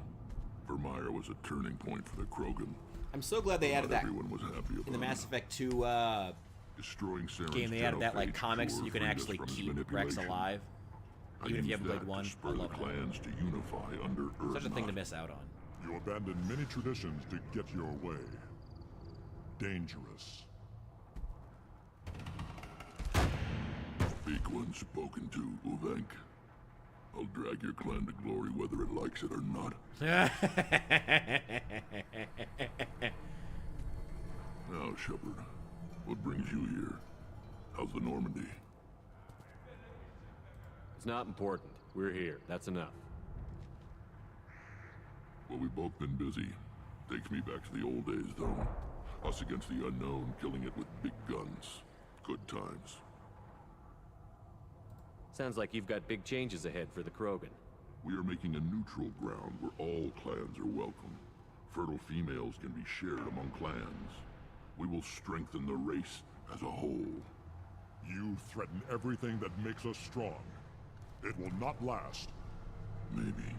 Vermeer was a turning point for the Krogan. I'm so glad they added that Everyone was happy about in the Mass Effect 2 destroying Saren's game. They added that like genophage comics so core you can freed us actually from his keep Rex manipulation. alive, I even if you used haven't played that one. to I spur love the that. clans to unify under Erdnot. Such a thing to miss out on. You abandoned many traditions to get your way. Dangerous. Speak when spoken to, Uvenk. I'll drag your clan to glory whether it likes it or not. Now, Shepard, what brings you here? How's the Normandy? It's not important. We're here. That's enough. Well, we've both been busy. Takes me back to the old days, though. Us against the unknown, killing it with big guns. Good times. Sounds like you've got big changes ahead for the Krogan. We are making a neutral ground where all clans are welcome. Fertile females can be shared among clans. We will strengthen the race as a whole. You threaten everything that makes us strong. It will not last. Maybe.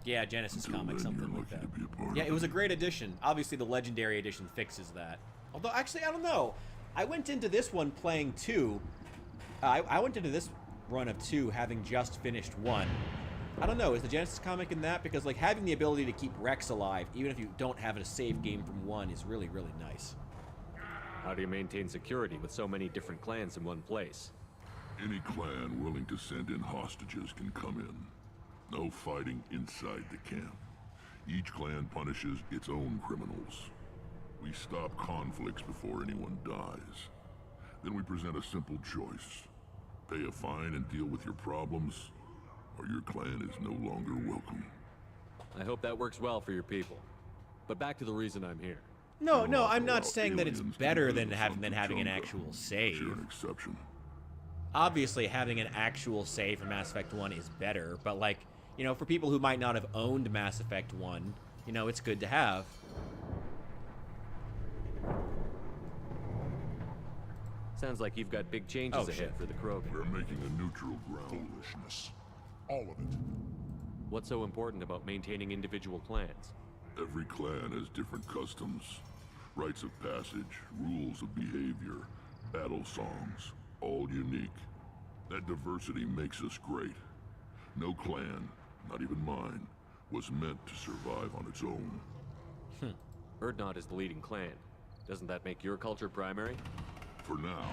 Yeah, Genesis Until comic, then, something you're like lucky that. to be a part Yeah, of it was a great edition. Obviously, the Legendary Edition fixes that. Although, actually, I don't know. I went into this one playing 2. I went into this run of 2 having just finished 1. I don't know, is the Genesis comic in that? Because, like, having the ability to keep Rex alive, even if you don't have a save game from 1, is really, really nice. How do you maintain security with so many different clans in one place? Any clan willing to send in hostages can come in. No fighting inside the camp. Each clan punishes its own criminals. We stop conflicts before anyone dies. Then we present a simple choice. Pay a fine and deal with your problems, or your clan is no longer welcome. I hope that works well for your people. But back to the reason I'm here. No, I'm not saying that it's better than having an actual save. You're an exception. Obviously, having an actual save for Mass Effect 1 is better, but, like, you know, for people who might not have owned Mass Effect 1, you know, it's good to have. Sounds like you've got big changes ahead for the Krogan. We're making a neutral ground. Foolishness. All of it. What's so important about maintaining individual clans? Every clan has different customs, rites of passage, rules of behavior, battle songs, all unique. That diversity makes us great. No clan, not even mine, was meant to survive on its own. Erdnot is the leading clan. Doesn't that make your culture primary? For now.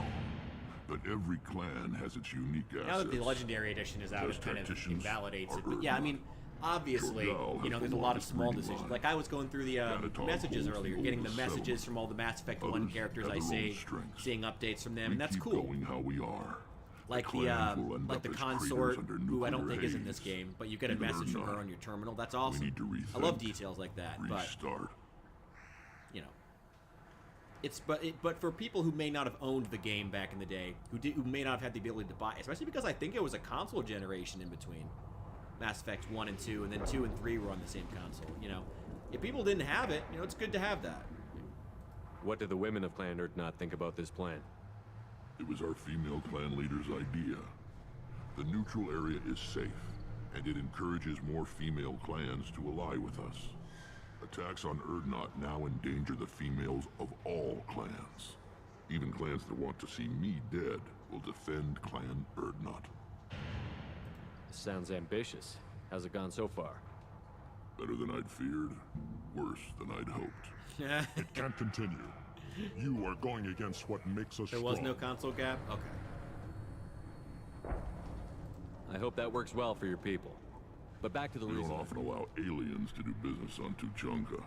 But every clan has its unique assets. Now that the Legendary Edition is out, it kind of invalidates it. But yeah, I mean, obviously, you know, there's a lot of small decisions. Like, I was going through the messages earlier, getting the messages from all the Mass Effect 1 characters I say, seeing updates from them, and that's cool. Going how we are. Like the consort, who I don't think is in this game, but you get a message from her on your terminal. That's awesome. I love details like that. But you know, but for people who may not have owned the game back in the day, who may not have had the ability to buy it, especially because I think it was a console generation in between Mass Effect 1 and 2, and then 2 and 3 were on the same console. You know, if people didn't have it, you know, it's good to have that. What do the women of Clan Erdnot think about this plan? It was our female clan leader's idea. The neutral area is safe, and it encourages more female clans to ally with us. Attacks on Erdnot now endanger the females of all clans. Even clans that want to see me dead will defend Clan Erdnot. Sounds ambitious. How's it gone so far? Better than I'd feared, worse than I'd hoped. It can't continue. You are going against what makes us strong. There was no console gap? Okay. I hope that works well for your people. But back to the reason. We don't often allow aliens to do business on Tuchanka,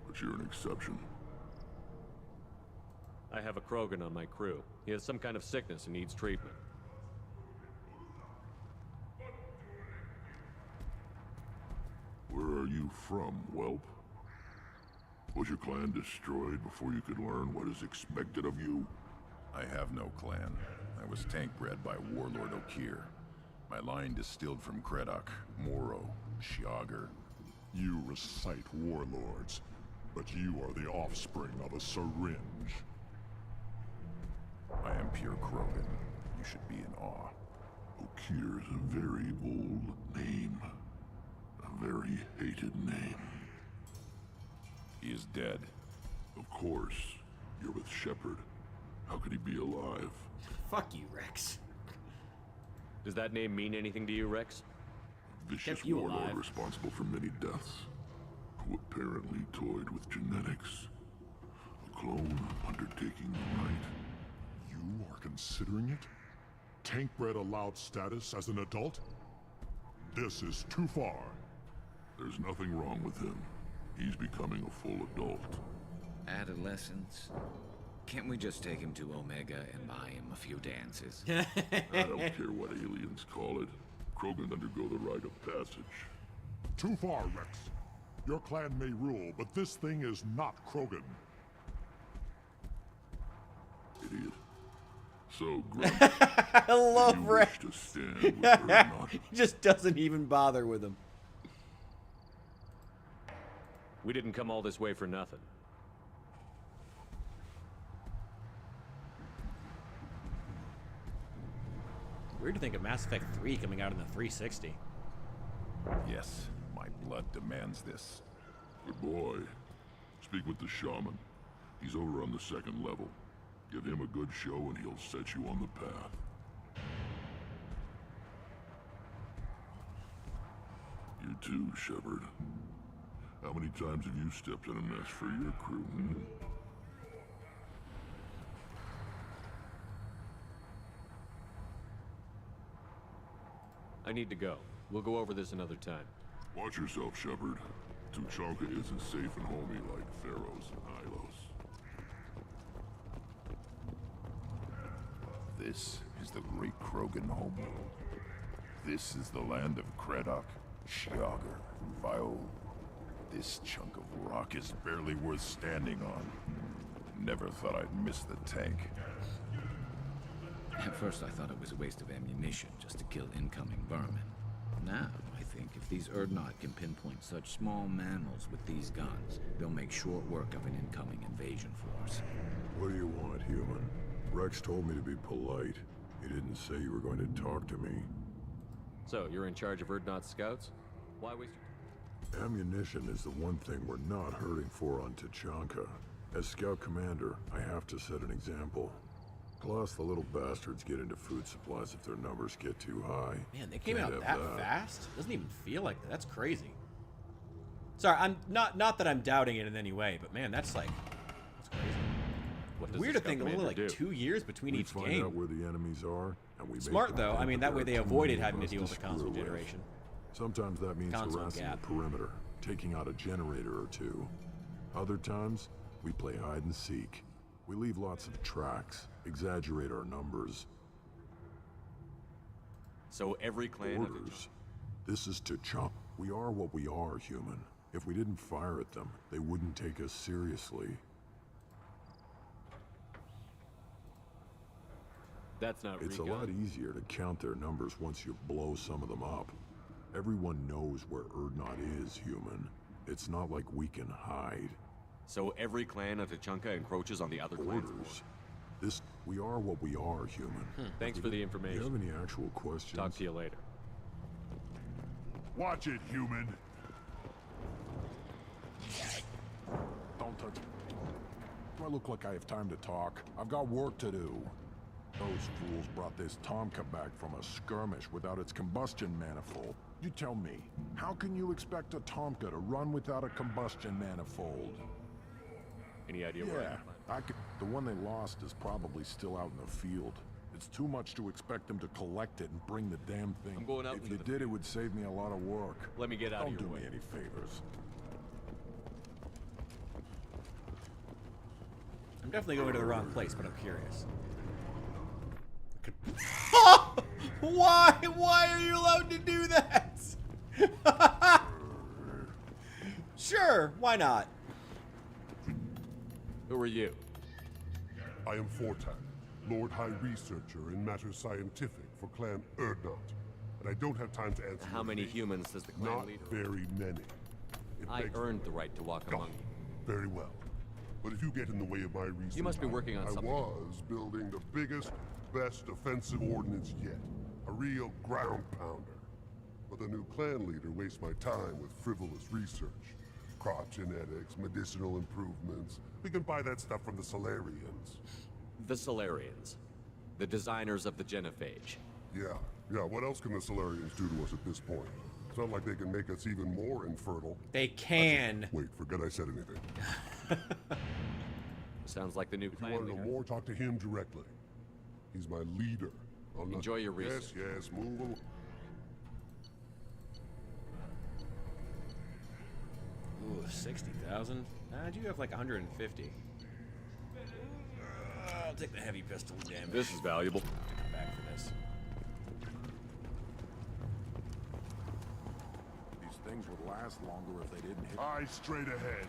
but you're an exception. I have a Krogan on my crew. He has some kind of sickness and needs treatment. Where are you from, whelp? Was your clan destroyed before you could learn what is expected of you? I have no clan. I was tank bred by Warlord Okir. My line distilled from Kredok, Moro, Shiagar. You recite warlords, but you are the offspring of a syringe. I am pure Krogan. You should be in awe. Okir's a very old name. A very hated name. He is dead. Of course. You're with Shepard. How could he be alive? Fuck you, Rex. Does that name mean anything to you, Rex? Vicious warlord responsible for many deaths, who apparently toyed with genetics. A clone undertaking the right. You are considering it? Tank-bred allowed status as an adult? This is too far. There's nothing wrong with him. He's becoming a full adult. Adolescence? Can't we just take him to Omega and buy him a few dances? I don't care what aliens call it. Krogan undergo the rite of passage. Too far, Rex. Your clan may rule, but this thing is not Krogan. Idiot. So, Grunt, I love do you Rex. wish to stand with her or not? He just doesn't even bother with him. We didn't come all this way for nothing. Weird to think of Mass Effect 3 coming out in the 360. Yes, my blood demands this. Good boy. Speak with the shaman. He's over on the second level. Give him a good show and he'll set you on the path. You too, Shepard. How many times have you stepped in a mess for your crew, hmm? I need to go. We'll go over this another time. Watch yourself, Shepard. Tuchanka isn't safe and homey like Pharaoh's and Ilos. This is the great Krogan homeworld. This is the land of Kredok, Shiagar, and Viol. This chunk of rock is barely worth standing on. Never thought I'd miss the tank. At first I thought it was a waste of ammunition just to kill incoming vermin. Now, I think if these Urdnot can pinpoint such small mammals with these guns, they'll make short work of an incoming invasion force. What do you want, human? Rex told me to be polite. He didn't say you were going to talk to me. So, you're in charge of Urdnot scouts? Why waste your... Ammunition is the one thing we're not hurting for on Tuchanka. As scout commander, I have to set an example. Plus, the little bastards get into food supplies if their numbers get too high. Man, they came Can't out have that fast? Doesn't even feel like that. That's crazy. Sorry, I'm not that I'm doubting it in any way, but man, that's like, that's crazy. What does Weird the to think scout only like commander do? 2 years between We each find game. out where the enemies are, and we Smart make them though. I think mean, that way they there are too avoided many of having to us deal with the screw console with. generation. Sometimes that means Console harassing gap. the perimeter, taking out a generator or two. Other times, we play hide and seek. We leave lots of tracks, exaggerate our numbers. So every clan... Orders. This is Tuchanka. We are what we are, human. If we didn't fire at them, they wouldn't take us seriously. That's not It's a lot easier to count their numbers once you blow some of them up. Everyone knows where Urdnot is, human. It's not like we can hide. So every clan of Tuchanka encroaches on the other clans. Orders. This, we are what we are, human. Thanks for the Do you information. have any actual questions? Talk to you later. Watch it, human. Don't touch me. Do I look like I have time to talk? I've got work to do. Those fools brought this Tomka back from a skirmish without its combustion manifold. You tell me, how can you expect a Tomka to run without a combustion manifold? Any idea Yeah, where the one they lost is probably still out in the field. It's too much to expect them to collect it and bring the damn thing. I'm going out If into you the did, it would save me a lot of work. Let me get out Don't of your do way. me any favors. I'm definitely going to the wrong place, but I'm curious. Why? Why are you allowed to do that? Sure, why not? Who are you? I am Fortak, Lord High Researcher in matters scientific for Clan Erdnot. And I don't have time to answer. How many humans does the clan Not leader? very many. I earned the right to walk among you. Very well. But if you get in the way of my research, You must be working on something. I was building the biggest, best offensive ordnance yet. A real ground pounder. But the new clan leader wastes my time with frivolous research. Crop genetics, medicinal improvements. We can buy that stuff from the Solarians. The Solarians. The designers of the genophage. Yeah. What else can the Solarians do to us at this point? It's not like they can make us even more infertile. They can. Wait, forget I said anything. Sounds like the new If you clan want to leader. know more, talk to him directly. He's my leader. I'll not... Enjoy your research. Yes, move along. Ooh, 60,000? I do have like 150. I'll take the heavy pistol damage. This is valuable. Come back for this. These things would last longer if they didn't hit. Eyes straight ahead.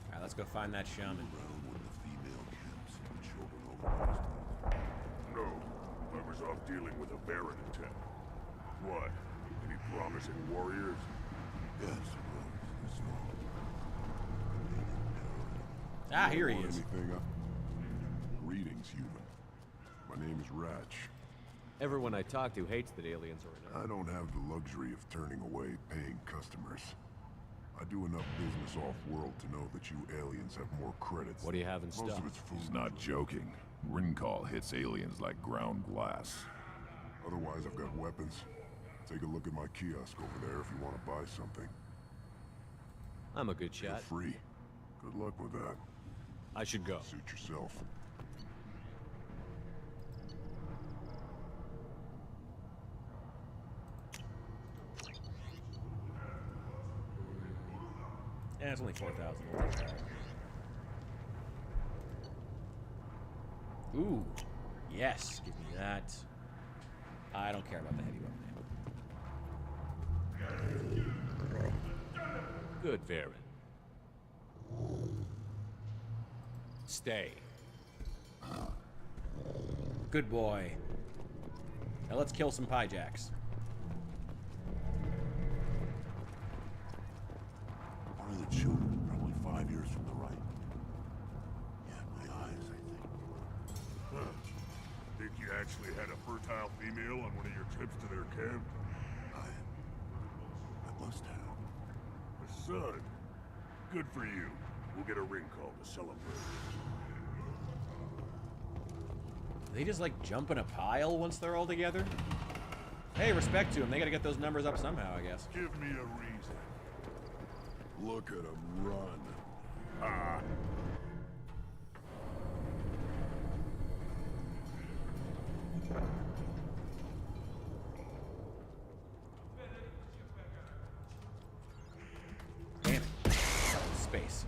Alright, let's go find that shaman. No, I was off dealing with a Baron in town. What? Any promising warriors? Yes, Ah, here he is. Greetings, human. My name is Ratch. Everyone I talk to hates that aliens are. I don't have the luxury of turning away paying customers. I do enough business off-world to know that you aliens have more credits. What do you have in stock? Most of it's food. He's not joking. Ringcall hits aliens like ground glass. Otherwise, I've got weapons. Take a look at my kiosk over there if you want to buy something. I'm a good shot. You're free. Good luck with that. I should go. Suit yourself. Yeah, it's only 4,000. We'll take that. Ooh, yes, give me that. I don't care about the heavy weapon. Good, Varen. Stay. Good boy. Now let's kill some Pyjacks. One of the children, probably 5 years from the right. Yeah, my eyes, I think. Huh. Think you actually had a fertile female on one of your trips to their camp? I must have. A son. Good for you. We'll get a ring call to celebrate. They just like jump in a pile once they're all together? Hey, respect to them. They gotta get those numbers up somehow, I guess. Give me a reason. Look at him run. Ah. Damn it. Space.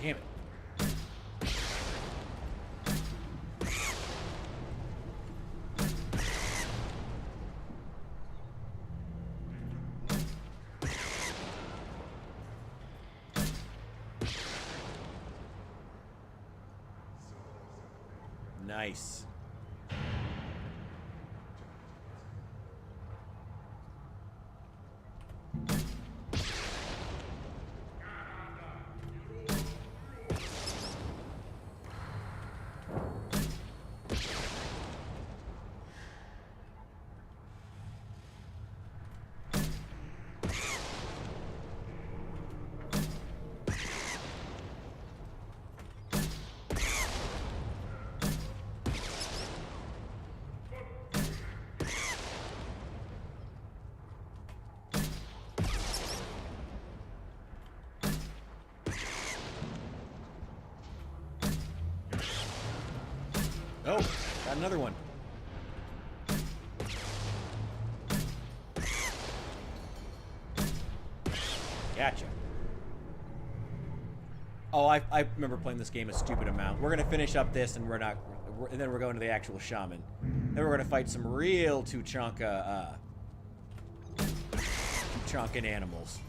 Damn it. Nice. Oh, got another one. Gotcha. Oh, I remember playing this game a stupid amount. We're gonna finish up this, and and then we're going to the actual shaman. Then we're gonna fight some real Tuchanka animals.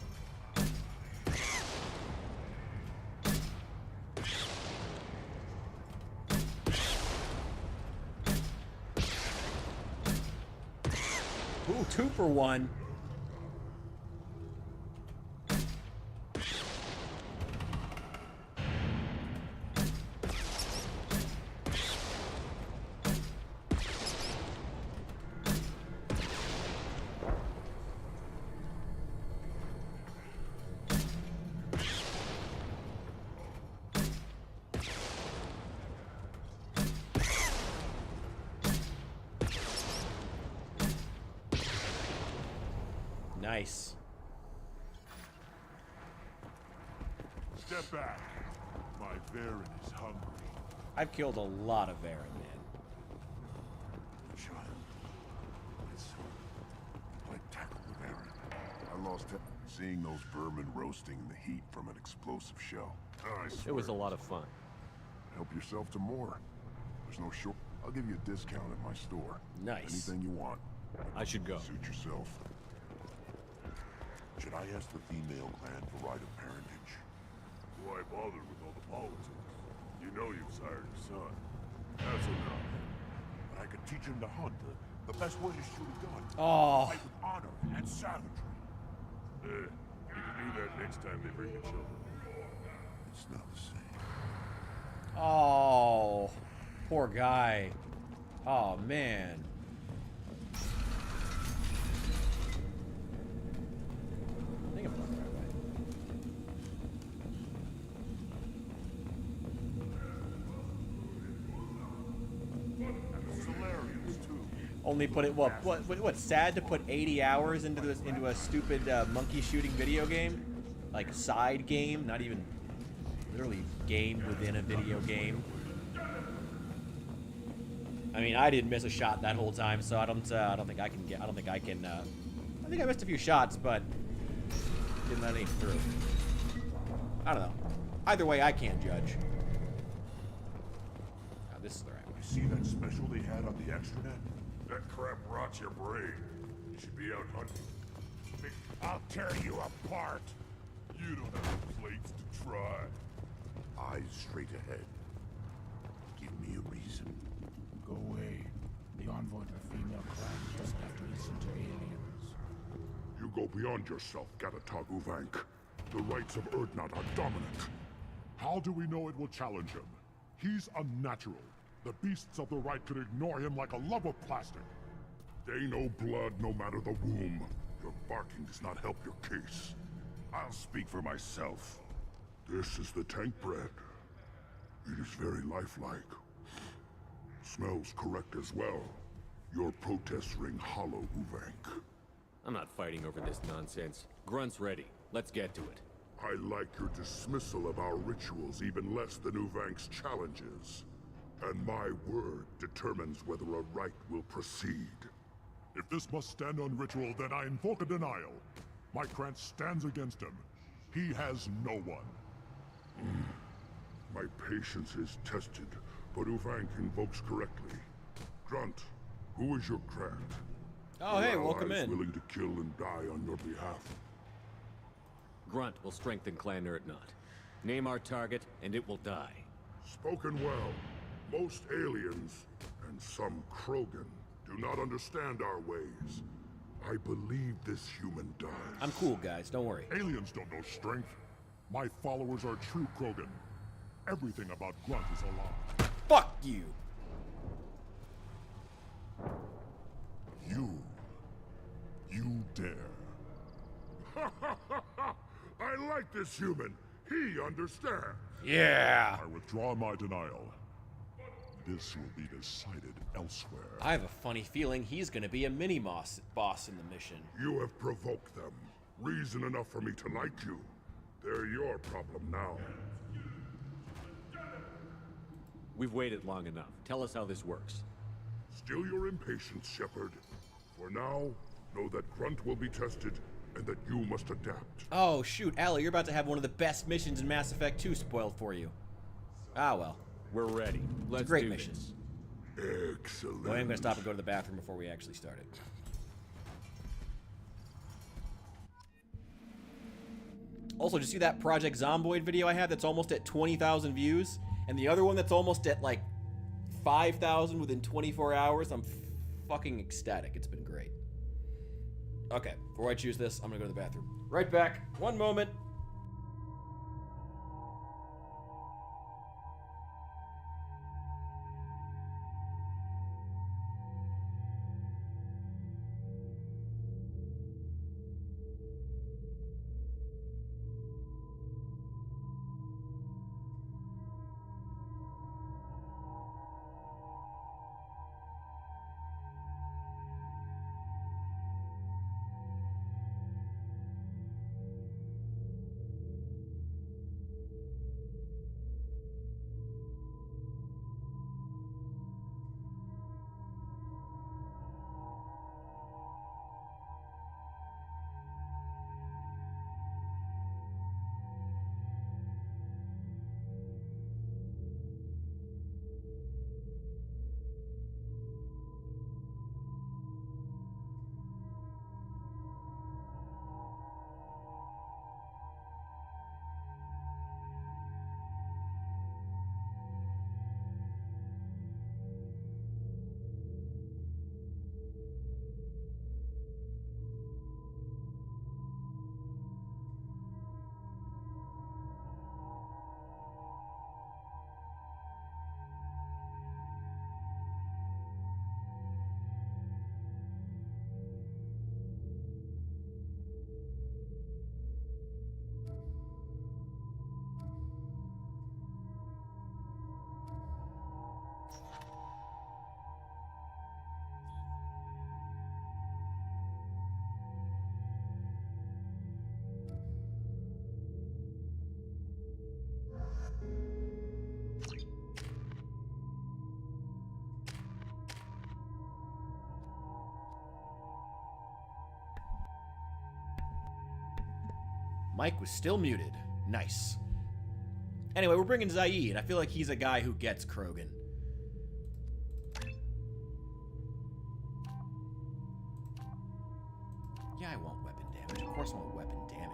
Ooh, 2 for 1. Nice. Step back. My Varen is hungry. I've killed a lot of Varen, man. Child. I tackled the Varen. I lost it. Seeing those vermin roasting in the heat from an explosive shell. I swear. It was a lot of fun. Help yourself to more. There's no short. I'll give you a discount at my store. Nice. Anything you want. I should go. Suit yourself. Should I ask the female clan for right of parentage? Why bother with all the politics? You know you've sired a son. That's enough. But I could teach him to hunt, the best way to shoot a gun. Oh. Fight with honor and savagery. You can do that next time they bring the children. It's not the same. Oh, poor guy. Oh, man. I think I'm going the right way. Only put it what? Sad to put 80 hours into a stupid monkey shooting video game, like side game, not even literally game within a video game. I mean, I didn't miss a shot that whole time, so I don't think I can get. I think I missed a few shots, but didn't let any through. I don't know. Either way, I can't judge. Oh, this is the right way. You see that special they had on the extranet? That crap rots your brain. You should be out hunting. I'll tear you apart. You don't have the plates to try. Eyes straight ahead. Give me a reason. Go away. The envoy to the female clan doesn't have to listen to aliens. You go beyond yourself, Gatatog Uvank. The rights of Urdnot are dominant. How do we know it will challenge him? He's unnatural. The beasts of the right could ignore him like a lump of plastic. They know blood no matter the womb. Your barking does not help your case. I'll speak for myself. This is the tank bread. It is very lifelike. Smells correct as well. Your protests ring hollow, Uvank. I'm not fighting over this nonsense. Grunt's ready. Let's get to it. I like your dismissal of our rituals even less than Uvank's challenges. And my word determines whether a rite will proceed. If this must stand on ritual, then I invoke a denial. My Krant stands against him. He has no one. My patience is tested, but Uvank invokes correctly. Grunt, who is your Krant? Oh, hey, welcome in. Willing to kill and die on your behalf. Grunt will strengthen Clan Urdnot. Name our target, and it will die. Spoken well. Most aliens, and some Krogan, do not understand our ways. I believe this human does. I'm cool, guys. Don't worry. Aliens don't know strength. My followers are true Krogan. Everything about Grunt is a lie. Fuck you! You dare. I like this human. He understands. Yeah. I withdraw my denial. This will be decided elsewhere. I have a funny feeling he's gonna be a mini-boss in the mission. You have provoked them. Reason enough for me to like you. They're your problem now. We've waited long enough. Tell us how this works. Still your impatience, Shepard. For now, know that Grunt will be tested, and that you must adapt. Oh, shoot, Allie, you're about to have one of the best missions in Mass Effect 2 spoiled for you. Ah, well. We're ready. Let's Great do mission. this. Excellent. Well, I'm going to stop and go to the bathroom before we actually start it. Also, did you see that Project Zomboid video I had that's almost at 20,000 views? And the other one that's almost at, like, 5,000 within 24 hours? I'm fucking ecstatic. It's been great. Okay, before I choose this, I'm going to go to the bathroom. Right back. One moment. Mike was still muted. Nice. Anyway, we're bringing Zaid. I feel like he's a guy who gets Krogan. Yeah, I want weapon damage. Of course I want weapon damage.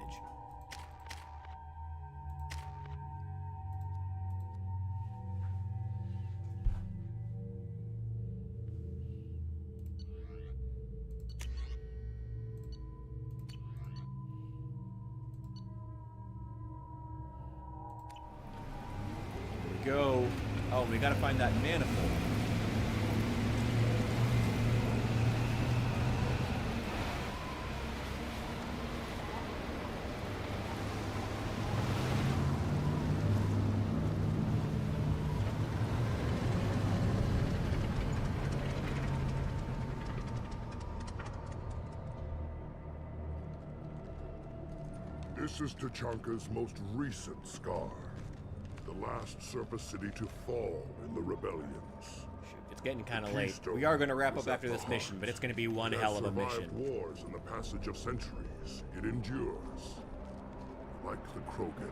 Go. Oh, we gotta find that manifold. This is Tachanka's most recent scar. The last surface city to fall in the rebellions. Shoot, it's getting kind of late. We are going to wrap up after this mission, but it's going to be one hell of a mission. Wars in the passage of centuries. It endures, like the Krogan.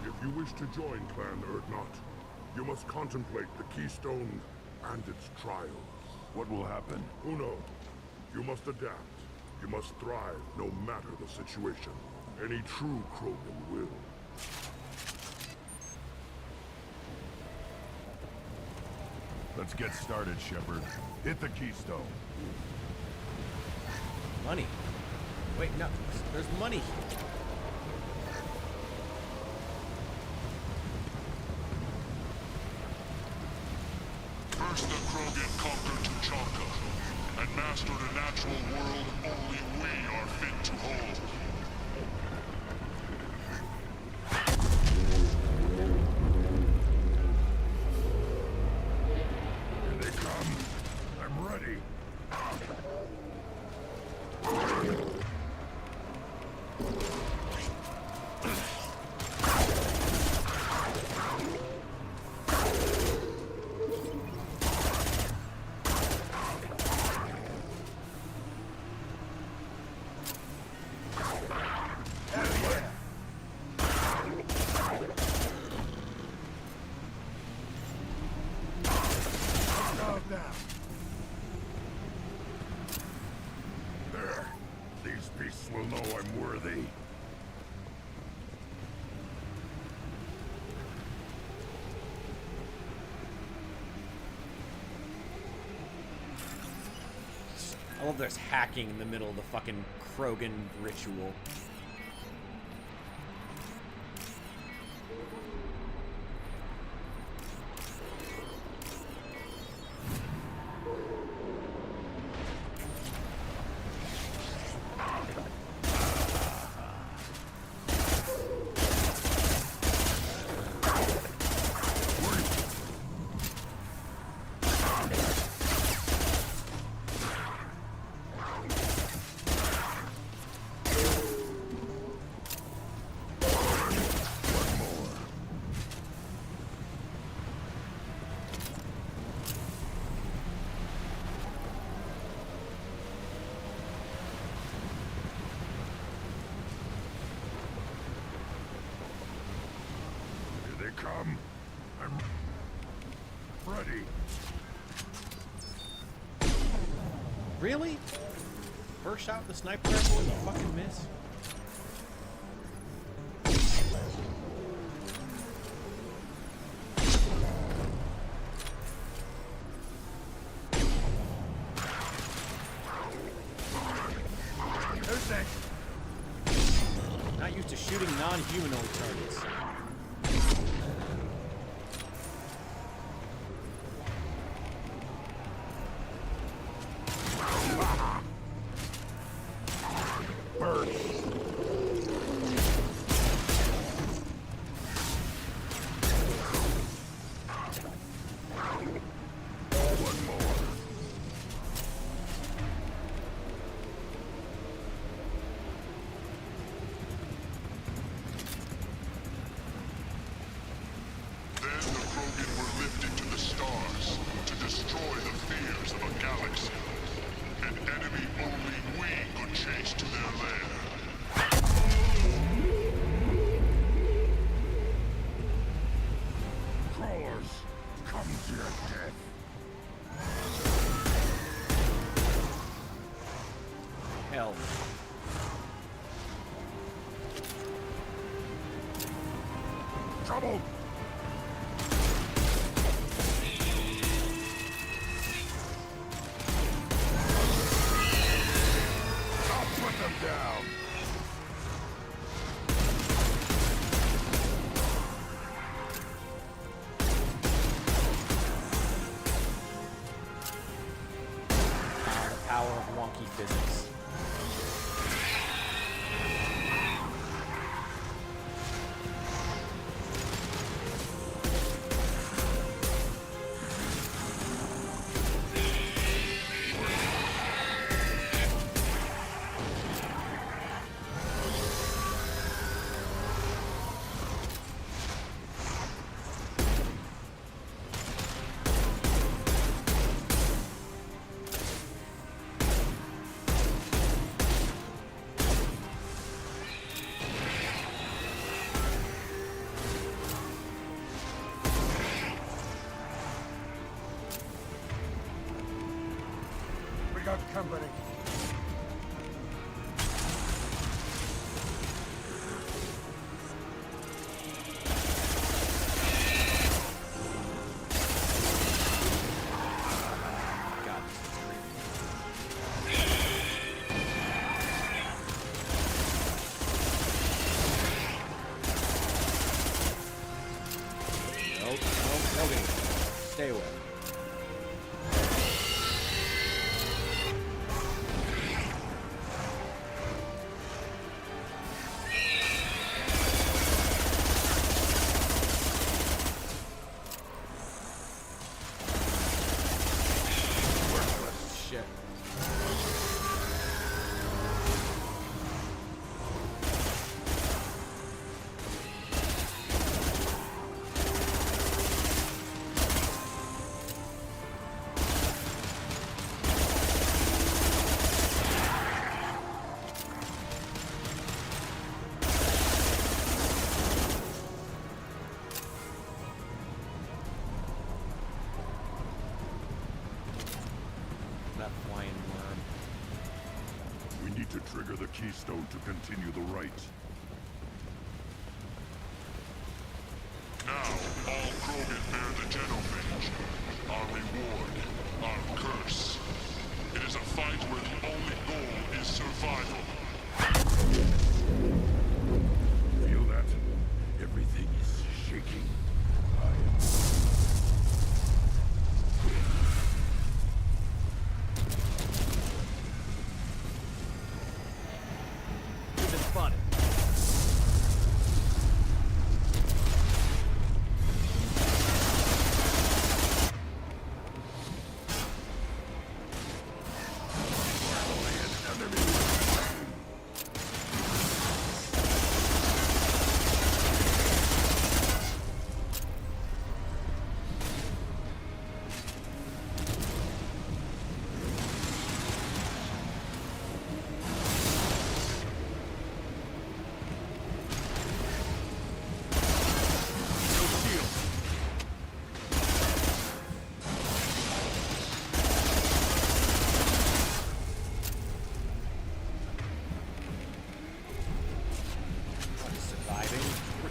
If you wish to join Clan Urdnot, you must contemplate the Keystone and its trials. What will happen? Who knows? You must adapt. You must thrive no matter the situation. Any true Krogan will. Let's get started, Shepard. Hit the Keystone. Money. Wait, no. There's money here. First the Krogan conquered Tachanka and mastered a natural world only we are fit to hold. Here they come. I'm ready. These beasts will know I'm worthy. I love there's hacking in the middle of the fucking Krogan ritual. Come. I'm ready. Really? First shot with the sniper rifle and you fucking miss? Who's next? Not used to shooting non-humanoid targets. Hell. Trouble! I'll put them down! The power of wonky physics. Got company. Nope, okay. Stay away. Shit. need to trigger the keystone to continue the rite. Now, all Krogan bear the genophage. Our reward, our curse. It is a fight where the only goal is survival. Feel that? Everything is shaking. You've been spotted.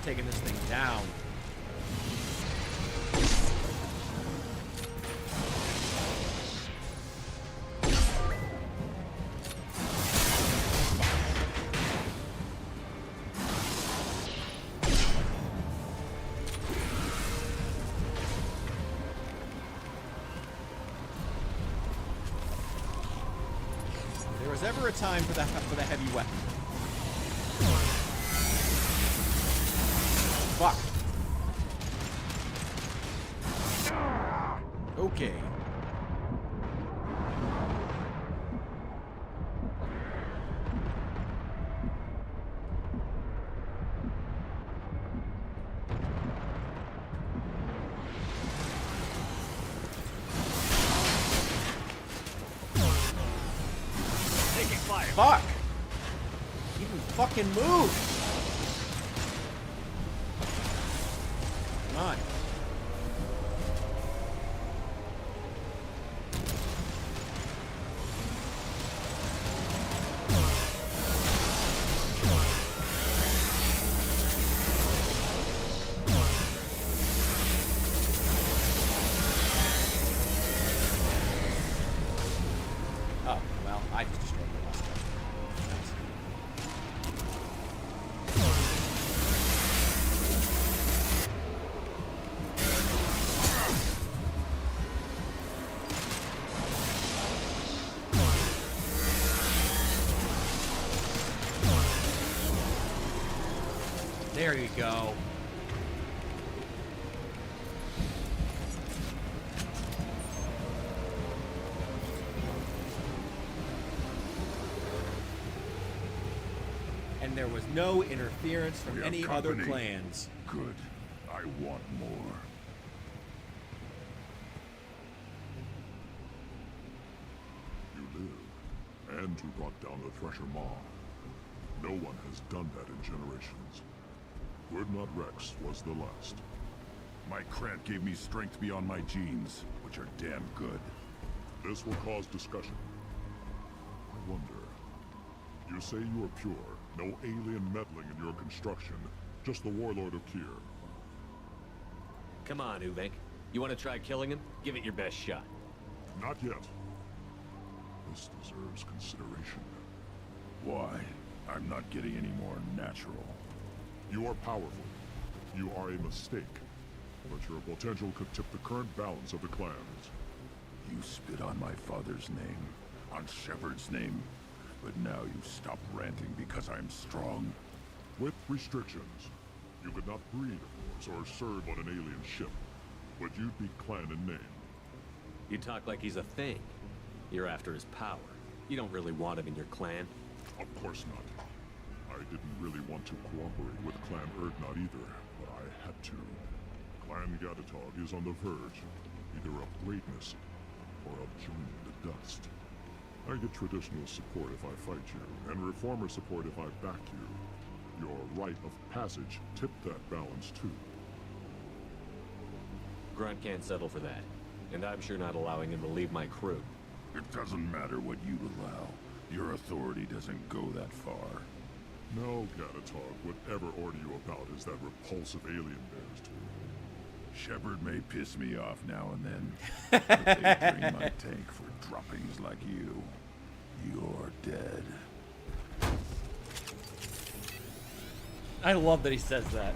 Taking this thing down. There was ever a time for the heavy weapon. Fuck. Okay. Taking fire. Fuck. Even fucking move. Come on. Oh, well, I just destroyed the last one. There you go. And there was no interference from any other clans. Good. I want more. You live, and you brought down the Thresher Maw. No one has done that in generations. Urdnot Rex was the last. My Krant gave me strength beyond my genes, which are damn good. This will cause discussion. I wonder. You say you are pure, no alien meddling in your construction, just the warlord of Kier. Come on, Uvenk. You want to try killing him? Give it your best shot. Not yet. This deserves consideration. Why? I'm not getting any more natural. You are powerful. You are a mistake. But your potential could tip the current balance of the clans. You spit on my father's name, on Shepard's name, but now you stop ranting because I'm strong. With restrictions. You could not breed, of course, or serve on an alien ship. But you'd be clan in name. You talk like he's a thing. You're after his power. You don't really want him in your clan. Of course not. I didn't really want to cooperate with Clan Urdnot either, but I had to. Clan Gatatog is on the verge, either of greatness or of joining the dust. I get traditional support if I fight you, and reformer support if I back you. Your rite of passage tipped that balance too. Grunt can't settle for that, and I'm sure not allowing him to leave my crew. It doesn't matter what you'd allow. Your authority doesn't go that far. No, Gatatog, whatever order you about is that repulsive alien bears to me. Shepard may piss me off now and then, but they drain my tank for droppings like you. You're dead. I love that he says that.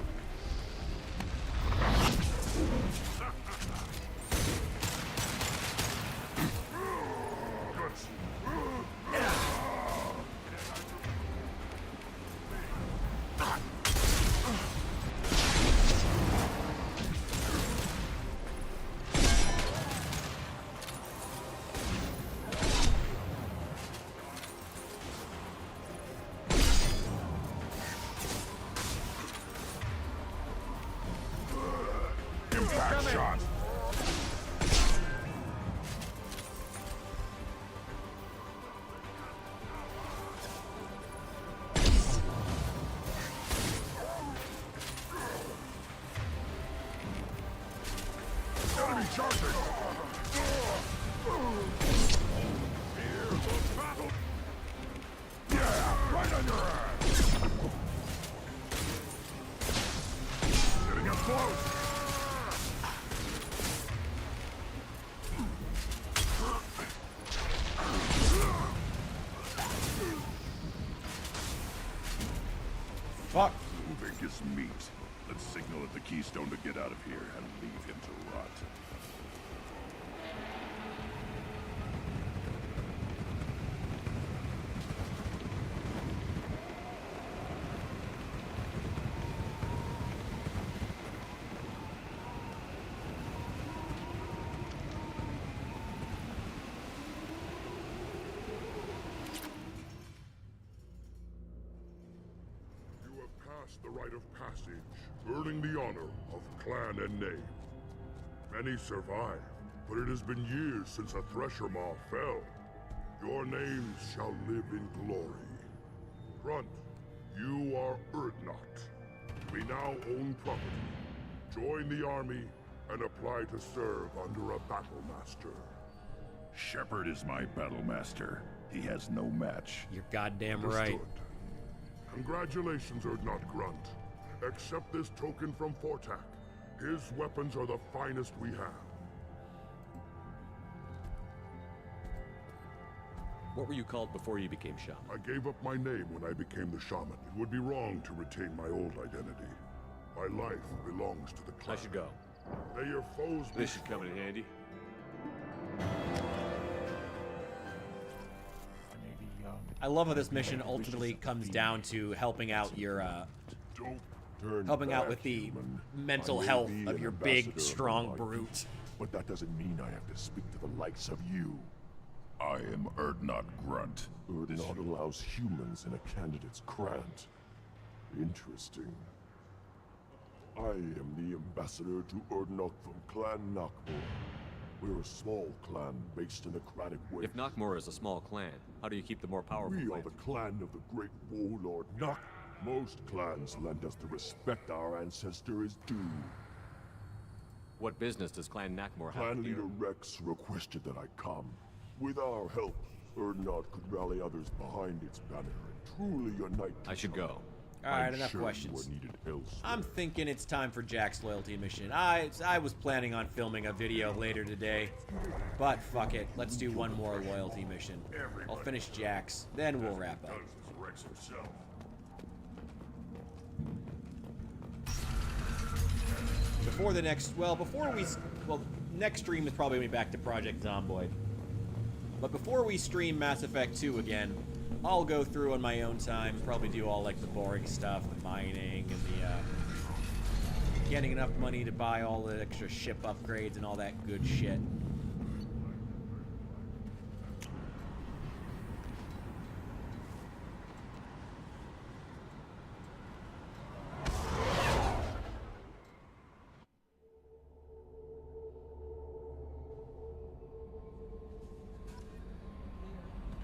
Impact shot. Enemy charging. Here's a battle. Yeah, right on your ass. Getting up close. Fuck. Uvink is meat. Let's signal at the Keystone to get out of here and leave him to rot. The rite of passage, earning the honor of clan and name. Many survive, but it has been years since a Thresher Maw fell. Your names shall live in glory. Grunt, you are Urdnot. We now own property. Join the army and apply to serve under a battle master. Shepard is my battle master. He has no match. You're goddamn right. Understood. Congratulations, Urdnot Grunt. Accept this token from Fortak. His weapons are the finest we have. What were you called before you became shaman? I gave up my name when I became the shaman. It would be wrong to retain my old identity. My life belongs to the clan. I should go. May your foes be... This should come in handy. I love how this mission ultimately comes down to helping out your, helping out with the mental health of your big, strong brute. But that doesn't mean I have to speak to the likes of you. I am Urdnot Grunt. Urdnot allows humans in a candidate's grant. Interesting. I am the ambassador to Urdnot from Clan Nakmor. We're a small clan based in the Kratic Waste. If Nakmor is a small clan, how do you keep the more powerful We are clan? the clan of the great warlord Nak. Most clans lend us the respect our ancestor is due. What business does Clan Nakmor have Clan here? leader Rex requested that I come. With our help, Urdnot could rally others behind its banner and truly unite. I should go. Alright, enough questions. I'm thinking it's time for Jack's loyalty mission. I was planning on filming a video later today, but fuck it. Let's do one more loyalty mission. I'll finish Jack's, then we'll wrap up. Before the next, next stream is probably going to be back to Project Zomboid. But before we stream Mass Effect 2 again, I'll go through on my own time, probably do all like the boring stuff, the mining and the getting enough money to buy all the extra ship upgrades and all that good shit.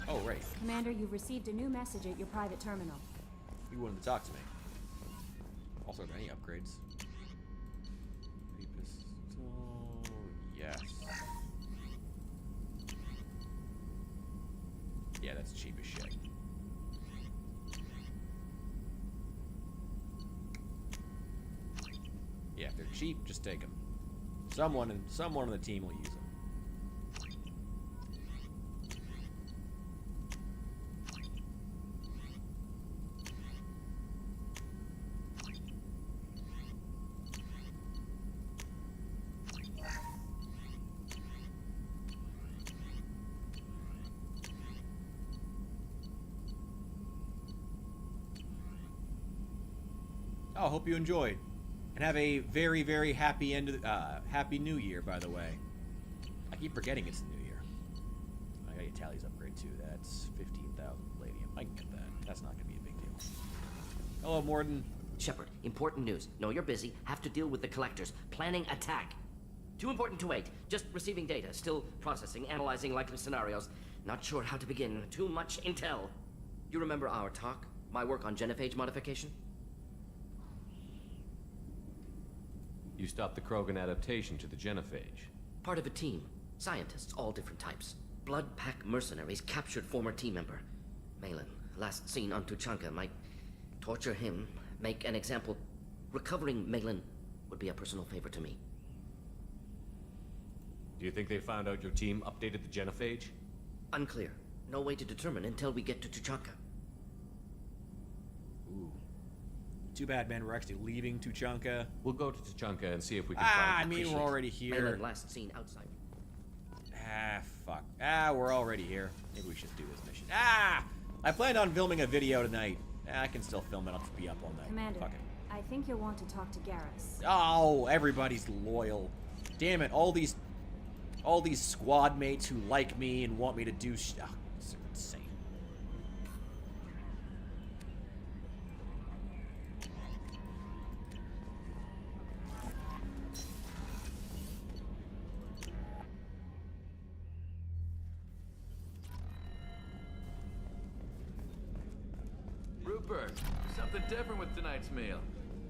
Oh, right. Commander, you've received a new message at your private terminal. You wanted to talk to me. Also, are there any upgrades? Heavy pistol... Yes. Yeah, that's cheap as shit. Yeah, if they're cheap, just take them. Someone on the team will use them. Oh, hope you enjoyed. And have a very, very happy happy New Year, by the way. I keep forgetting it's the New Year. I gotta get Tally's upgrade too. That's 15,000 palladium. I can get that. That's not gonna be a big deal. Hello, Morden. Shepard, important news. No, you're busy. Have to deal with the collectors. Planning attack. Too important to wait. Just receiving data. Still processing, analyzing likely scenarios. Not sure how to begin. Too much intel. You remember our talk? My work on genophage modification? You stopped the Krogan adaptation to the genophage. Part of a team. Scientists, all different types. Blood Pack mercenaries captured former team member. Malin, last seen on Tuchanka, might torture him, make an example. Recovering Malin would be a personal favor to me. Do you think they found out your team updated the genophage? Unclear. No way to determine until we get to Tuchanka. Ooh. Too bad, man. We're actually leaving Tuchanka. We'll go to Tuchanka and see if we can find... I mean, we're already here. Malin last seen outside. Fuck. We're already here. Maybe we should do this mission. I planned on filming a video tonight. I can still film it. I'll just be up all night. Commander, Fuck it. I think you'll want to talk to Garrus. Oh, everybody's loyal. Damn it. All these squad mates who like me and want me to do stuff. It's insane. Rupert, something different with tonight's meal.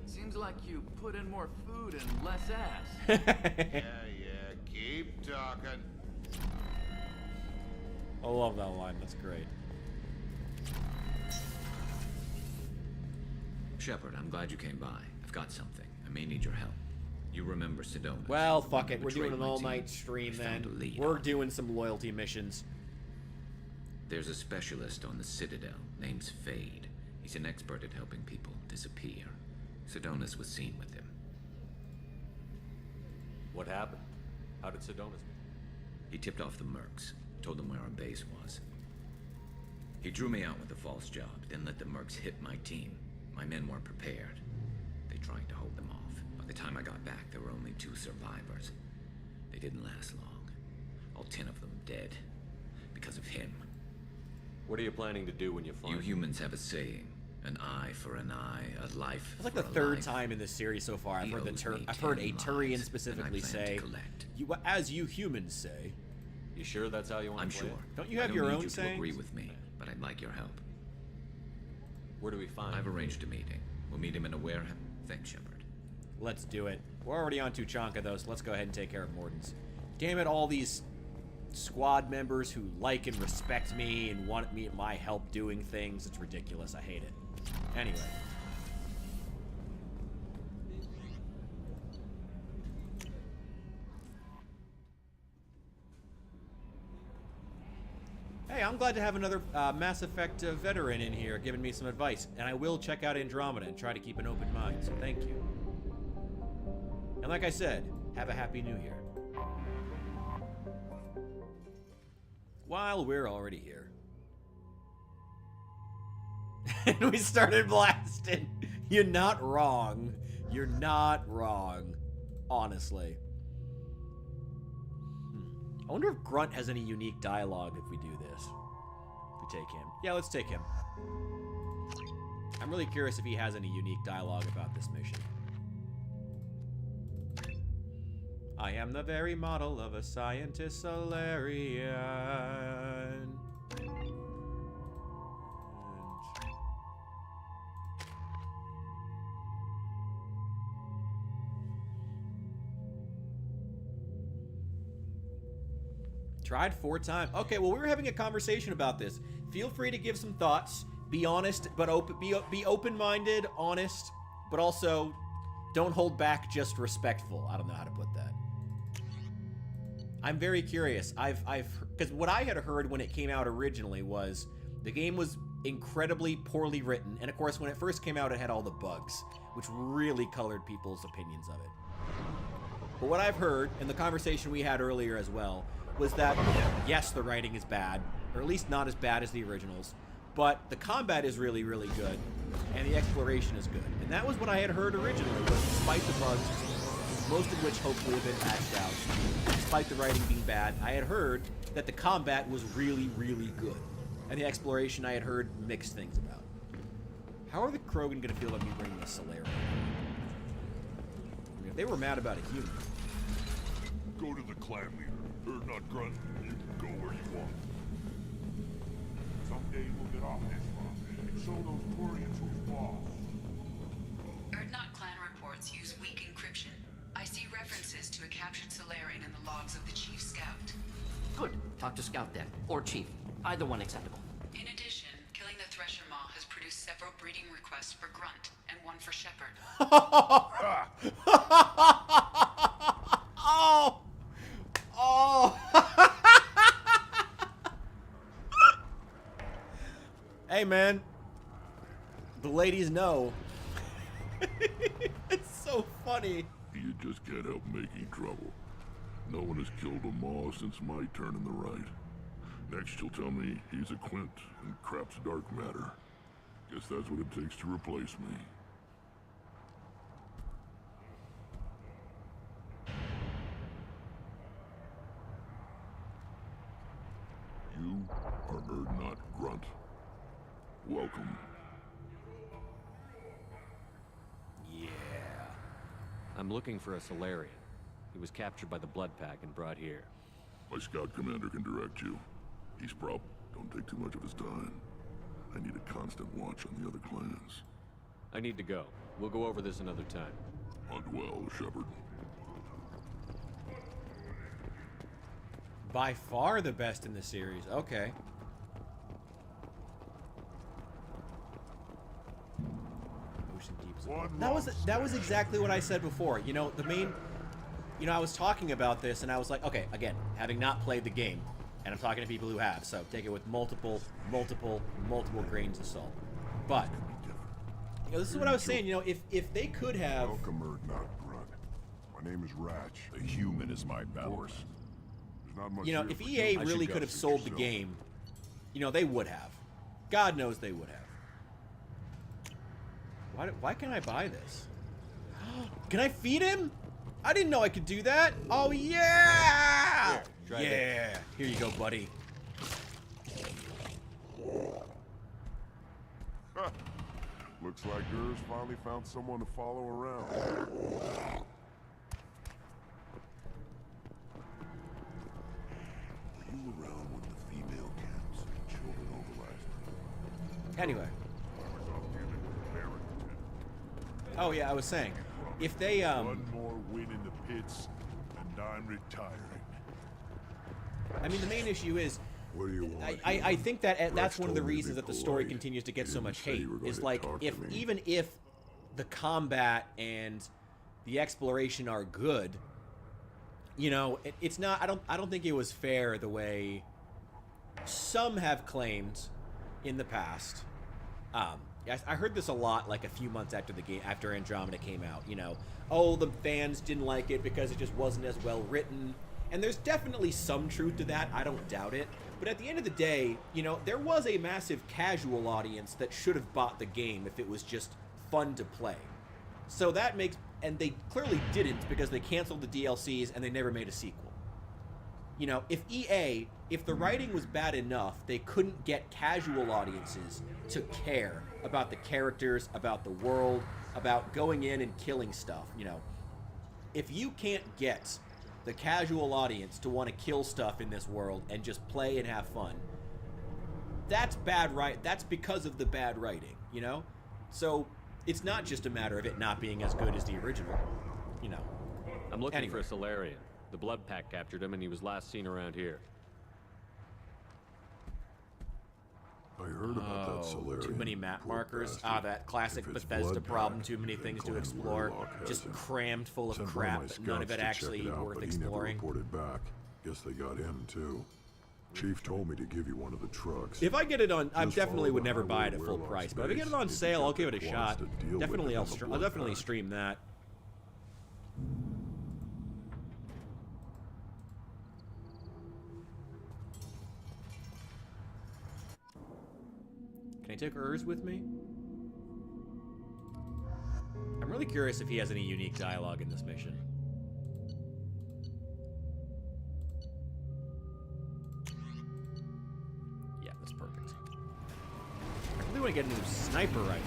Seems like you put in more food and less ass. Yeah, keep talking. I love that line. That's great. Shepard, I'm glad you came by. I've got something. I may need your help. You remember Sedona? Well, fuck it. We're doing an all-night stream then. We're doing some loyalty missions. There's a specialist on the Citadel named Fade. He's an expert at helping people disappear. Sedonis was seen with him. What happened? How did Sedonis... He tipped off the mercs, told them where our base was. He drew me out with a false job, then let the mercs hit my team. My men weren't prepared. They tried to hold them off. By the time I got back, there were only 2 survivors. They didn't last long. All 10 of them dead. Because of him. What are you planning to do when you find You humans have a saying. An eye for an eye, a life It's like for the a third life. time in this series so far I've He heard owes me I've heard a 10 Turian lives, specifically and I plan say, to collect. as you humans say. You sure that's how you want I'm to play sure. Don't you have I your need own you sayings? to agree with me, but I'd like your help. Where do we find I've arranged a meeting. We'll meet him in a warehouse. Thanks, Shepard. Let's do it. We're already on Tuchanka though, so let's go ahead and take care of Morden's. Damn it, all these squad members who like and respect me and want my help doing things. It's ridiculous. I hate it. Anyway. Hey, I'm glad to have another Mass Effect veteran in here giving me some advice. And I will check out Andromeda and try to keep an open mind, so thank you. And like I said, have a Happy New Year. While we're already here. And we started blasting. You're not wrong. You're not wrong. Honestly. I wonder if Grunt has any unique dialogue if we do this. If we take him. Yeah, let's take him. I'm really curious if he has any unique dialogue about this mission. I am the very model of a scientist Solarian. Tried 4 times. Okay, well, we were having a conversation about this. Feel free to give some thoughts. Be honest, but be open-minded, honest, but also don't hold back, just respectful. I don't know how to put that. I'm very curious. Because what I had heard when it came out originally was the game was incredibly poorly written, and of course, when it first came out, it had all the bugs, which really colored people's opinions of it. But what I've heard, and the conversation we had earlier as well, was that, yes, the writing is bad, or at least not as bad as the originals, but the combat is really, really good, and the exploration is good. And that was what I had heard originally, was despite the bugs, most of which hopefully have been patched out, despite the writing being bad, I had heard that the combat was really, really good. And the exploration I had heard mixed things about. How are the Krogan going to feel about me bringing a Solarian? I mean, if they were mad about a human. Go to the clan leader, not Grunt. You can go where you want. Someday we'll get off this one and show those Quarians who's boss. Erdnot clan reports use weak encryption. I see references to a captured Solarian in the logs of the Chief Scout. Good. Talk to Scout then, or Chief. Either one acceptable. In addition, killing the Thresher Maw has produced several breeding requests for Grunt and one for Shepard. Oh! Oh! Hey, man. The ladies know. It's so funny. You just can't help making trouble. No one has killed a Maw since my turn in the right. Next, you'll tell me he's a Quint and crap's dark matter. Guess that's what it takes to replace me. You are Erdnot Grunt. Welcome. Yeah. I'm looking for a Solarian. He was captured by the Blood Pack and brought here. My scout commander can direct you. He's prop. Don't take too much of his time. I need a constant watch on the other clans. I need to go. We'll go over this another time. Hunt well, Shepard. By far the best in the series. Okay. Ocean Deep. That was exactly what I said before. You know, the main... You know, I was talking about this, and I was like, okay, again, having not played the game, and I'm talking to people who have, so take it with multiple grains of salt. But, you know, this is what I was saying, you know, if they could have... Welcome, Erdnot Grunt. My name is Ratch. The human is my balance. There's not much You know, if EA really could have sold the game, you know, they would have. God knows they would have. Why can't I buy this? Can I feed him? I didn't know I could do that. Oh, yeah! Yeah. Here you go, buddy. Looks like Gers finally found someone to follow around. Were you around when the female camps and children overlasted? Anyway. Oh, yeah, I was saying. If they, One more win in the pits, and I'm retiring. I mean, the main issue is, what do you want? I think that that's one of the reasons that the story continues to get so much hate. Is like, even if the combat and the exploration are good, you know, it's not. I don't think it was fair the way some have claimed in the past. I heard this a lot, like a few months after the game, after Andromeda came out. You know, oh, the fans didn't like it because it just wasn't as well written. And there's definitely some truth to that. I don't doubt it. But at the end of the day, you know, there was a massive casual audience that should have bought the game if it was just fun to play. So that makes, and they clearly didn't because they canceled the DLCs and they never made a sequel. You know, if EA, if the writing was bad enough, they couldn't get casual audiences to care about the characters, about the world, about going in and killing stuff, you know. If you can't get the casual audience to want to kill stuff in this world and just play and have fun, that's bad, right? That's because of the bad writing, you know? So it's not just a matter of it not being as good as the original, you know. I'm looking for a Solarian. The Blood Pack captured him and he was last seen around here. I heard about that Solarian. Too many map Poor markers. bastard. That classic If it's Bethesda blood problem. pact, Too many the things to clan explore. Warlock has Just him. crammed full of Sent one crap, my but none of scouts it to actually check it out, worth but he never exploring. reported back. Guess they got him too. Chief told me to give you one of the trucks. If I get it on, I Just definitely follow would the never buy highway it at full Warlock's price. But if I get base. it on If you sale, I'll get give it a the shot. quants to deal with Definitely, it I'll in the definitely blood stream that. Can I take Urs with me? I'm really curious if he has any unique dialogue in this mission. Yeah, that's perfect. I really want to get a new sniper rifle.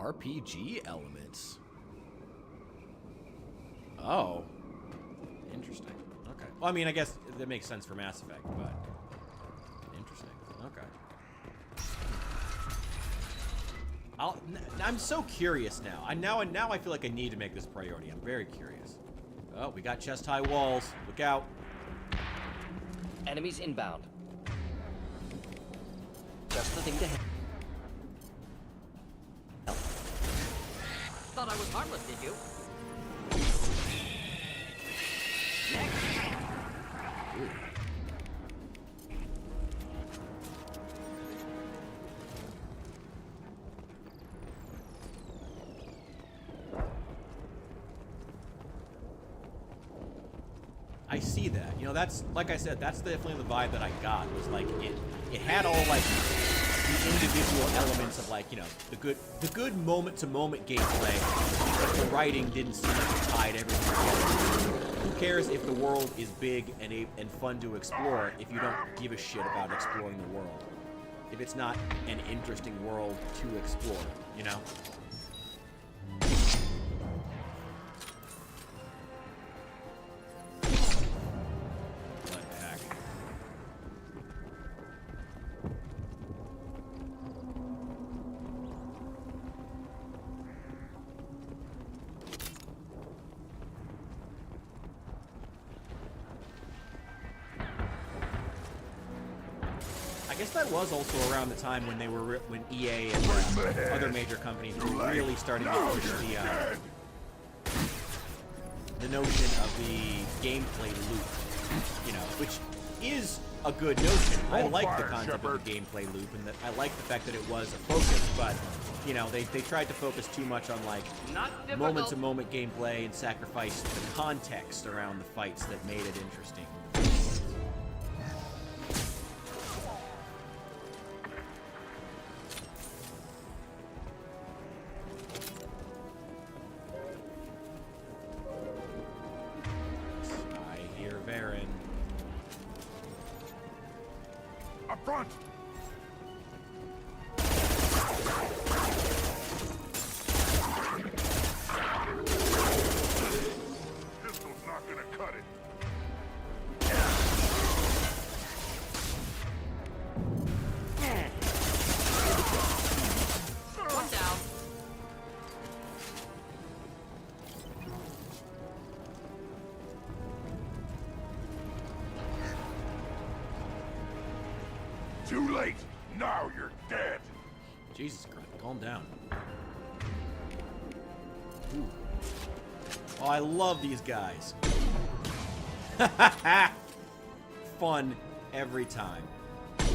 RPG elements. Oh. Interesting. Okay. Well, I mean, I guess that makes sense for Mass Effect, but... Interesting. Okay. I'm so curious now. Now I feel like I need to make this priority. I'm very curious. Oh, we got chest-high walls. Look out. Enemies inbound. Just the thing to hit. Thought I was harmless, did you? Next. I see that. You know, that's, like I said, that's definitely the vibe that I got. Was like, it had all, like, the individual elements of, like, you know, the good moment-to-moment gameplay, but the writing didn't seem like it tied everything together. Who cares if the world is big and fun to explore if you don't give a shit about exploring the world? If it's not an interesting world to explore, you know? I guess that was also around the time when they were when EA and other major companies were really starting to push the notion of the gameplay loop, you know, which is a good notion. I like the concept of the gameplay loop, and that I like the fact that it was a focus, but you know, they tried to focus too much on like moment-to-moment gameplay and sacrifice the context around the fights that made it interesting. Up front! Pistol's not gonna cut it. One down. Too late. Now you're dead. Jesus Christ, calm down. Ooh. Oh, I love these guys. Fun every time. Oh,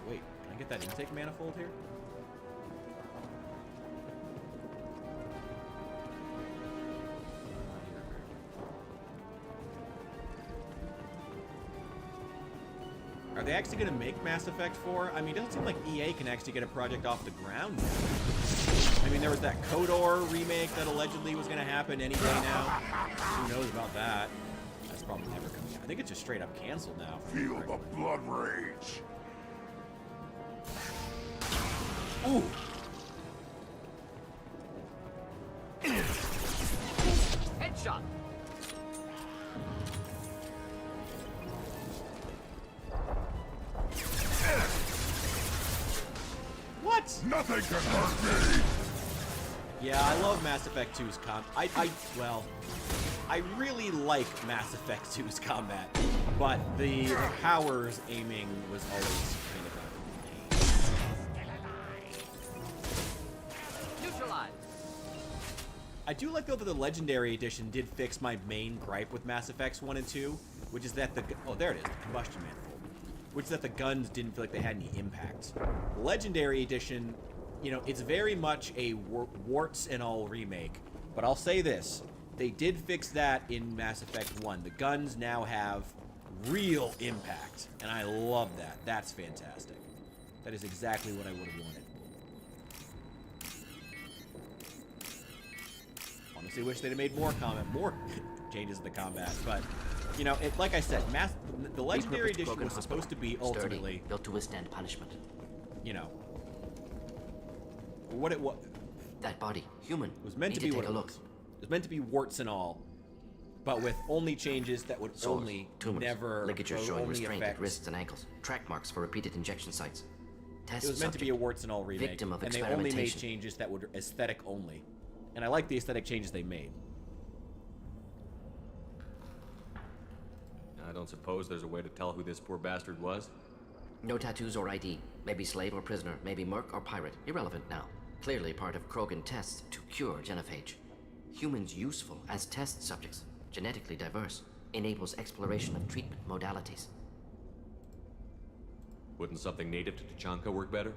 wait, can I get that intake manifold here? Are they actually going to make Mass Effect 4? I mean, it doesn't seem like EA can actually get a project off the ground yet. I mean, there was that KOTOR remake that allegedly was going to happen any day now. Who knows about that? That's probably never coming out. I think it's just straight up canceled now. Feel the blood rage. Ooh. Headshot. What? Nothing can hurt me. Yeah, I love Mass Effect 2's well, I really like Mass Effect 2's combat, but the powers aiming was always kind of a Neutralize. I do like, though, that the Legendary Edition did fix my main gripe with Mass Effects 1 and 2, which is that oh, there it is, the combustion manifold, which is that the guns didn't feel like they had any impact. Legendary Edition, you know, it's very much a warts and all remake, but I'll say this. They did fix that in Mass Effect 1. The guns now have real impact, and I love that. That's fantastic. That is exactly what I would have wanted. Honestly, wish they'd have made more changes to the combat, but, you know, like I said, the Legendary Edition was supposed to be ultimately... built to withstand punishment. You know, what it was. That body, human. It was meant to be what it was. It was meant to be warts and all, but with only changes that would Sores, only tumors, never ligatures showing only restraint affect. at wrists and ankles, track marks for repeated injection sites. It was meant to be a warts and all remake, victim of and they only made experimentation. changes that were aesthetic only, and I like the aesthetic changes they made. I don't suppose there's a way to tell who this poor bastard was? No tattoos or ID. Maybe slave or prisoner. Maybe merc or pirate. Irrelevant now. Clearly part of Krogan tests to cure genophage. Humans useful as test subjects. Genetically diverse. Enables exploration of treatment modalities. Wouldn't something native to Tuchanka work better?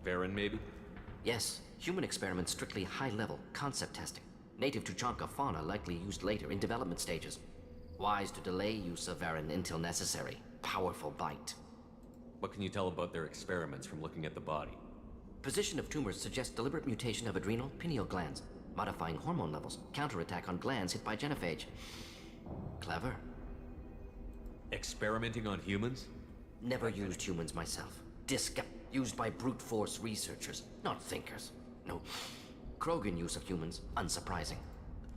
Varen, maybe? Yes. Human experiments strictly high-level concept testing. Native Tuchanka fauna likely used later in development stages. Wise to delay use of Varen until necessary. Powerful bite. What can you tell about their experiments from looking at the body? Position of tumors suggests deliberate mutation of adrenal, pineal glands, modifying hormone levels, counterattack on glands hit by genophage. Clever. Experimenting on humans? Never used humans myself. Used by brute force researchers, not thinkers. No. Krogan use of humans, unsurprising.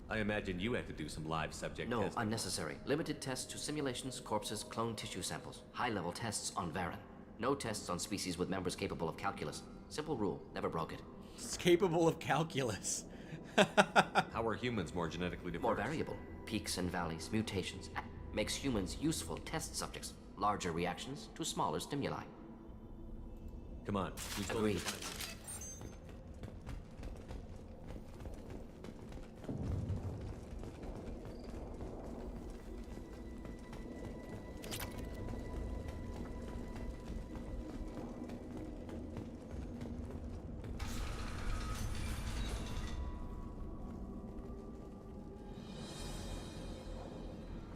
I imagine you had to do some live subject No, testing. unnecessary. Limited tests to simulations, corpses, cloned tissue samples. High-level tests on Varen. No tests on species with members capable of calculus. Simple rule, never broke it. It's capable of calculus. How are humans more genetically diverse? More variable. Peaks and valleys, mutations. Makes humans useful test subjects. Larger reactions to smaller stimuli. Come on. We still Agreed. need to find-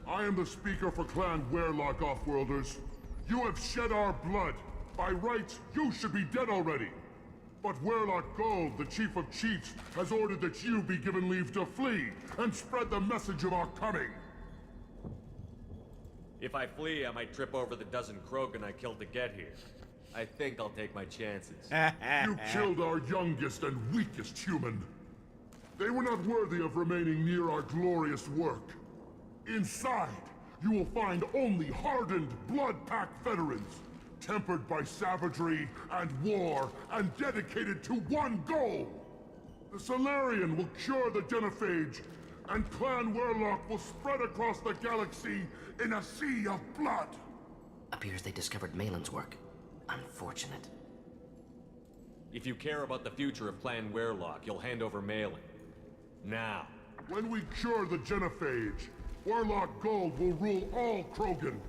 I am the speaker for Clan Werlock, Offworlders. You have shed our blood. By rights, you should be dead already. But Werlock Gold, the Chief of Chiefs, has ordered that you be given leave to flee and spread the message of our coming. If I flee, I might trip over the dozen Krogan I killed to get here. I think I'll take my chances. You killed our youngest and weakest human. They were not worthy of remaining near our glorious work. Inside, you will find only hardened, blood-packed veterans, tempered by savagery and war, and dedicated to one goal. The Solarian will cure the genophage, and Clan Werlock will spread across the galaxy in a sea of blood. Appears they discovered Malin's work. Unfortunate. If you care about the future of Clan Werlock, you'll hand over Malin. Now. When we cure the genophage, Werlock Gold will rule all Krogan.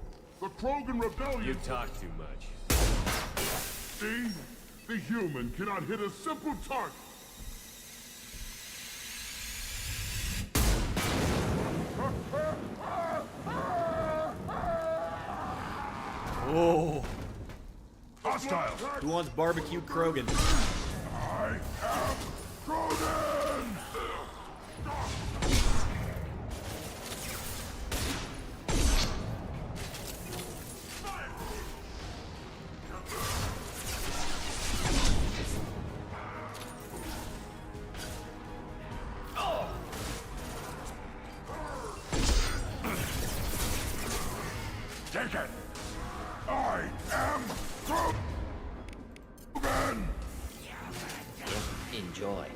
The Krogan Rebellion... You talk too much. See? The human cannot hit a simple target. Oh. Hostile. Who wants barbecued Krogan? I am Krogan. Take it! I am Krogan! Enjoy.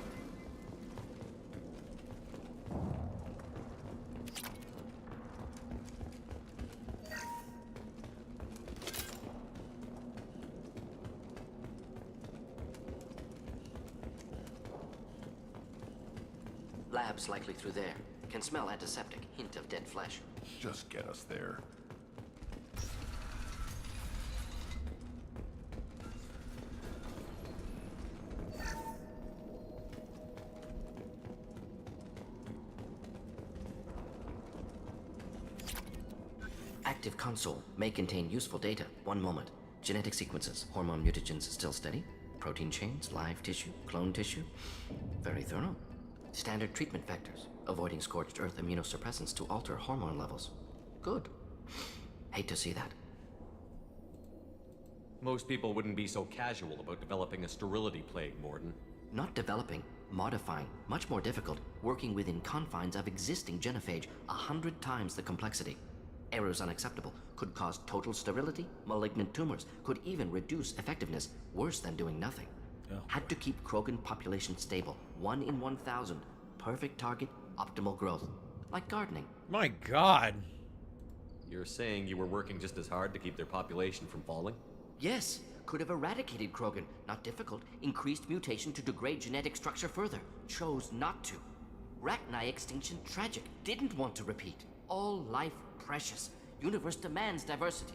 Lab's likely through there. Can smell antiseptic. Hint of dead flesh. Just get us there. Active console may contain useful data. One moment. Genetic sequences, hormone mutagens still steady. Protein chains, live tissue, clone tissue. Very thorough. Standard treatment vectors, avoiding scorched earth immunosuppressants to alter hormone levels. Good. Hate to see that. Most people wouldn't be so casual about developing a sterility plague, Morden. Not developing, modifying, much more difficult, working within confines of existing genophage, 100 times the complexity. Errors unacceptable, could cause total sterility, malignant tumors, could even reduce effectiveness, worse than doing nothing. Had to keep Krogan population stable, 1 in 1,000. Perfect target, optimal growth. Like gardening. My God. You're saying you were working just as hard to keep their population from falling? Yes, could have eradicated Krogan. Not difficult. Increased mutation to degrade genetic structure further. Chose not to. Rachni extinction tragic. Didn't want to repeat. All life precious. Universe demands diversity.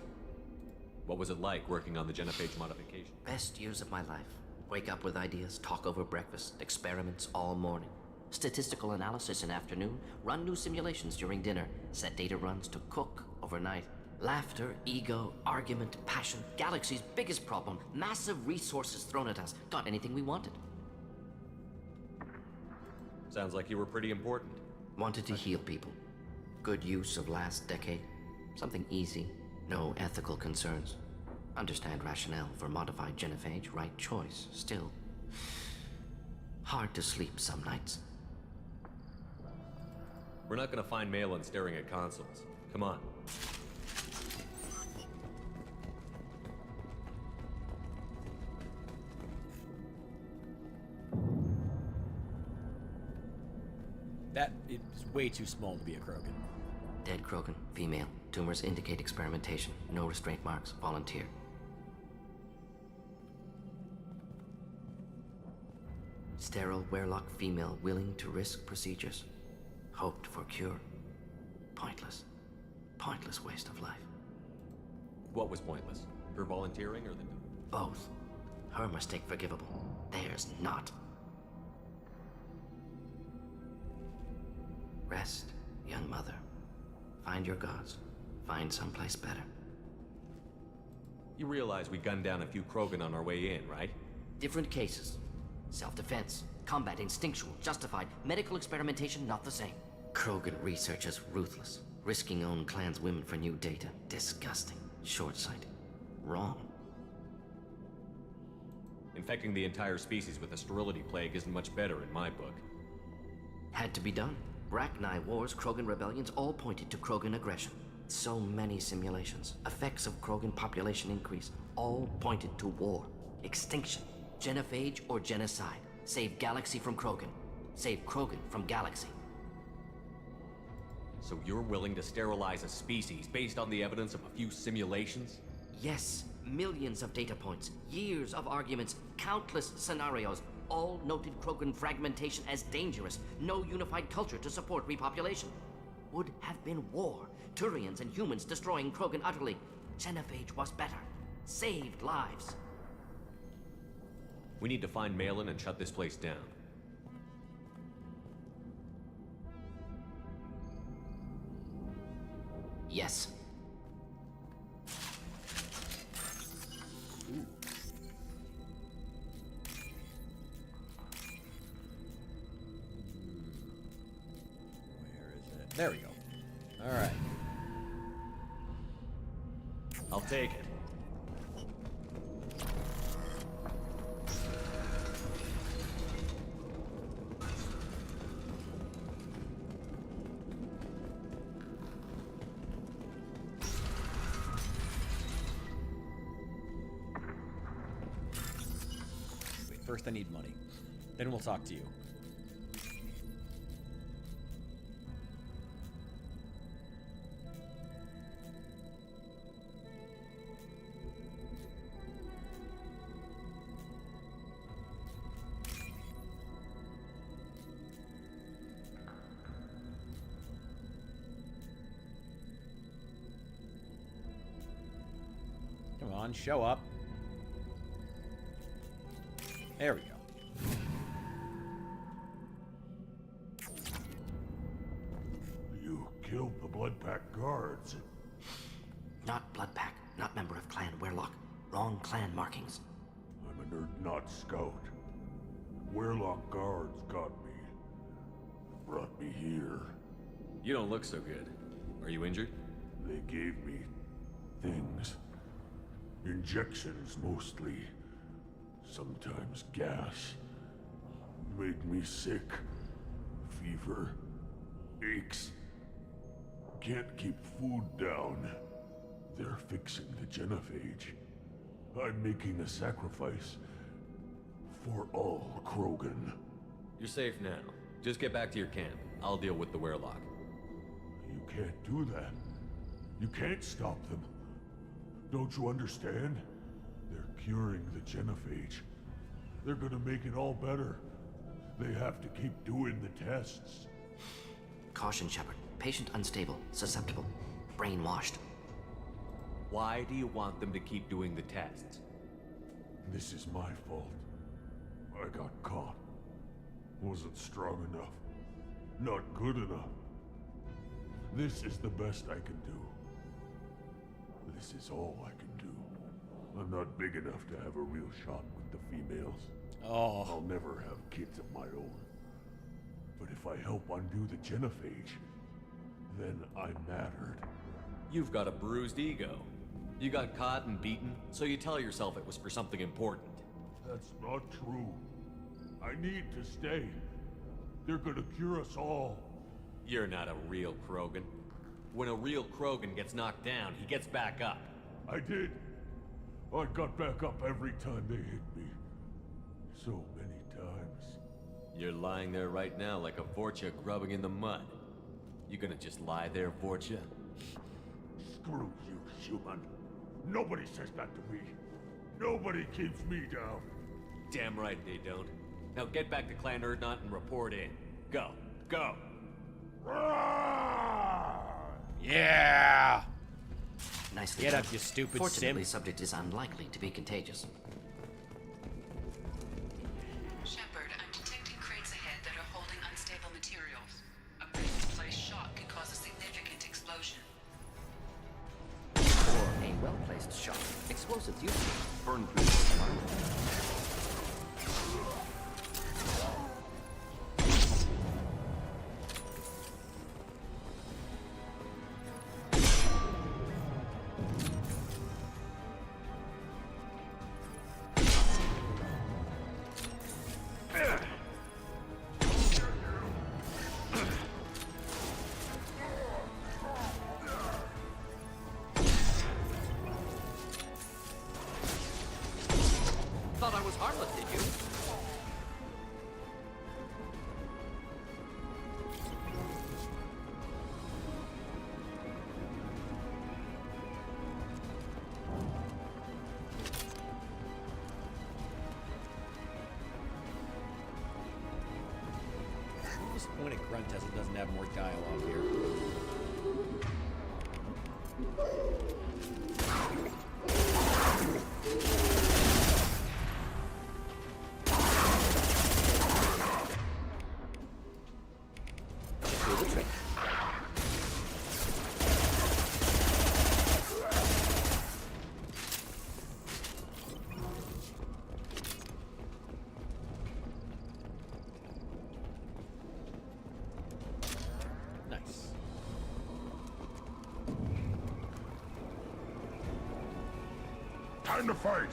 What was it like working on the genophage modification? Best years of my life. Wake up with ideas, talk over breakfast, experiments all morning. Statistical analysis in afternoon, run new simulations during dinner, set data runs to cook overnight. Laughter, ego, argument, passion, galaxy's biggest problem, massive resources thrown at us. Got anything we wanted. Sounds like you were pretty important. Wanted to heal people. Good use of last decade. Something easy, no ethical concerns. Understand rationale for modified genophage, right choice, still. Hard to sleep some nights. We're not gonna find Malin staring at consoles. Come on. That is way too small to be a Krogan. Dead Krogan, female. Tumors indicate experimentation. No restraint marks. Volunteer. Sterile Werlock female willing to risk procedures. Hoped for cure. Pointless. Pointless waste of life. What was pointless? Her volunteering or the... Both. Her mistake forgivable. Theirs not. Rest, young mother. Find your gods. Find someplace better. You realize we gunned down a few Krogan on our way in, right? Different cases. Self-defense, combat instinctual, justified. Medical experimentation, not the same. Krogan researchers ruthless. Risking own clan's women for new data. Disgusting. Short-sighted. Wrong. Infecting the entire species with a sterility plague isn't much better in my book. Had to be done. Rachni wars, Krogan rebellions, all pointed to Krogan aggression. So many simulations. Effects of Krogan population increase, all pointed to war. Extinction. Genophage or genocide. Save galaxy from Krogan. Save Krogan from galaxy. So you're willing to sterilize a species based on the evidence of a few simulations? Yes. Millions of data points. Years of arguments. Countless scenarios. All noted Krogan fragmentation as dangerous. No unified culture to support repopulation. Would have been war. Turians and humans destroying Krogan utterly. Genophage was better. Saved lives. We need to find Malin and shut this place down. Yes. There we go. Alright. I'll take it. Wait, first I need money. Then we'll talk to you. Come on, show up. There we go. You killed the Bloodpack guards. Not Bloodpack, not member of Clan Werlock. Wrong clan markings. I'm a nerd, not scout. Werlock guards got me. Brought me here. You don't look so good. Are you injured? They gave me things. Injections, mostly. Sometimes gas. Made me sick. Fever. Aches. Can't keep food down. They're fixing the genophage. I'm making a sacrifice. For all Krogan. You're safe now. Just get back to your camp. I'll deal with the Werlock. You can't do that. You can't stop them. Don't you understand? They're curing the genophage. They're gonna make it all better. They have to keep doing the tests. Caution, Shepard. Patient unstable, susceptible, brainwashed. Why do you want them to keep doing the tests? This is my fault. I got caught. Wasn't strong enough. Not good enough. This is the best I can do. This is all I can do. I'm not big enough to have a real shot with the females. Oh. I'll never have kids of my own. But if I help undo the genophage, then I mattered. You've got a bruised ego. You got caught and beaten, so you tell yourself it was for something important. That's not true. I need to stay. They're gonna cure us all. You're not a real Krogan. When a real Krogan gets knocked down, he gets back up. I did. I got back up every time they hit me. So many times. You're lying there right now like a Vorcha grubbing in the mud. You gonna just lie there, Vorcha? Screw you, human. Nobody says that to me. Nobody keeps me down. Damn right they don't. Now get back to Clan Urdnot and report in. Go. Go! Yeah! Nicely Get done. up, you stupid Fortunately, sim. subject is unlikely to be contagious. Shepard, I'm detecting crates ahead that are holding unstable materials. A misplaced shock can cause a significant explosion. Or a well-placed shot. Explosives usually burn through the armor. Thought I was harmless, did you? What's the point of Grunt test it doesn't have more dialogue here? Do the trick. Nice. Time to fight!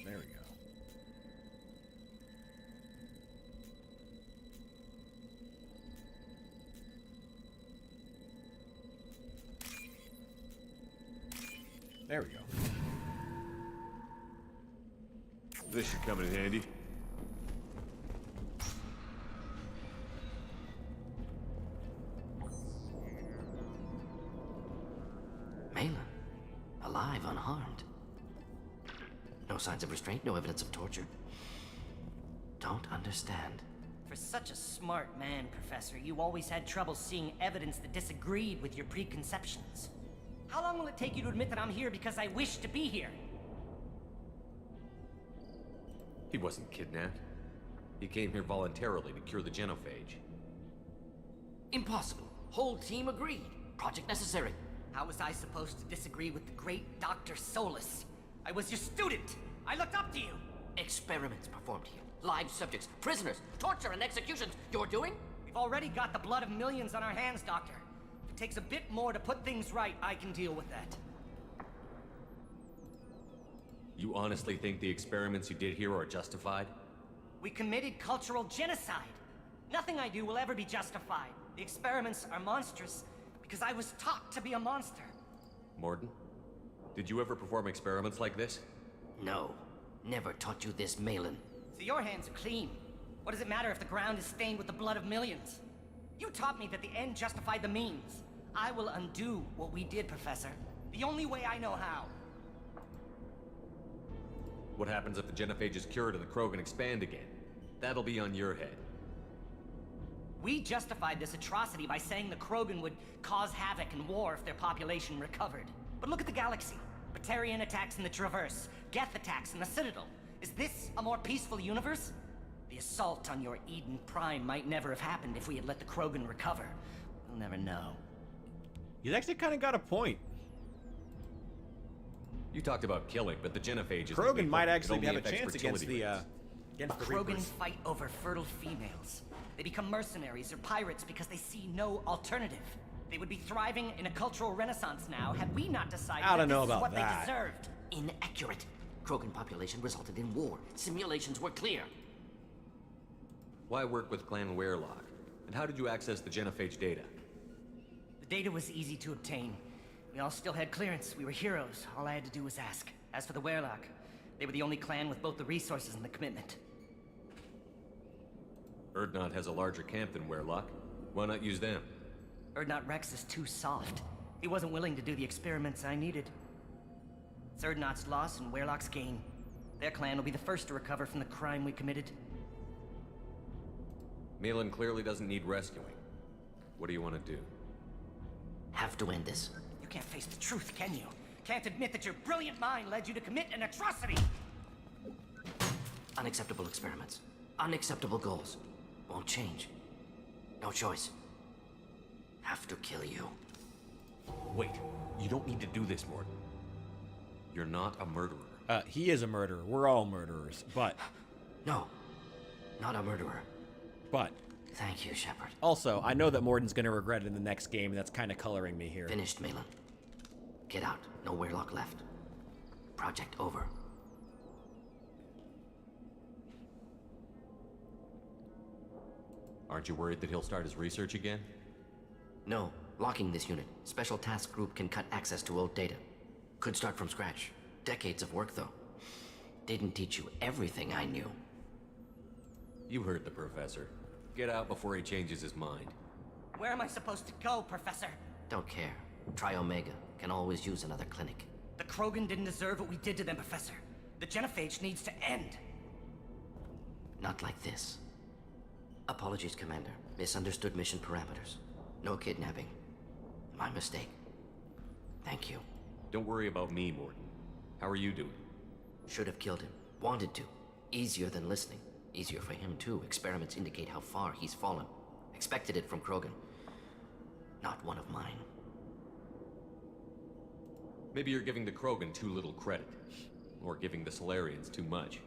There we go. There we go. This should come in handy. Malin, alive, unharmed. No signs of restraint, no evidence of torture. Don't understand. For such a smart man, Professor, you always had trouble seeing evidence that disagreed with your preconceptions. How long will it take you to admit that I'm here because I wish to be here? He wasn't kidnapped. He came here voluntarily to cure the genophage. Impossible. Whole team agreed. Project necessary. How was I supposed to disagree with the great Dr. Solus? I was your student! I looked up to you! Experiments performed here. Live subjects, prisoners, torture and executions. You're doing? We've already got the blood of millions on our hands, Doctor. If it takes a bit more to put things right, I can deal with that. You honestly think the experiments you did here are justified? We committed cultural genocide. Nothing I do will ever be justified. The experiments are monstrous because I was taught to be a monster. Morden? Did you ever perform experiments like this? No. Never taught you this, Malin. So your hands are clean. What does it matter if the ground is stained with the blood of millions? You taught me that the end justified the means. I will undo what we did, Professor. The only way I know how. What happens if the genophage is cured and the Krogan expand again? That'll be on your head. We justified this atrocity by saying the Krogan would cause havoc and war if their population recovered. But look at the galaxy. Batarian attacks in the Traverse, Geth attacks in the Citadel. Is this a more peaceful universe? The assault on your Eden Prime might never have happened if we had let the Krogan recover. We'll never know. He's actually kind of got a point. You talked about killing, but the genophage is... Krogan might actually have a chance against the Krogan Reapers. fight over fertile females. They become mercenaries or pirates because they see no alternative. They would be thriving in a cultural renaissance now had we not decided I don't that know this about is what that. they deserved. Inaccurate. Krogan population resulted in war. Simulations were clear. Why work with Clan Weirlock? And how did you access the genophage data? The data was easy to obtain. We all still had clearance. We were heroes. All I had to do was ask. As for the Weirlock, They were the only clan with both the resources and the commitment. Urdnot has a larger camp than Werlock. Why not use them? Urdnot Rex is too soft. He wasn't willing to do the experiments I needed. It's Urdnot's loss and Werlock's gain. Their clan will be the first to recover from the crime we committed. Malin clearly doesn't need rescuing. What do you want to do? Have to end this. You can't face the truth, can you? Can't admit that your brilliant mind led you to commit an atrocity! Unacceptable experiments. Unacceptable goals. Won't change. No choice. Have to kill you. Wait, you don't need to do this, Morton. You're not a murderer. He is a murderer. We're all murderers, but... No. Not a murderer. But... Thank you, Shepard. Also, I know that Morden's gonna regret it in the next game, and that's kind of coloring me here. Finished, Malin. Get out. No Werlock left. Project over. Aren't you worried that he'll start his research again? No. Locking this unit. Special task group can cut access to old data. Could start from scratch. Decades of work, though. Didn't teach you everything I knew. You heard the professor. Get out before he changes his mind. Where am I supposed to go, Professor? Don't care. Try Omega. Can always use another clinic. The Krogan didn't deserve what we did to them, Professor. The genophage needs to end. Not like this. Apologies, Commander. Misunderstood mission parameters. No kidnapping. My mistake. Thank you. Don't worry about me, Morton. How are you doing? Should have killed him. Wanted to. Easier than listening. Easier for him, too. Experiments indicate how far he's fallen. Expected it from Krogan. Not one of mine. Maybe you're giving the Krogan too little credit. Or giving the Solarians too much.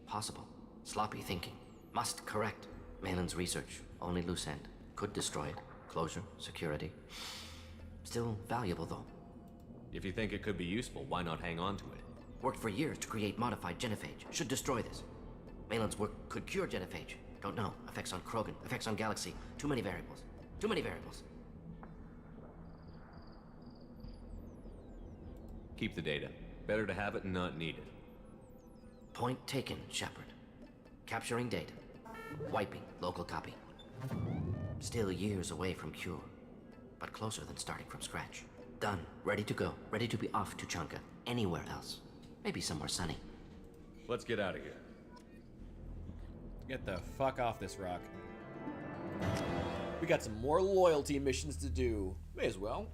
Possible. Sloppy thinking. Must correct. Malin's research. Only loose end. Could destroy it. Closure. Security. Still valuable, though. If you think it could be useful, why not hang on to it? Worked for years to create modified genophage. Should destroy this. Malin's work could cure genophage. Don't know. Effects on Krogan. Effects on Galaxy. Too many variables. Too many variables. Keep the data. Better to have it and not need it. Point taken, Shepard. Capturing data. Wiping local copy. Still years away from cure. But closer than starting from scratch. Done. Ready to go. Ready to be off to Chunka. Anywhere else. Maybe somewhere sunny. Let's get out of here. Get the fuck off this rock. We got some more loyalty missions to do. May as well.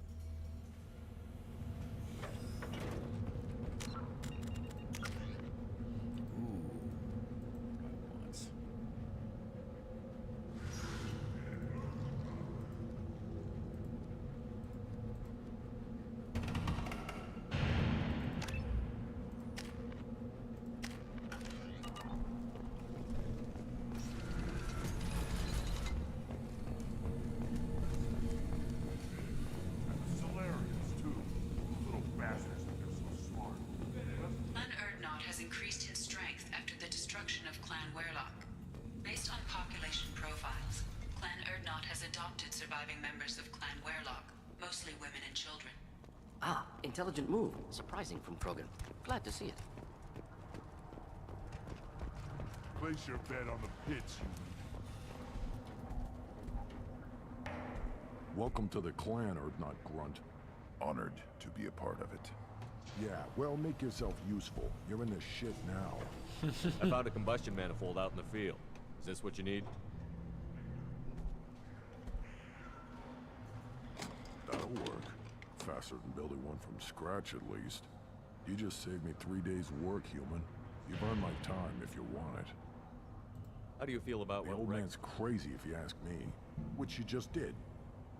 Intelligent move. Surprising from Krogan. Glad to see it. Place your bet on the pits, you... Welcome to the clan, Urdnot Grunt. Honored to be a part of it. Yeah, well, make yourself useful. You're in this shit now. I found a combustion manifold out in the field. Is this what you need? That'll work. Faster than building one from scratch, at least. You just saved me 3 days' work, human. You've earned my time if you want it. How do you feel about the old man's crazy, if you ask me. Which you just did.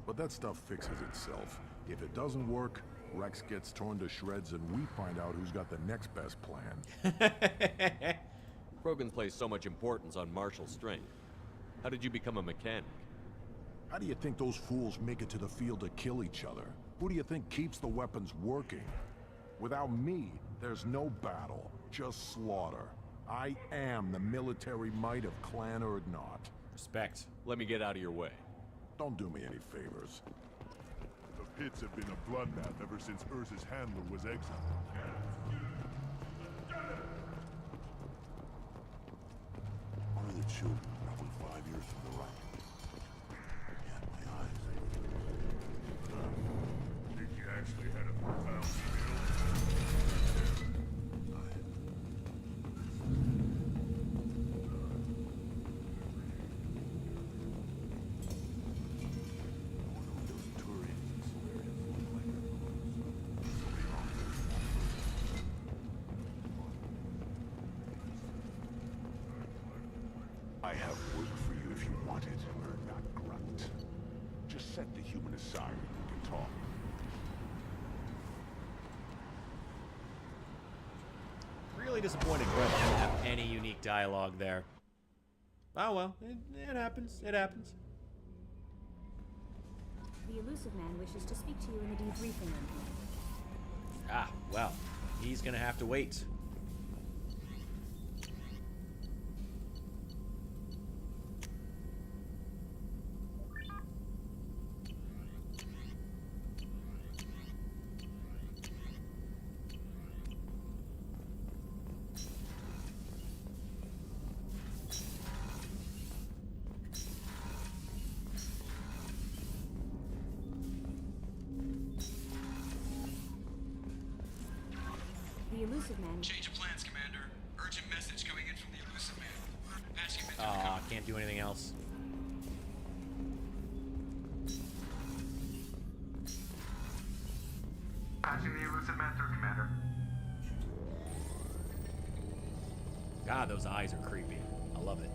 But that stuff fixes itself. If it doesn't work, Rex gets torn to shreds and we find out who's got the next best plan. Krogan place so much importance on martial strength. How did you become a mechanic? How do you think those fools make it to the field to kill each other? Who do you think keeps the weapons working? Without me, there's no battle, just slaughter. I am the military might of Clan Urdnot. Respect. Let me get out of your way. Don't do me any favors. The pits have been a bloodbath ever since Urza's handler was exiled. children, probably 5 years from the right. Yeah, my eyes. Think you actually had a profound skill? I have work for you if you want it, or not grunt. Just set the human aside and we can talk. Really disappointed Grunt didn't have any unique dialogue there. Oh well, it happens. It happens. The elusive man wishes to speak to you in the debriefing room. Ah, well, he's gonna have to wait. The elusive man. Change of plans, Commander. Urgent message coming in from the elusive man. Patching him into Aw, can't do anything else. Patching the elusive man through, Commander. God, those eyes are creepy. I love it.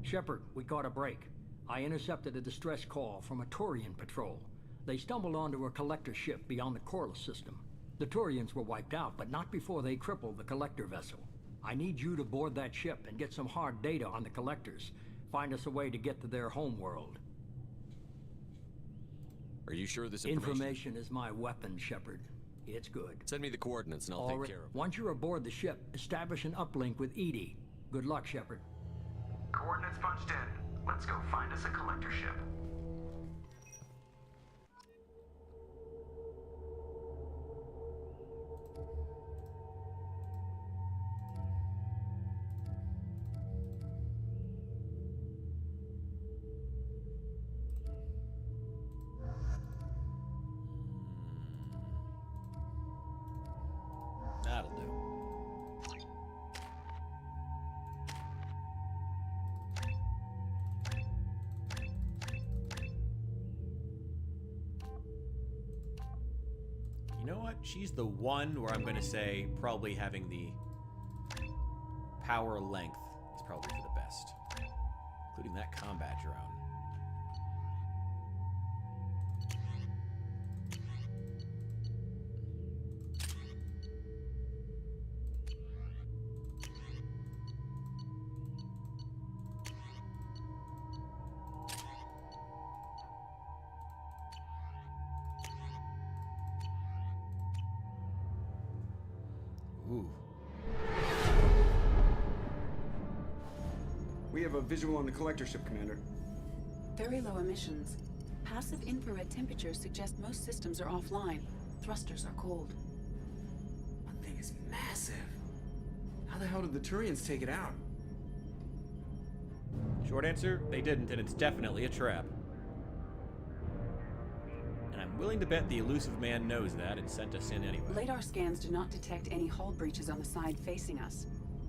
Shepard, we caught a break. I intercepted a distress call from a Turian patrol. They stumbled onto a collector ship beyond the Corliss system. The Turians were wiped out, but not before they crippled the collector vessel. I need you to board that ship and get some hard data on the collectors. Find us a way to get to their homeworld. Are you sure this Information is my weapon, Shepard. It's good. Send me the coordinates and I'll take care of it. Once you're aboard the ship, establish an uplink with Edie. Good luck, Shepard. Coordinates punched in. Let's go find us a collector ship. That'll do. You know what? She's the one where I'm going to say probably having the power length is probably for the best. Including that combat drone. Ooh. We have a visual on the collector ship, Commander. Very low emissions. Passive infrared temperatures suggest most systems are offline. Thrusters are cold. That thing is massive. How the hell did the Turians take it out? Short answer, they didn't, and it's definitely a trap. And I'm willing to bet the elusive man knows that and sent us in anyway. Radar scans do not detect any hull breaches on the side facing us.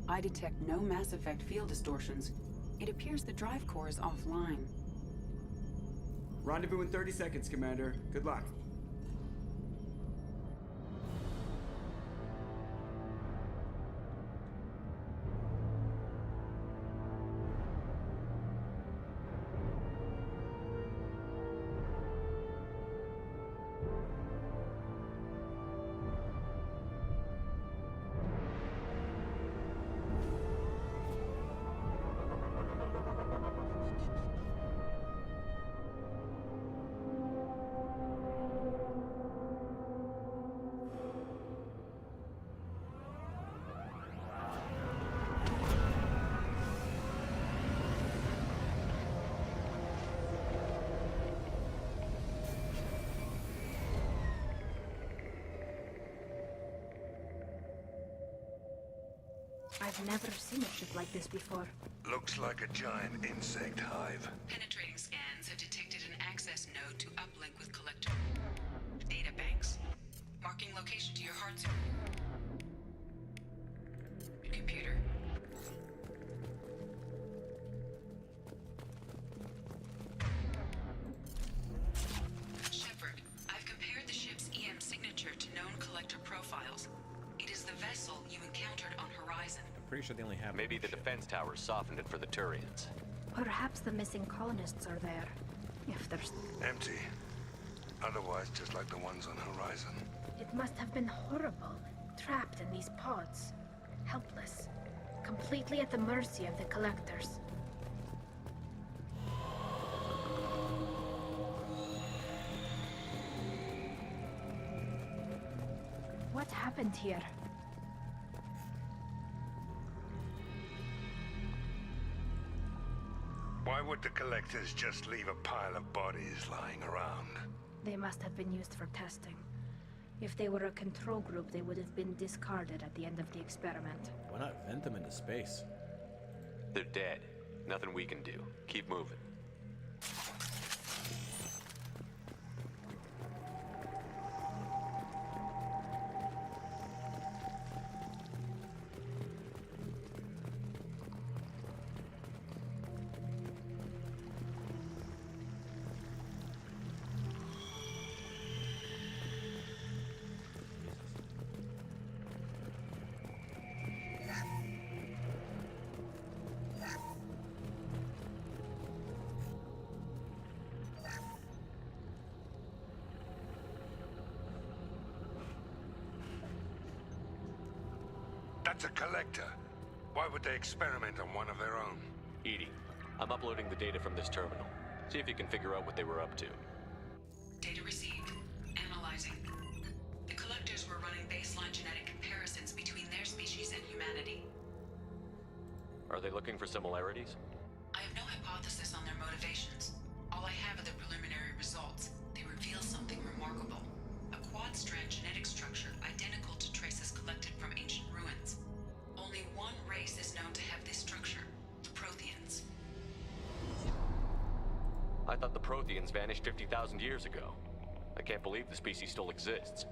I detect no Mass Effect field distortions. It appears the drive core is offline. Rendezvous in 30 seconds, Commander. Good luck. I've never seen a ship like this before. Looks like a giant insect hive. Penetrating scans have detected an access node to uplink with collector data banks. Marking location to your hard zone. Computer. Shepard, I've compared the ship's EM signature to known collector profiles. It is the vessel you encountered on Horizon. I'm pretty sure they only have. Maybe the defense towers softened it for the Turians. Perhaps the missing colonists are there. If there's... Empty. Otherwise, just like the ones on Horizon. It must have been horrible. Trapped in these pods. Helpless. Completely at the mercy of the collectors. What happened here? Why would the collectors just leave a pile of bodies lying around? They must have been used for testing. If they were a control group, they would have been discarded at the end of the experiment. Why not vent them into space? They're dead. Nothing we can do. Keep moving. That's a collector. Why would they experiment on one of their own? Edie, I'm uploading the data from this terminal. See if you can figure out what they were up to. Data received. Analyzing. The collectors were running baseline genetic comparisons between their species and humanity. Are they looking for similarities? I have no hypothesis on their motivations. All I have are the preliminary results. They reveal something remarkable. A quad-strand genetic structure identical to traces collected from ancient ruins. Only one race is known to have this structure, the Protheans. I thought the Protheans vanished 50,000 years ago. I can't believe the species still exists.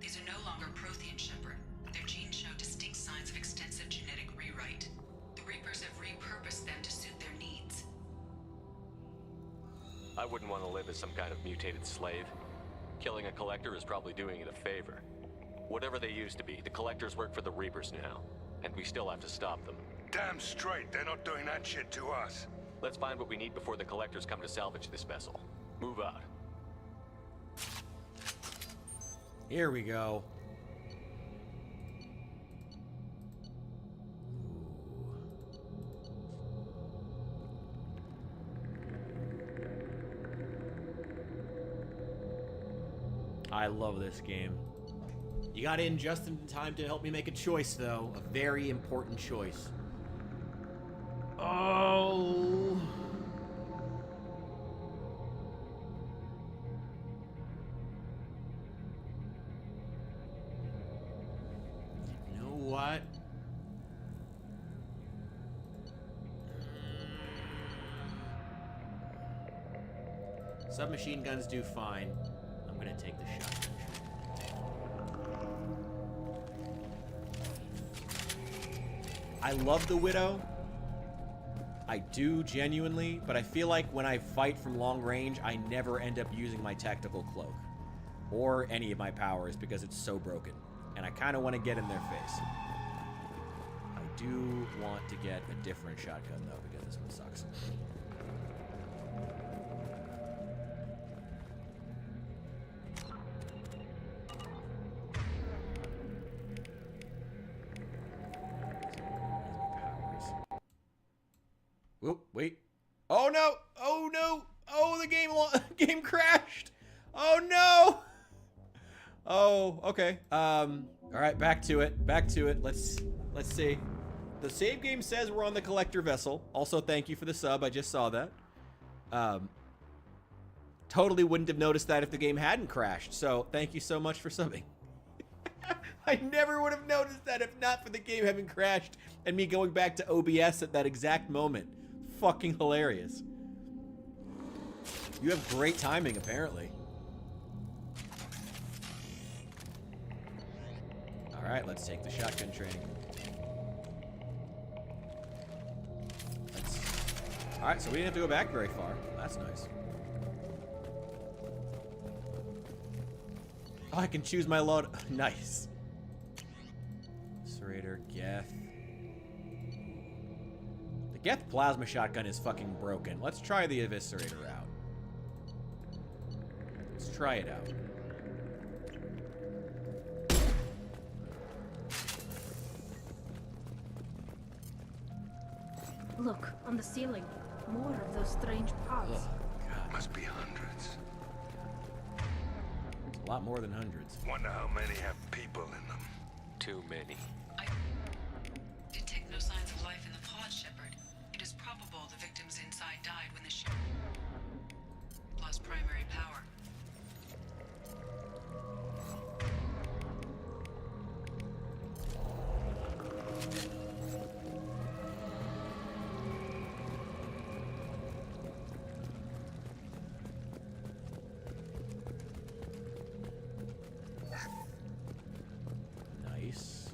These are no longer Prothean, Shepard. Their genes show distinct signs of extensive genetic rewrite. The Reapers have repurposed them to suit their needs. I wouldn't want to live as some kind of mutated slave. Killing a collector is probably doing it a favor. Whatever they used to be, the collectors work for the Reapers now, and we still have to stop them. Damn straight, they're not doing that shit to us. Let's find what we need before the collectors come to salvage this vessel. Move out. Here we go. I love this game. You got in just in time to help me make a choice, though. A very important choice. Oh. You know what? Submachine guns do fine. I'm gonna take the shotgun. I love the Widow. I do genuinely, but I feel like when I fight from long range, I never end up using my tactical cloak or any of my powers because it's so broken. And I kind of want to get in their face. I do want to get a different shotgun though because this one sucks. Whoop, wait. Oh no! Oh no! Oh, the game crashed! Oh no! Oh, okay. All right, back to it. Back to it. Let's see. The save game says we're on the collector vessel. Also, thank you for the sub. I just saw that. Totally wouldn't have noticed that if the game hadn't crashed. So, thank you so much for subbing. I never would have noticed that if not for the game having crashed and me going back to OBS at that exact moment. Fucking hilarious. You have great timing, apparently. Alright, let's take the shotgun training. Alright, so we didn't have to go back very far. That's nice. Oh, I can choose my load. Nice. Eviscerator, Geth. The Geth plasma shotgun is fucking broken. Let's try the Eviscerator out. Let's try it out. Look, on the ceiling. More of those strange pods. God. Must be hundreds. A lot more than hundreds. Wonder how many have people in them. Too many. I detect no signs of life in the pod, Shepard. It is probable the victims inside died when the ship lost primary power. Nice.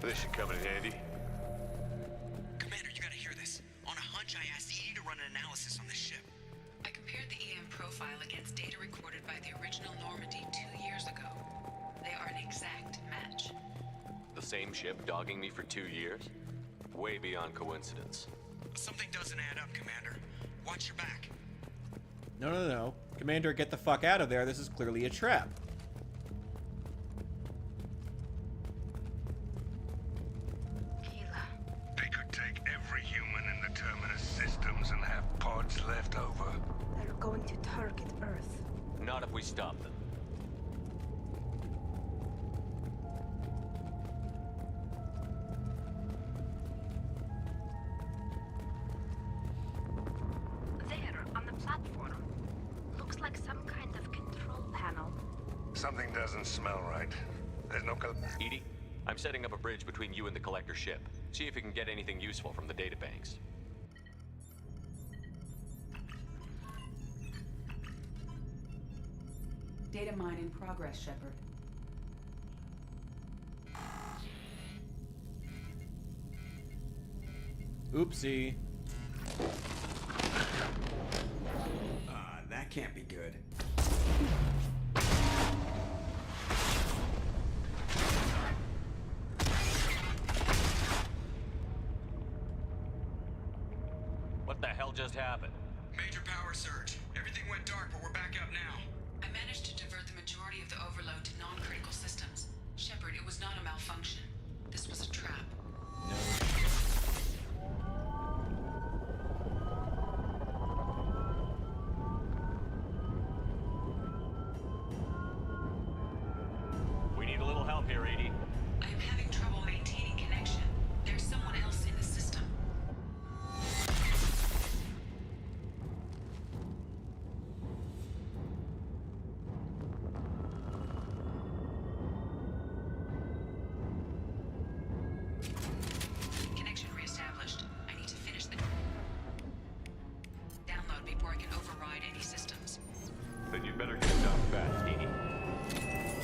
This should come in handy. Commander, you gotta hear this. On a hunch, I asked Edie to run an analysis on this ship. I compared the EM profile against data recorded by the original Normandy 2 years ago. They are an exact match. The same ship dogging me for 2 years? Way beyond coincidence. Something doesn't add up, Commander. Watch your back. No, no, no. Commander, get the fuck out of there. This is clearly a trap. They could take every human in the Terminus systems and have pods left over. They're going to target Earth. Not if we stop them. There, on the platform. Looks like some kind of control panel. Something doesn't smell right. There's no Edie, I'm setting up a bridge between you and the collector ship. See if you can get anything useful from the databanks. Data mine in progress, Shepard. Oopsie. That can't be good. What the hell just happened? Major power surge. Everything went dark, but we're back up now. I managed to divert the majority of the overload to non-critical systems. Shepard, it was not a malfunction. This was a trap. We need a little help here, Edie. I am having trouble maintaining connection. There's someone else in the system. Connection reestablished. I need to finish the download before I can override any systems. Then you'd better get it done fast, Edie.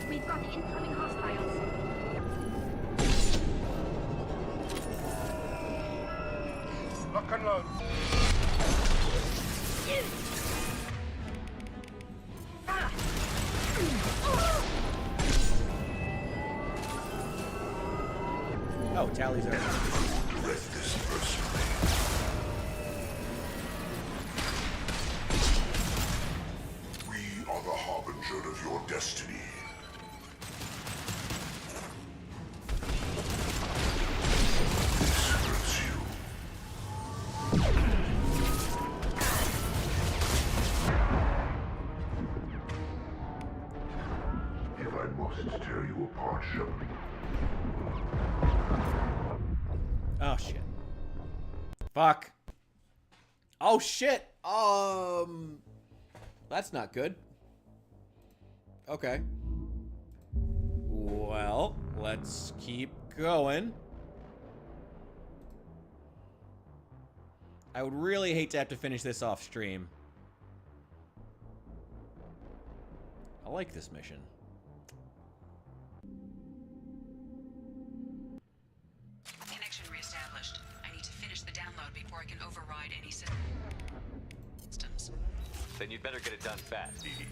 We've got incoming hostiles. Lock and load. Oh, tallies are. Read this personally. We are the harbinger of your destiny. This hurts you. If I must tear you apart, Shepard. Oh, shit. Fuck. Oh, shit! That's not good. Okay. Well, let's keep going. I would really hate to have to finish this off stream. I like this mission. Connection reestablished. I need to finish the download before I can override any systems. Then you'd better get it done fast, Dee Dee.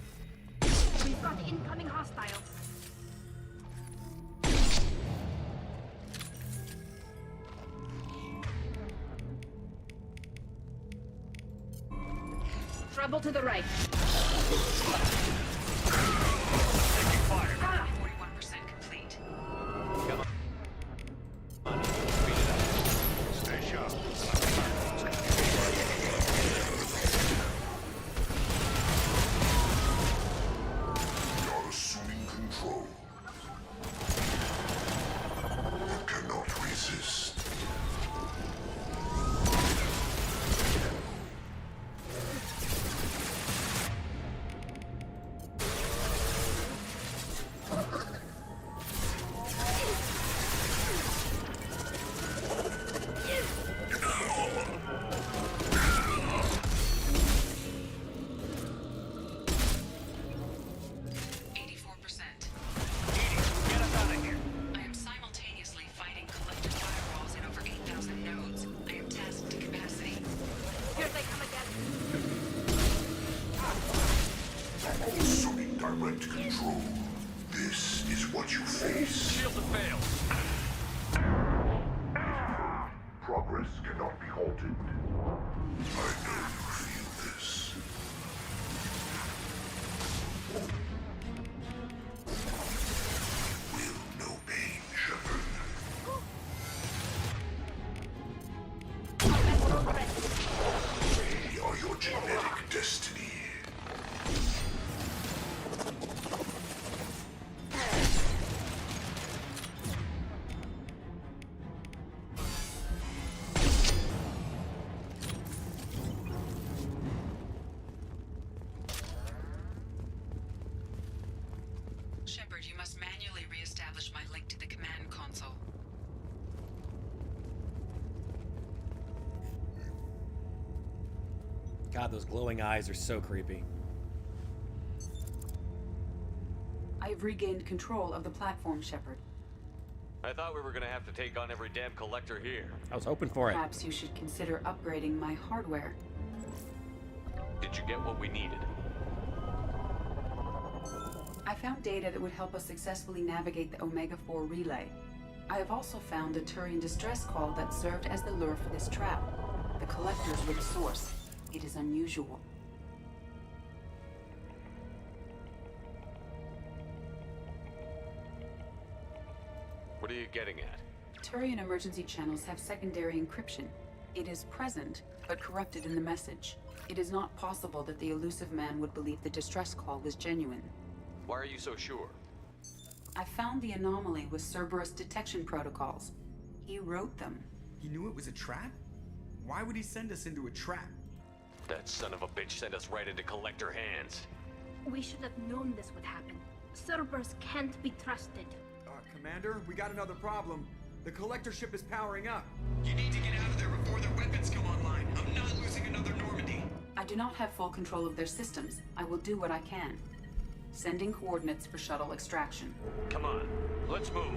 We've got incoming hostiles. Trouble to the right. Taking fire. 41% complete. Come on. Stay sharp. You're assuming control. You cannot resist. Assuming direct control. This is what you face. Shields have failed. Progress cannot be halted. I know you feel this. Will no pain, Shepard. We are your genetic destiny. Shepard, you must manually reestablish my link to the command console. God, those glowing eyes are so creepy. I've regained control of the platform, Shepard. I thought we were gonna have to take on every damn collector here. I was hoping for it. Perhaps you should consider upgrading my hardware. Did you get what we needed? I found data that would help us successfully navigate the Omega-4 relay. I have also found a Turian distress call that served as the lure for this trap. The collectors were the source. It is unusual. What are you getting at? Turian emergency channels have secondary encryption. It is present, but corrupted in the message. It is not possible that the elusive man would believe the distress call was genuine. Why are you so sure? I found the anomaly with Cerberus detection protocols. He wrote them. He knew it was a trap? Why would he send us into a trap? That son of a bitch sent us right into collector hands. We should have known this would happen. Cerberus can't be trusted. Commander, we got another problem. The collector ship is powering up. You need to get out of there before their weapons come online. I'm not losing another Normandy. I do not have full control of their systems. I will do what I can. Sending coordinates for shuttle extraction. Come on, let's move.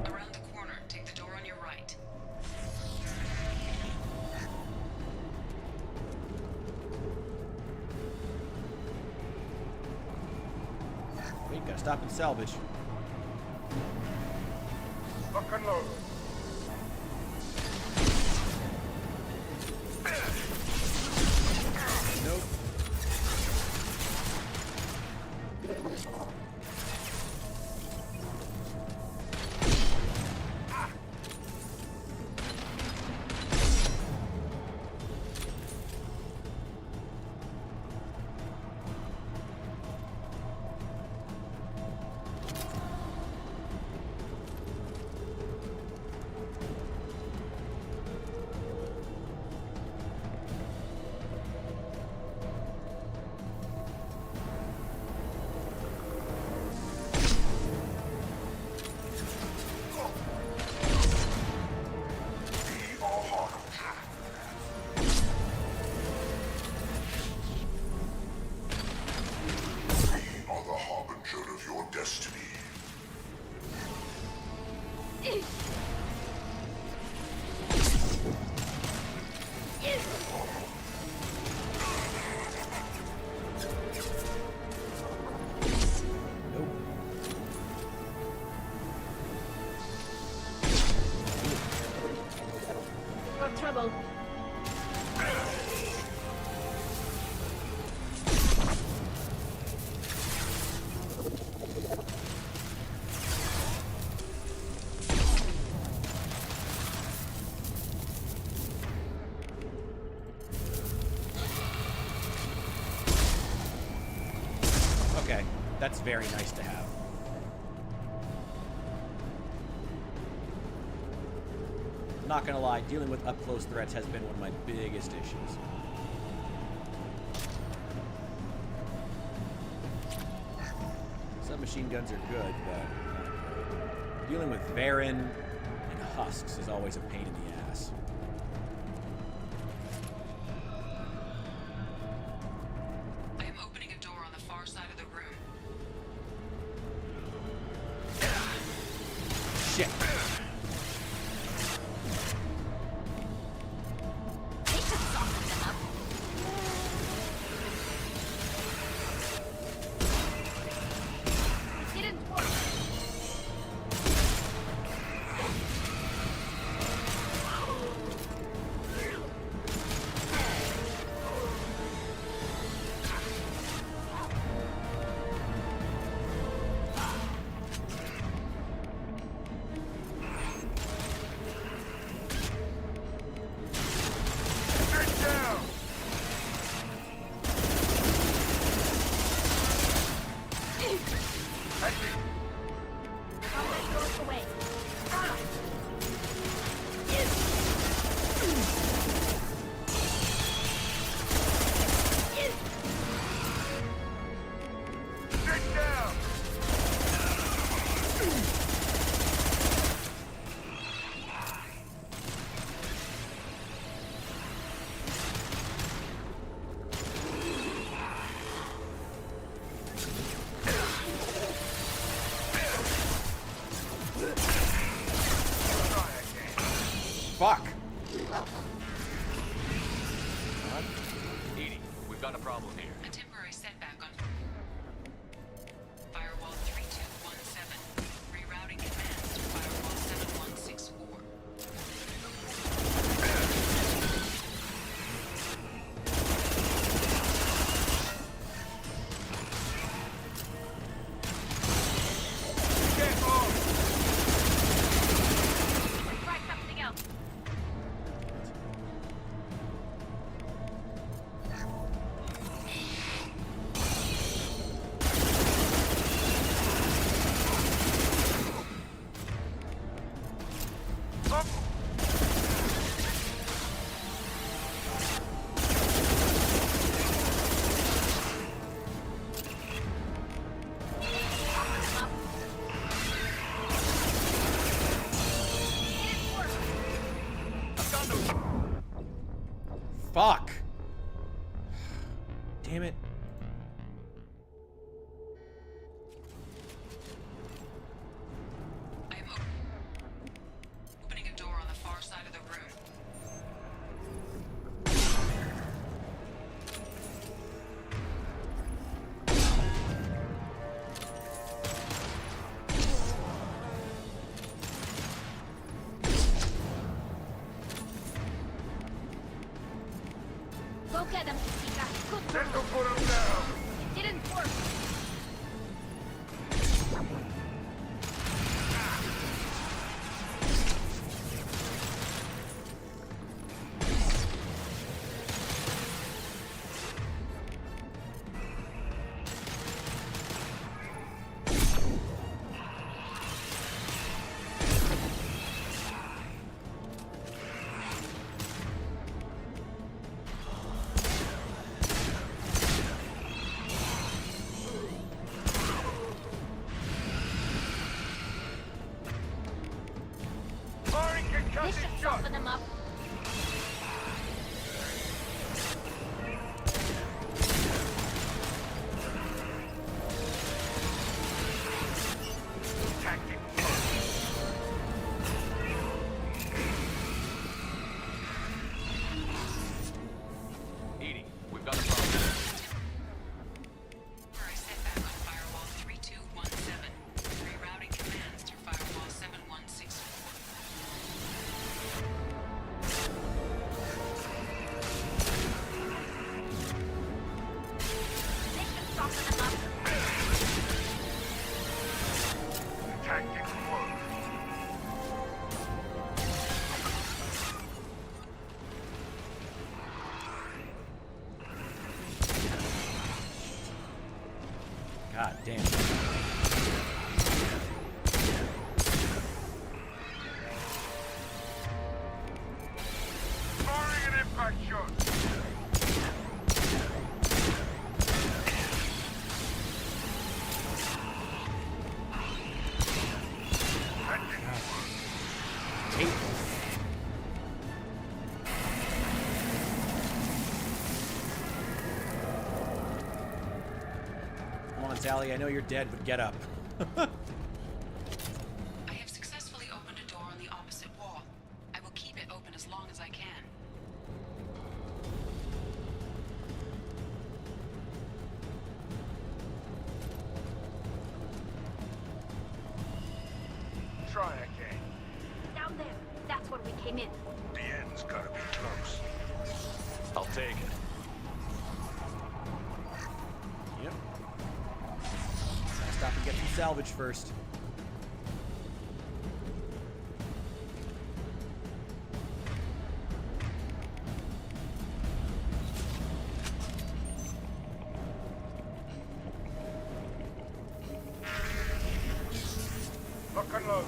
Around the corner, take the door on your right. Wait, gotta stop and salvage. Lock and load. Nope. More trouble. Okay, that's very nice to have. Not gonna lie, dealing with up-close threats has been one of my biggest issues. Submachine guns are good, but not great. Dealing with Varen and husks is always a pain in the ass. I am opening a door on the far side of the room. Shit. Fuck. Edie, we've got a problem here. A temporary setback on Firewall 3217. Rerouting commands to Firewall 7164. Try something else. Fuck. Damn it. I am opening a door on the far side of the room. Go get him, Chica. Good Just girl. put him down. It didn't work. God damn. Firing an impact shot. Come on, Sally. I know you're dead, but get up. I have successfully opened a door on the opposite wall. I will keep it open as long as I can. Try again. Down there. That's where we came in. The end's gotta be close. I'll take it. Yep. Gotta stop and get some salvage first. Lock and load.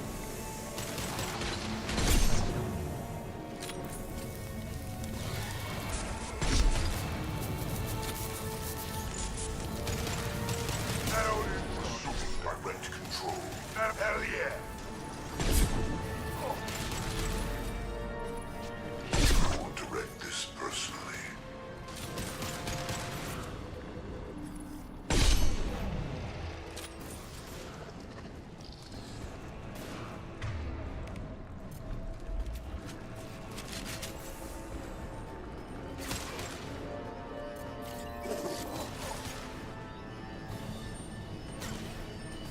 Direct control. Hell yeah. I will direct this personally.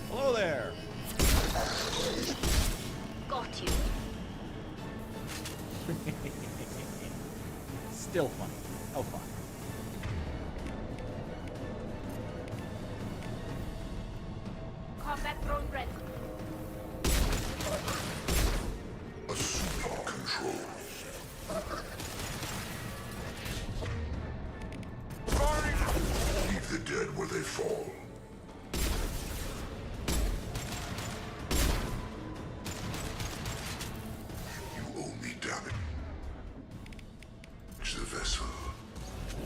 Hello there. Got you. Still funny. Oh, fun. Combat drone ready. Assuming control. Leave the dead where they fall. You owe me damage. The vessel.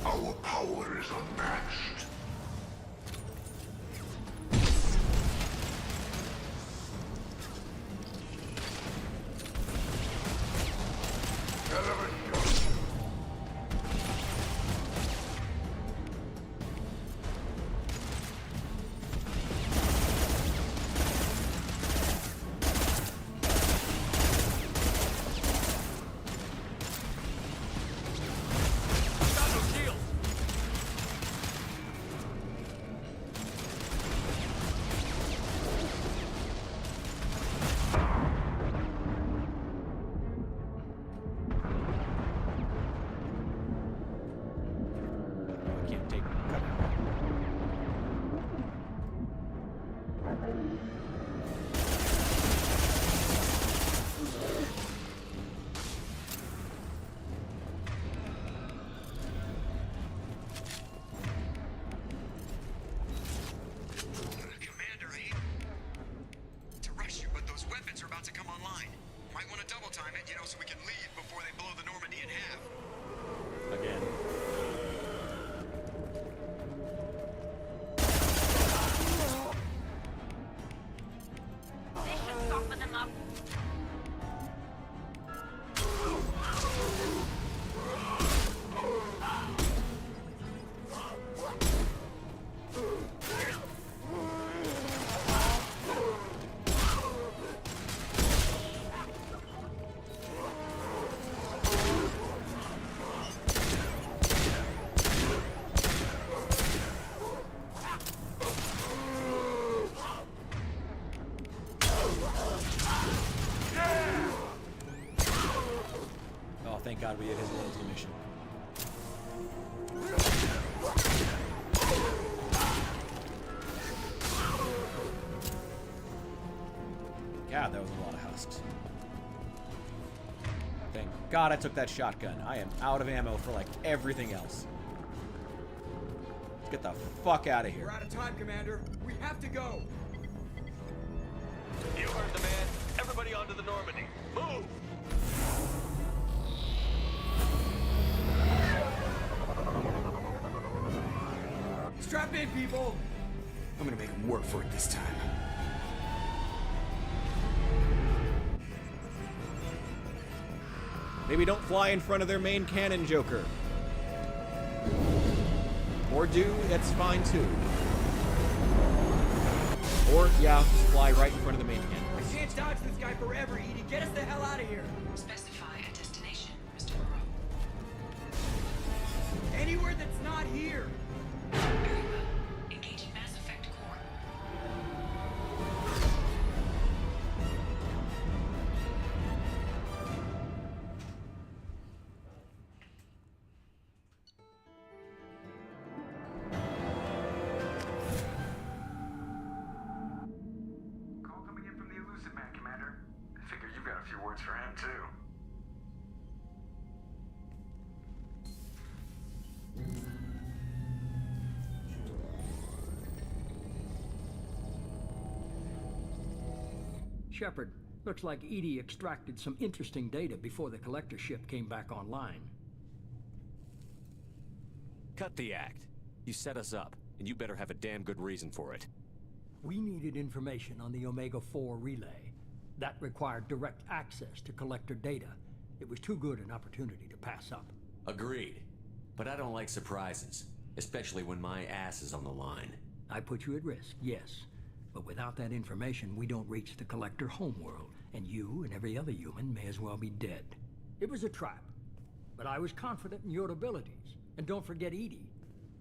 Our power is unmatched. I can't take cover. Commander, I hate to rush you, but those weapons are about to come online. Might want to double time it, so we can leave before they blow the Normandy in half. Again. They should soften them up. Oh, thank God we did his loyalty mission. God, that was a lot of husks. Thank God I took that shotgun. I am out of ammo for, like, everything else. Let's get the fuck out of We're here. out of time, Commander. We have to go. You heard the man. Everybody onto the Normandy. Move! Strap in, people. I'm gonna make them work for it this time. Maybe don't fly in front of their main cannon, Joker. Or do, that's fine too. Or, yeah, just fly right in front of the main cannon. I can't dodge this guy forever, Edie. Get us the hell out of here. Specify a destination, Mr. Moreau. Anywhere that's not here. Very well. Engaging Mass Effect Core. Call coming in from the Elusive Man, Commander. I figure you've got a few words for him, too. Shepard, looks like Edie extracted some interesting data before the collector ship came back online. Cut the act. You set us up, and you better have a damn good reason for it. We needed information on the Omega-4 relay. That required direct access to collector data. It was too good an opportunity to pass up. Agreed. But I don't like surprises, especially when my ass is on the line. I put you at risk, yes. But without that information, we don't reach the collector homeworld, and you and every other human may as well be dead. It was a trap, but I was confident in your abilities. And don't forget Edie.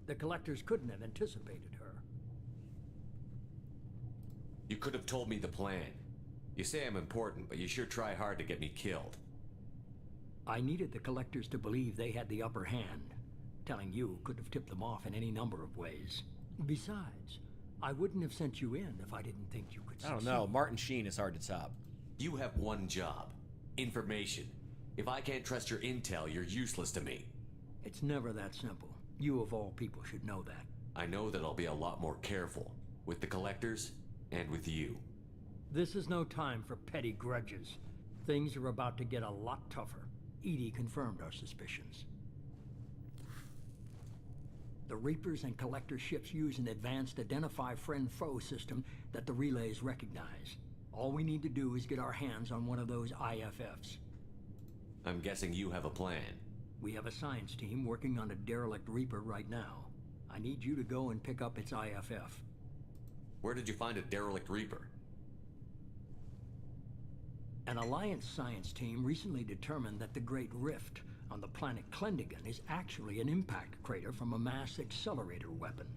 The collectors couldn't have anticipated her. You could have told me the plan. You say I'm important, but you sure try hard to get me killed. I needed the collectors to believe they had the upper hand. Telling you could have tipped them off in any number of ways. Besides, I wouldn't have sent you in if I didn't think you could succeed. I don't know. Martin Sheen is hard to top. You have one job. Information. If I can't trust your intel, you're useless to me. It's never that simple. You of all people should know that. I know that I'll be a lot more careful. With the collectors, and with you. This is no time for petty grudges. Things are about to get a lot tougher. Edie confirmed our suspicions. The Reapers and Collector ships use an advanced Identify Friend-Foe system that the relays recognize. All we need to do is get our hands on one of those IFFs. I'm guessing you have a plan. We have a science team working on a derelict Reaper right now. I need you to go and pick up its IFF. Where did you find a derelict Reaper? An Alliance science team recently determined that the Great Rift on the planet Klendigan is actually an impact crater from a mass accelerator weapon.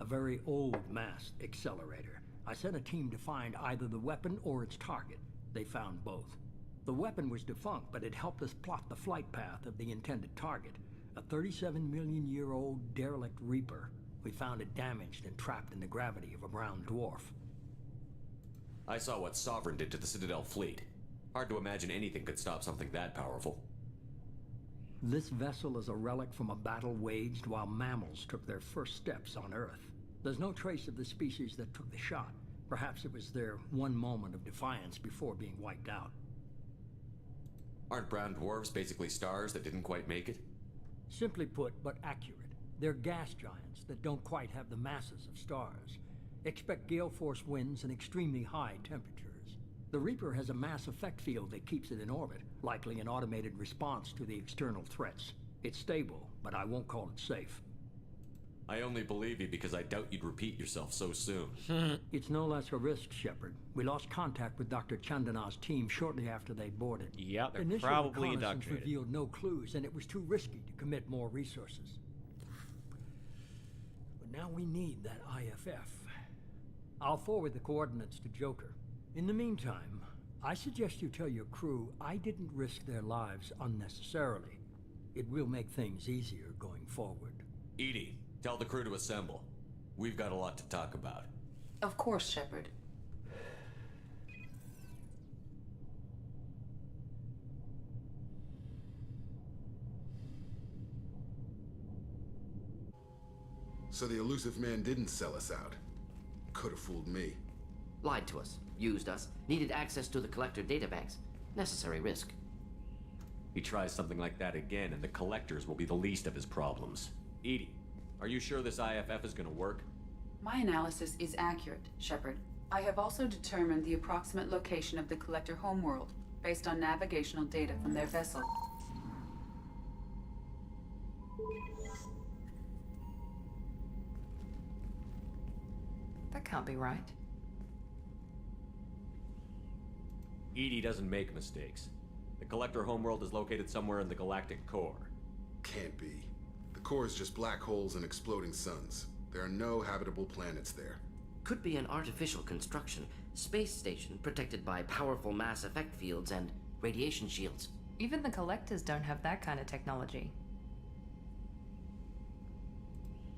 A very old mass accelerator. I sent a team to find either the weapon or its target. They found both. The weapon was defunct, but it helped us plot the flight path of the intended target. A 37-million-year-old derelict Reaper. We found it damaged and trapped in the gravity of a brown dwarf. I saw what Sovereign did to the Citadel fleet. Hard to imagine anything could stop something that powerful. This vessel is a relic from a battle waged while mammals took their first steps on Earth. There's no trace of the species that took the shot. Perhaps it was their one moment of defiance before being wiped out. Aren't brown dwarves basically stars that didn't quite make it? Simply put, but accurate. They're gas giants that don't quite have the masses of stars. Expect gale force winds and extremely high temperatures. The Reaper has a mass effect field that keeps it in orbit, likely an automated response to the external threats. It's stable, but I won't call it safe. I only believe you because I doubt you'd repeat yourself so soon. It's no less a risk, Shepard. We lost contact with Dr. Chandana's team shortly after they boarded. Yeah, they're Initial probably reconnaissance indoctrinated. revealed no clues, and it was too risky to commit more resources. But now we need that IFF. I'll forward the coordinates to Joker. In the meantime, I suggest you tell your crew I didn't risk their lives unnecessarily. It will make things easier going forward. Edie, tell the crew to assemble. We've got a lot to talk about. Of course, Shepard. So the elusive man didn't sell us out. Could have fooled me. Lied to us, used us, needed access to the collector databanks. Necessary risk. He tries something like that again, and the collectors will be the least of his problems. Edie, are you sure this IFF is gonna work? My analysis is accurate, Shepard. I have also determined the approximate location of the collector homeworld, based on navigational data from their vessel. That can't be right. Edie doesn't make mistakes. The collector homeworld is located somewhere in the galactic core. Can't be. The core is just black holes and exploding suns. There are no habitable planets there. Could be an artificial construction. Space station protected by powerful mass effect fields and radiation shields. Even the collectors don't have that kind of technology.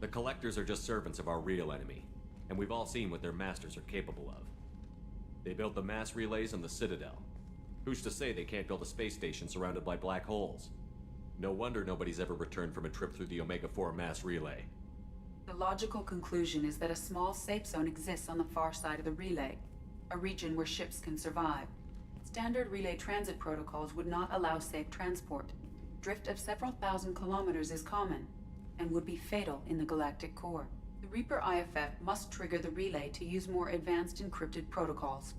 The collectors are just servants of our real enemy, and we've all seen what their masters are capable of. They built the mass relays on the Citadel. Who's to say they can't build a space station surrounded by black holes? No wonder nobody's ever returned from a trip through the Omega-4 mass relay. The logical conclusion is that a small safe zone exists on the far side of the relay, a region where ships can survive. Standard relay transit protocols would not allow safe transport. Drift of several thousand kilometers is common, and would be fatal in the galactic core. The Reaper IFF must trigger the relay to use more advanced encrypted protocols.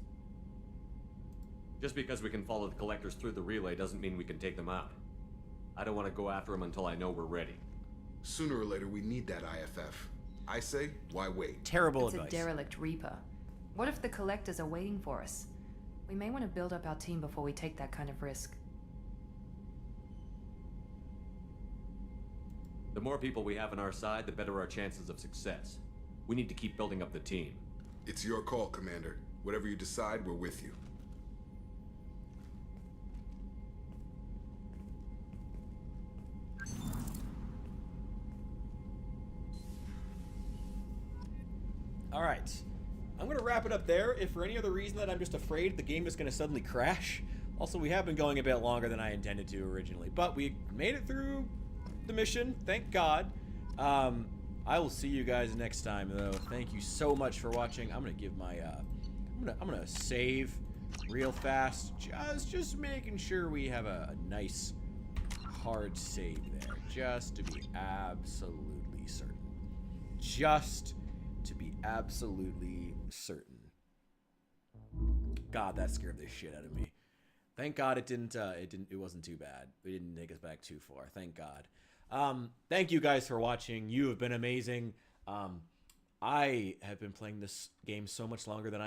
Just because we can follow the collectors through the relay doesn't mean we can take them out. I don't want to go after them until I know we're ready. Sooner or later, we need that IFF. I say, why wait? Terrible It's a derelict Reaper. What if the collectors are waiting for us? We may want to build up our team before we take that kind of risk. The more people we have on our side, the better our chances of success. We need to keep building up the team. It's your call, Commander. Whatever you decide, we're with you. All right. I'm going to wrap it up there. If for any other reason that I'm just afraid the game is going to suddenly crash. Also, we have been going a bit longer than I intended to originally, but we made it through the mission, thank God. I will see you guys next time, though. Thank you so much for watching. I'm going to give my I'm going to save real fast, just making sure we have a nice hard save there, just to be absolutely certain. Just to be absolutely certain. God, that scared the shit out of me. Thank God it wasn't too bad. We didn't take us back too far. Thank God. Thank you guys for watching. You have been amazing. I have been playing this game so much longer than I